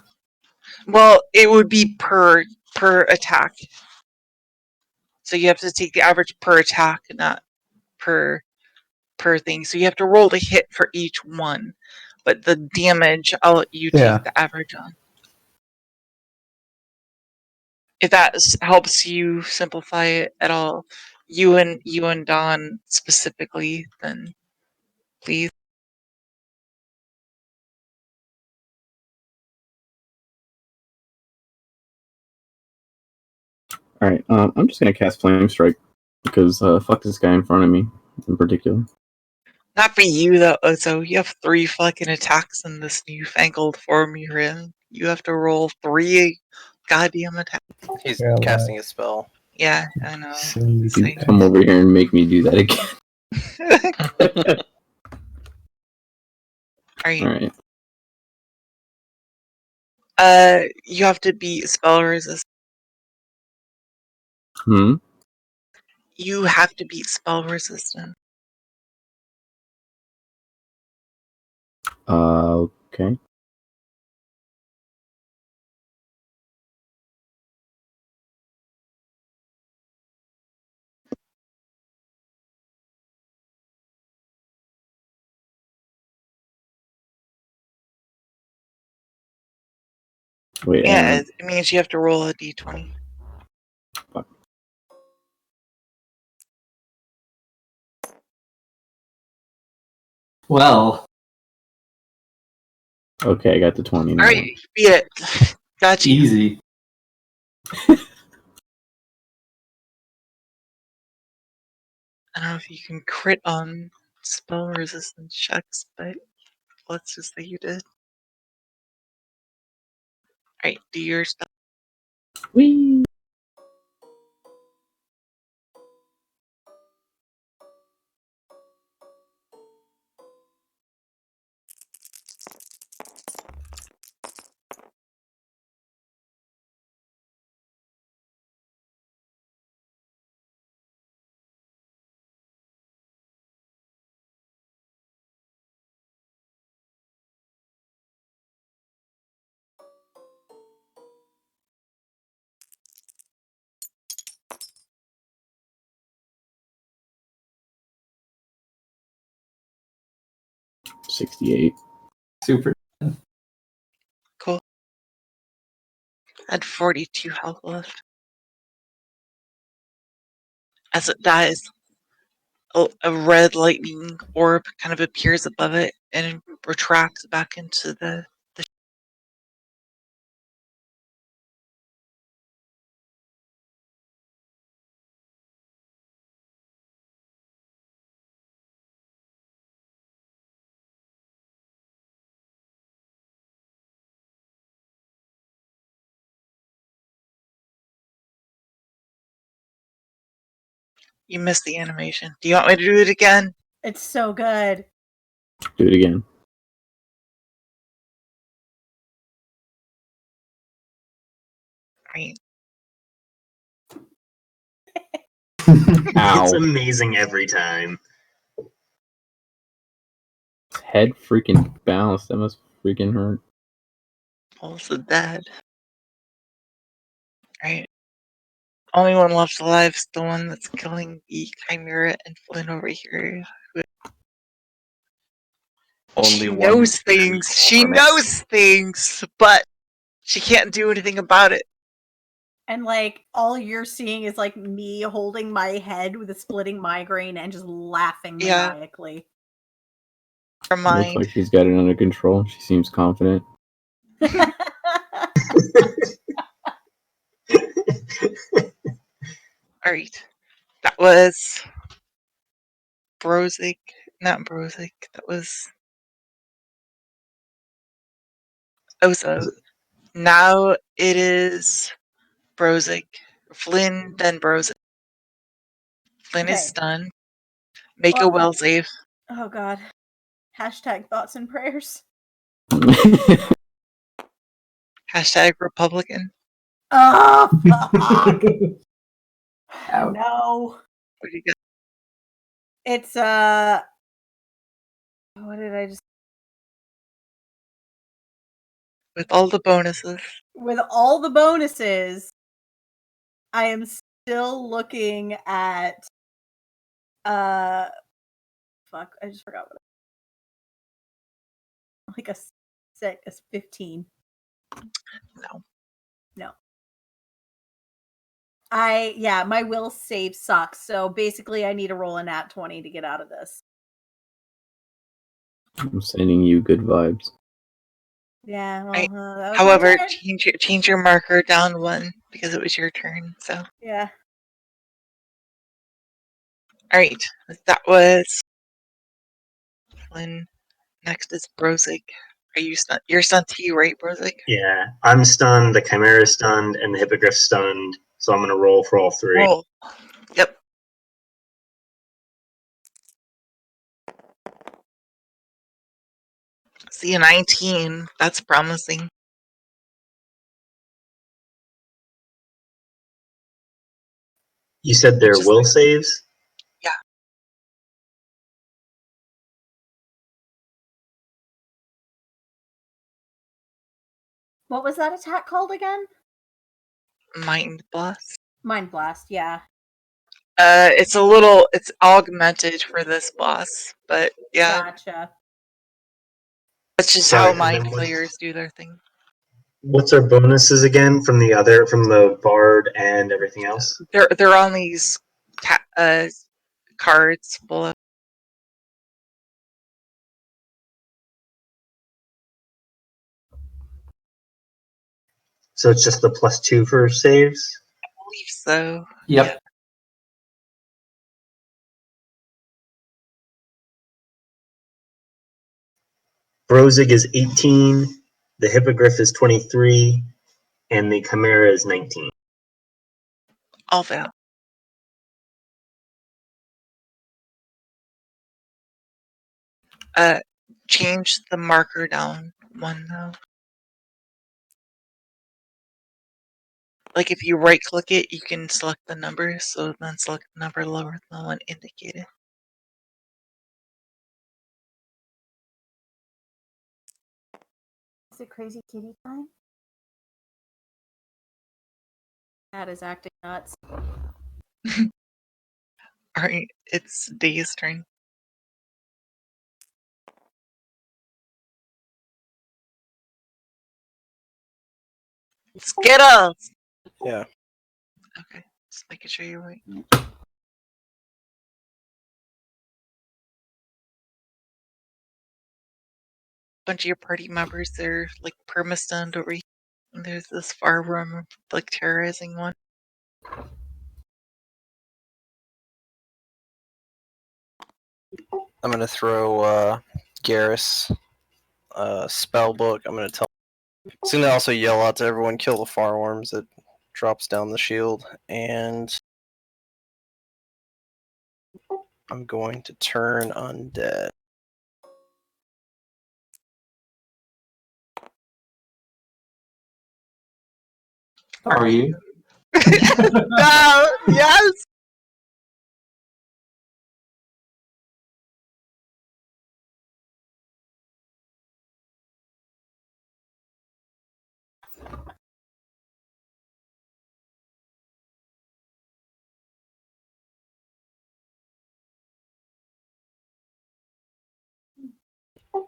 Well, it would be per attack. So you have to take the average per attack, not per thing. So you have to roll the hit for each one. But the damage, I'll let you take the average on. If that helps you simplify it at all, you and Don specifically, then please. All right, I'm just gonna cast Flame Strike because fuck this guy in front of me in particular. Not for you though, Ozo. You have 3 fucking attacks in this newfangled form you're in. You have to roll 3 goddamn attacks. He's casting a spell. Yeah, I know. You can come over here and make me do that again. Alright. You have to be spell resistant. You have to be spell resistant. Okay. Wait, yeah, it means you have to roll a d20. Fuck. Well. Okay, I got the 20 now. Alright, beat it. Got you. Easy. I don't know if you can crit on spell resistance checks, but let's just say you did. Alright, do your stuff. Whee! 68. Super. Cool. I had 42 health left. As it dies, a red lightning orb kind of appears above it and retracts back into the You missed the animation. Do you want me to do it again? It's so good. Do it again. Right. Ow. It's amazing every time. His head freaking bounced. That must freaking hurt. Also dead. Right. Only one left alive is the one that's killing the Chimera and Flynn over here. Only She one knows things. She knows things, but she can't do anything about it. And like all you're seeing is like me holding my head with a splitting migraine and just laughing Yeah. maniacally. Her Looks mind. like she's got it under control. She seems confident. Alright. That was Brozik. Not Brozik. That was Ozo. Now it is Brozik. Flynn, then Brozik. Flynn is Okay. stunned. Make a Well- will save. Oh god. Hashtag thoughts and prayers. Hashtag Republican. Oh fuck. Ouch. No. What do you got? It's what did I just With all the bonuses. with all the bonuses, I am still looking at fuck, I just forgot what like a 15. No. No. My will save sucks. So basically I need to roll a nat 20 to get out of this. I'm sending you good vibes. Yeah, well, Right. that was However, my turn. change your marker down 1 because it was your turn. So, Yeah. alright. That was Flynn. Next is Brozik. Are you stunned? You're stunned too, right, Brozik? Yeah, I'm stunned, the Chimera is stunned, and the Hippogriff's stunned, so I'm going to roll for all three. Roll. Yep. See, a 19. That's promising. You said they're Just will like- saves? Yeah. What was that attack called again? Mind Blast. Mind Blast, yeah. It's augmented for this boss, but yeah, Gotcha. that's just Sorry, how and mind then players do their thing. what's our bonuses again from the Bard and everything else? They're on these cards below. So it's just the +2 for saves? I believe so. Yep. Brozig is 18, the Hippogriff is 23, and the Chimera is 19. All fail. Change the marker down 1 though. Like if you right click it, you can select the number, so then select the number lower than the one indicated. Is it crazy kitty time? That is acting nuts. Alright, it's Day's turn. Skittles! Yeah. Okay, just making sure you're right. Bunch of your party members, they're like perma-stunned over here. And there's this far room, like terrorizing one. I'm gonna throw Garrus spell book. I'm gonna tell. It's gonna also yell out to everyone, kill the fireworms. It drops down the shield, and I'm going to turn undead. Are you? No! Yes!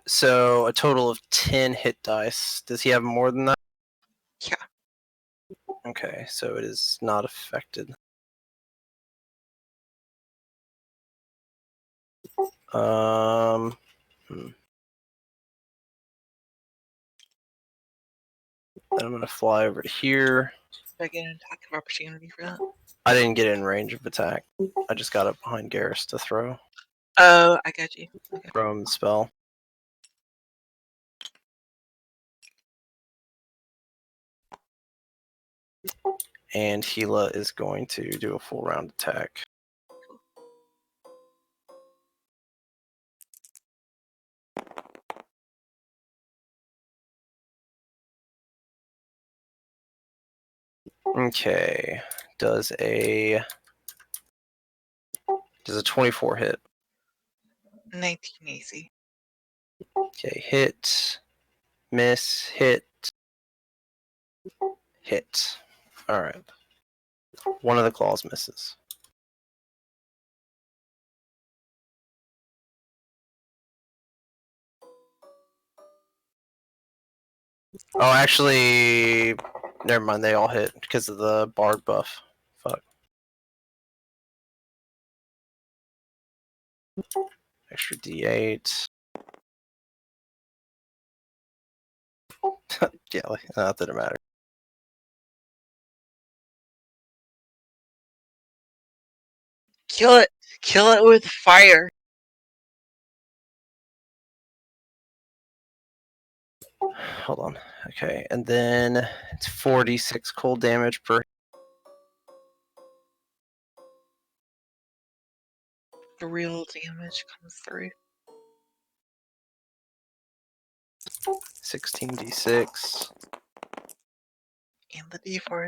So a total of 10 hit dice. Does he have more than that? Yeah. Okay, so it is not affected. Um, Then I'm gonna fly over to here. Did I get an attack of opportunity for that? I didn't get in range of attack. I just got up behind Garrus to throw Oh, I got you. Okay. throw him the spell. And Gila is going to do a full round attack. Okay. Does a 24 hit? 19 AC. Okay, hit, miss, hit, hit. Alright. One of the claws misses. Oh, actually, never mind. They all hit because of the bard buff. Fuck. Extra D8. Yeah, that didn't matter. Kill it! Kill it with fire! Hold on. Okay, and then it's 46 cold damage per. The real damage comes through. 16d6. And the D4.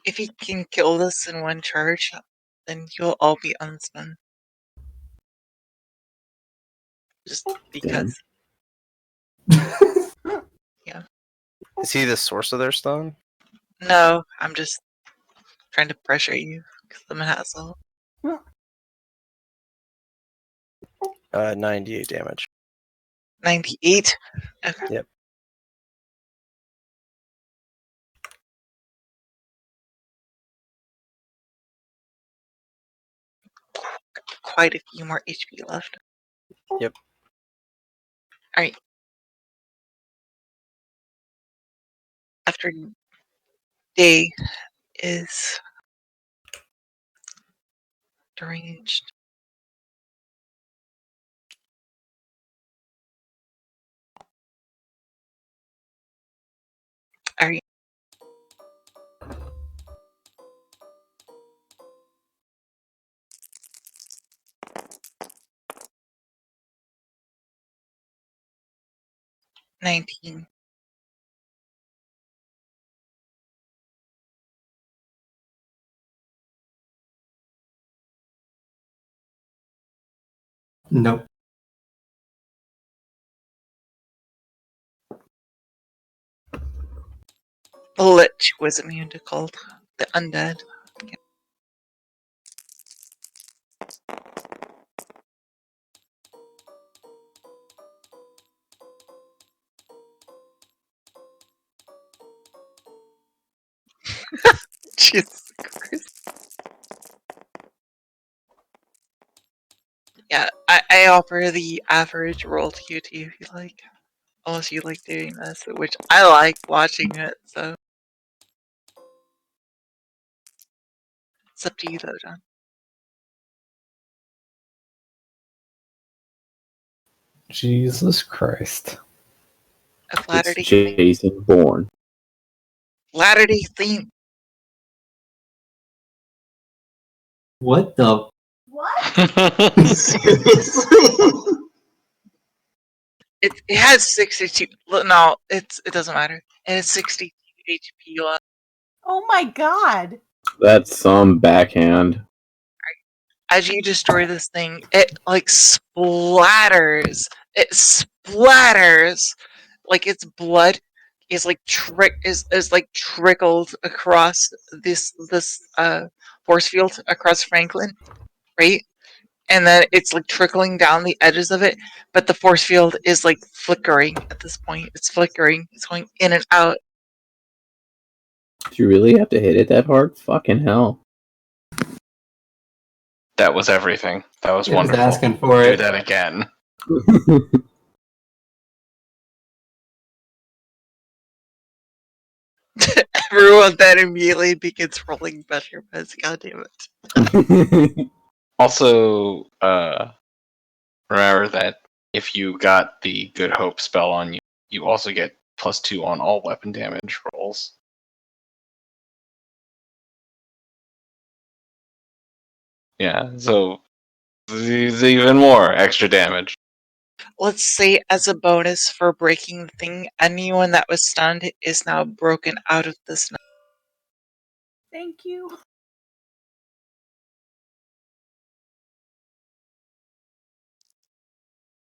If you can kill this in one charge, then you'll all be unspun. Just because. Yeah. Is he the source of their stun? No, I'm just trying to pressure you because I'm an asshole. 98 damage. 98? Okay. Yep. Quite a few more HP left. Yep. Alright. After day is deranged. Alright. $19. Nope. The Lich was immune to cold. The undead. Jesus Christ. Yeah, I offer the average roll to you too if you like. Unless you like doing this, which I like watching it, so. It's up to you though, John. Jesus Christ. A It's Latter-day theme. Jason Bourne. Latter-day theme. What the? What? Seriously? It has 62. No, it doesn't matter. It has 60 HP left. Oh my god. That's some backhand. As you destroy this thing, it like splatters. It splatters like its blood is like is like trickled across this force field across Franklin, right? And then it's like trickling down the edges of it, but the force field is like flickering at this point. It's flickering. It's going in and out. Do you really have to hit it that hard? Fucking hell. That was everything. That was It was wonderful. asking for Do it. that again. Everyone then immediately begins rolling better bets. God damn it. Also, remember that if you got the Good Hope spell on you, you also get +2 on all weapon damage rolls. Yeah, so there's even more extra damage. Let's say as a bonus for breaking the thing, anyone that was stunned is now broken out of the stun. Thank you.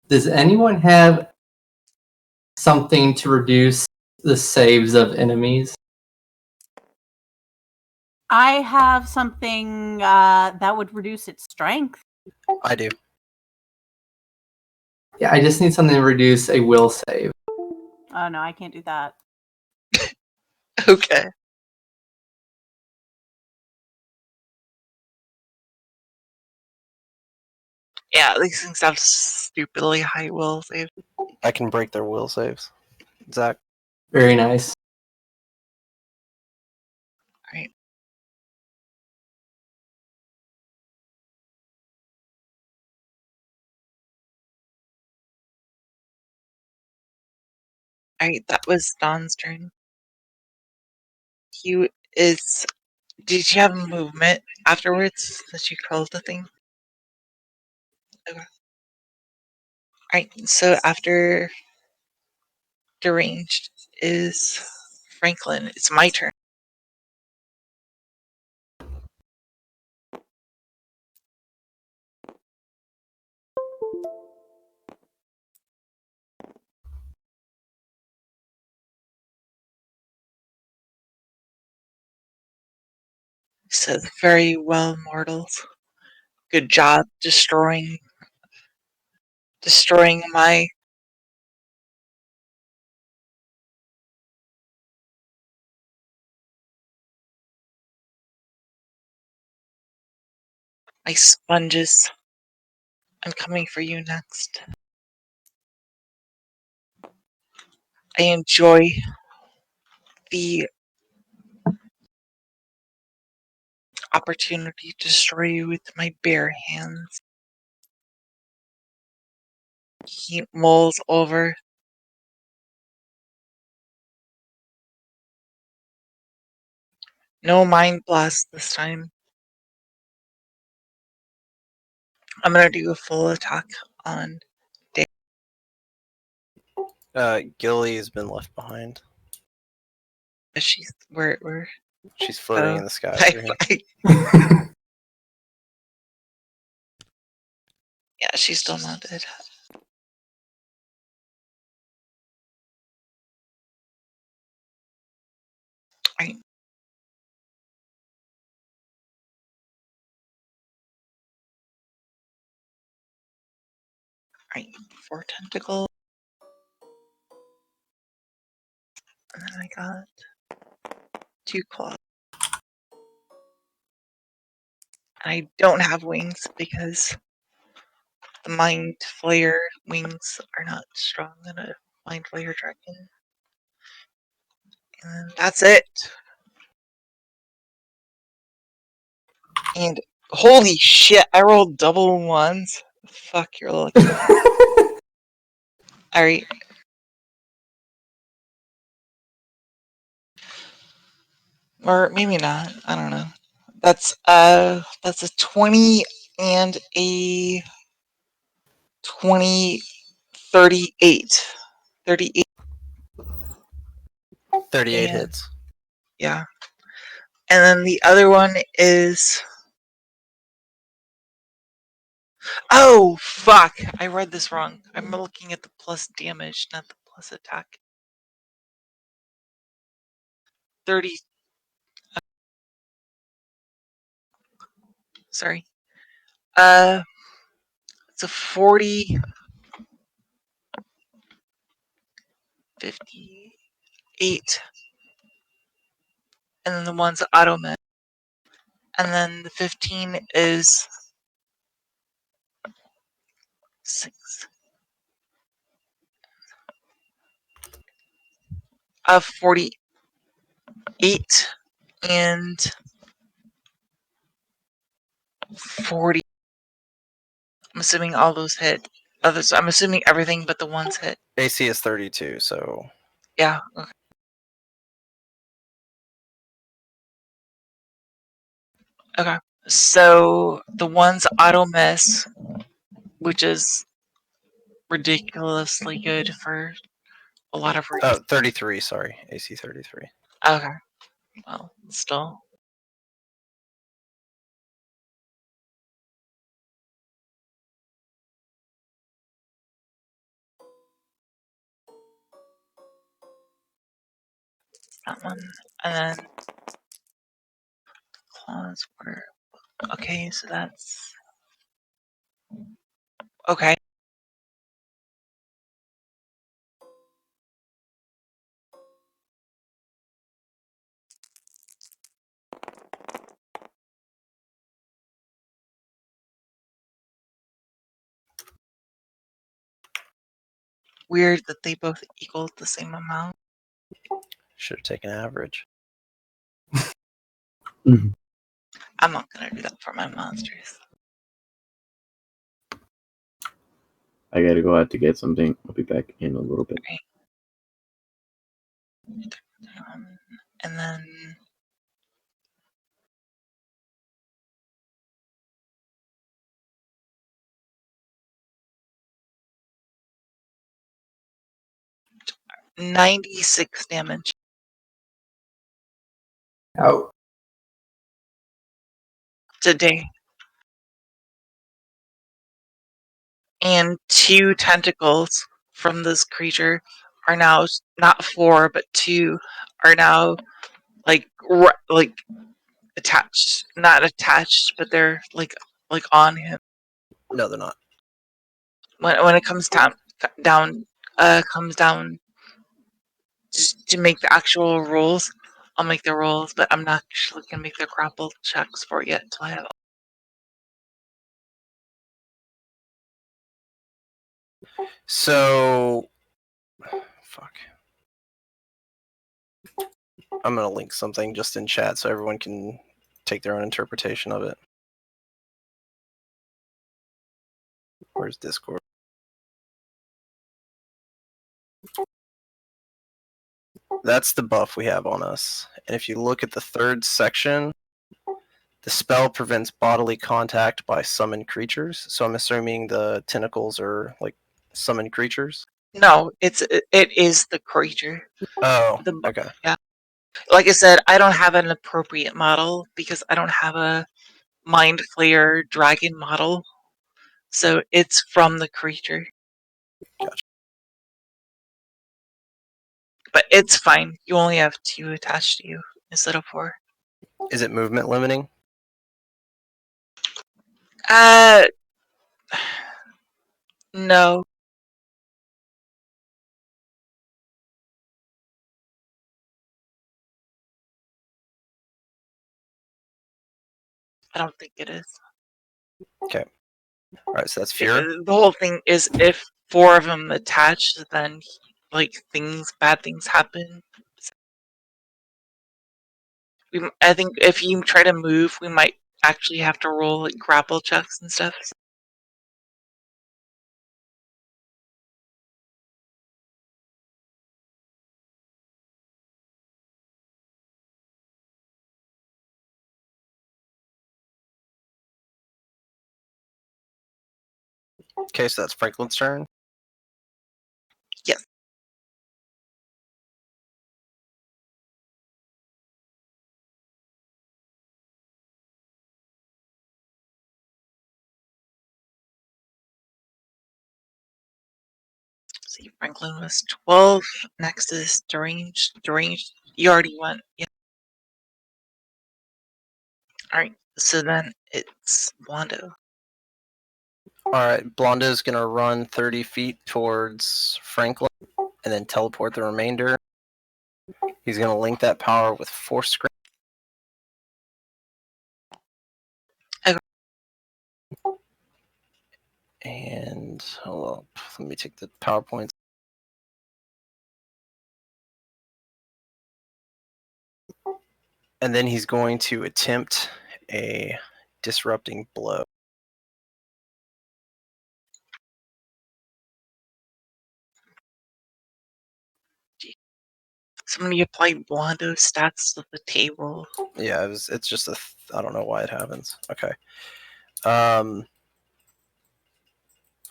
Does anyone have something to reduce the saves of enemies? I have something that would reduce its strength. I do. Yeah, I just need something to reduce a will save. Oh no, I can't do that. Okay. Yeah, these things have stupidly high will save. I can break their will saves. Zach. Very nice. Right. Alright, that was Don's turn. He is. Did you have movement afterwards that you called the thing? Okay. Alright, so after deranged is Franklin. It's my turn. He says, very well, mortals. Good job destroying my sponges. I'm coming for you next. I enjoy the opportunity to destroy you with my bare hands. He mulls over. No mind blast this time. I'm gonna do a full attack on. Gilly has been left behind. She's where? She's floating Oh, in the sky I, over here. I, yeah, Yeah, she's still mounted. Right. Right. 4 tentacles. And then I got 2 claws. I don't have wings because the Mind Flayer wings are not strong than a Mind Flayer dragon. And that's it. And holy shit, I rolled double ones. Fuck, you're lucky. Alright. Or maybe not. I don't know. That's a 20 and a 20, 38. 38. 38 Yeah. hits. Yeah. And then the other one is... Oh, fuck. I read this wrong. I'm looking at the plus damage, not the plus attack. 30... Sorry. It's a 40... 58. And then the one's auto-med. And then the 15 is... 6... 48 and 40. I'm assuming all those hit. Others, I'm assuming everything but the ones hit. AC is 32, so Yeah. Okay. Okay. So the ones auto miss, which is ridiculously good for a lot of reasons. 33. Sorry, AC 33. Okay. Well, still. That one. And then claws were... Okay, so that's... Okay. Weird that they both equaled the same amount. Should have taken average. I'm not gonna do that for my monsters. I gotta go out to get something. I'll be back in a little bit. And then... $96 damage. Oh, Today. And 2 tentacles from this creature are now not 4 but 2 are now like attached, not attached, but they're like on him. No, they're not. When it comes comes down just to make the actual rolls, I'll make the rolls, but I'm not actually gonna make the grapple checks for it yet until I have... So, fuck. I'm gonna link something just in chat so everyone can take their own interpretation of it. Where's Discord? That's the buff we have on us. And if you look at the third section, the spell prevents bodily contact by summoned creatures. So I'm assuming the tentacles are like summoned creatures. No, it is the creature. Oh, The okay. Yeah. Like I said, I don't have an appropriate model because I don't have a Mind Flayer dragon model. So it's from the creature. Gotcha. But it's fine. You only have 2 attached to you instead of 4. Is it movement limiting? No. I don't think it is. Okay. All right, so that's fear. The whole thing is if 4 of them attached, then like bad things happen. I think if you try to move, we might actually have to roll like grapple checks and stuff. Okay, so that's Franklin's turn. Yes. See, Franklin was 12. Next is deranged. Deranged. You already went. Yeah. Alright, so then it's Blondo. All right, Blondo's gonna run 30 feet towards Franklin and then teleport the remainder. He's gonna link that power with Force Screen. Okay. And hold up, let me take the PowerPoints. And then he's going to attempt a disrupting blow. Somebody apply Blondo stats to the table. Yeah, it's just I don't know why it happens. Okay. What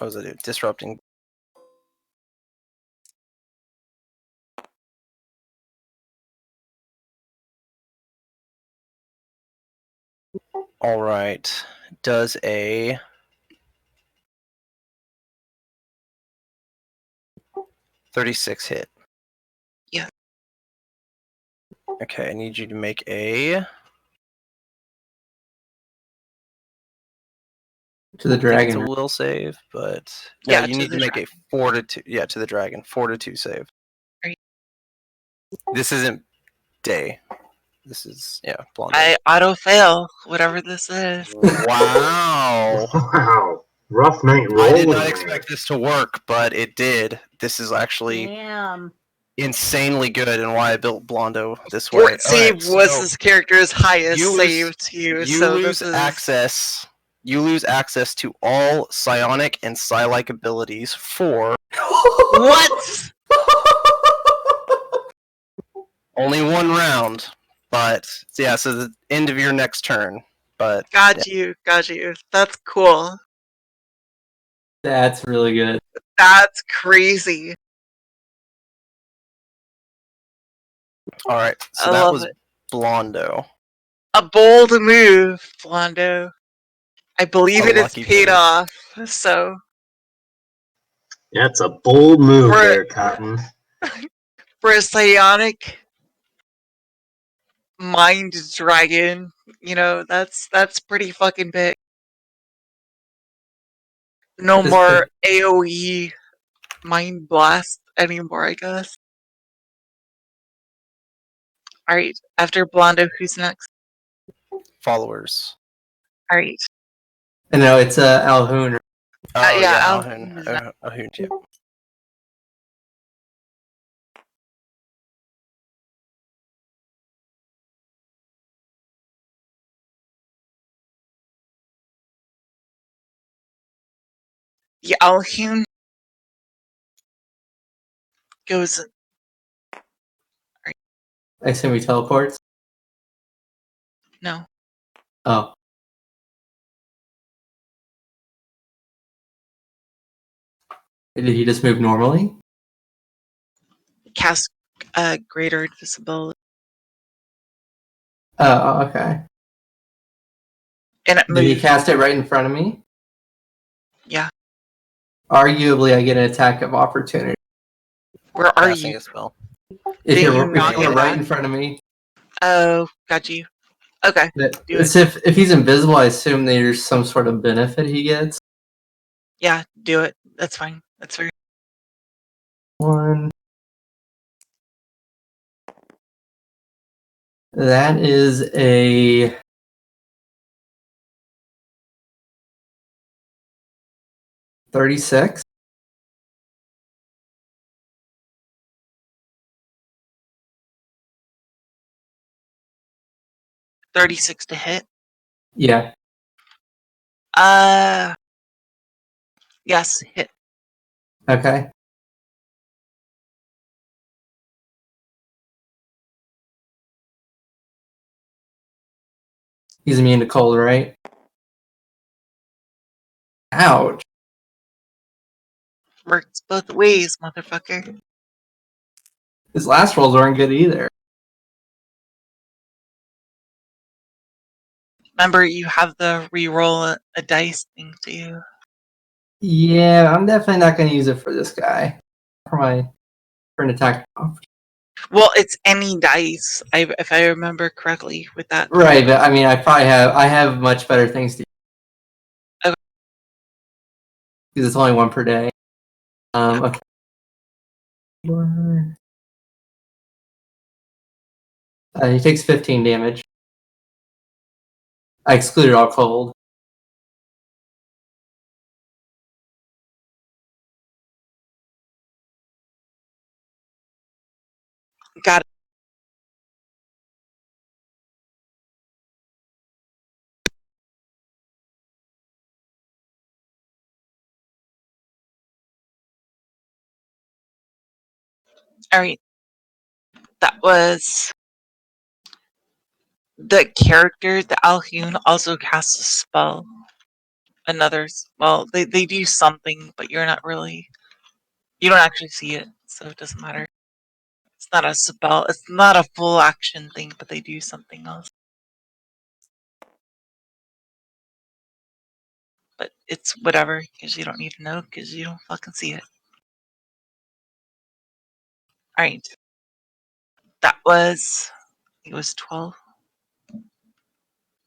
was it? Disrupting. All right. Does a 36 hit? Yeah. Okay, I need you to make a To the it's dragon. a will save, but Yeah, no, you to need the to make a fortitude. Yeah, to the dragon, fortitude save. Right. This isn't day. This is Blondo. I auto fail, whatever this is. Wow. Wow. Rough night roll. I did not expect this to work, but it did. This is actually Damn. insanely good, and why I built Blondo this Fort way. save Alright, was so his character's highest you lose- save to you, you so lose this is access. You lose access to all psionic and psi-like abilities for what? only 1 round. But yeah, so the end of your next turn. But Got you. That's cool. That's really good. That's crazy. all right, so I that love was it. Blondo. A bold move, Blondo. I believe it has Lucky paid move. off. So That's a bold move For- there, Cotton. for a psionic mind dragon, that's pretty fucking big. No This more AoE mind blast anymore, I guess. Alright, after Blondo, who's next? Followers. Alright. No, it's Alhoon. Oh yeah, Alhun. is next. Alhun, yeah. Yeah, Alhun goes. I assume he teleports. No. Oh. Did he just move normally? Cast greater invisibility. Oh, okay. And it Did he moves. cast it right in front of me? Yeah. Arguably, I get an attack of opportunity Where are Casting you? a spell. if Didn't you're you not get right attack? in front of me. Oh, got you. Okay, That- do It's it. if he's invisible, I assume there's some sort of benefit he gets. Yeah, do it. That's fine. That's fair. 1. That is a 36. 36 to hit. Yeah. Yes, hit. Okay. He's immune to cold, right? Ouch. Works both ways, motherfucker. His last rolls weren't good either. Remember, you have the re-roll a dice thing too. Yeah, I'm definitely not going to use it for this guy. For an attack. Well, it's any dice, if I remember correctly with that. Right, but I mean, I have much better things to use. Okay. Because it's only one per day. Okay. He takes 15 damage. I excluded all cold. Got it. Alright. That was the character, the Alhune, also casts a spell. Well, they do something, but you're not really. You don't actually see it, so it doesn't matter. It's not a spell. It's not a full action thing, but they do something else. But it's whatever, because you don't need to know, because you don't fucking see it. Alright. That was. It was 12.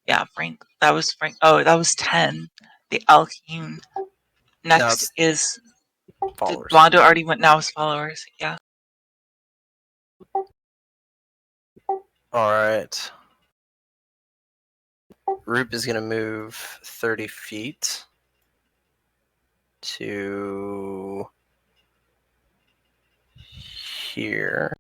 Yeah, Frank. That was Frank. Oh, that was 10. The Alhune. Next is. Followers. Blondo already went now as followers. Yeah. Alright. Roop is going to move 30 feet to here.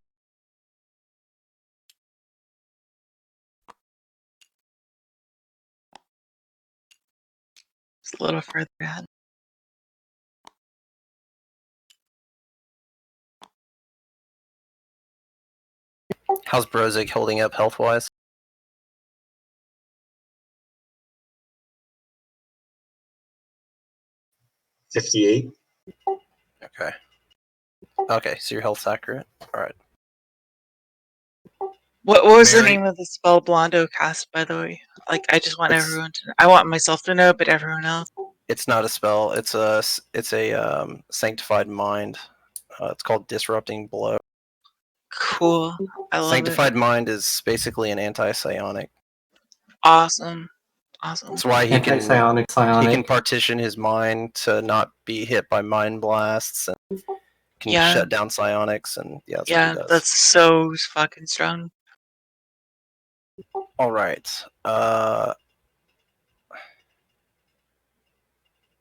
It's a little further ahead. How's Brozig holding up health-wise? 58. Okay. Okay, so your health's accurate. Alright. What was the Mary- name of the spell Blondo cast, by the way? Like, I just want It's- everyone to know. I want myself to know, but everyone else. It's not a spell. It's a sanctified mind. It's called Disrupting Blow. Cool. I love Sanctified it. Mind is basically an anti-psionic. Awesome. Awesome. That's why he Anti-psionic, can psionic. partition his mind to not be hit by mind blasts and can Yeah. shut down psionics, and yeah, that's what Yeah, he does. that's so fucking strong. All right.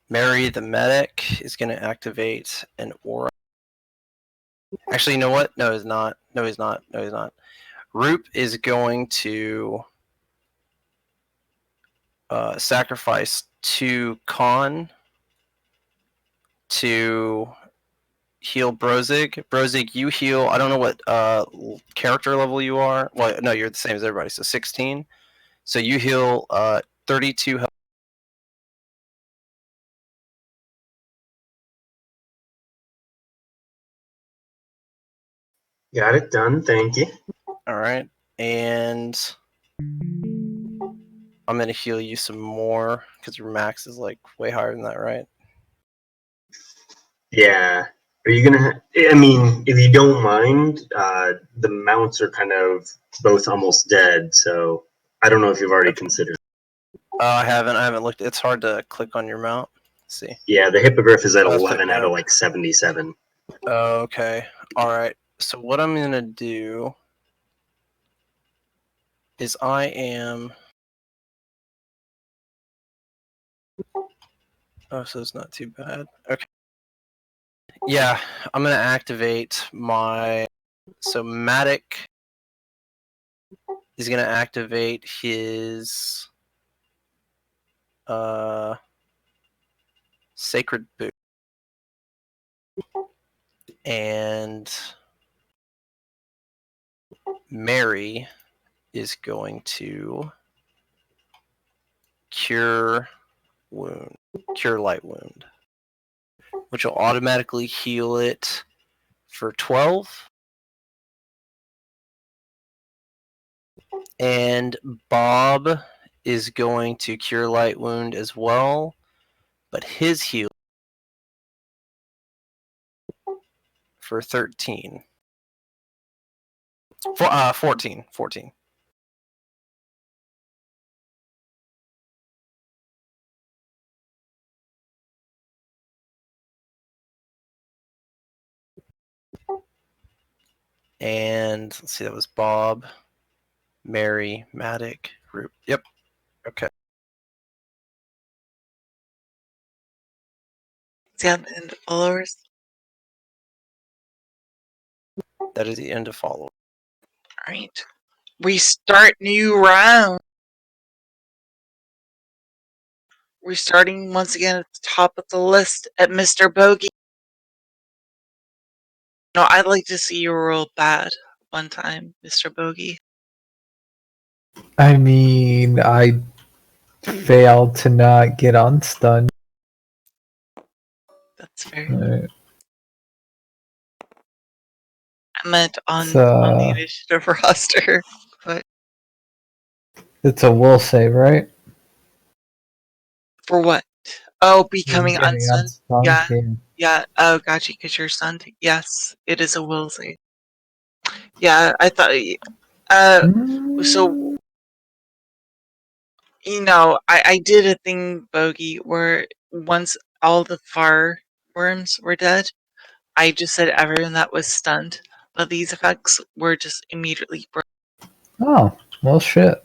Mary the medic is going to activate an aura. Actually, you know what? No, he's not. No, he's not. No, he's not. Roop is going to sacrifice 2 con to heal Brozig. Brozig, you heal. I don't know what character level you are. Well, no, you're the same as everybody. So 16. So you heal 32 health. Got it done. Thank you. All right, and I'm gonna heal you some more because your max is like way higher than that, right? Yeah. Are you gonna? I mean, if you don't mind, the mounts are kind of both almost dead. So I don't know if you've already considered. I haven't. I haven't looked. It's hard to click on your mount. Let's see. Yeah, the hippogriff is at Oh, that's 11 out okay. of like 77. Okay. All right. So what I'm gonna do is I am. Oh, so it's not too bad. Okay. Yeah, I'm gonna activate my. So Matic is gonna activate his Sacred Boot, and Mary is going to cure light wound, which will automatically heal it for 12. And Bob is going to cure light wound as well, but his heal for 13. 14. And let's see, that was Bob, Mary, Matic, Root. Yep. Okay. See how the end of followers? That is the end of follow. Alright. We start new round. We're starting once again at the top of the list at Mr. Bogey. No, I'd like to see you roll bad one time, Mr. Bogey. I mean, I failed to not get unstunned. That's fair. Right. I meant on It's, the initiative roster, but it's a will save, right? for what? Oh, becoming Getting unstunned? unstunned, Yeah. Yeah. Oh, gotcha, because you're stunned. Yes, it is a will save. Yeah, I thought. So, you know, I did a thing, Bogey, where once all the far worms were dead, I just said everyone that was stunned, but these effects were just immediately broken. Oh, well, shit.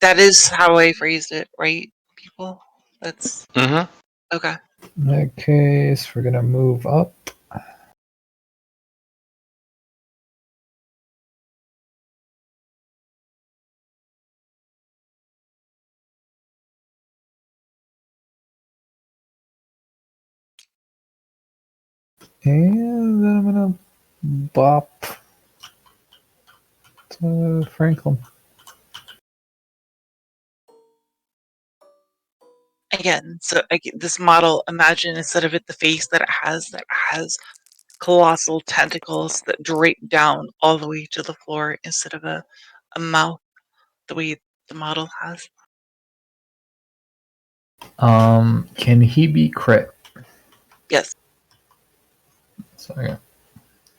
That is how I phrased it, right, people? That's Mm-hmm. okay. In that case, we're gonna move up. And then I'm gonna bop to Franklin. Again, so this model, imagine instead of it the face that it has colossal tentacles that drape down all the way to the floor instead of a mouth the way the model has. Can he be crit? Yes. So yeah,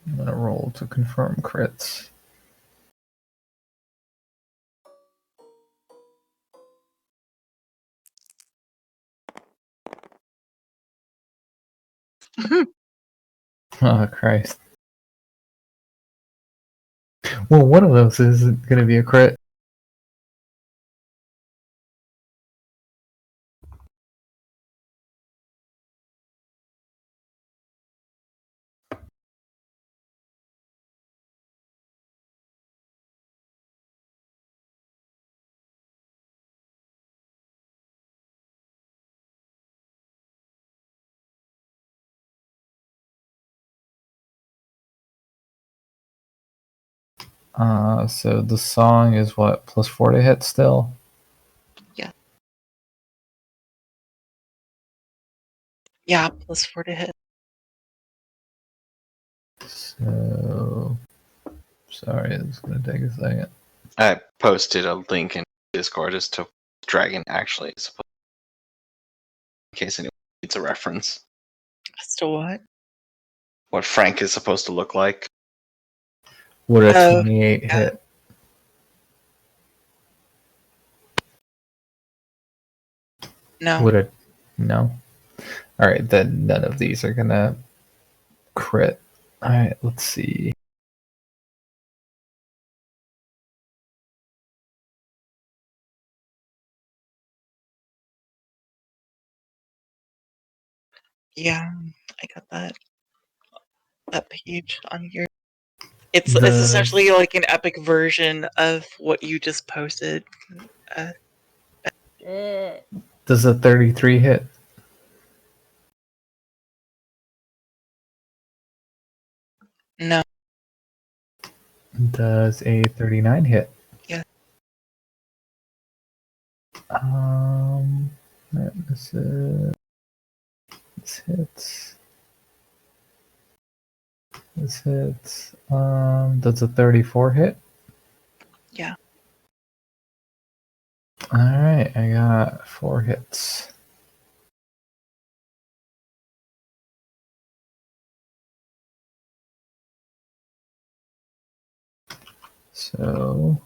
I'm gonna roll to confirm crits. Oh Christ! Well, one of those is gonna be a crit. So the song is what, +4 to hit still? Yeah. Yeah, +4 to hit. So sorry, it's gonna take a second. I posted a link in Discord as to Dragon actually is supposed. in case anyone needs a reference. As to what? What Frank is supposed to look like. Would a Oh, 28 yeah. hit? No. Would it? No. All right, then none of these are gonna crit. All right, let's see. Yeah, I got that page on here. It's Does essentially like an epic version of what you just posted. Shit. does a 33 hit? No. Does a 39 hit? Yeah. This is this hits. This hits. Does a 34 hit? Yeah. All right, I got 4 hits. So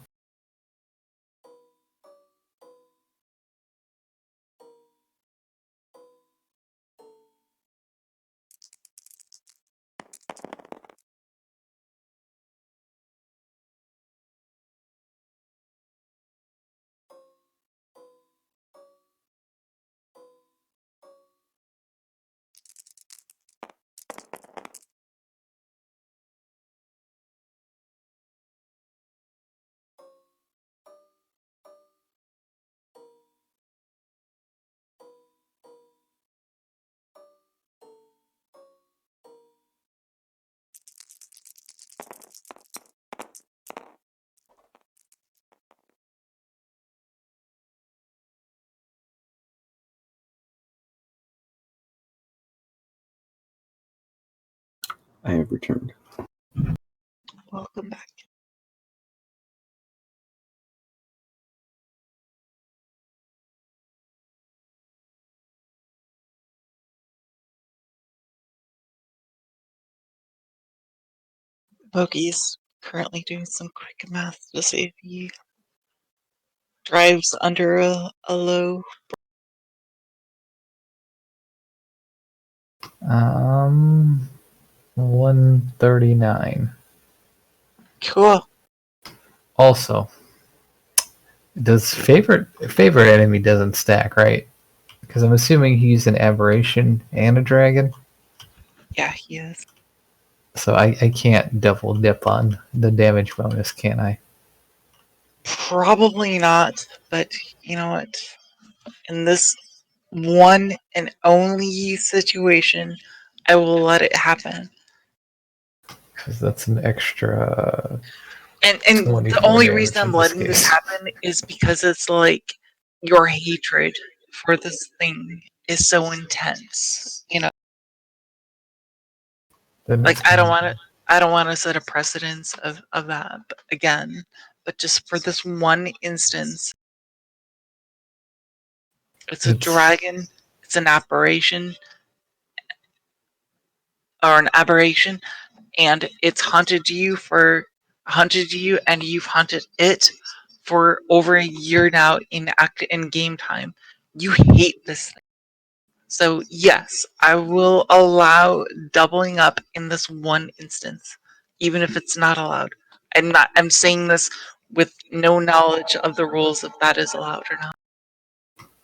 I have returned. Welcome back. Bogey's currently doing some quick math to see if he drives under a low. 139. Cool. Also, does favorite enemy doesn't stack, right? Because I'm assuming he's an aberration and a dragon, Yeah, he is. so I can't double dip on the damage bonus, can I? Probably not, but you know what? In this one and only situation, I will let it happen. Because that's an extra And the 24 only damage reason in I'm this letting this case. happen is because it's like your hatred for this thing is so intense. You know, Then like it's I don't want to set a precedence of that again, but just for this one instance, it's a it's dragon, it's an apparition or an aberration, and it's hunted you and you've hunted it for over a year now in game time. You hate this thing. So yes, I will allow doubling up in this one instance, even if it's not allowed. I'm saying this with no knowledge of the rules if that is allowed or not.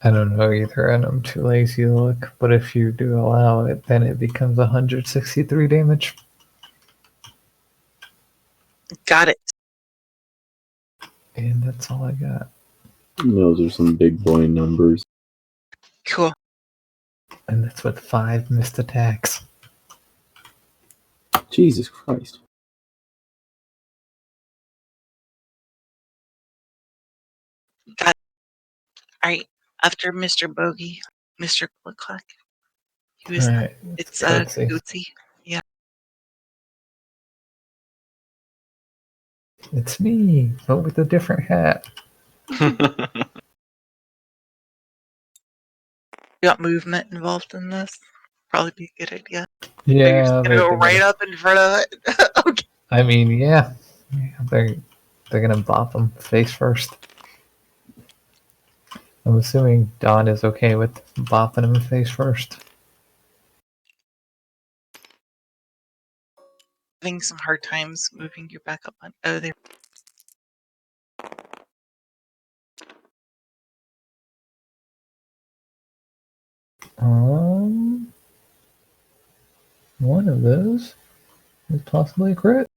I don't know either, and I'm too lazy to look. But if you do allow it, then it becomes 163 damage. Got it. And that's all I got. Those are some big boy numbers. Cool. And that's with 5 missed attacks. Jesus Christ. Got it. Alright. After Mr. Bogey, Mr. Click-Clack. Who is that? Alright, It's Goatsy. Gootsy. Yeah. It's me, but with a different hat. got movement involved in this. Probably be a good idea. Yeah, You're just gonna go they're right gonna, up in front of it. Okay. I mean, yeah, they're gonna bop him face first. I'm assuming Don is okay with bopping him face first. Having some hard times moving your back up on. Oh, there. One of those is possibly a crit.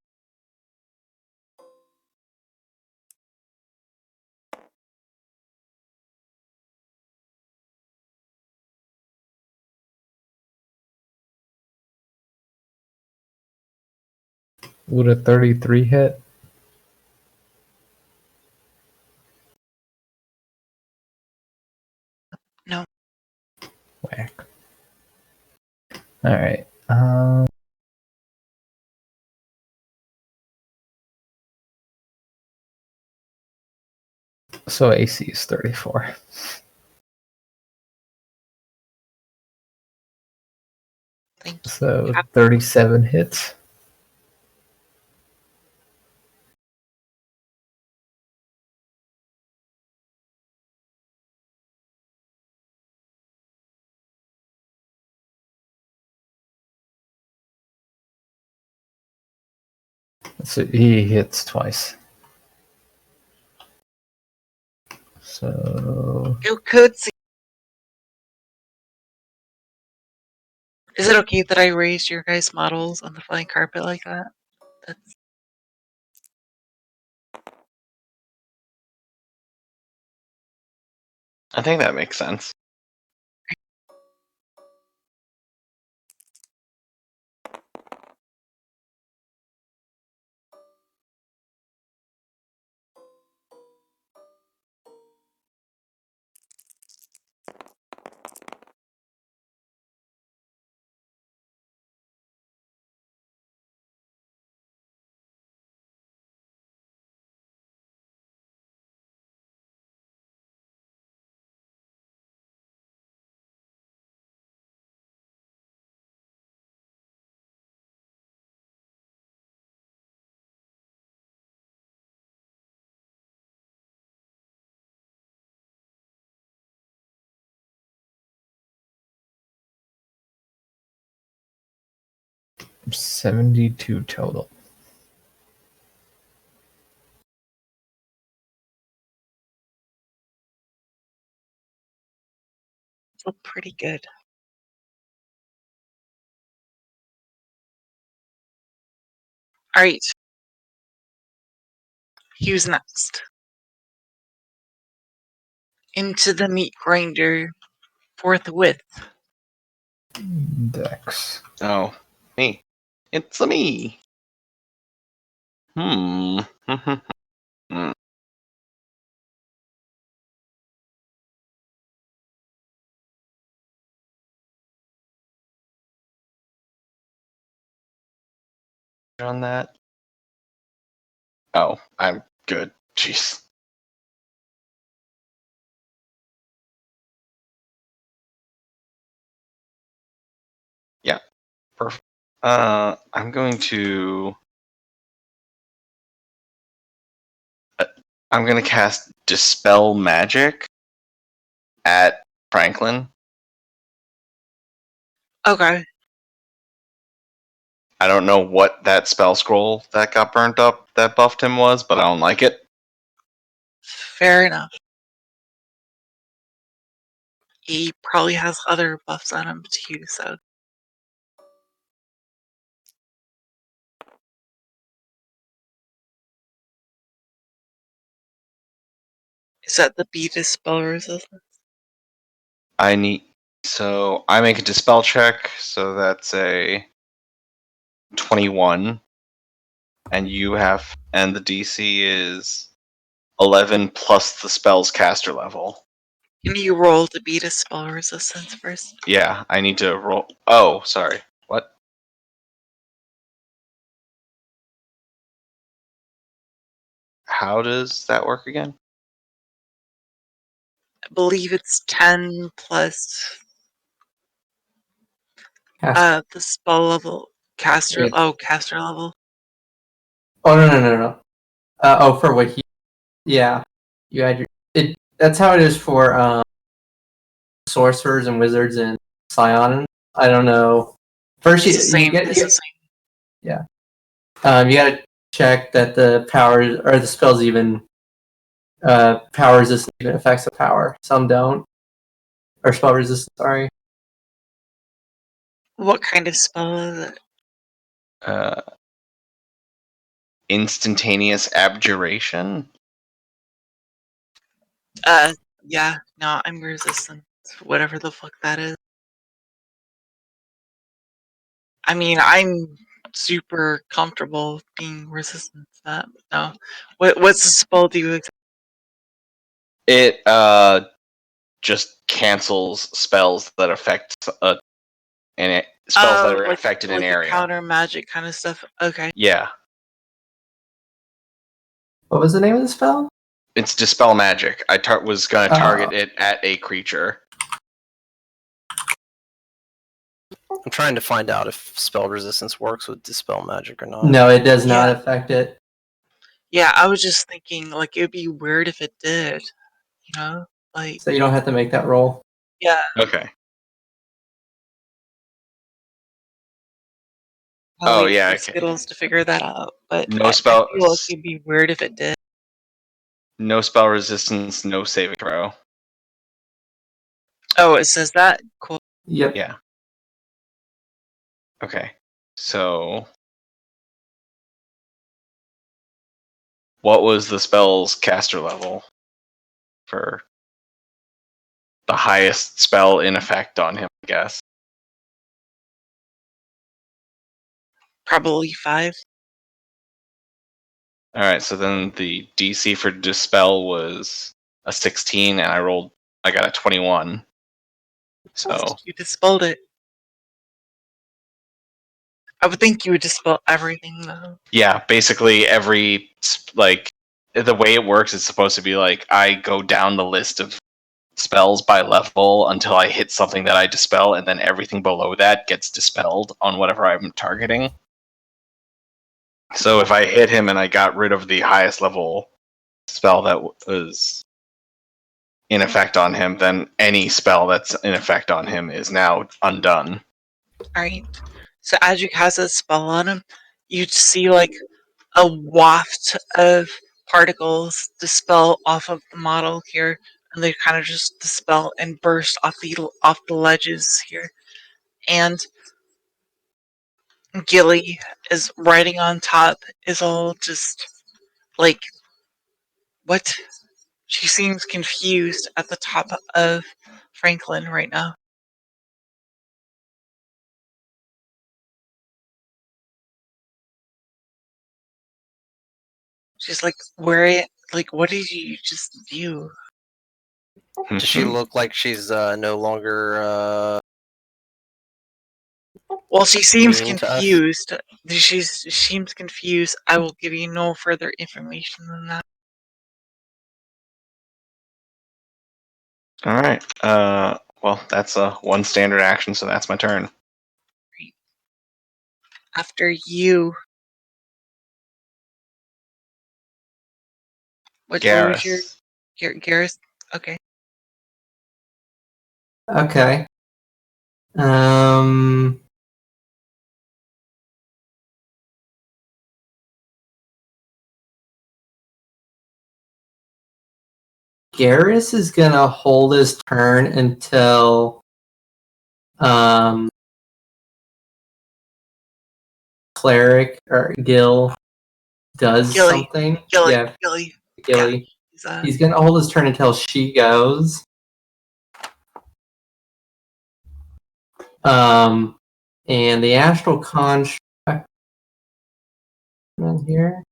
Would a 33 hit? No. Whack. Alright. So AC is 34. Thank you. So 37 hits. So he hits twice. So You could see. Is it okay that I raised your guys' models on the flying carpet like that? That's I think that makes sense. $72 total. still pretty good. Alright. Who's next? Into the meat grinder forthwith. Dex. Oh, me. It's a me. Hmm. On that. Oh, I'm good. Jeez. Yeah, perfect. I'm going to. I'm going to cast Dispel Magic at Franklin. Okay. I don't know what that spell scroll that got burnt up that buffed him was, but I don't like it. Fair enough. He probably has other buffs on him too, so. Is that the Beatus spell resistance? I need. So I make a Dispel check, so that's a 21. And you have. And the DC is 11 plus the spell's caster level. Can you roll the Beatus spell resistance first? Yeah, I need to roll. Oh, sorry. What? How does that work again? I believe it's 10 plus The spell level, caster. Yeah. Oh, caster level. Oh no. For what he? Yeah, you add your. It. That's how it is for sorcerers and wizards and psionin. I don't know. First, It's the you same. get. It's the same. Yeah. You gotta check that the powers or the spells even power resistance even affects the power. Some don't. Or spell resistance, sorry. What kind of spell is it? Instantaneous abjuration. Yeah. No, I'm resistant. Whatever the fuck that is. I mean, I'm super comfortable being resistant to that. No. What's the spell do you? It just cancels spells that affect spells that are affected in like a area. counter magic kind of stuff. Okay. Yeah, What was the name of the spell? it's dispel magic. I was gonna target it at a creature. I'm trying to find out if spell resistance works with dispel magic or not. No, it does not Yeah. affect it. Yeah, I was just thinking like it'd be weird if it did. You know, like So you don't have to make that roll. yeah. Okay. I'll Oh wait yeah. for Okay. Skittles to figure that out. But No I spell. feel like it'd be weird if it did. No spell resistance. No saving throw. Oh, it says that. Cool. Yep. Yeah. Okay. So, what was the spell's caster level for the highest spell in effect on him? I guess. Probably 5. All right. So then the DC for dispel was a 16, and I got a 21. So You dispelled it. I would think you would dispel everything though. yeah, basically the way it works is supposed to be like I go down the list of spells by level until I hit something that I dispel, and then everything below that gets dispelled on whatever I'm targeting. So if I hit him and I got rid of the highest level spell that was in effect on him, then any spell that's in effect on him is now undone. Alright. So as you cast a spell on him, you'd see like a waft of particles dispel off of the model here, and they kind of just dispel and burst off the ledges here. And Gilly is riding on top, is all just like, what? She seems confused at the top of Franklin right now. She's like, what did you just do? Does she look like she's no longer Well, she seems mean to us? confused. She seems confused. I will give you no further information than that. All right. Well, that's a one standard action, so that's my turn. After you, what was your Garrus? Okay. Okay. Garrus is gonna hold his turn until cleric or Gil does something. Gilly. Gilly. Yeah, He's gonna hold his turn until she goes. And the astral construct in here.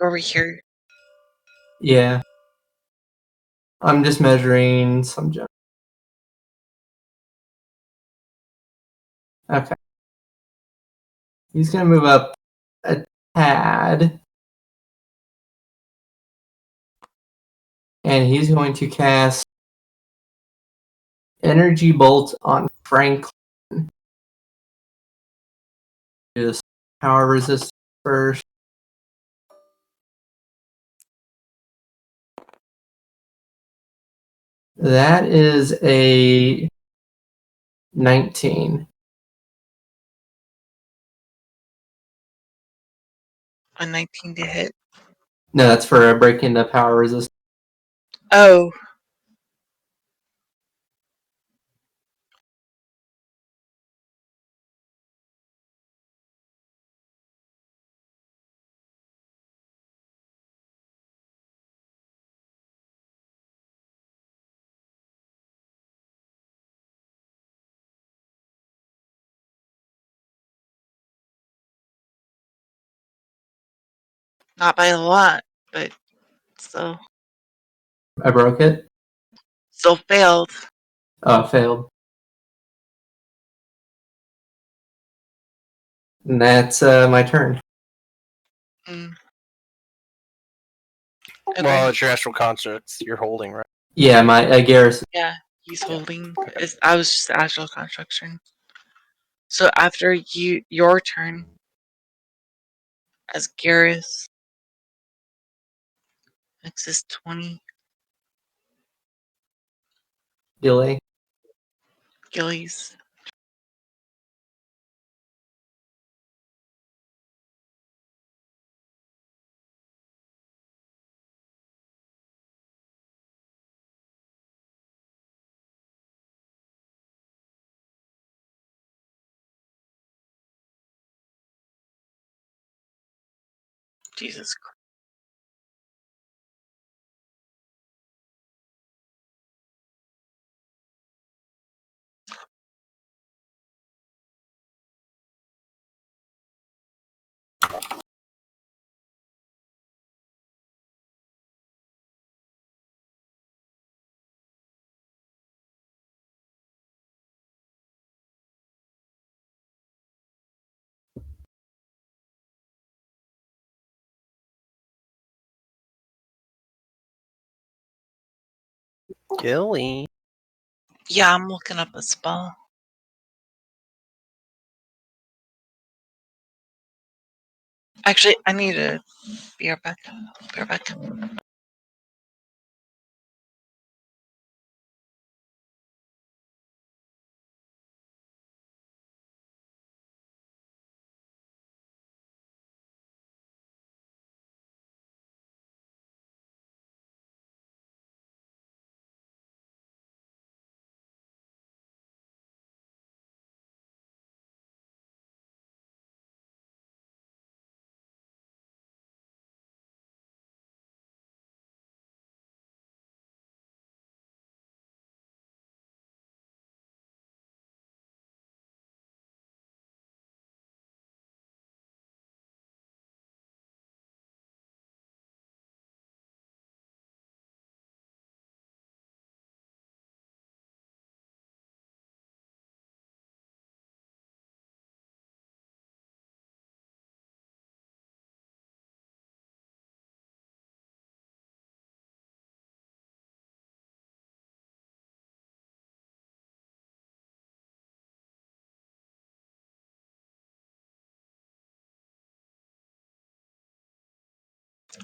over here. Yeah. I'm just measuring some jump. Okay. He's gonna move up a tad. and he's going to cast Energy Bolt on Franklin. Do this power resist first. That is a 19. A 19 to hit. No, that's for breaking the power resist. Oh. Not by a lot, but still. I broke it. Still failed. Oh, it failed. And that's my turn. Mm. Well, it's your astral constructs you're holding, right? Yeah, my Garrus. Yeah, he's holding. I was just astral construction. So after your turn, as Garrus, next is 20. Delay. Gillies. Jesus Christ. Gilly. Yeah, I'm looking up a spell. Actually, I need to be right back. Be right back.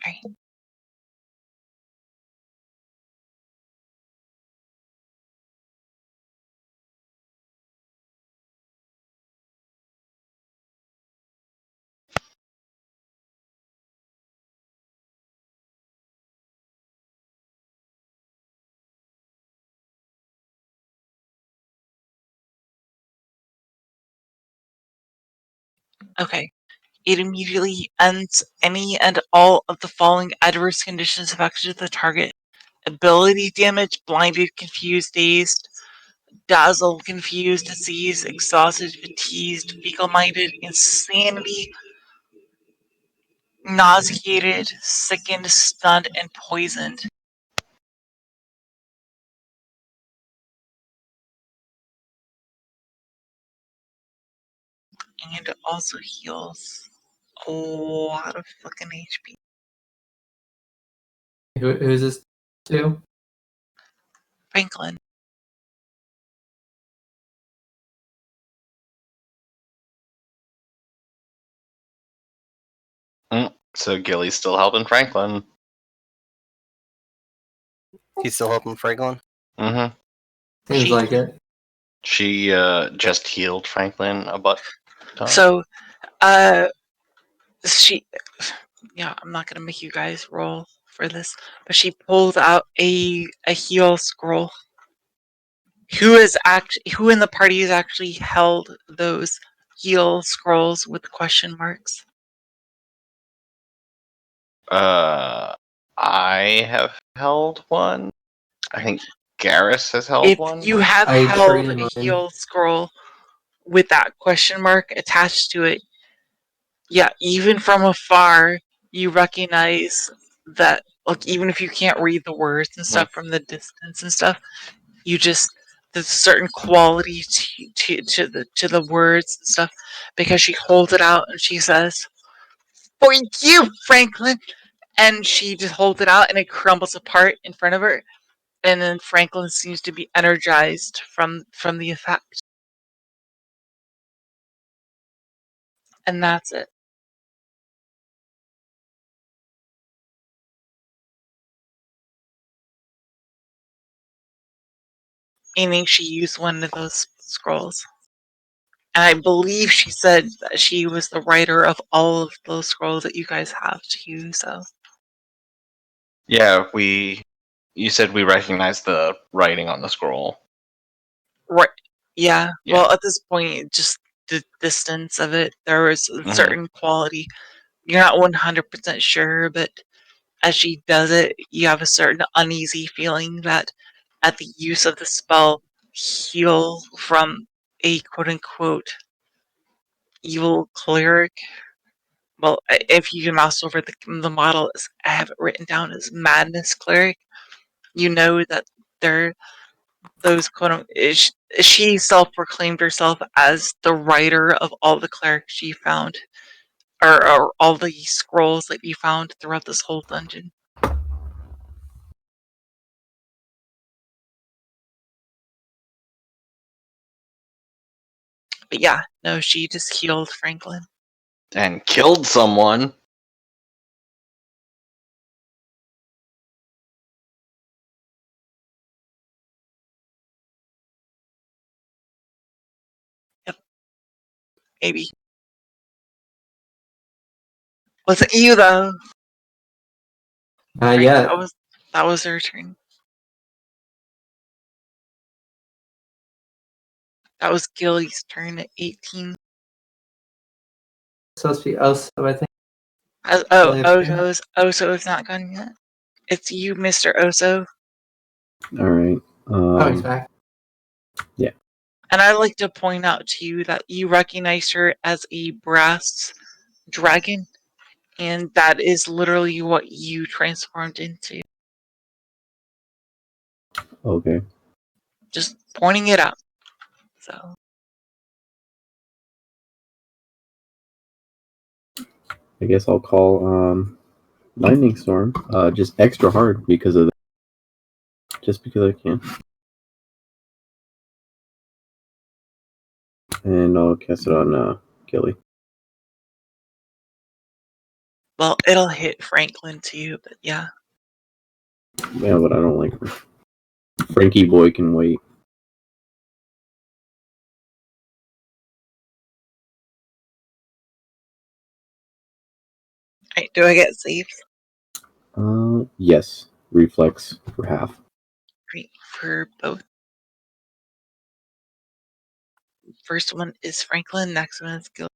Alright. Okay. It immediately ends any and all of the following adverse conditions affected to the target. Ability damage, blinded, confused, dazed, dazzled, confused, diseased, exhausted, fatigued, feeble-minded, insanity, nauseated, sickened, stunned, and poisoned. And it also heals a lot of fucking HP. Who's this? 2. Franklin. So Gilly's still helping Franklin. He's still helping Franklin. Mm-hmm. Seems She- like it. She just healed Franklin a butt ton. So, she, yeah, I'm not gonna make you guys roll for this, but she pulled out a heal scroll. Who in the party has actually held those heal scrolls with question marks? I have held one. I think Garrus has held If one. you have I held traded a mine. heal scroll with that question mark attached to it, yeah, even from afar, you recognize that. Like, even if you can't read the words and stuff from the distance and stuff, you just there's a certain quality to the words and stuff, because she holds it out and she says, "For you, Franklin," and she just holds it out and it crumbles apart in front of her, and then Franklin seems to be energized from the effect, and that's it. Meaning she used one of those scrolls. And I believe she said that she was the writer of all of those scrolls that you guys have to use. So Yeah, you said we recognized the writing on the scroll. right, yeah. Yeah. Well, at this point, just the distance of it, there was a certain quality. You're not 100% sure, but as she does it, you have a certain uneasy feeling that at the use of the spell, heal from a quote unquote evil cleric. Well, if you can mouse over the model, I have it written down as madness cleric. You know that they're those quote. She self-proclaimed herself as the writer of all the clerics she found, or all the scrolls that you found throughout this whole dungeon. But yeah, no, she just healed Franklin. And killed someone. Maybe. Wasn't you though? Not Right? yet. That was her turn. That was Gilly's turn at 18. It's supposed to be us, I think. Oso is not gone yet. It's you, Mr. Oso. All right. Oh, he's back. And I'd like to point out to you that you recognize her as a brass dragon, and that is literally what you transformed into. Okay. Just pointing it out. So I guess I'll call lightning storm. Just extra hard because of that. Just because I can. And I'll cast it on Gilly. well, it'll hit Franklin too, but yeah. Yeah, but I don't like her. Frankie boy can wait. Alright, do I get saves? Yes. Reflex for half. Great, for both. First one is Franklin, next one is Gil.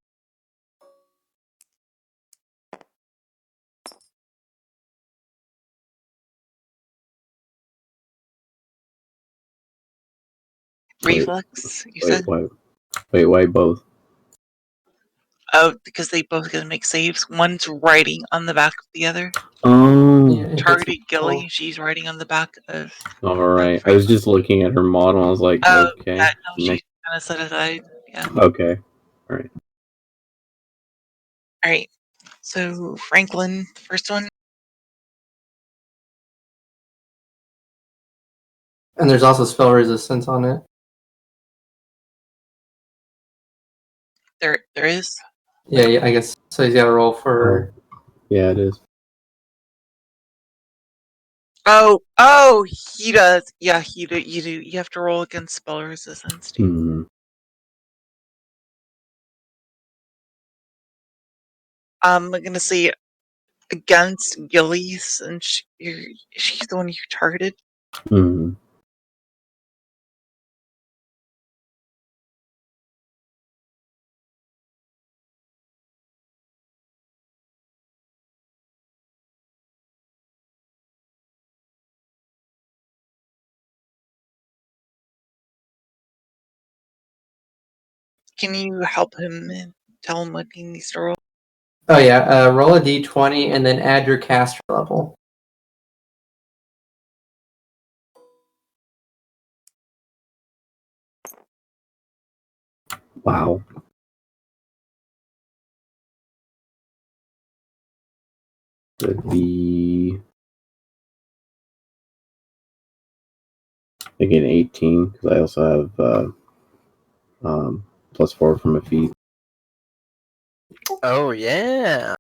Reflex, you said? Why both? Oh, because they both gonna make saves. One's writing on the back of the other. Oh, Yeah, if Targeted it's- Gilly, she's writing on the back of. alright. I was just looking at her model. I was like, Oh, okay. yeah, no, she's kind of set aside. Yeah. Okay. Alright. Alright. So, Franklin, the first one. And there's also spell resistance on it. There is. Yeah, I guess. So he's got to roll for. Yeah, it is. Oh, he does. Yeah, you do. You have to roll against spell resistance. Hmm. I'm gonna say against Gillies, and she's the one you targeted. Hmm. Can you help him and tell him what he needs to roll? Oh yeah, roll a d20 and then add your caster level. Wow. Would be again 18 because I also have +4 from a feat. Oh yeah.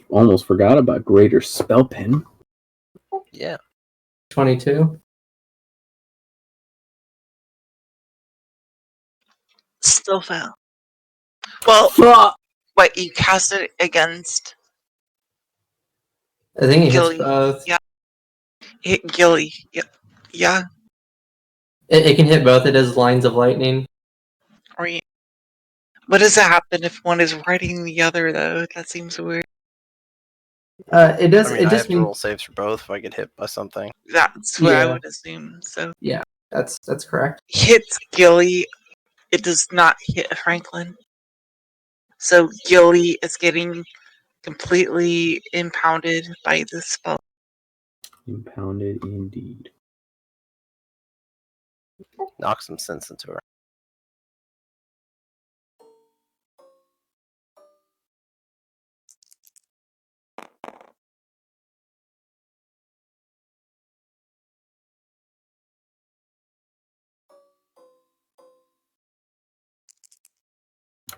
Almost forgot about greater spell pen. Yeah. 22. Still fail. Well, what you cast it against I think he hits Gilly? both. Yeah, hit Gilly. Yeah. It can hit both. It has lines of lightning. Or what does that happen if one is riding the other though? That seems weird. It does. I mean, It I just have to roll saves for both if I get hit by something. That's what I Yeah. would assume. So Yeah, that's correct. hits Gilly. It does not hit Franklin. So Gilly is getting completely impounded by this spell. Impounded indeed. Knock some sense into her.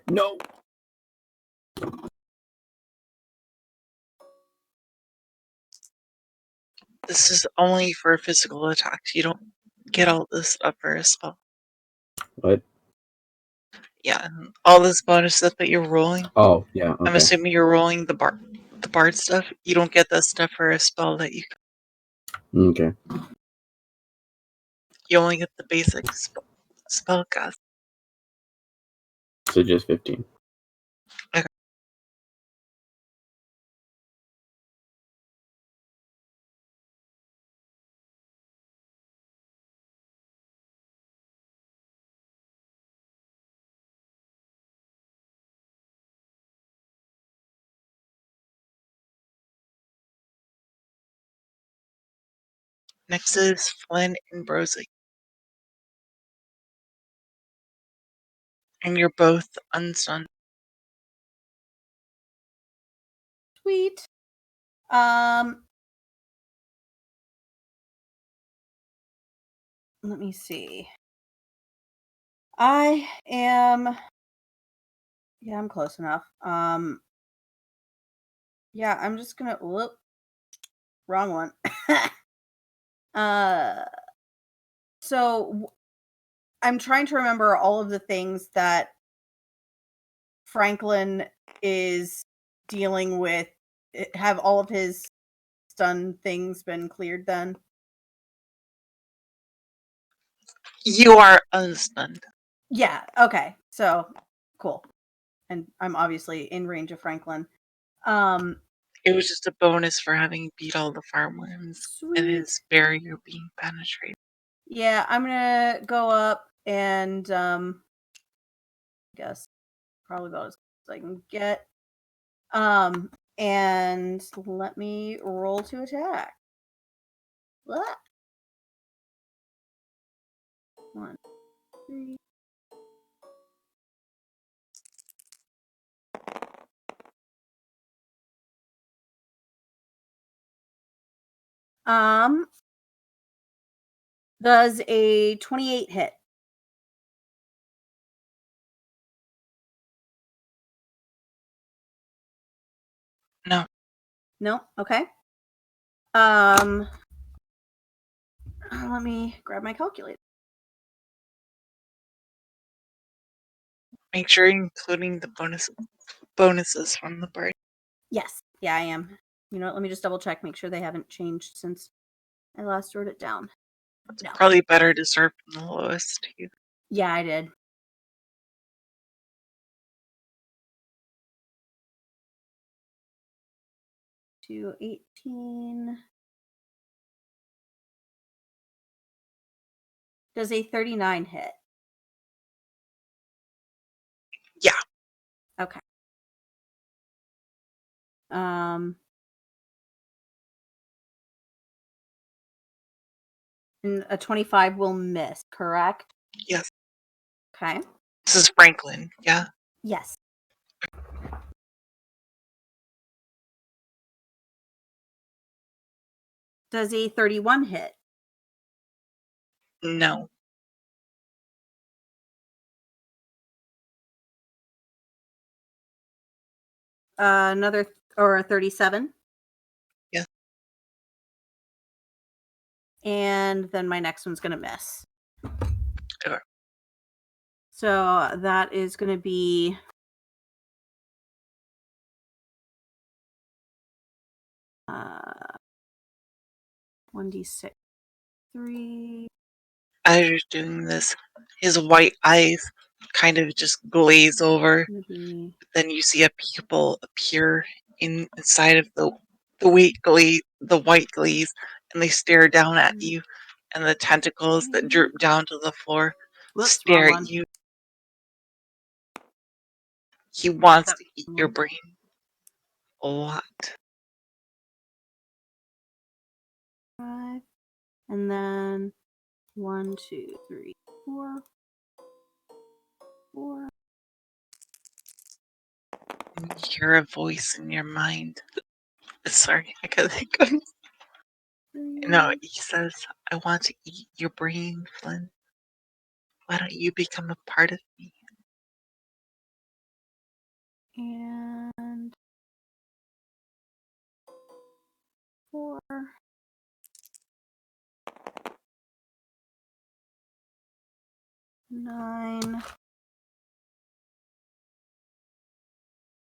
No. This is only for physical attacks. You don't get all this stuff for a spell. What? Yeah, all this bonus stuff that you're rolling. Oh, yeah. I'm Okay. assuming you're rolling the bard stuff. You don't get that stuff for a spell that you. Okay. You only get the basic spell cast. So just 15. Okay. Next is Flynn and Brosy. And you're both unstunned. Sweet. Let me see. I am. Yeah, I'm close enough. Yeah, I'm just gonna. Whoop. Wrong one. So I'm trying to remember all of the things that Franklin is dealing with. Have all of his stun things been cleared then? You are unstunned. Yeah, okay. So cool. And I'm obviously in range of Franklin. It was just a bonus for having beat all the farmworms and Sweet. his barrier being penetrated. Yeah, I'm gonna go up and I guess probably about as close as I can get. And let me roll to attack. What? 1, 3. Does a 28 hit? No. No? Okay. Let me grab my calculator. Make sure you're including the bonuses from the party. Yes. Yeah, I am. You know what? Let me just double check, make sure they haven't changed since I last wrote it down. It's No. probably better to start from the lowest. Yeah, I did. To 18. Does a 39 hit? Yeah. Okay. And a 25 will miss, correct? Yes. Okay. This is Franklin. Yeah. Yes. Does a 31 hit? No. Another or a 37? Yeah. And then my next one's going to miss. Okay. So that is going to be 1d6. 3. As you're doing this, his white eyes kind of just glaze over. Gonna be Then you see a pupil appear inside of the white glaze, and they stare down at you. And the tentacles that droop down to the floor whoops, stare wrong at one. you. He wants That to eat one. your brain a lot. 5. And then 1, 2, 3, 4. 4. And you hear a voice in your mind. Sorry, I gotta think of it. 3. No, he says, I want to eat your brain, Flynn. Why don't you become a part of me? And 4. 9.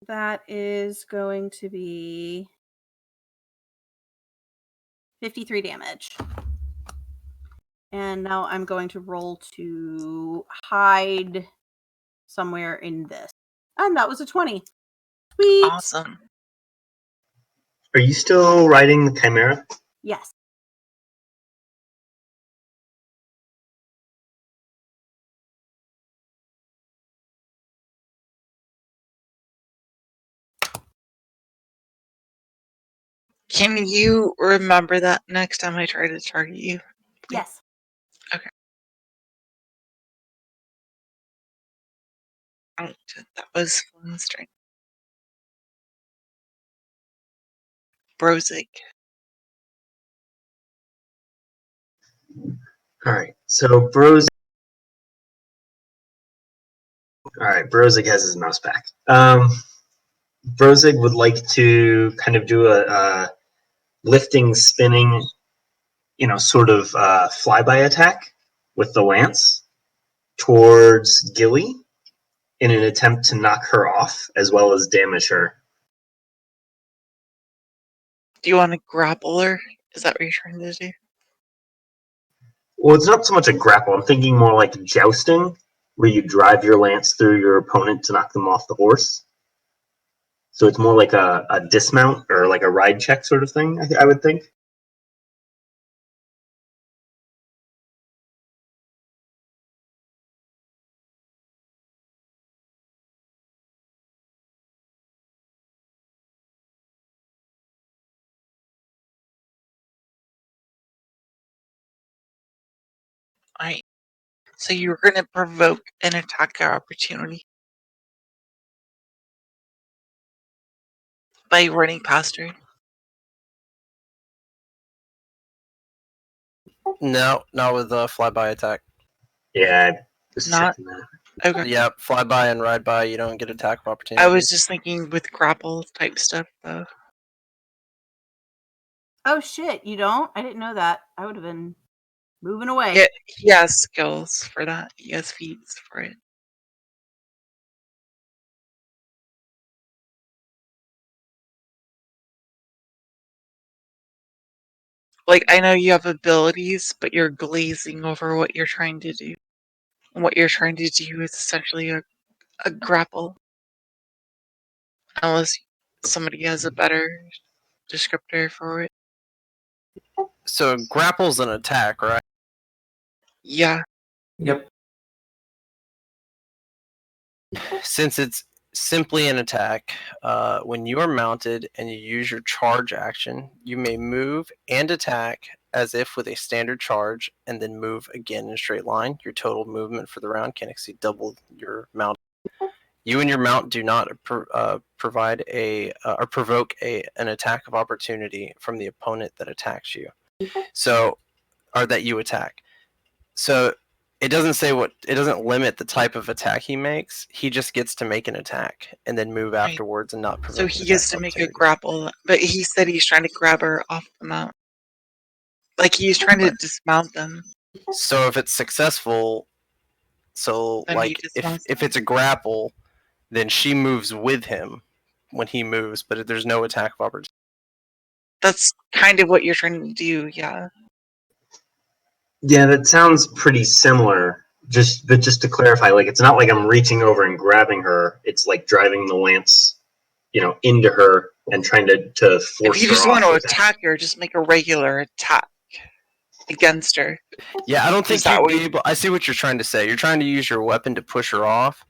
That is going to be 53 damage. And now I'm going to roll to hide somewhere in this. And that was a 20. Sweet. Awesome. Are you still riding the Chimera? Yes. Can you remember that next time I try to target you? Yes. Okay. Oh, that was Flynn's strength. Brozig. Alright, so Brozig. Alright, Brozig has his mouse back. Brozig would like to kind of do a lifting, spinning, sort of flyby attack with the lance towards Gilly in an attempt to knock her off as well as damage her. Do you want to grapple her? Is that what you're trying to do? Well, it's not so much a grapple. I'm thinking more like jousting, where you drive your lance through your opponent to knock them off the horse. So it's more like a dismount or like a ride check sort of thing, I would think. Alright. So you're going to provoke an attack opportunity by running past her. No, not with flyby attack. Yeah, I was Not- checking that. Okay. Yep, flyby and ride by, you don't get attack of opportunity. I was just thinking with grapple type stuff though. Oh shit, you don't? I didn't know that. I would have been moving away. Yeah, he has skills for that. He has feats for it. Like, I know you have abilities, but you're glazing over what you're trying to do. And what you're trying to do is essentially a grapple. Unless somebody has a better descriptor for it. So grapple's an attack, right? Yeah. Yep. Since it's simply an attack, when you are mounted and you use your charge action, you may move and attack as if with a standard charge, and then move again in a straight line. Your total movement for the round can exceed double your mount. You and your mount do not provide or provoke an attack of opportunity from the opponent that attacks you. So, or that you attack. So it doesn't limit the type of attack he makes. He just gets to make an attack and then move afterwards and not provoke. So he gets to make a grapple, but he said he's trying to grab her off the mount. Like he's trying to dismount them. So if it's successful, Then like if it's a grapple, then she moves with him when he moves, but there's no attack of opportunity. That's kind of what you're trying to do, yeah. Yeah, that sounds pretty similar. But just to clarify, like it's not like I'm reaching over and grabbing her. It's like driving the lance, into her and trying to force her. If you just want off to with that. attack her, just make a regular attack against her. Yeah, I don't think Is that you'd what be able. I see what you're trying to say. You're trying to use your weapon to push her off.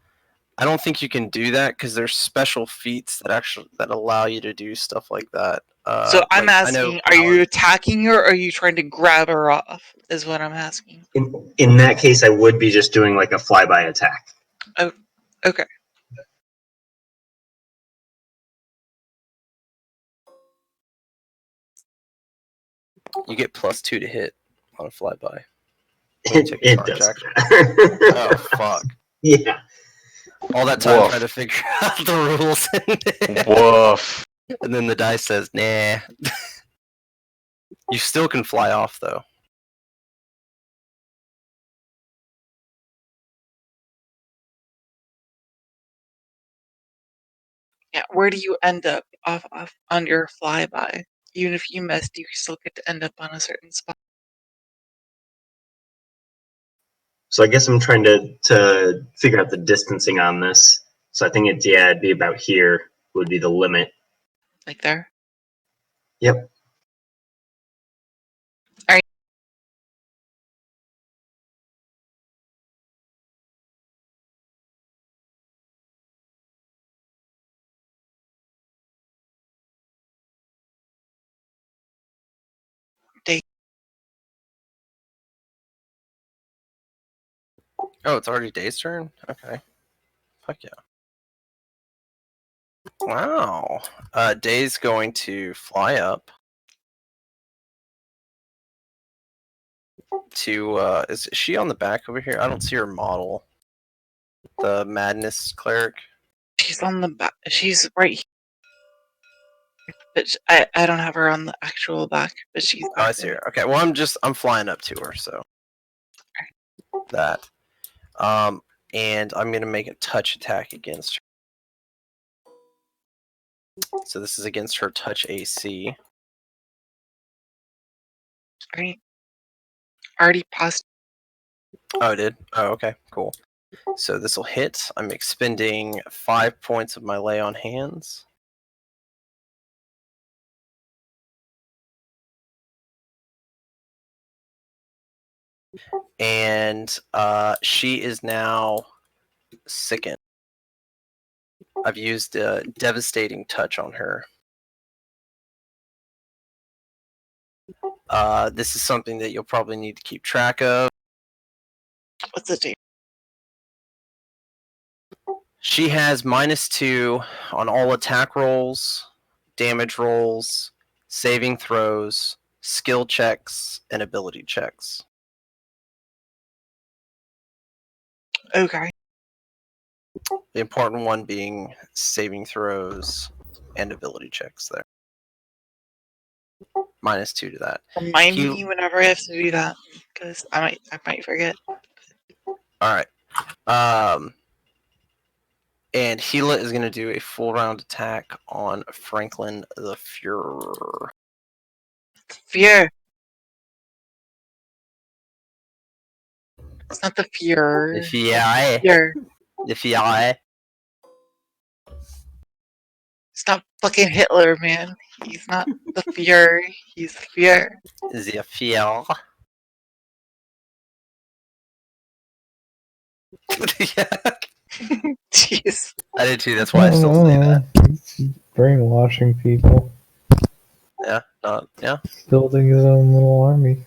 I don't think you can do that because there's special feats that allow you to do stuff like that. So I'm asking, are you attacking her or are you trying to grab her off? Is what I'm asking. In that case, I would be just doing like a flyby attack. Oh, okay. You get +2 to hit on a flyby. It does. Oh fuck! Yeah. All that time Woof. trying to figure out the rules. Woof. And then the dice says, "Nah." You still can fly off though. Yeah, where do you end up off on your flyby? Even if you missed, you still get to end up on a certain spot. So I guess I'm trying to figure out the distancing on this. So I think it'd be about here would be the limit. Like there? Yep. Alright. Oh, it's already Day's turn? Okay. Fuck yeah. Wow. Day's going to fly up to is she on the back over here? I don't see her model. The Madness Cleric. She's on the back. She's right here. But I don't have her on the actual back, but she's back. Oh, I see her. Okay, well I'm flying up to her, so that. And I'm gonna make a touch attack against her. So this is against her touch AC. Alright. Already paused. Oh, it did? Oh, okay, cool. So this will hit. I'm expending 5 points of my lay on hands. And she is now sickened. I've used a devastating touch on her. This is something that you'll probably need to keep track of. What's the date? She has -2 on all attack rolls, damage rolls, saving throws, skill checks, and ability checks. Okay. The important one being saving throws and ability checks there. -2 to that. Remind me whenever I have to do that, because I might forget. Alright. And Gila is going to do a full round attack on Franklin the Fuhrer. Fear. It's not the Fuhrer. The Fuhrer. Fear. The Fuhrer. It's not fucking Hitler, man. He's not the Fuhrer. He's Fear. The Fuhrer. Jeez. I did too, that's why I still say that. He's brainwashing people. Yeah, yeah. Building his own little army.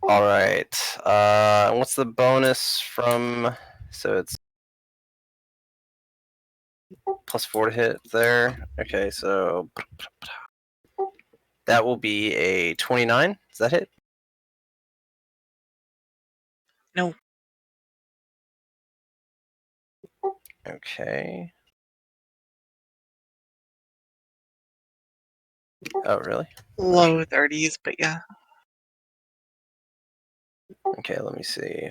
Alright. What's the bonus from... So it's +4 to hit there. Okay, so... That will be a 29. Does that hit? No. Okay. Oh, really? Low 30s, but yeah. Okay, let me see.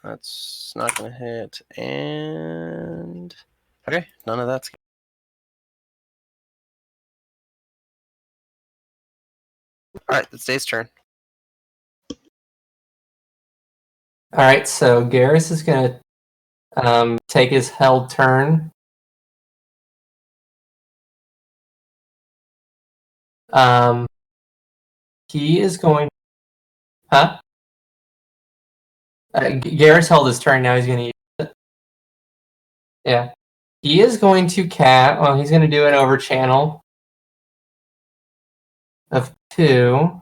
That's not gonna hit, and okay, none of that's. All right, it's Dave's turn. All right, so Garrus is gonna take his held turn. He is going. Huh? Garrus held his turn. Now he's going to use it. Yeah. He is going to cat. Well, he's going to do an over channel of 2.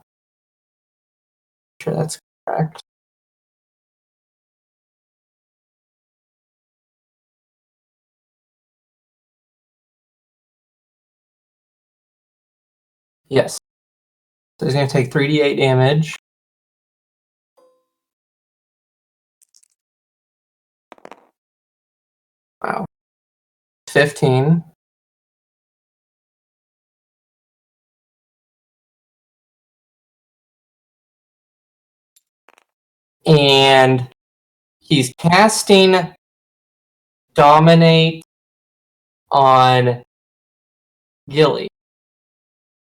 Sure, that's correct. Yes. So he's going to take 3d8 damage. Wow. 15. And he's casting Dominate on Gilly.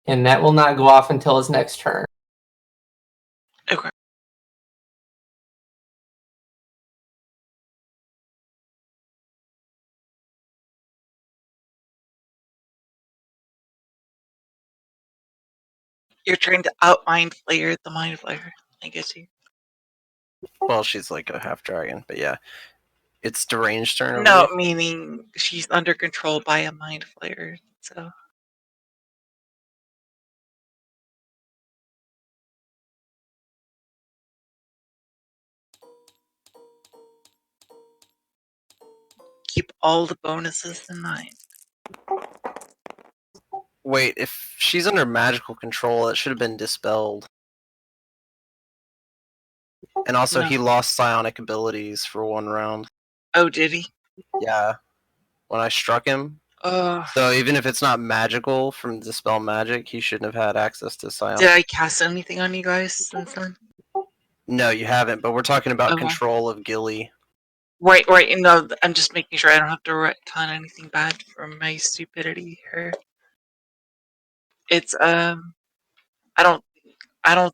And that will not go off until his next turn. Okay. You're trying to out-mind flayer the mind flayer. I guess you. Well, she's like a half dragon, but yeah, it's deranged turn. Over No, there. meaning she's under control by a mind flayer. So. Keep all the bonuses in mind. Wait, if she's under magical control, it should have been dispelled. And also, No. he lost psionic abilities for 1 round. Oh, did he? Yeah, when I struck him. So even if it's not magical from dispel magic, he shouldn't have had access to psionic. Did I cast anything on you guys since then? No, you haven't. But we're talking about Okay. control of Gilly. Right. No, I'm just making sure I don't have to retcon anything bad from my stupidity here. It's I don't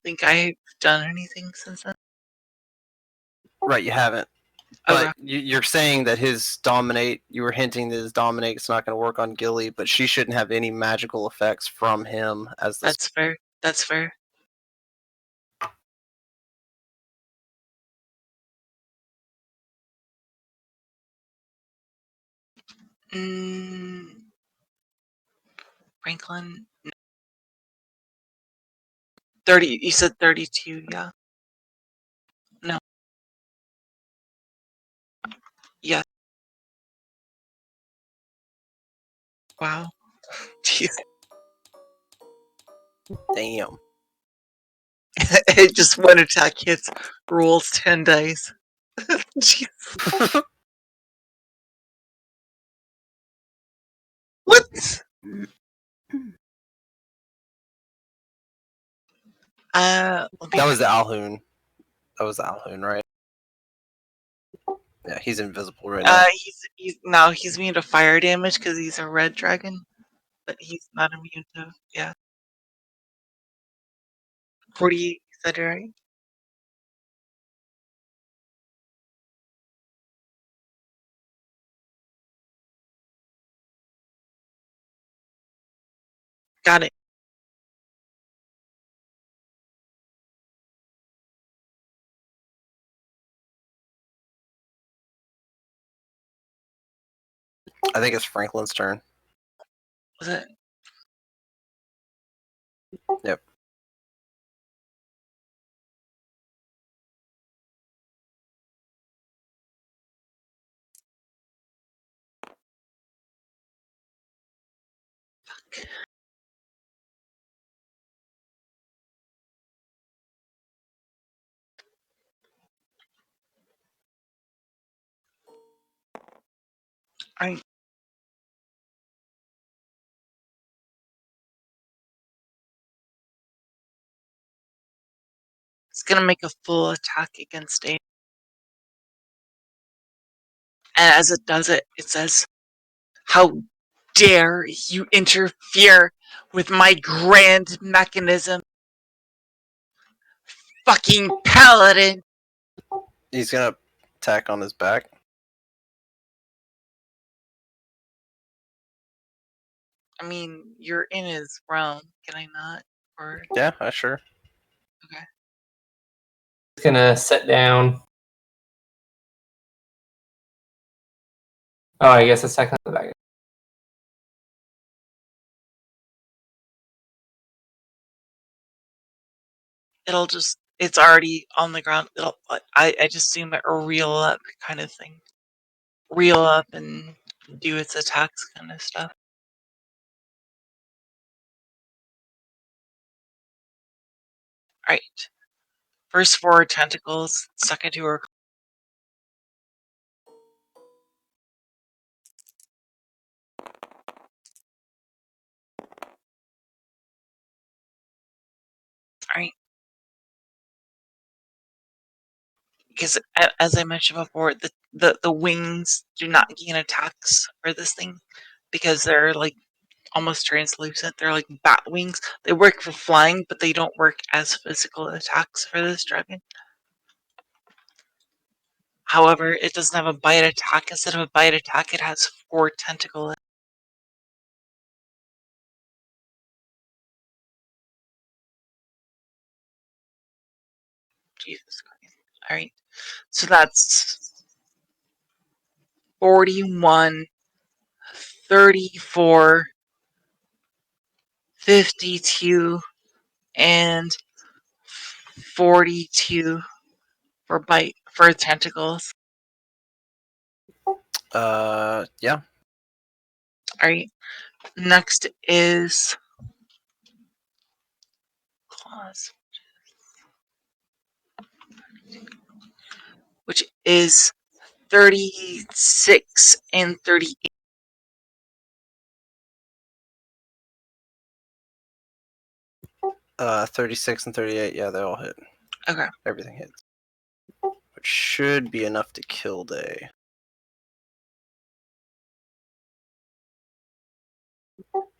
think I've done anything since then. Right, you haven't. But you're saying that his dominate. You were hinting that his dominate is not going to work on Gilly, but she shouldn't have any magical effects from him as the. That's fair. That's fair. Franklin. 30. You said 32. Yeah. No. Yeah. Wow. Jeez. Damn. It just one attack hits, rolls 10 dice. Jeez. What? Let me That was the Alhoon. That was the Alhoon, right? Yeah, he's invisible right now. he's immune to fire damage because he's a red dragon, but he's not immune to 40. You said it right? Got it. I think it's Franklin's turn. Was it? Yep. Alright. It's gonna make a full attack against A. And as it does it, it says, "How dare you interfere with my grand mechanism, fucking paladin!" He's gonna attack on his back. I mean, you're in his realm. Can I not? Or Yeah, sure. okay. It's gonna sit down. Oh, I guess a second back. It's already on the ground. I just assume it will reel up kind of thing. Reel up and do its attacks kind of stuff. Alright. First 4 tentacles, second 2 are alright. Because as I mentioned before, the wings do not gain attacks for this thing because they're like almost translucent. They're like bat wings. They work for flying, but they don't work as physical attacks for this dragon. However, it doesn't have a bite attack. Instead of a bite attack, it has 4 tentacles. Jesus Christ. Alright. So that's 41, 34, 52, and 42 for tentacles. Yeah. Alright. Next is claws, which is 36 and 38. 36 and 38. Yeah, they all hit. Okay. Everything hits. Which should be enough to kill Day.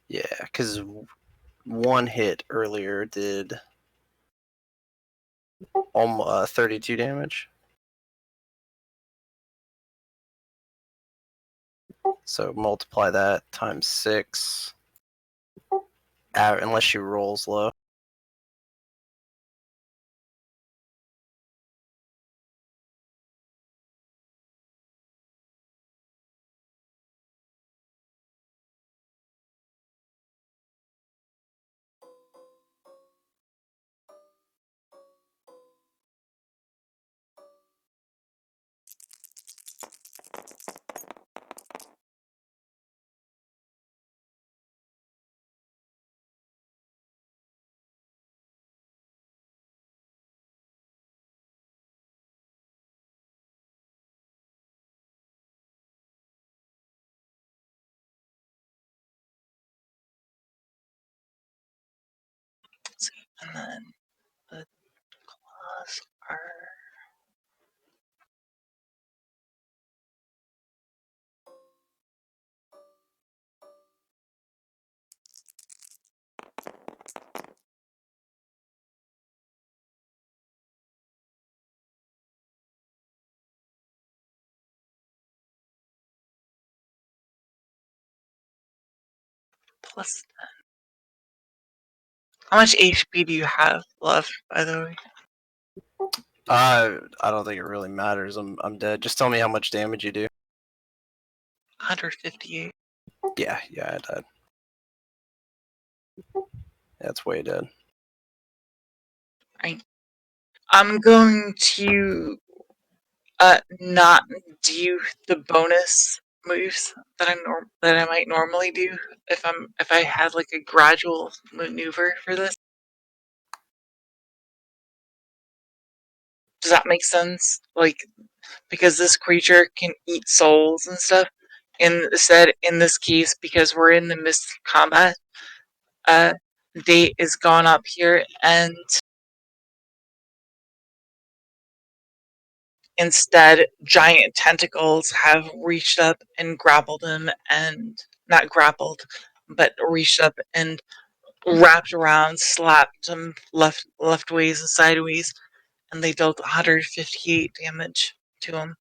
Yeah, because one hit earlier did 32 damage. So multiply that times 6. Unless she rolls low. And then the claws are. Plus 10. How much HP do you have left, by the way? I don't think it really matters. I'm dead. Just tell me how much damage you do. 158. Yeah, I died. That's way dead. Right. I'm going to not do the bonus moves that I might normally do if I had like a gradual maneuver for this. Does that make sense? Like, because this creature can eat souls and stuff. Instead, in this case, because we're in the midst of combat, Date is gone up here, and instead, giant tentacles have reached up and grappled him, and not grappled, but reached up and wrapped around, slapped him left ways and sideways, and they dealt 158 damage to him.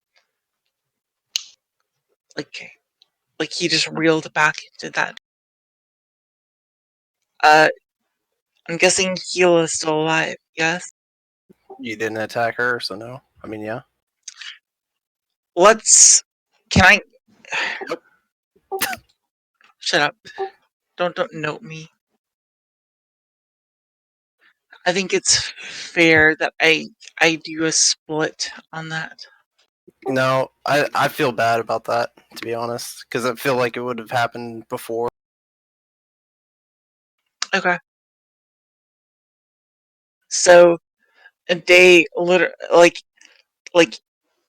Like he just reeled back into that. I'm guessing Gila is still alive, yes? You didn't attack her, so no. I mean, yeah. Can I... Nope. Shut up. Don't note me. I think it's fair that I do a split on that. No, I feel bad about that, to be honest, because I feel like it would have happened before. Okay. So, they like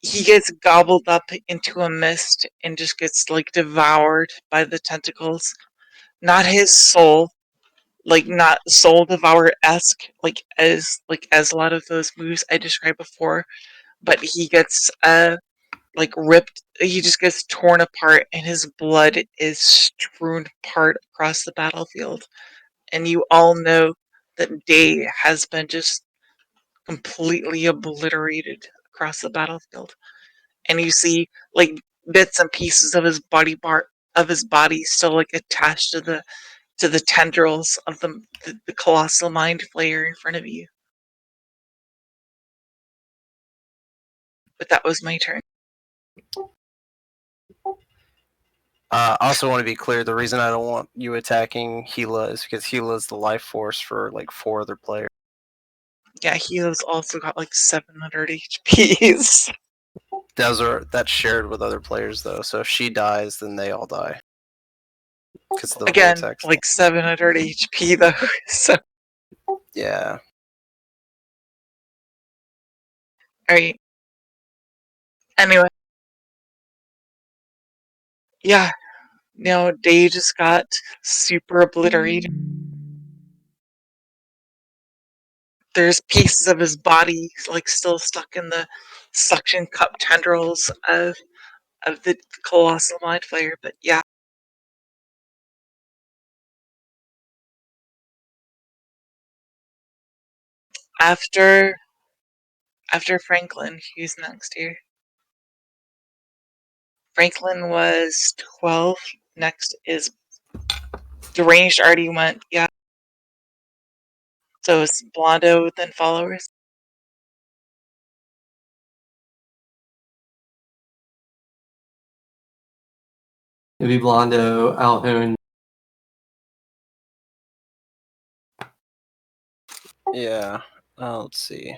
he gets gobbled up into a mist and just gets like devoured by the tentacles. Not his soul, like not soul devourer-esque, like as a lot of those moves I described before, but he gets like ripped. He just gets torn apart, and his blood is strewn apart across the battlefield. And you all know that Day has been just completely obliterated across the battlefield. And you see like bits and pieces of his body still like attached to the tendrils of the colossal mind flayer in front of you. But that was my turn. I also want to be clear, the reason I don't want you attacking Gila is because Gila is the life force for like 4 other players. Yeah, he's also got like 700 HPs. That's shared with other players though, so if she dies, then they all die. Because of the Again, vortex. like 700 HP though. So Yeah. alright. Anyway. Yeah. Day just got super obliterated. There's pieces of his body like still stuck in the suction cup tendrils of the colossal mind flayer, but yeah. After Franklin, who's next here? Franklin was 12. Next is Deranged already went, yeah. So it's Blondo, then followers. It'd be Blondo, Alhoon. Yeah. Let's see.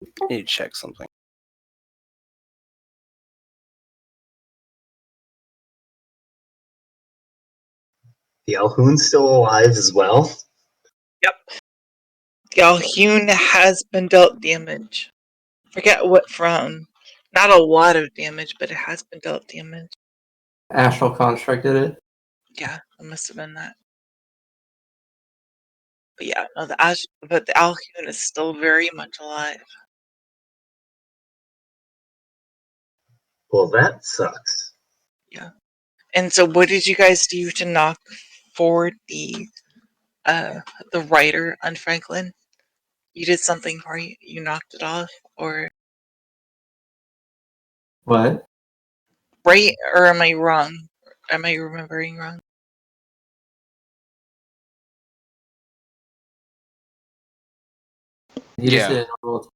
I need to check something. The Alhoon's still alive as well. Yep. Galhune has been dealt damage. Forget what from. Not a lot of damage, but it has been dealt damage. Astral Construct did it. Yeah, it must have been that. But yeah, no, but the Alcune is still very much alive. Well, that sucks. And so, what did you guys do to knock forward the writer on Franklin? You did something, right? You knocked it off, or What? right? Or am I wrong? Am I remembering wrong? You just Yeah. did a normal.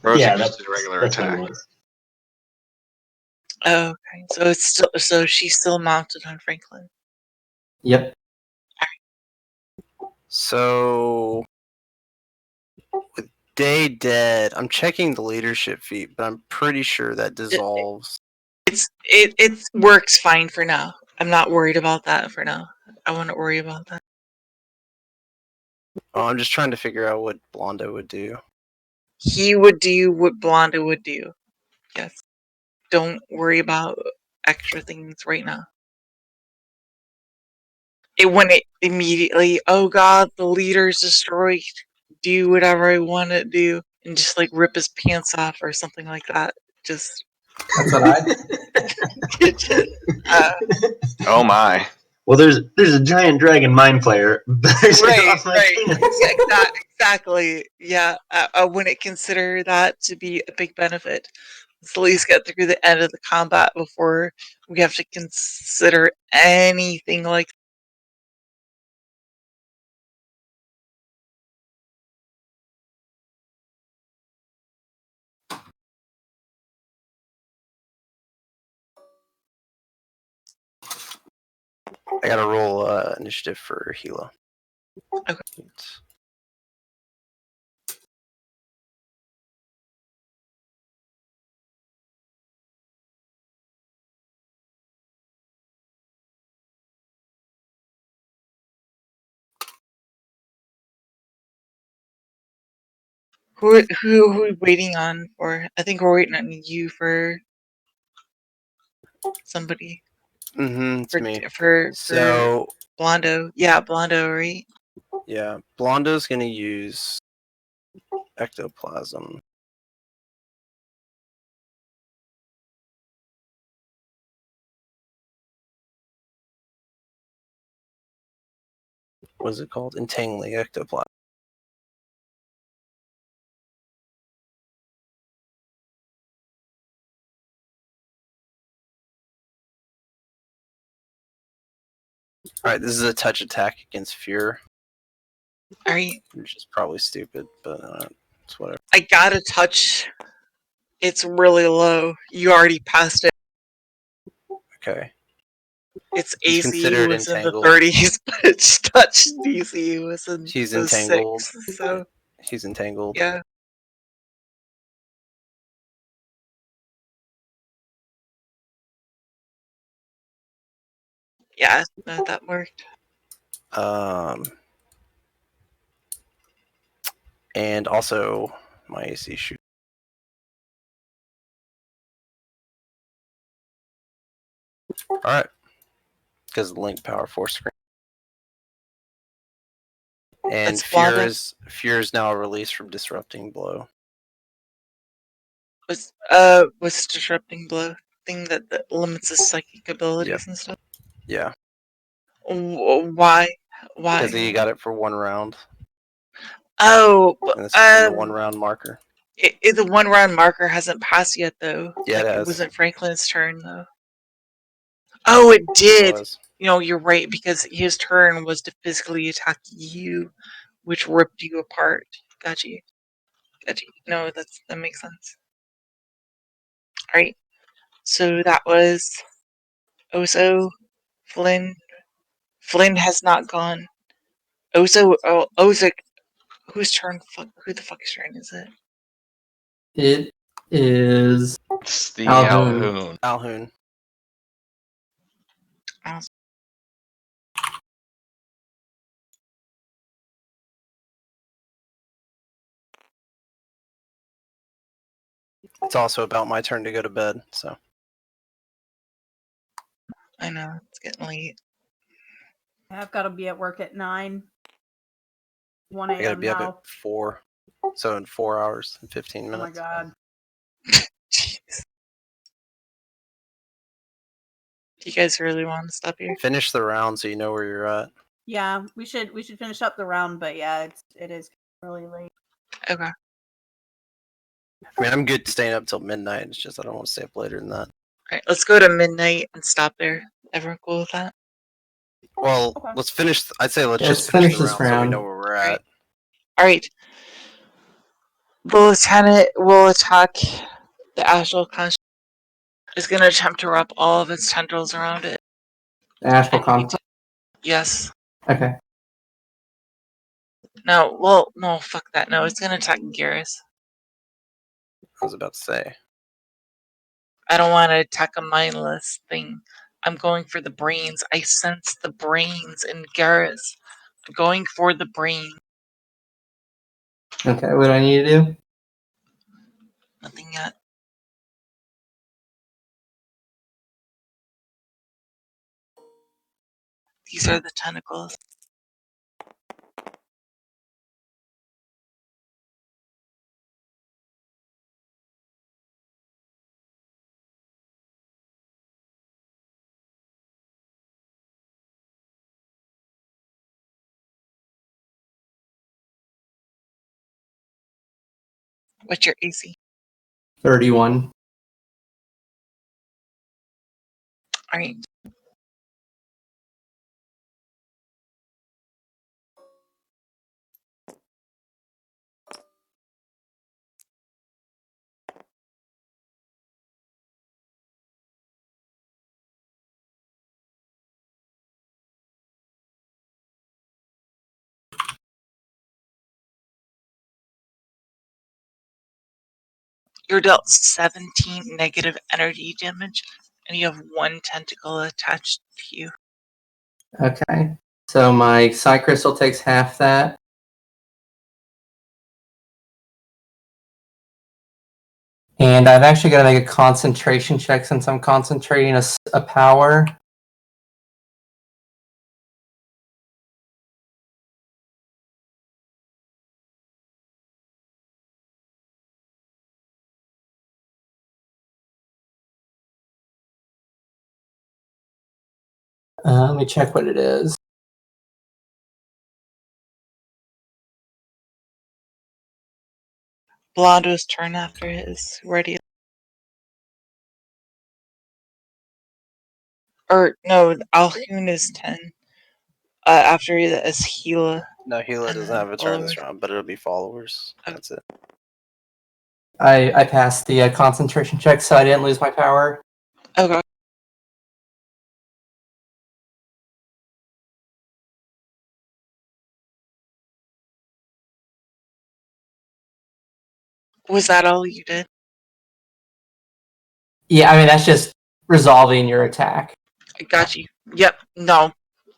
Rosy Yeah, just did a regular that's what it attack. was. Oh, okay. So it's still she's still mounted on Franklin. Yep. So with Day dead, I'm checking the leadership feat, but I'm pretty sure that dissolves. It works fine for now. I'm not worried about that for now. I wouldn't worry about that. Oh, I'm just trying to figure out what Blondo would do. He would do what Blonda would do. Yes. Don't worry about extra things right now. It wouldn't immediately, oh god, the leader's destroyed. Do whatever I want to do, and just like rip his pants off or something like that. Just, That's what I did. Oh my. Well, there's a giant dragon mind player. Better get right, off my right, penis. yeah, exactly. Yeah, I wouldn't consider that to be a big benefit. Let's at least get through the end of the combat before we have to consider anything like. I gotta roll initiative for Gila. Okay. Who are we waiting on for? I think we're waiting on you for somebody. It's me. For So Blondo. Yeah, Blondo, right? yeah, Blondo's gonna use ectoplasm. What is it called? Entangling ectoplasm. Alright, this is a touch attack against Fear. Alright. Which is probably stupid, but it's whatever. I got a touch. It's really low. You already passed it. Okay. Its He's AC considered was in the entangled. 30s, but its touch DC was in He's the entangled. 6. So He's entangled. yeah. Yeah, that worked. And also my AC shoot. Alright. Because of the link power force screen. And That's Blondo. Fear is now released from disrupting blow. Was disrupting blow thing that limits his psychic abilities and stuff? Yeah. Why? Why? Because he got it for 1 round. Oh, And this is the 1 round marker. The 1 round marker hasn't passed yet, though. Yeah, like, it it has. wasn't Franklin's turn, though. Oh, it did. It was. You know, you're right, because his turn was to physically attack you, which ripped you apart. Got you. No, that makes sense. Alright. So that was Oso, Flynn. Flynn has not gone. Ozek. Whose turn? Who the fuck's turn is it? It is It's the Alhoon. Alhoon. It's also about my turn to go to bed, so. I know, it's getting late. I've got to be at work at 9. 1 I gotta a.m. be up now. at 4. So in 4 hours and 15 Oh minutes. my god. Jeez. Do you guys really want to stop here? Finish the round so you know where you're at. Yeah, we should finish up the round, but yeah, it is really late. Okay. I mean, I'm good staying up till midnight. It's just I don't want to stay up later than that. Alright, let's go to midnight and stop there. Everyone cool with that? Well, Okay. let's finish. I'd say let's Yeah, just let's finish finish the this round so we round. know where we're at. Alright. The lieutenant will attack the astral construct. Is going to attempt to wrap all of its tendrils around it. Astral And you con. Yes. Okay. No, well, no, fuck that. No, it's going to attack Garrus. I was about to say. I don't want to attack a mindless thing. I'm going for the brains. I sense the brains in Garrus. I'm going for the brain. Okay, what do I need to do? Nothing yet. These are the tentacles. What's your AC? 31. Alright. You're dealt 17 negative energy damage, and you have 1 tentacle attached to you. Okay. So my Psy Crystal takes half that. And I've actually got to make a concentration check since I'm concentrating a power. Let me check what it is. Blondo's turn after his ready. Or, no, Alhun is 10. After that is Gila. No, Gila And doesn't then have a turn this followers. round, but it'll be followers. Okay. That's it. I passed the concentration check, so I didn't lose my power. Okay. Was that all you did? Yeah, I mean, that's just resolving your attack. I got you. Yep. No.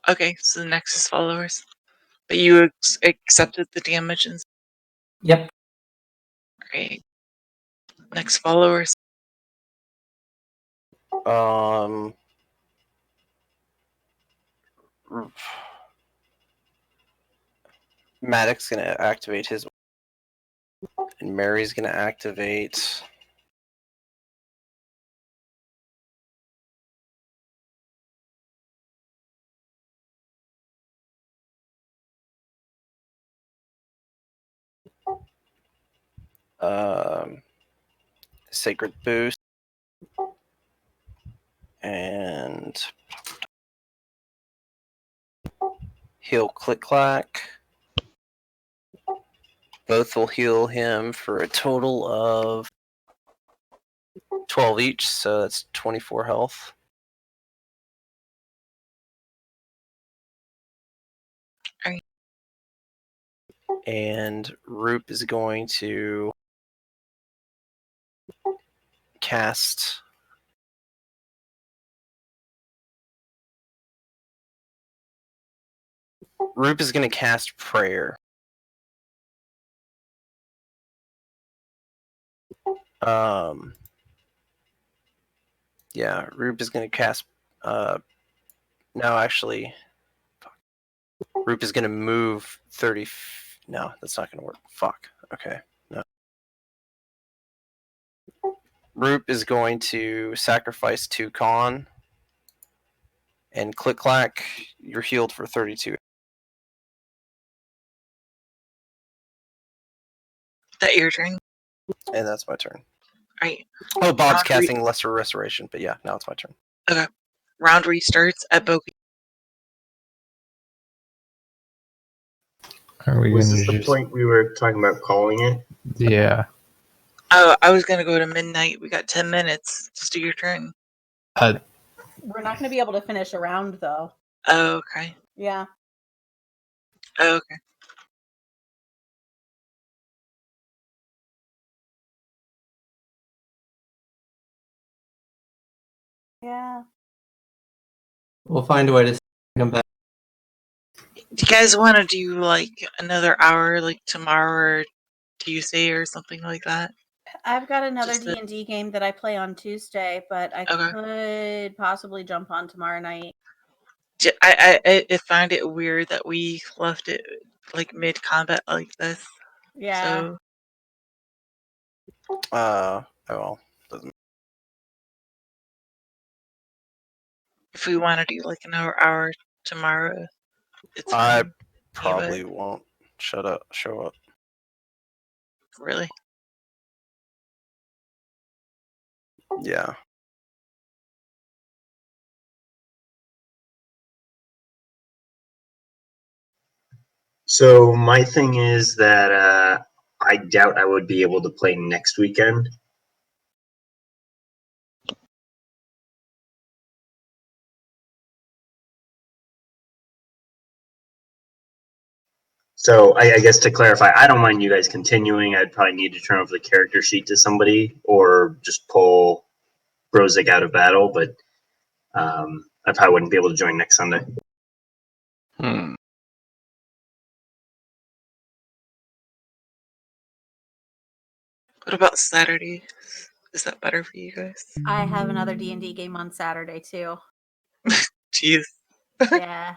Okay, so the next is followers. But you accepted the damage and Yep. great. Next followers. Maddox's gonna activate his, and Mary's gonna activate. Sacred Boost, and heal Click Clack. Both will heal him for a total of 12 each, so that's 24 health. Alright. And Roop is going to cast Prayer. Yeah, Roop is going to cast No, actually, fuck. Roop is gonna move 30. No, that's not gonna work. Fuck. Okay. No. Roop is going to sacrifice 2 con. And click clack, you're healed for 32. That your turn? And that's my turn. Right. Oh, Bob's Round casting Lesser Restoration, but yeah, now it's my turn. Okay. Round restarts at Boki. Are we Was gonna this the just? point we were talking about calling it? Yeah. Oh, I was gonna go to midnight. We got 10 minutes. Just do your turn. We're not going to be able to finish a round, though. Oh, okay. Yeah. Oh, okay. Yeah. We'll find a way to come back. Do you guys want to do like another hour, like tomorrow or Tuesday or something like that? I've got another Just the- D&D game that I play on Tuesday, but I Okay. could possibly jump on tomorrow night. I find it weird that we left it like mid combat like this. Yeah. So Oh well, doesn't. if we want to do like another hour tomorrow, it's I fine. probably won't show up. Really. Yeah. So my thing is that I doubt I would be able to play next weekend. So I guess to clarify, I don't mind you guys continuing. I'd probably need to turn over the character sheet to somebody or just pull Brozik out of battle, but I probably wouldn't be able to join next Sunday. Hmm. What about Saturday? Is that better for you guys? I have another D&D game on Saturday, too. Jeez. Yeah.